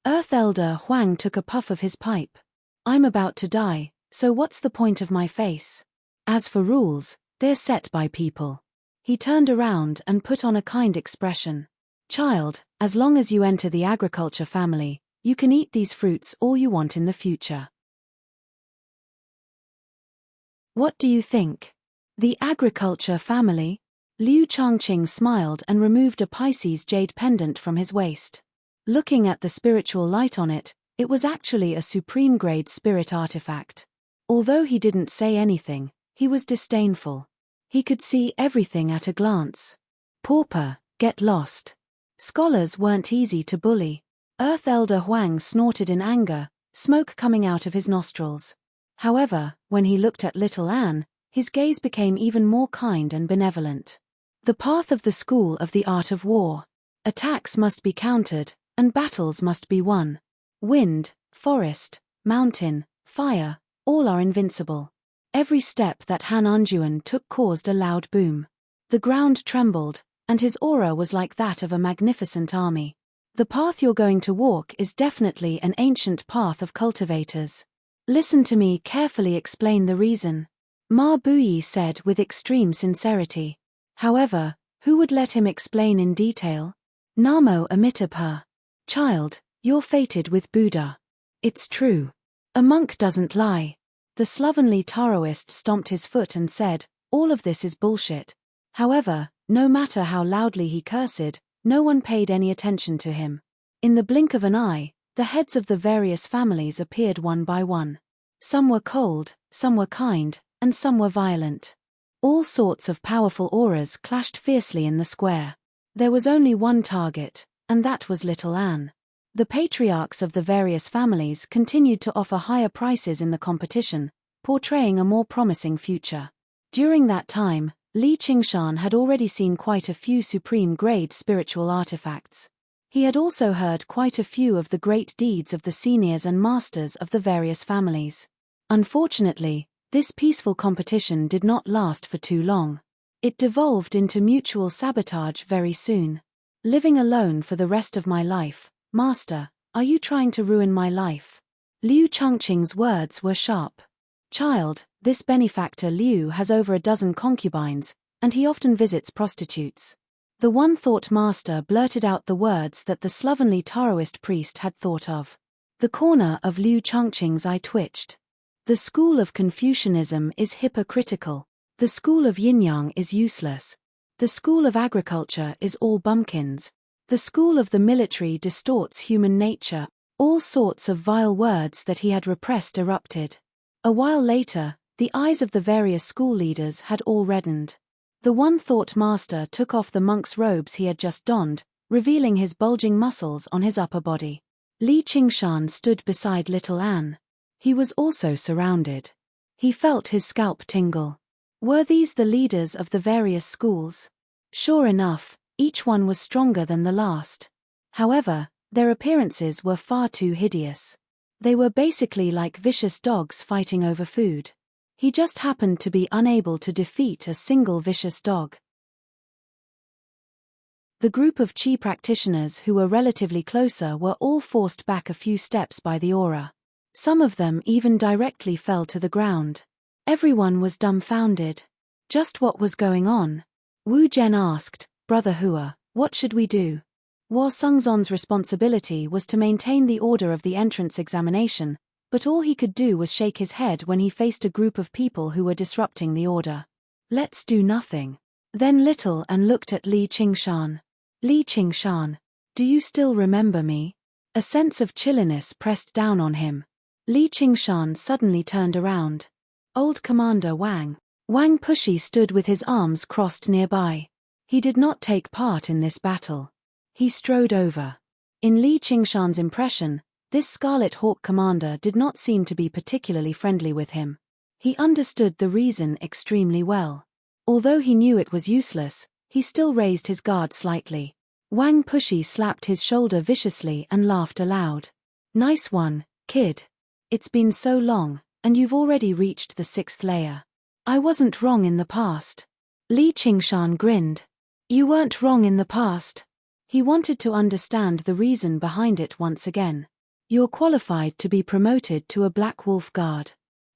A: Earth Elder Huang took a puff of his pipe. I'm about to die, so what's the point of my face? As for rules, they're set by people. He turned around and put on a kind expression. Child, as long as you enter the agriculture family, you can eat these fruits all you want in the future. What do you think? The agriculture family? Liu Changqing smiled and removed a Pisces jade pendant from his waist. Looking at the spiritual light on it, it was actually a supreme-grade spirit artifact. Although he didn't say anything, he was disdainful. He could see everything at a glance. Pauper, get lost. Scholars weren't easy to bully. Earth Elder Huang snorted in anger, smoke coming out of his nostrils. However, when he looked at little Anne, his gaze became even more kind and benevolent. The path of the school of the art of war. Attacks must be countered, and battles must be won. Wind, forest, mountain, fire, all are invincible. Every step that Han Anjuan took caused a loud boom. The ground trembled, and his aura was like that of a magnificent army. The path you're going to walk is definitely an ancient path of cultivators. Listen to me carefully explain the reason. Ma Buyi said with extreme sincerity. However, who would let him explain in detail? Namo Amitabha. Child, you're fated with Buddha. It's true. A monk doesn't lie. The slovenly Taoist stomped his foot and said, all of this is bullshit. However, no matter how loudly he cursed, no one paid any attention to him. In the blink of an eye, the heads of the various families appeared one by one. Some were cold, some were kind, and some were violent. All sorts of powerful auras clashed fiercely in the square. There was only one target, and that was little Anne. The patriarchs of the various families continued to offer higher prices in the competition, portraying a more promising future. During that time, Li Qingshan had already seen quite a few supreme-grade spiritual artifacts. He had also heard quite a few of the great deeds of the seniors and masters of the various families. Unfortunately, this peaceful competition did not last for too long. It devolved into mutual sabotage very soon. Living alone for the rest of my life, Master, are you trying to ruin my life? Liu Changqing's words were sharp. Child, this benefactor Liu has over a dozen concubines, and he often visits prostitutes. The one-thought master blurted out the words that the slovenly Taoist priest had thought of. The corner of Liu Changqing's eye twitched. The school of Confucianism is hypocritical. The school of yin-yang is useless. The school of agriculture is all bumpkins. The school of the military distorts human nature. All sorts of vile words that he had repressed erupted. A while later, the eyes of the various school leaders had all reddened. The one-thought master took off the monk's robes he had just donned, revealing his bulging muscles on his upper body. Li Qingshan stood beside little Anne. He was also surrounded. He felt his scalp tingle. Were these the leaders of the various schools? Sure enough, each one was stronger than the last. However, their appearances were far too hideous. They were basically like vicious dogs fighting over food. He just happened to be unable to defeat a single vicious dog. The group of Qi practitioners who were relatively closer were all forced back a few steps by the aura. Some of them even directly fell to the ground. Everyone was dumbfounded. Just what was going on? Wu Zhen asked, Brother Hua, what should we do? Hua Sengzon's responsibility was to maintain the order of the entrance examination, but all he could do was shake his head when he faced a group of people who were disrupting the order. Let's do nothing. Then little Anne looked at Li Qingshan. Li Qingshan, do you still remember me? A sense of chilliness pressed down on him. Li Qingshan suddenly turned around. Old Commander Wang. Wang Pushi stood with his arms crossed nearby. He did not take part in this battle. He strode over. In Li Qingshan's impression, this Scarlet Hawk commander did not seem to be particularly friendly with him. He understood the reason extremely well. Although he knew it was useless, he still raised his guard slightly. Wang Pushi slapped his shoulder viciously and laughed aloud. Nice one, kid. It's been so long, and you've already reached the 6th layer. I wasn't wrong in the past. Li Qingshan grinned. You weren't wrong in the past. He wanted to understand the reason behind it once again. You're qualified to be promoted to a Black Wolf Guard.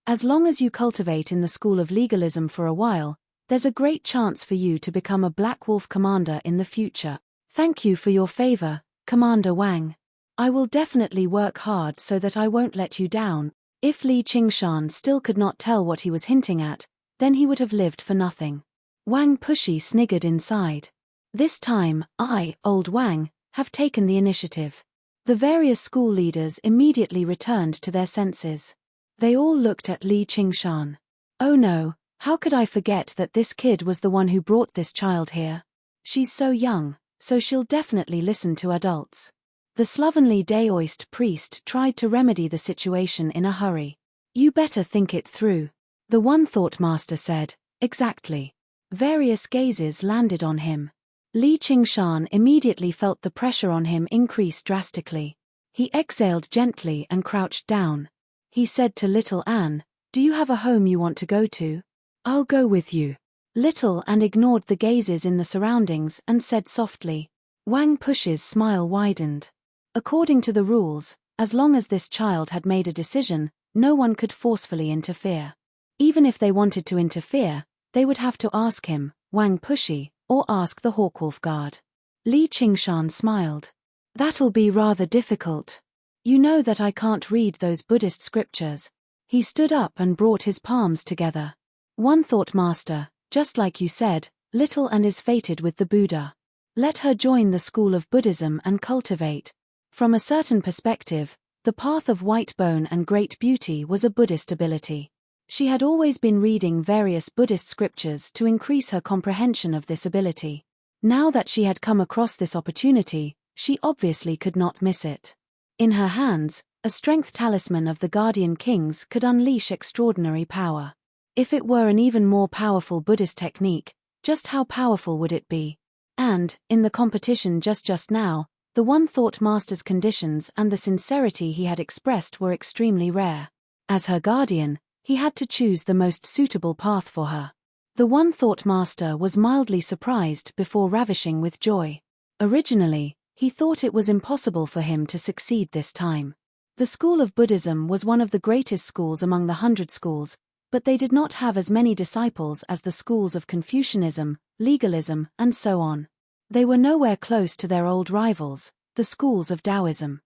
A: As long as you cultivate in the school of legalism for a while, there's a great chance for you to become a Black Wolf commander in the future. Thank you for your favor, Commander Wang. I will definitely work hard so that I won't let you down. If Li Qingshan still could not tell what he was hinting at, then he would have lived for nothing. Wang Pushi sniggered inside. This time, I, old Wang, have taken the initiative. The various school leaders immediately returned to their senses. They all looked at Li Qingshan. Oh no, how could I forget that this kid was the one who brought this child here? She's so young, so she'll definitely listen to adults. The slovenly Daoist priest tried to remedy the situation in a hurry. You better think it through. The One Thought Master said, exactly. Various gazes landed on him. Li Qingshan immediately felt the pressure on him increase drastically. He exhaled gently and crouched down. He said to Little Anne, do you have a home you want to go to? I'll go with you. Little Anne ignored the gazes in the surroundings and said softly. Wang Push's smile widened. According to the rules, as long as this child had made a decision, no one could forcefully interfere. Even if they wanted to interfere, they would have to ask him, Wang Pushi, or ask the Hawkwolf Guard. Li Qingshan smiled. That'll be rather difficult. You know that I can't read those Buddhist scriptures. He stood up and brought his palms together. One Thought Master, just like you said, Little Anne is fated with the Buddha. Let her join the school of Buddhism and cultivate. From a certain perspective, the path of white bone and great beauty was a Buddhist ability. She had always been reading various Buddhist scriptures to increase her comprehension of this ability. Now that she had come across this opportunity, she obviously could not miss it. In her hands, a strength talisman of the Guardian Kings could unleash extraordinary power. If it were an even more powerful Buddhist technique, just how powerful would it be? And, in the competition just now, the One Thought Master's conditions and the sincerity he had expressed were extremely rare. As her guardian, he had to choose the most suitable path for her. The One Thought Master was mildly surprised before ravishing with joy. Originally, he thought it was impossible for him to succeed this time. The school of Buddhism was one of the greatest schools among the 100 schools, but they did not have as many disciples as the schools of Confucianism, legalism, and so on. They were nowhere close to their old rivals, the schools of Taoism.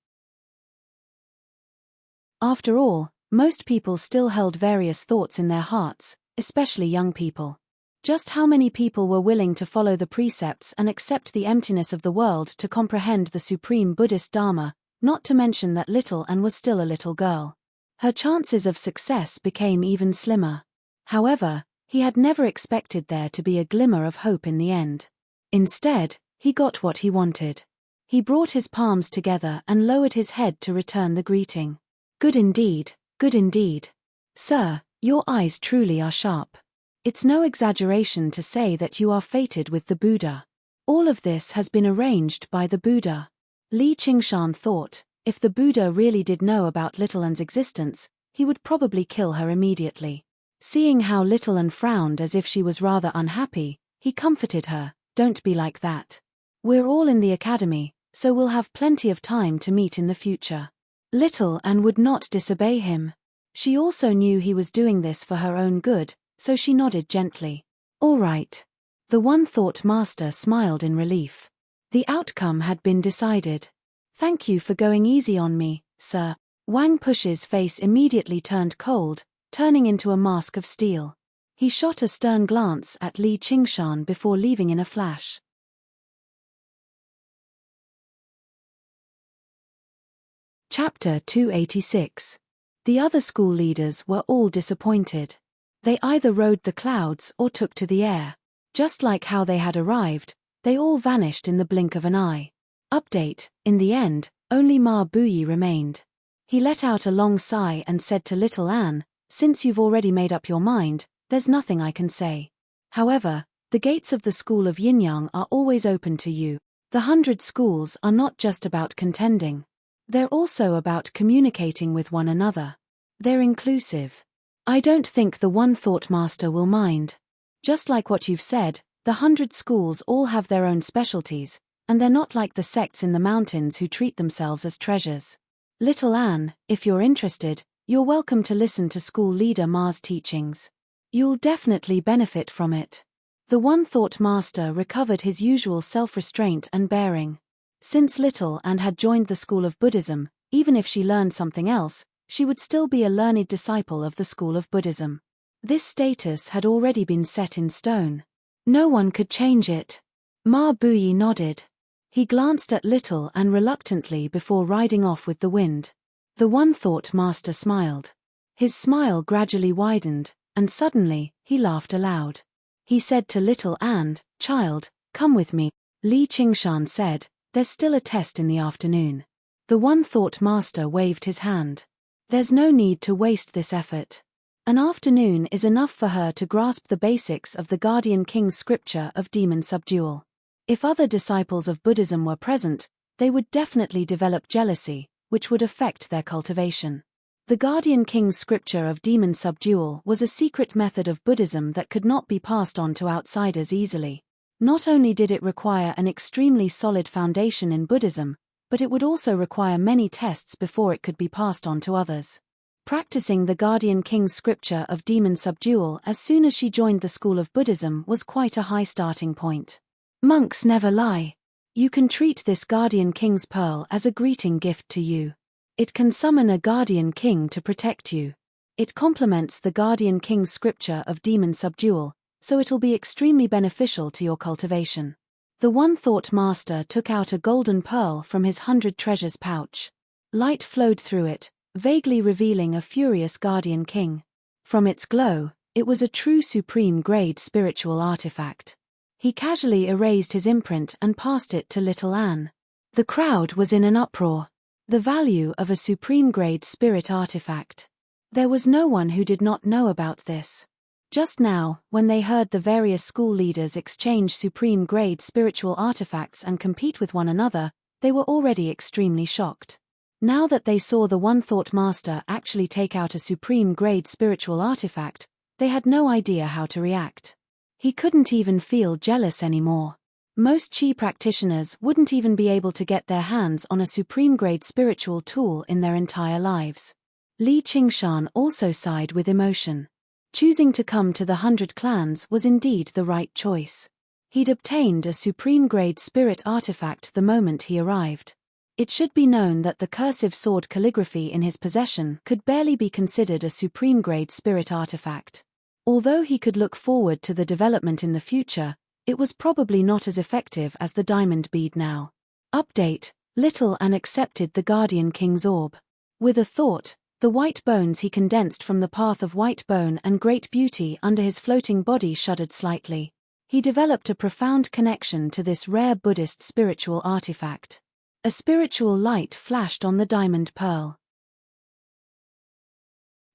A: After all, most people still held various thoughts in their hearts, especially young people. Just how many people were willing to follow the precepts and accept the emptiness of the world to comprehend the supreme Buddhist Dharma, not to mention that Little Anne was still a little girl. Her chances of success became even slimmer. However, he had never expected there to be a glimmer of hope in the end. Instead, he got what he wanted. He brought his palms together and lowered his head to return the greeting. Good indeed, good indeed. Sir, your eyes truly are sharp. It's no exaggeration to say that you are fated with the Buddha. All of this has been arranged by the Buddha. Li Qingshan thought, if the Buddha really did know about Little Anne's existence, he would probably kill her immediately. Seeing how Little Anne frowned as if she was rather unhappy, he comforted her, don't be like that. We're all in the academy, so we'll have plenty of time to meet in the future. Little Anne would not disobey him. She also knew he was doing this for her own good, so she nodded gently. All right. The One Thought Master smiled in relief. The outcome had been decided. Thank you for going easy on me, sir. Wang Push's face immediately turned cold, turning into a mask of steel. He shot a stern glance at Li Qingshan before leaving in a flash. Chapter 286. The other school leaders were all disappointed. They either rode the clouds or took to the air. Just like how they had arrived, they all vanished in the blink of an eye. Update, in the end, only Ma Buyi remained. He let out a long sigh and said to Little Anne, since you've already made up your mind, there's nothing I can say. However, the gates of the school of Yin-Yang are always open to you. The 100 schools are not just about contending. They're also about communicating with one another. They're inclusive. I don't think the One Thought Master will mind. Just like what you've said, the 100 schools all have their own specialties, and they're not like the sects in the mountains who treat themselves as treasures. Little Anne, if you're interested, you're welcome to listen to school leader Ma's teachings. You'll definitely benefit from it. The One Thought Master recovered his usual self-restraint and bearing. Since Little Anne had joined the school of Buddhism, even if she learned something else, she would still be a learned disciple of the school of Buddhism. This status had already been set in stone. No one could change it. Ma Buyi nodded. He glanced at Little Anne reluctantly before riding off with the wind. The One Thought Master smiled. His smile gradually widened, and suddenly, he laughed aloud. He said to Little Anne, "Child, come with me." Li Qingshan said, "There's still a test in the afternoon." The One Thought Master waved his hand. "There's no need to waste this effort. An afternoon is enough for her to grasp the basics of the Guardian King's scripture of demon subdual. If other disciples of Buddhism were present, they would definitely develop jealousy, which would affect their cultivation. The Guardian King's scripture of demon subdual was a secret method of Buddhism that could not be passed on to outsiders easily. Not only did it require an extremely solid foundation in Buddhism, but it would also require many tests before it could be passed on to others. Practicing the Guardian King's scripture of demon subdual as soon as she joined the school of Buddhism was quite a high starting point. Monks never lie. You can treat this Guardian King's pearl as a greeting gift to you. It can summon a Guardian King to protect you. It complements the Guardian King's scripture of demon subdual, so it'll be extremely beneficial to your cultivation. The One Thought Master took out a golden pearl from his 100 treasures pouch. Light flowed through it, vaguely revealing a furious Guardian King. From its glow, it was a true supreme-grade spiritual artifact. He casually erased his imprint and passed it to Little Anne. The crowd was in an uproar. The value of a supreme-grade spirit artifact. There was no one who did not know about this. Just now, when they heard the various school leaders exchange supreme-grade spiritual artifacts and compete with one another, they were already extremely shocked. Now that they saw the One Thought Master actually take out a supreme-grade spiritual artifact, they had no idea how to react. He couldn't even feel jealous anymore. Most Qi practitioners wouldn't even be able to get their hands on a supreme-grade spiritual tool in their entire lives. Li Qingshan also sighed with emotion. Choosing to come to the 100 clans was indeed the right choice. He'd obtained a supreme-grade spirit artifact the moment he arrived. It should be known that the cursive sword calligraphy in his possession could barely be considered a supreme-grade spirit artifact. Although he could look forward to the development in the future, it was probably not as effective as the diamond bead now. Update: Little Anne accepted the Guardian King's orb. With a thought, the white bones he condensed from the path of white bone and great beauty under his floating body shuddered slightly. He developed a profound connection to this rare Buddhist spiritual artifact. A spiritual light flashed on the diamond pearl.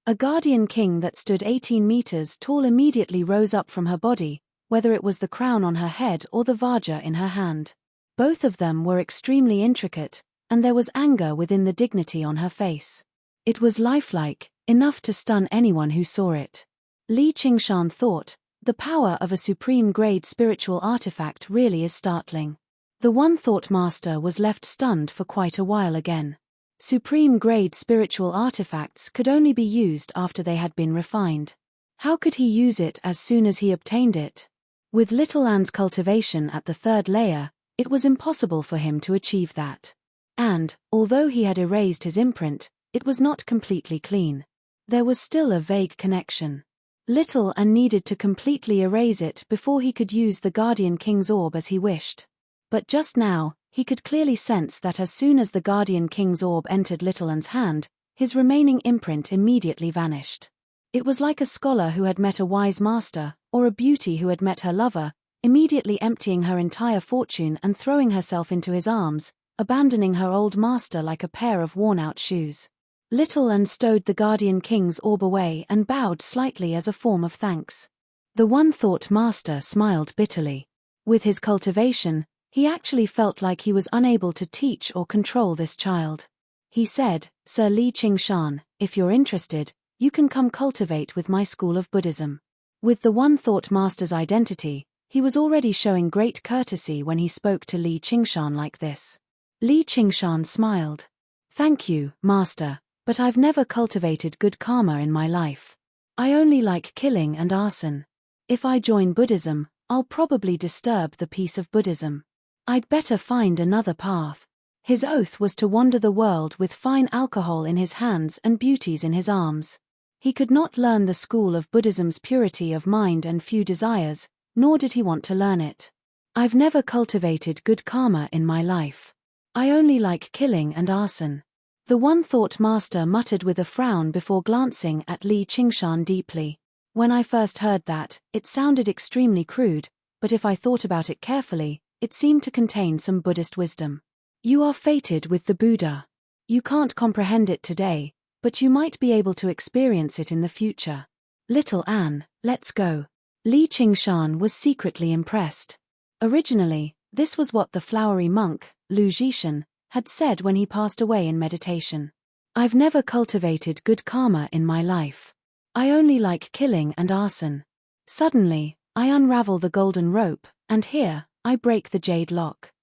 A: A Guardian King that stood 18 meters tall immediately rose up from her body, whether it was the crown on her head or the Vajra in her hand. Both of them were extremely intricate, and there was anger within the dignity on her face. It was lifelike, enough to stun anyone who saw it. Li Qingshan thought, the power of a supreme-grade spiritual artifact really is startling. The One Thought Master was left stunned for quite a while again. Supreme-grade spiritual artifacts could only be used after they had been refined. How could he use it as soon as he obtained it? With Little Anne's cultivation at the 3rd layer, it was impossible for him to achieve that. And, although he had erased his imprint, it was not completely clean. There was still a vague connection. Little Anne needed to completely erase it before he could use the Guardian King's orb as he wished. But just now, he could clearly sense that as soon as the Guardian King's orb entered Little Anne's hand, his remaining imprint immediately vanished. It was like a scholar who had met a wise master, or a beauty who had met her lover, immediately emptying her entire fortune and throwing herself into his arms, abandoning her old master like a pair of worn-out shoes. Little Anne stowed the Guardian King's orb away and bowed slightly as a form of thanks. The One Thought Master smiled bitterly. With his cultivation, he actually felt like he was unable to teach or control this child. He said, "Sir Li Qingshan, if you're interested, You can come cultivate with my school of Buddhism. With the One Thought Master's identity, he was already showing great courtesy when he spoke to Li Qingshan like this. Li Qingshan smiled. Thank you, Master, but I've never cultivated good karma in my life. I only like killing and arson. If I join Buddhism, I'll probably disturb the peace of Buddhism. I'd better find another path. His oath was to wander the world with fine alcohol in his hands and beauties in his arms. He could not learn the school of Buddhism's purity of mind and few desires, nor did he want to learn it. I've never cultivated good karma in my life. I only like killing and arson. The One Thought Master muttered with a frown before glancing at Li Qingshan deeply. When I first heard that, it sounded extremely crude, but if I thought about it carefully, it seemed to contain some Buddhist wisdom. You are fated with the Buddha. You can't comprehend it today, but you might be able to experience it in the future. Little Anne, let's go. Li Qingshan was secretly impressed. Originally, this was what the flowery monk, Lu Zhishan, had said when he passed away in meditation. I've never cultivated good karma in my life. I only like killing and arson. Suddenly, I unravel the golden rope, and here, I break the jade lock.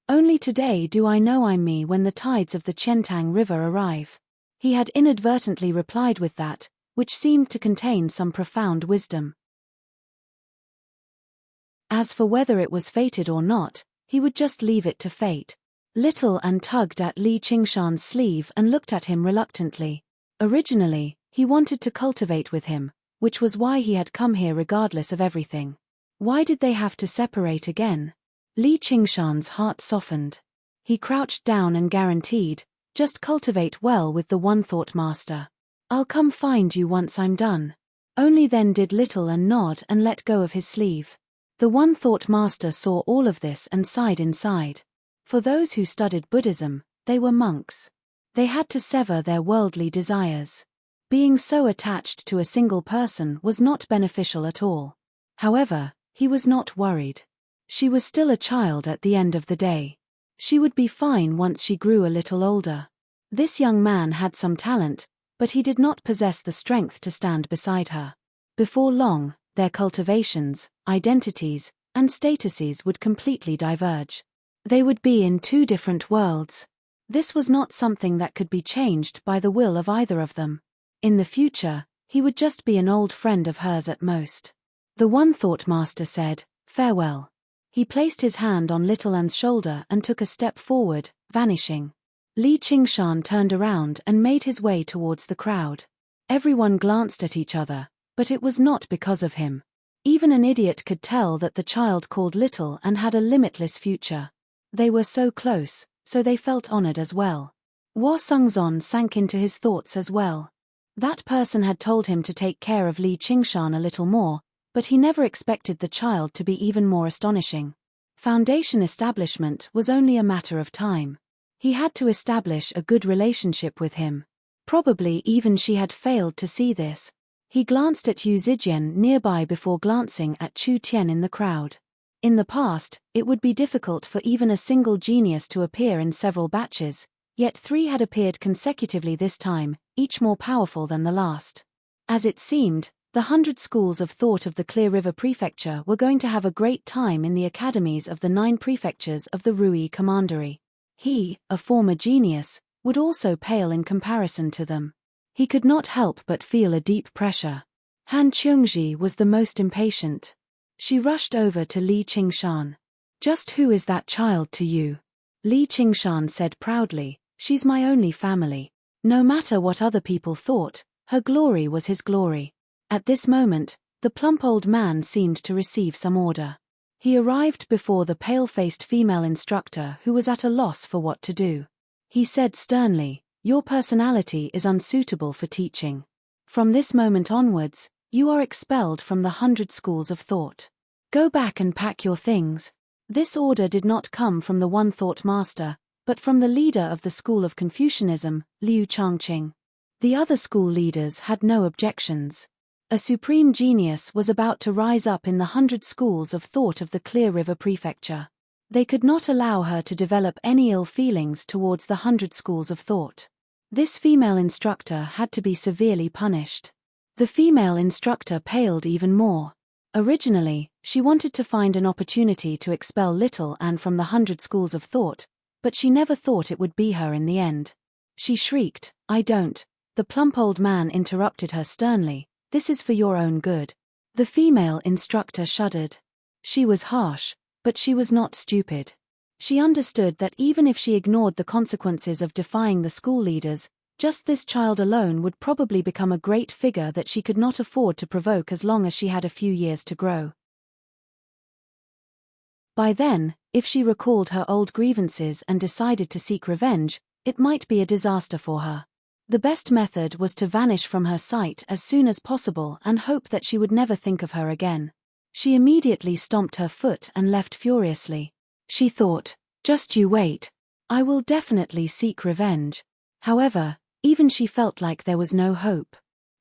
A: Only today do I know I'm me when the tides of the Chentang River arrive. He had inadvertently replied with that, which seemed to contain some profound wisdom. As for whether it was fated or not, he would just leave it to fate. Little Anne tugged at Li Qingshan's sleeve and looked at him reluctantly. Originally, he wanted to cultivate with him, which was why he had come here regardless of everything. Why did they have to separate again? Li Qingshan's heart softened. He crouched down and guaranteed, just cultivate well with the One Thought Master. I'll come find you once I'm done. Only then did Little Anne nod and let go of his sleeve. The One Thought Master saw all of this and sighed inside. For those who studied Buddhism, they were monks. They had to sever their worldly desires. Being so attached to a single person was not beneficial at all. However, he was not worried. She was still a child at the end of the day. She would be fine once she grew a little older. This young man had some talent, but he did not possess the strength to stand beside her. Before long, their cultivations, identities, and statuses would completely diverge. They would be in two different worlds. This was not something that could be changed by the will of either of them. In the future, he would just be an old friend of hers at most. The One Thought Master said, "Farewell." He placed his hand on Little Anne's shoulder and took a step forward, vanishing. Li Qingshan turned around and made his way towards the crowd. Everyone glanced at each other, but it was not because of him. Even an idiot could tell that the child called Little Anne had a limitless future. They were so close, so they felt honored as well. Hua Sungzon sank into his thoughts as well. That person had told him to take care of Li Qingshan a little more, but he never expected the child to be even more astonishing. Foundation establishment was only a matter of time. He had to establish a good relationship with him. Probably even she had failed to see this. He glanced at Yu Zijian nearby before glancing at Chu Tian in the crowd. In the past, it would be difficult for even a single genius to appear in several batches, yet 3 had appeared consecutively this time, each more powerful than the last. As it seemed, the 100 schools of thought of the Clear River Prefecture were going to have a great time in the academies of the 9 prefectures of the Rui Commandery. He, a former genius, would also pale in comparison to them. He could not help but feel a deep pressure. Han Qiongji was the most impatient. She rushed over to Li Qingshan. "Just who is that child to you?" Li Qingshan said proudly, "She's my only family." No matter what other people thought, her glory was his glory. At this moment, the plump old man seemed to receive some order. He arrived before the pale-faced female instructor who was at a loss for what to do. He said sternly, "Your personality is unsuitable for teaching. From this moment onwards, you are expelled from the 100 schools of thought. Go back and pack your things." This order did not come from the One Thought Master, but from the leader of the school of Confucianism, Liu Changqing. The other school leaders had no objections. A supreme genius was about to rise up in the 100 schools of thought of the Clear River Prefecture. They could not allow her to develop any ill feelings towards the 100 schools of thought. This female instructor had to be severely punished. The female instructor paled even more. Originally, she wanted to find an opportunity to expel little Anne from the 100 schools of thought, but she never thought it would be her in the end. She shrieked, "I don't." The plump old man interrupted her sternly, "This is for your own good." The female instructor shuddered. She was harsh, but she was not stupid. She understood that even if she ignored the consequences of defying the school leaders, just this child alone would probably become a great figure that she could not afford to provoke as long as she had a few years to grow. By then, if she recalled her old grievances and decided to seek revenge, it might be a disaster for her. The best method was to vanish from her sight as soon as possible and hope that she would never think of her again. She immediately stomped her foot and left furiously. She thought, "Just you wait. I will definitely seek revenge." However, even she felt like there was no hope.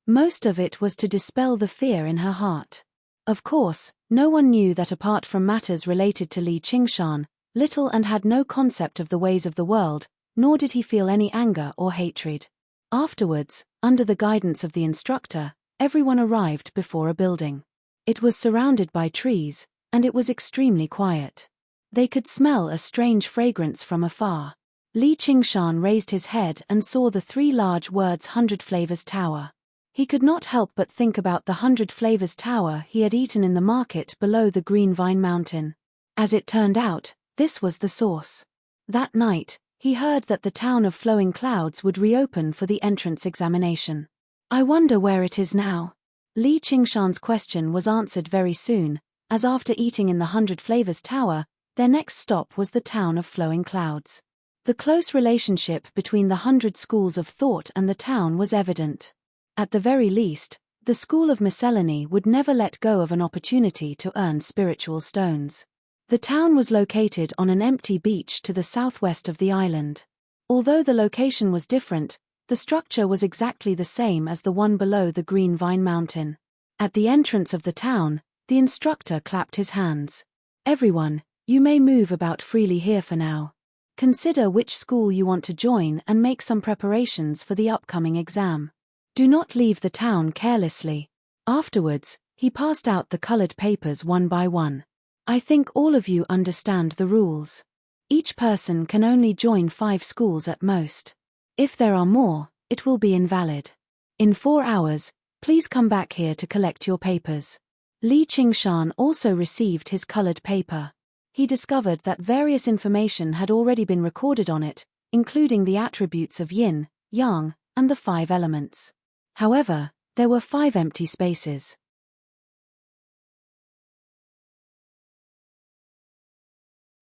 A: Most of it was to dispel the fear in her heart. Of course, no one knew that apart from matters related to Li Qingshan, little and had no concept of the ways of the world, nor did he feel any anger or hatred. Afterwards, under the guidance of the instructor, everyone arrived before a building. It was surrounded by trees, and it was extremely quiet. They could smell a strange fragrance from afar. Li Qingshan raised his head and saw the 3 large words 100 Flavors Tower. He could not help but think about the 100 Flavors Tower he had eaten in the market below the Green Vine Mountain. As it turned out, this was the source. That night, he heard that the town of Flowing Clouds would reopen for the entrance examination. "I wonder where it is now." Li Qingshan's question was answered very soon, as after eating in the 100 Flavors Tower, their next stop was the town of Flowing Clouds. The close relationship between the 100 schools of thought and the town was evident. At the very least, the School of Miscellany would never let go of an opportunity to earn spiritual stones. The town was located on an empty beach to the southwest of the island. Although the location was different, the structure was exactly the same as the one below the Green Vine Mountain. At the entrance of the town, the instructor clapped his hands. "Everyone, you may move about freely here for now. Consider which school you want to join and make some preparations for the upcoming exam. Do not leave the town carelessly." Afterwards, he passed out the colored papers one by one. "I think all of you understand the rules. Each person can only join 5 schools at most. If there are more, it will be invalid. In 4 hours, please come back here to collect your papers." Li Qingshan also received his colored paper. He discovered that various information had already been recorded on it, including the attributes of yin, yang, and the 5 elements. However, there were 5 empty spaces.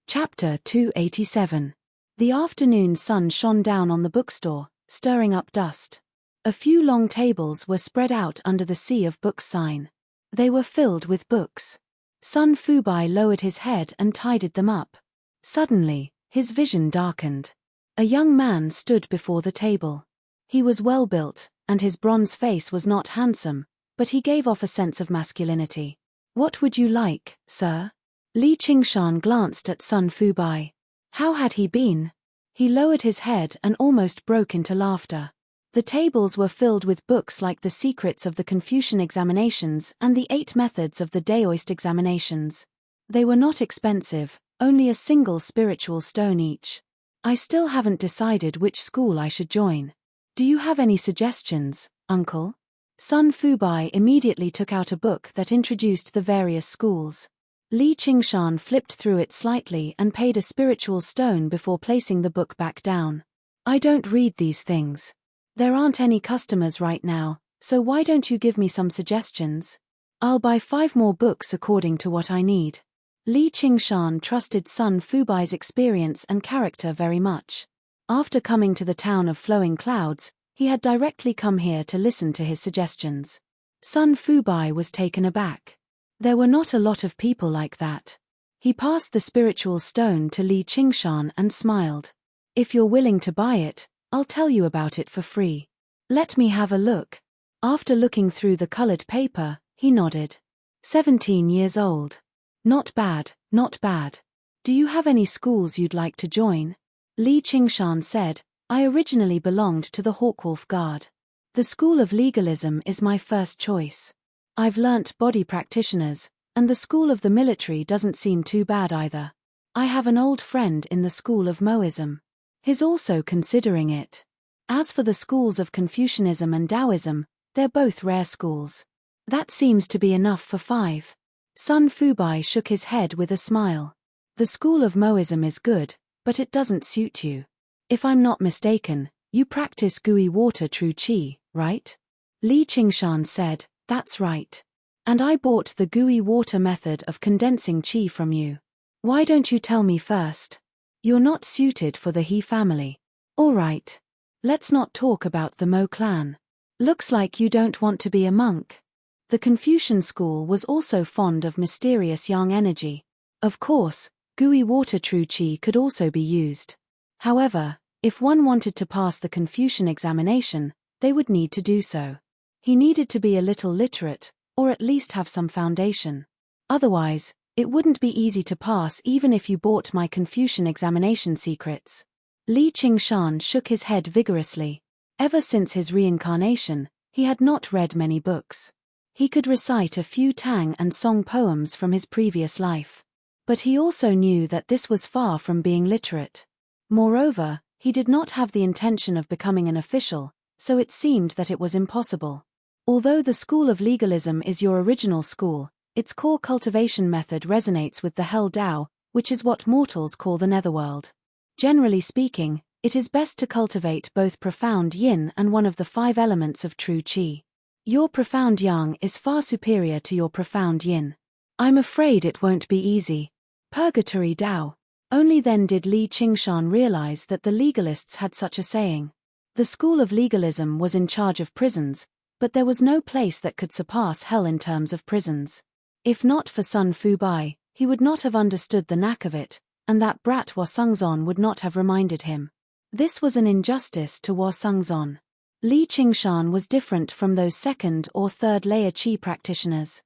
A: Chapter 287. The afternoon sun shone down on the bookstore, stirring up dust. A few long tables were spread out under the Sea of Books sign. They were filled with books. Sun Fubai lowered his head and tidied them up. Suddenly, his vision darkened. A young man stood before the table. He was well built, and his bronze face was not handsome, but he gave off a sense of masculinity. "What would you like, sir?" Li Qingshan glanced at Sun Fubai. How had he been? He lowered his head and almost broke into laughter. The tables were filled with books like The Secrets of the Confucian Examinations and The 8 Methods of the Daoist Examinations. They were not expensive, only a single spiritual stone each. "I still haven't decided which school I should join. Do you have any suggestions, uncle?" Sun Fubai immediately took out a book that introduced the various schools. Li Qingshan flipped through it slightly and paid a spiritual stone before placing the book back down. "I don't read these things. There aren't any customers right now, so why don't you give me some suggestions? I'll buy 5 more books according to what I need." Li Qingshan trusted Sun Fubai's experience and character very much. After coming to the town of Flowing Clouds, he had directly come here to listen to his suggestions. Sun Fubai was taken aback. There were not a lot of people like that. He passed the spiritual stone to Li Qingshan and smiled. "If you're willing to buy it, I'll tell you about it for free. Let me have a look." After looking through the colored paper, he nodded. 17 years old. Not bad, not bad. Do you have any schools you'd like to join? Li Qingshan said, I originally belonged to the Hawkwolf Guard. The School of Legalism is my first choice. I've learnt body practitioners, and the School of the Military doesn't seem too bad either. I have an old friend in the School of Moism. He's also considering it. As for the schools of Confucianism and Taoism, they're both rare schools. That seems to be enough for 5. Sun Fubai shook his head with a smile. The School of Moism is good, but it doesn't suit you. If I'm not mistaken, you practice gooey water true qi, right? Li Qingshan said, that's right. And I bought the gooey water method of condensing qi from you. Why don't you tell me first? You're not suited for the He family. All right. Let's not talk about the Mo clan. Looks like you don't want to be a monk. The Confucian school was also fond of mysterious yang energy. Of course, gooey water true qi could also be used. However, if one wanted to pass the Confucian examination, they would need to do so. He needed to be a little literate, or at least have some foundation. Otherwise, it wouldn't be easy to pass even if you bought my Confucian examination secrets. Li Qingshan shook his head vigorously. Ever since his reincarnation, he had not read many books. He could recite a few Tang and Song poems from his previous life. But he also knew that this was far from being literate. Moreover, he did not have the intention of becoming an official, so it seemed that it was impossible. Although the School of Legalism is your original school, its core cultivation method resonates with the Hell Tao, which is what mortals call the netherworld. Generally speaking, it is best to cultivate both profound yin and one of the 5 elements of true qi. Your profound yang is far superior to your profound yin. I'm afraid it won't be easy. Purgatory Tao. Only then did Li Qingshan realize that the legalists had such a saying. The School of Legalism was in charge of prisons, but there was no place that could surpass hell in terms of prisons. If not for Sun Fubai, he would not have understood the knack of it, and that brat Hua Sungzon would not have reminded him. This was an injustice to Hua Sungzon. Li Qingshan was different from those 2nd or 3rd layer qi practitioners.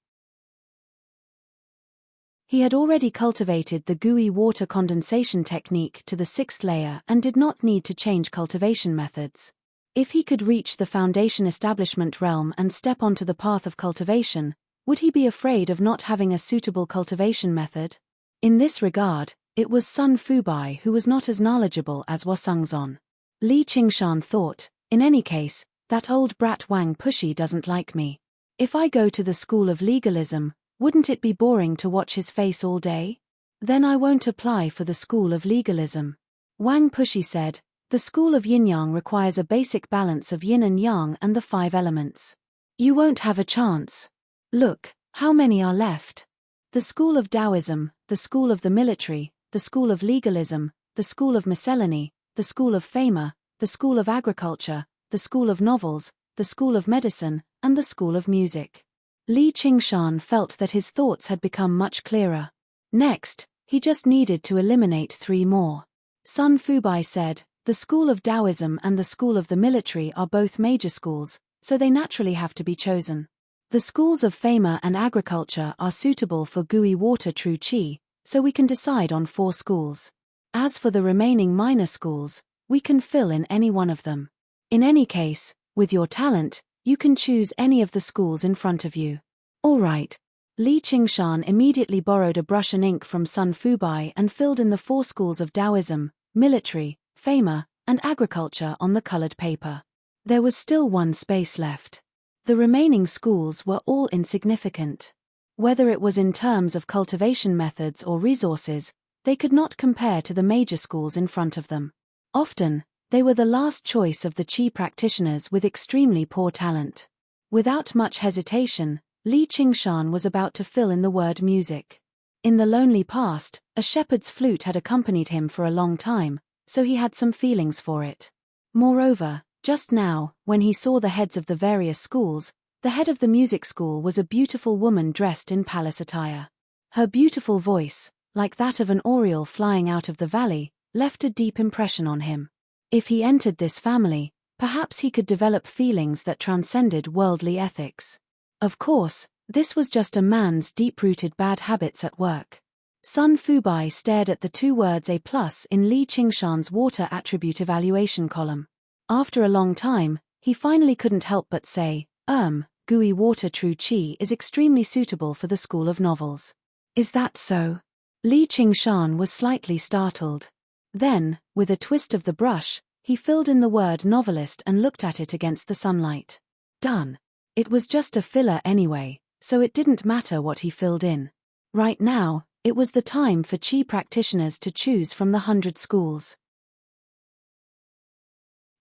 A: He had already cultivated the gooey water condensation technique to the 6th layer and did not need to change cultivation methods. If he could reach the foundation establishment realm and step onto the path of cultivation, would he be afraid of not having a suitable cultivation method? In this regard, it was Sun Fubai who was not as knowledgeable as Hua Sungzon. Li Qingshan thought, in any case, that old brat Wang Pushi doesn't like me. If I go to the School of Legalism, wouldn't it be boring to watch his face all day? Then I won't apply for the School of Legalism. Wang Pushi said, the School of Yin-Yang requires a basic balance of yin and yang and the 5 elements. You won't have a chance. Look, how many are left? The School of Taoism, the School of the Military, the School of Legalism, the School of Miscellany, the School of Fama, the School of Agriculture, the School of Novels, the School of Medicine, and the School of Music. Li Qingshan felt that his thoughts had become much clearer. Next, he just needed to eliminate 3 more. Sun Fubai said, the School of Taoism and the School of the Military are both major schools, so they naturally have to be chosen. The schools of Fama and Agriculture are suitable for gooey water true qi, so we can decide on 4 schools. As for the remaining minor schools, we can fill in any one of them. In any case, with your talent, you can choose any of the schools in front of you. All right. Li Qingshan immediately borrowed a brush and ink from Sun Fubai and filled in the 4 schools of Taoism, Military, Fama, and Agriculture on the colored paper. There was still 1 space left. The remaining schools were all insignificant. Whether it was in terms of cultivation methods or resources, they could not compare to the major schools in front of them. Often, they were the last choice of the qi practitioners with extremely poor talent. Without much hesitation, Li Qingshan was about to fill in the word music. In the lonely past, a shepherd's flute had accompanied him for a long time, so he had some feelings for it. Moreover, just now, when he saw the heads of the various schools, the head of the music school was a beautiful woman dressed in palace attire. Her beautiful voice, like that of an oriole flying out of the valley, left a deep impression on him. If he entered this family, perhaps he could develop feelings that transcended worldly ethics. Of course, this was just a man's deep-rooted bad habits at work. Sun Fubai stared at the two words A+ in Li Qingshan's water attribute evaluation column. After a long time, he finally couldn't help but say, gooey water true qi is extremely suitable for the school of novels. Is that so? Li Qingshan was slightly startled. Then, with a twist of the brush, he filled in the word novelist and looked at it against the sunlight. Done. It was just a filler anyway, so it didn't matter what he filled in. Right now, it was the time for qi practitioners to choose from the 100 schools.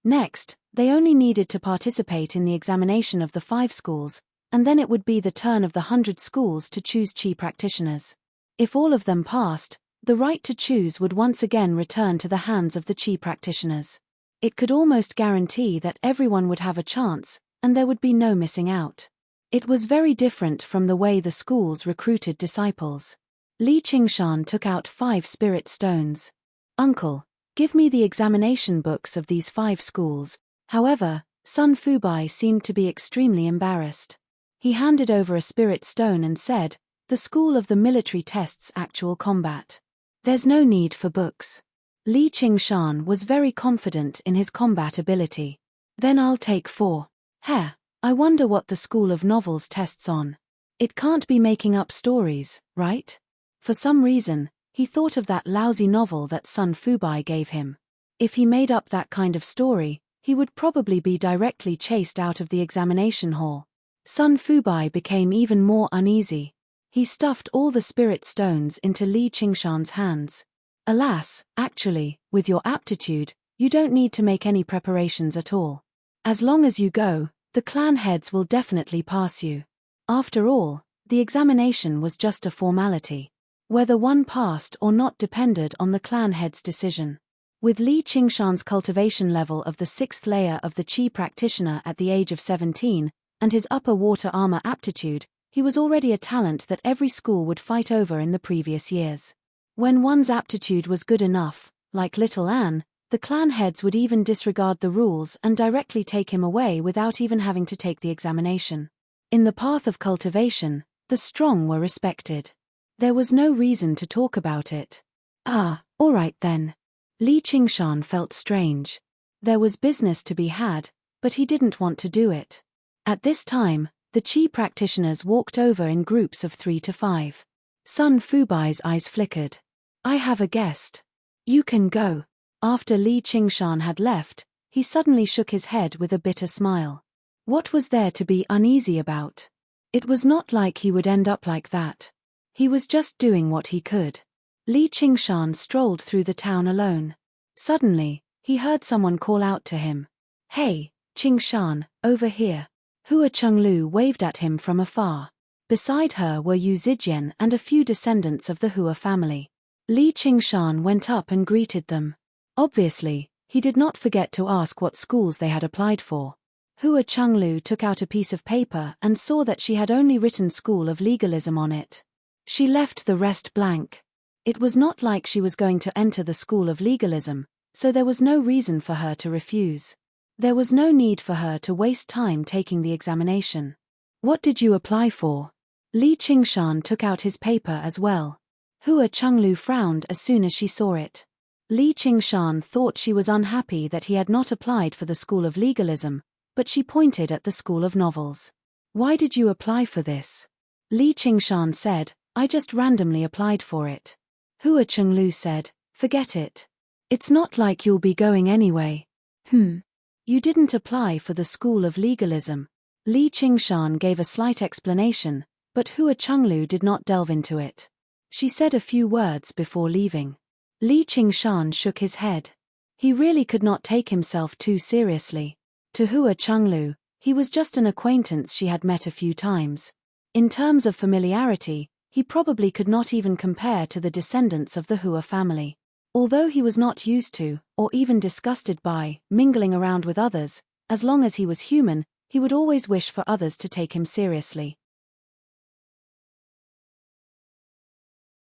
A: Next, they only needed to participate in the examination of the 5 schools, and then it would be the turn of the 100 schools to choose qi practitioners. If all of them passed, the right to choose would once again return to the hands of the qi practitioners. It could almost guarantee that everyone would have a chance, and there would be no missing out. It was very different from the way the schools recruited disciples. Li Qingshan took out 5 spirit stones. Uncle, give me the examination books of these 5 schools. However, Sun Fubai seemed to be extremely embarrassed. He handed over a spirit stone and said, the school of the military tests actual combat. There's no need for books. Li Qingshan was very confident in his combat ability. Then I'll take 4. I wonder what the school of novels tests on. It can't be making up stories, right? For some reason, he thought of that lousy novel that Sun Fubai gave him. If he made up that kind of story, he would probably be directly chased out of the examination hall. Sun Fubai became even more uneasy. He stuffed all the spirit stones into Li Qingshan's hands. Alas, actually, with your aptitude, you don't need to make any preparations at all. As long as you go, the clan heads will definitely pass you. After all, the examination was just a formality. Whether one passed or not depended on the clan head's decision. With Li Qingshan's cultivation level of the 6th layer of the qi practitioner at the age of 17, and his upper water armor aptitude, he was already a talent that every school would fight over in the previous years. When one's aptitude was good enough, like little Anne, the clan heads would even disregard the rules and directly take him away without even having to take the examination. In the path of cultivation, the strong were respected. There was no reason to talk about it. All right then. Li Qingshan felt strange. There was business to be had, but he didn't want to do it. At this time, the qi practitioners walked over in groups of 3 to 5. Sun Fubai's eyes flickered. I have a guest. You can go. After Li Qingshan had left, he suddenly shook his head with a bitter smile. What was there to be uneasy about? It was not like he would end up like that. He was just doing what he could. Li Qingshan strolled through the town alone. Suddenly, he heard someone call out to him. Hey, Qingshan, over here. Hua Chenglu waved at him from afar. Beside her were Yu Zijian and a few descendants of the Hua family. Li Qingshan went up and greeted them. Obviously, he did not forget to ask what schools they had applied for. Hua Chenglu took out a piece of paper and saw that she had only written School of Legalism on it. She left the rest blank. It was not like she was going to enter the School of Legalism, so there was no reason for her to refuse. There was no need for her to waste time taking the examination. What did you apply for? Li Qingshan took out his paper as well. Hua Chenglu frowned as soon as she saw it. Li Qingshan thought she was unhappy that he had not applied for the School of Legalism, but she pointed at the School of Novels. Why did you apply for this? Li Qingshan said, I just randomly applied for it. Hua Chenglu said, forget it. It's not like you'll be going anyway. You didn't apply for the School of Legalism. Li Qingshan gave a slight explanation, but Hua Chenglu did not delve into it. She said a few words before leaving. Li Qingshan shook his head. He really could not take himself too seriously. To Hua Chenglu, he was just an acquaintance she had met a few times. In terms of familiarity, he probably could not even compare to the descendants of the Hua family. Although he was not used to, or even disgusted by, mingling around with others, as long as he was human, he would always wish for others to take him seriously.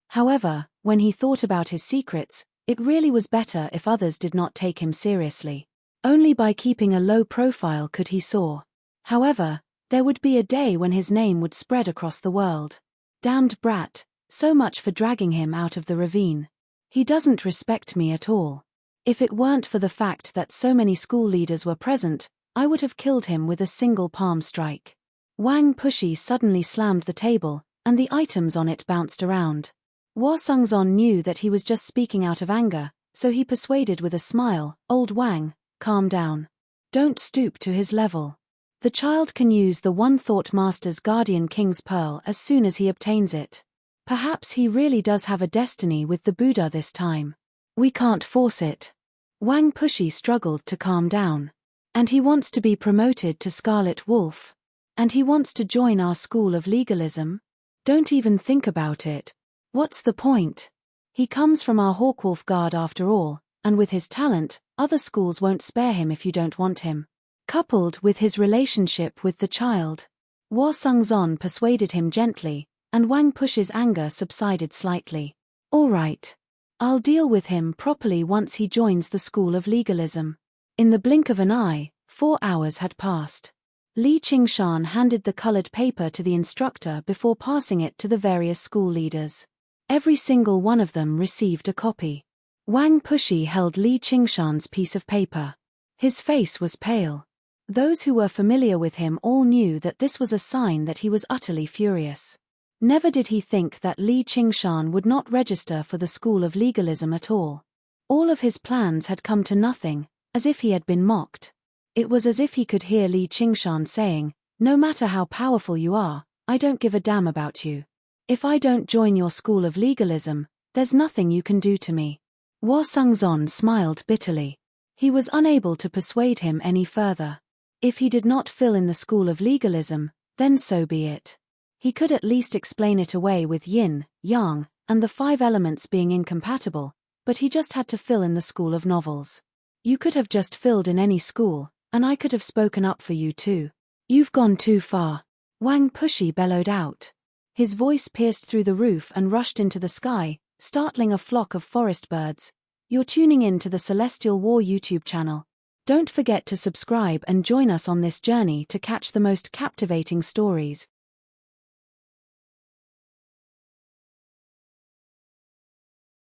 A: However, when he thought about his secrets, it really was better if others did not take him seriously. Only by keeping a low profile could he soar. However, there would be a day when his name would spread across the world. Damned brat, So much for dragging him out of the ravine. He doesn't respect me at all. If it weren't for the fact that so many school leaders were present, I would have killed him with a single palm strike. Wang Pushi suddenly slammed the table, and the items on it bounced around. Hua Sungzon knew that he was just speaking out of anger, so he persuaded with a smile, "Old Wang, calm down. Don't stoop to his level. The child can use the One-Thought Master's Guardian King's Pearl as soon as he obtains it. Perhaps he really does have a destiny with the Buddha this time. We can't force it." Wang Pushi struggled to calm down. "And he wants to be promoted to Scarlet Wolf. And he wants to join our school of legalism? Don't even think about it. What's the point? He comes from our Hawkwolf Guard after all, and with his talent, other schools won't spare him if you don't want him." Coupled with his relationship with the child, Hua Sungzon persuaded him gently, and Wang Pushi's anger subsided slightly. "All right. I'll deal with him properly once he joins the school of legalism." In the blink of an eye, 4 hours had passed. Li Qingshan handed the colored paper to the instructor before passing it to the various school leaders. Every single one of them received a copy. Wang Pushi held Li Qingshan's piece of paper. His face was pale. Those who were familiar with him all knew that this was a sign that he was utterly furious. Never did he think that Li Qingshan would not register for the school of legalism at all. All of his plans had come to nothing, as if he had been mocked. It was as if he could hear Li Qingshan saying, "No matter how powerful you are, I don't give a damn about you. If I don't join your school of legalism, there's nothing you can do to me." Hua Sungzon smiled bitterly. He was unable to persuade him any further. If he did not fill in the school of legalism, then so be it. He could at least explain it away with yin, yang, and the 5 elements being incompatible, but he just had to fill in the school of novels. "You could have just filled in any school, and I could have spoken up for you too. You've gone too far," Wang Pushi bellowed out. His voice pierced through the roof and rushed into the sky, startling a flock of forest birds. You're tuning in to the Celestial War YouTube channel. Don't forget to subscribe and join us on this journey to catch the most captivating stories.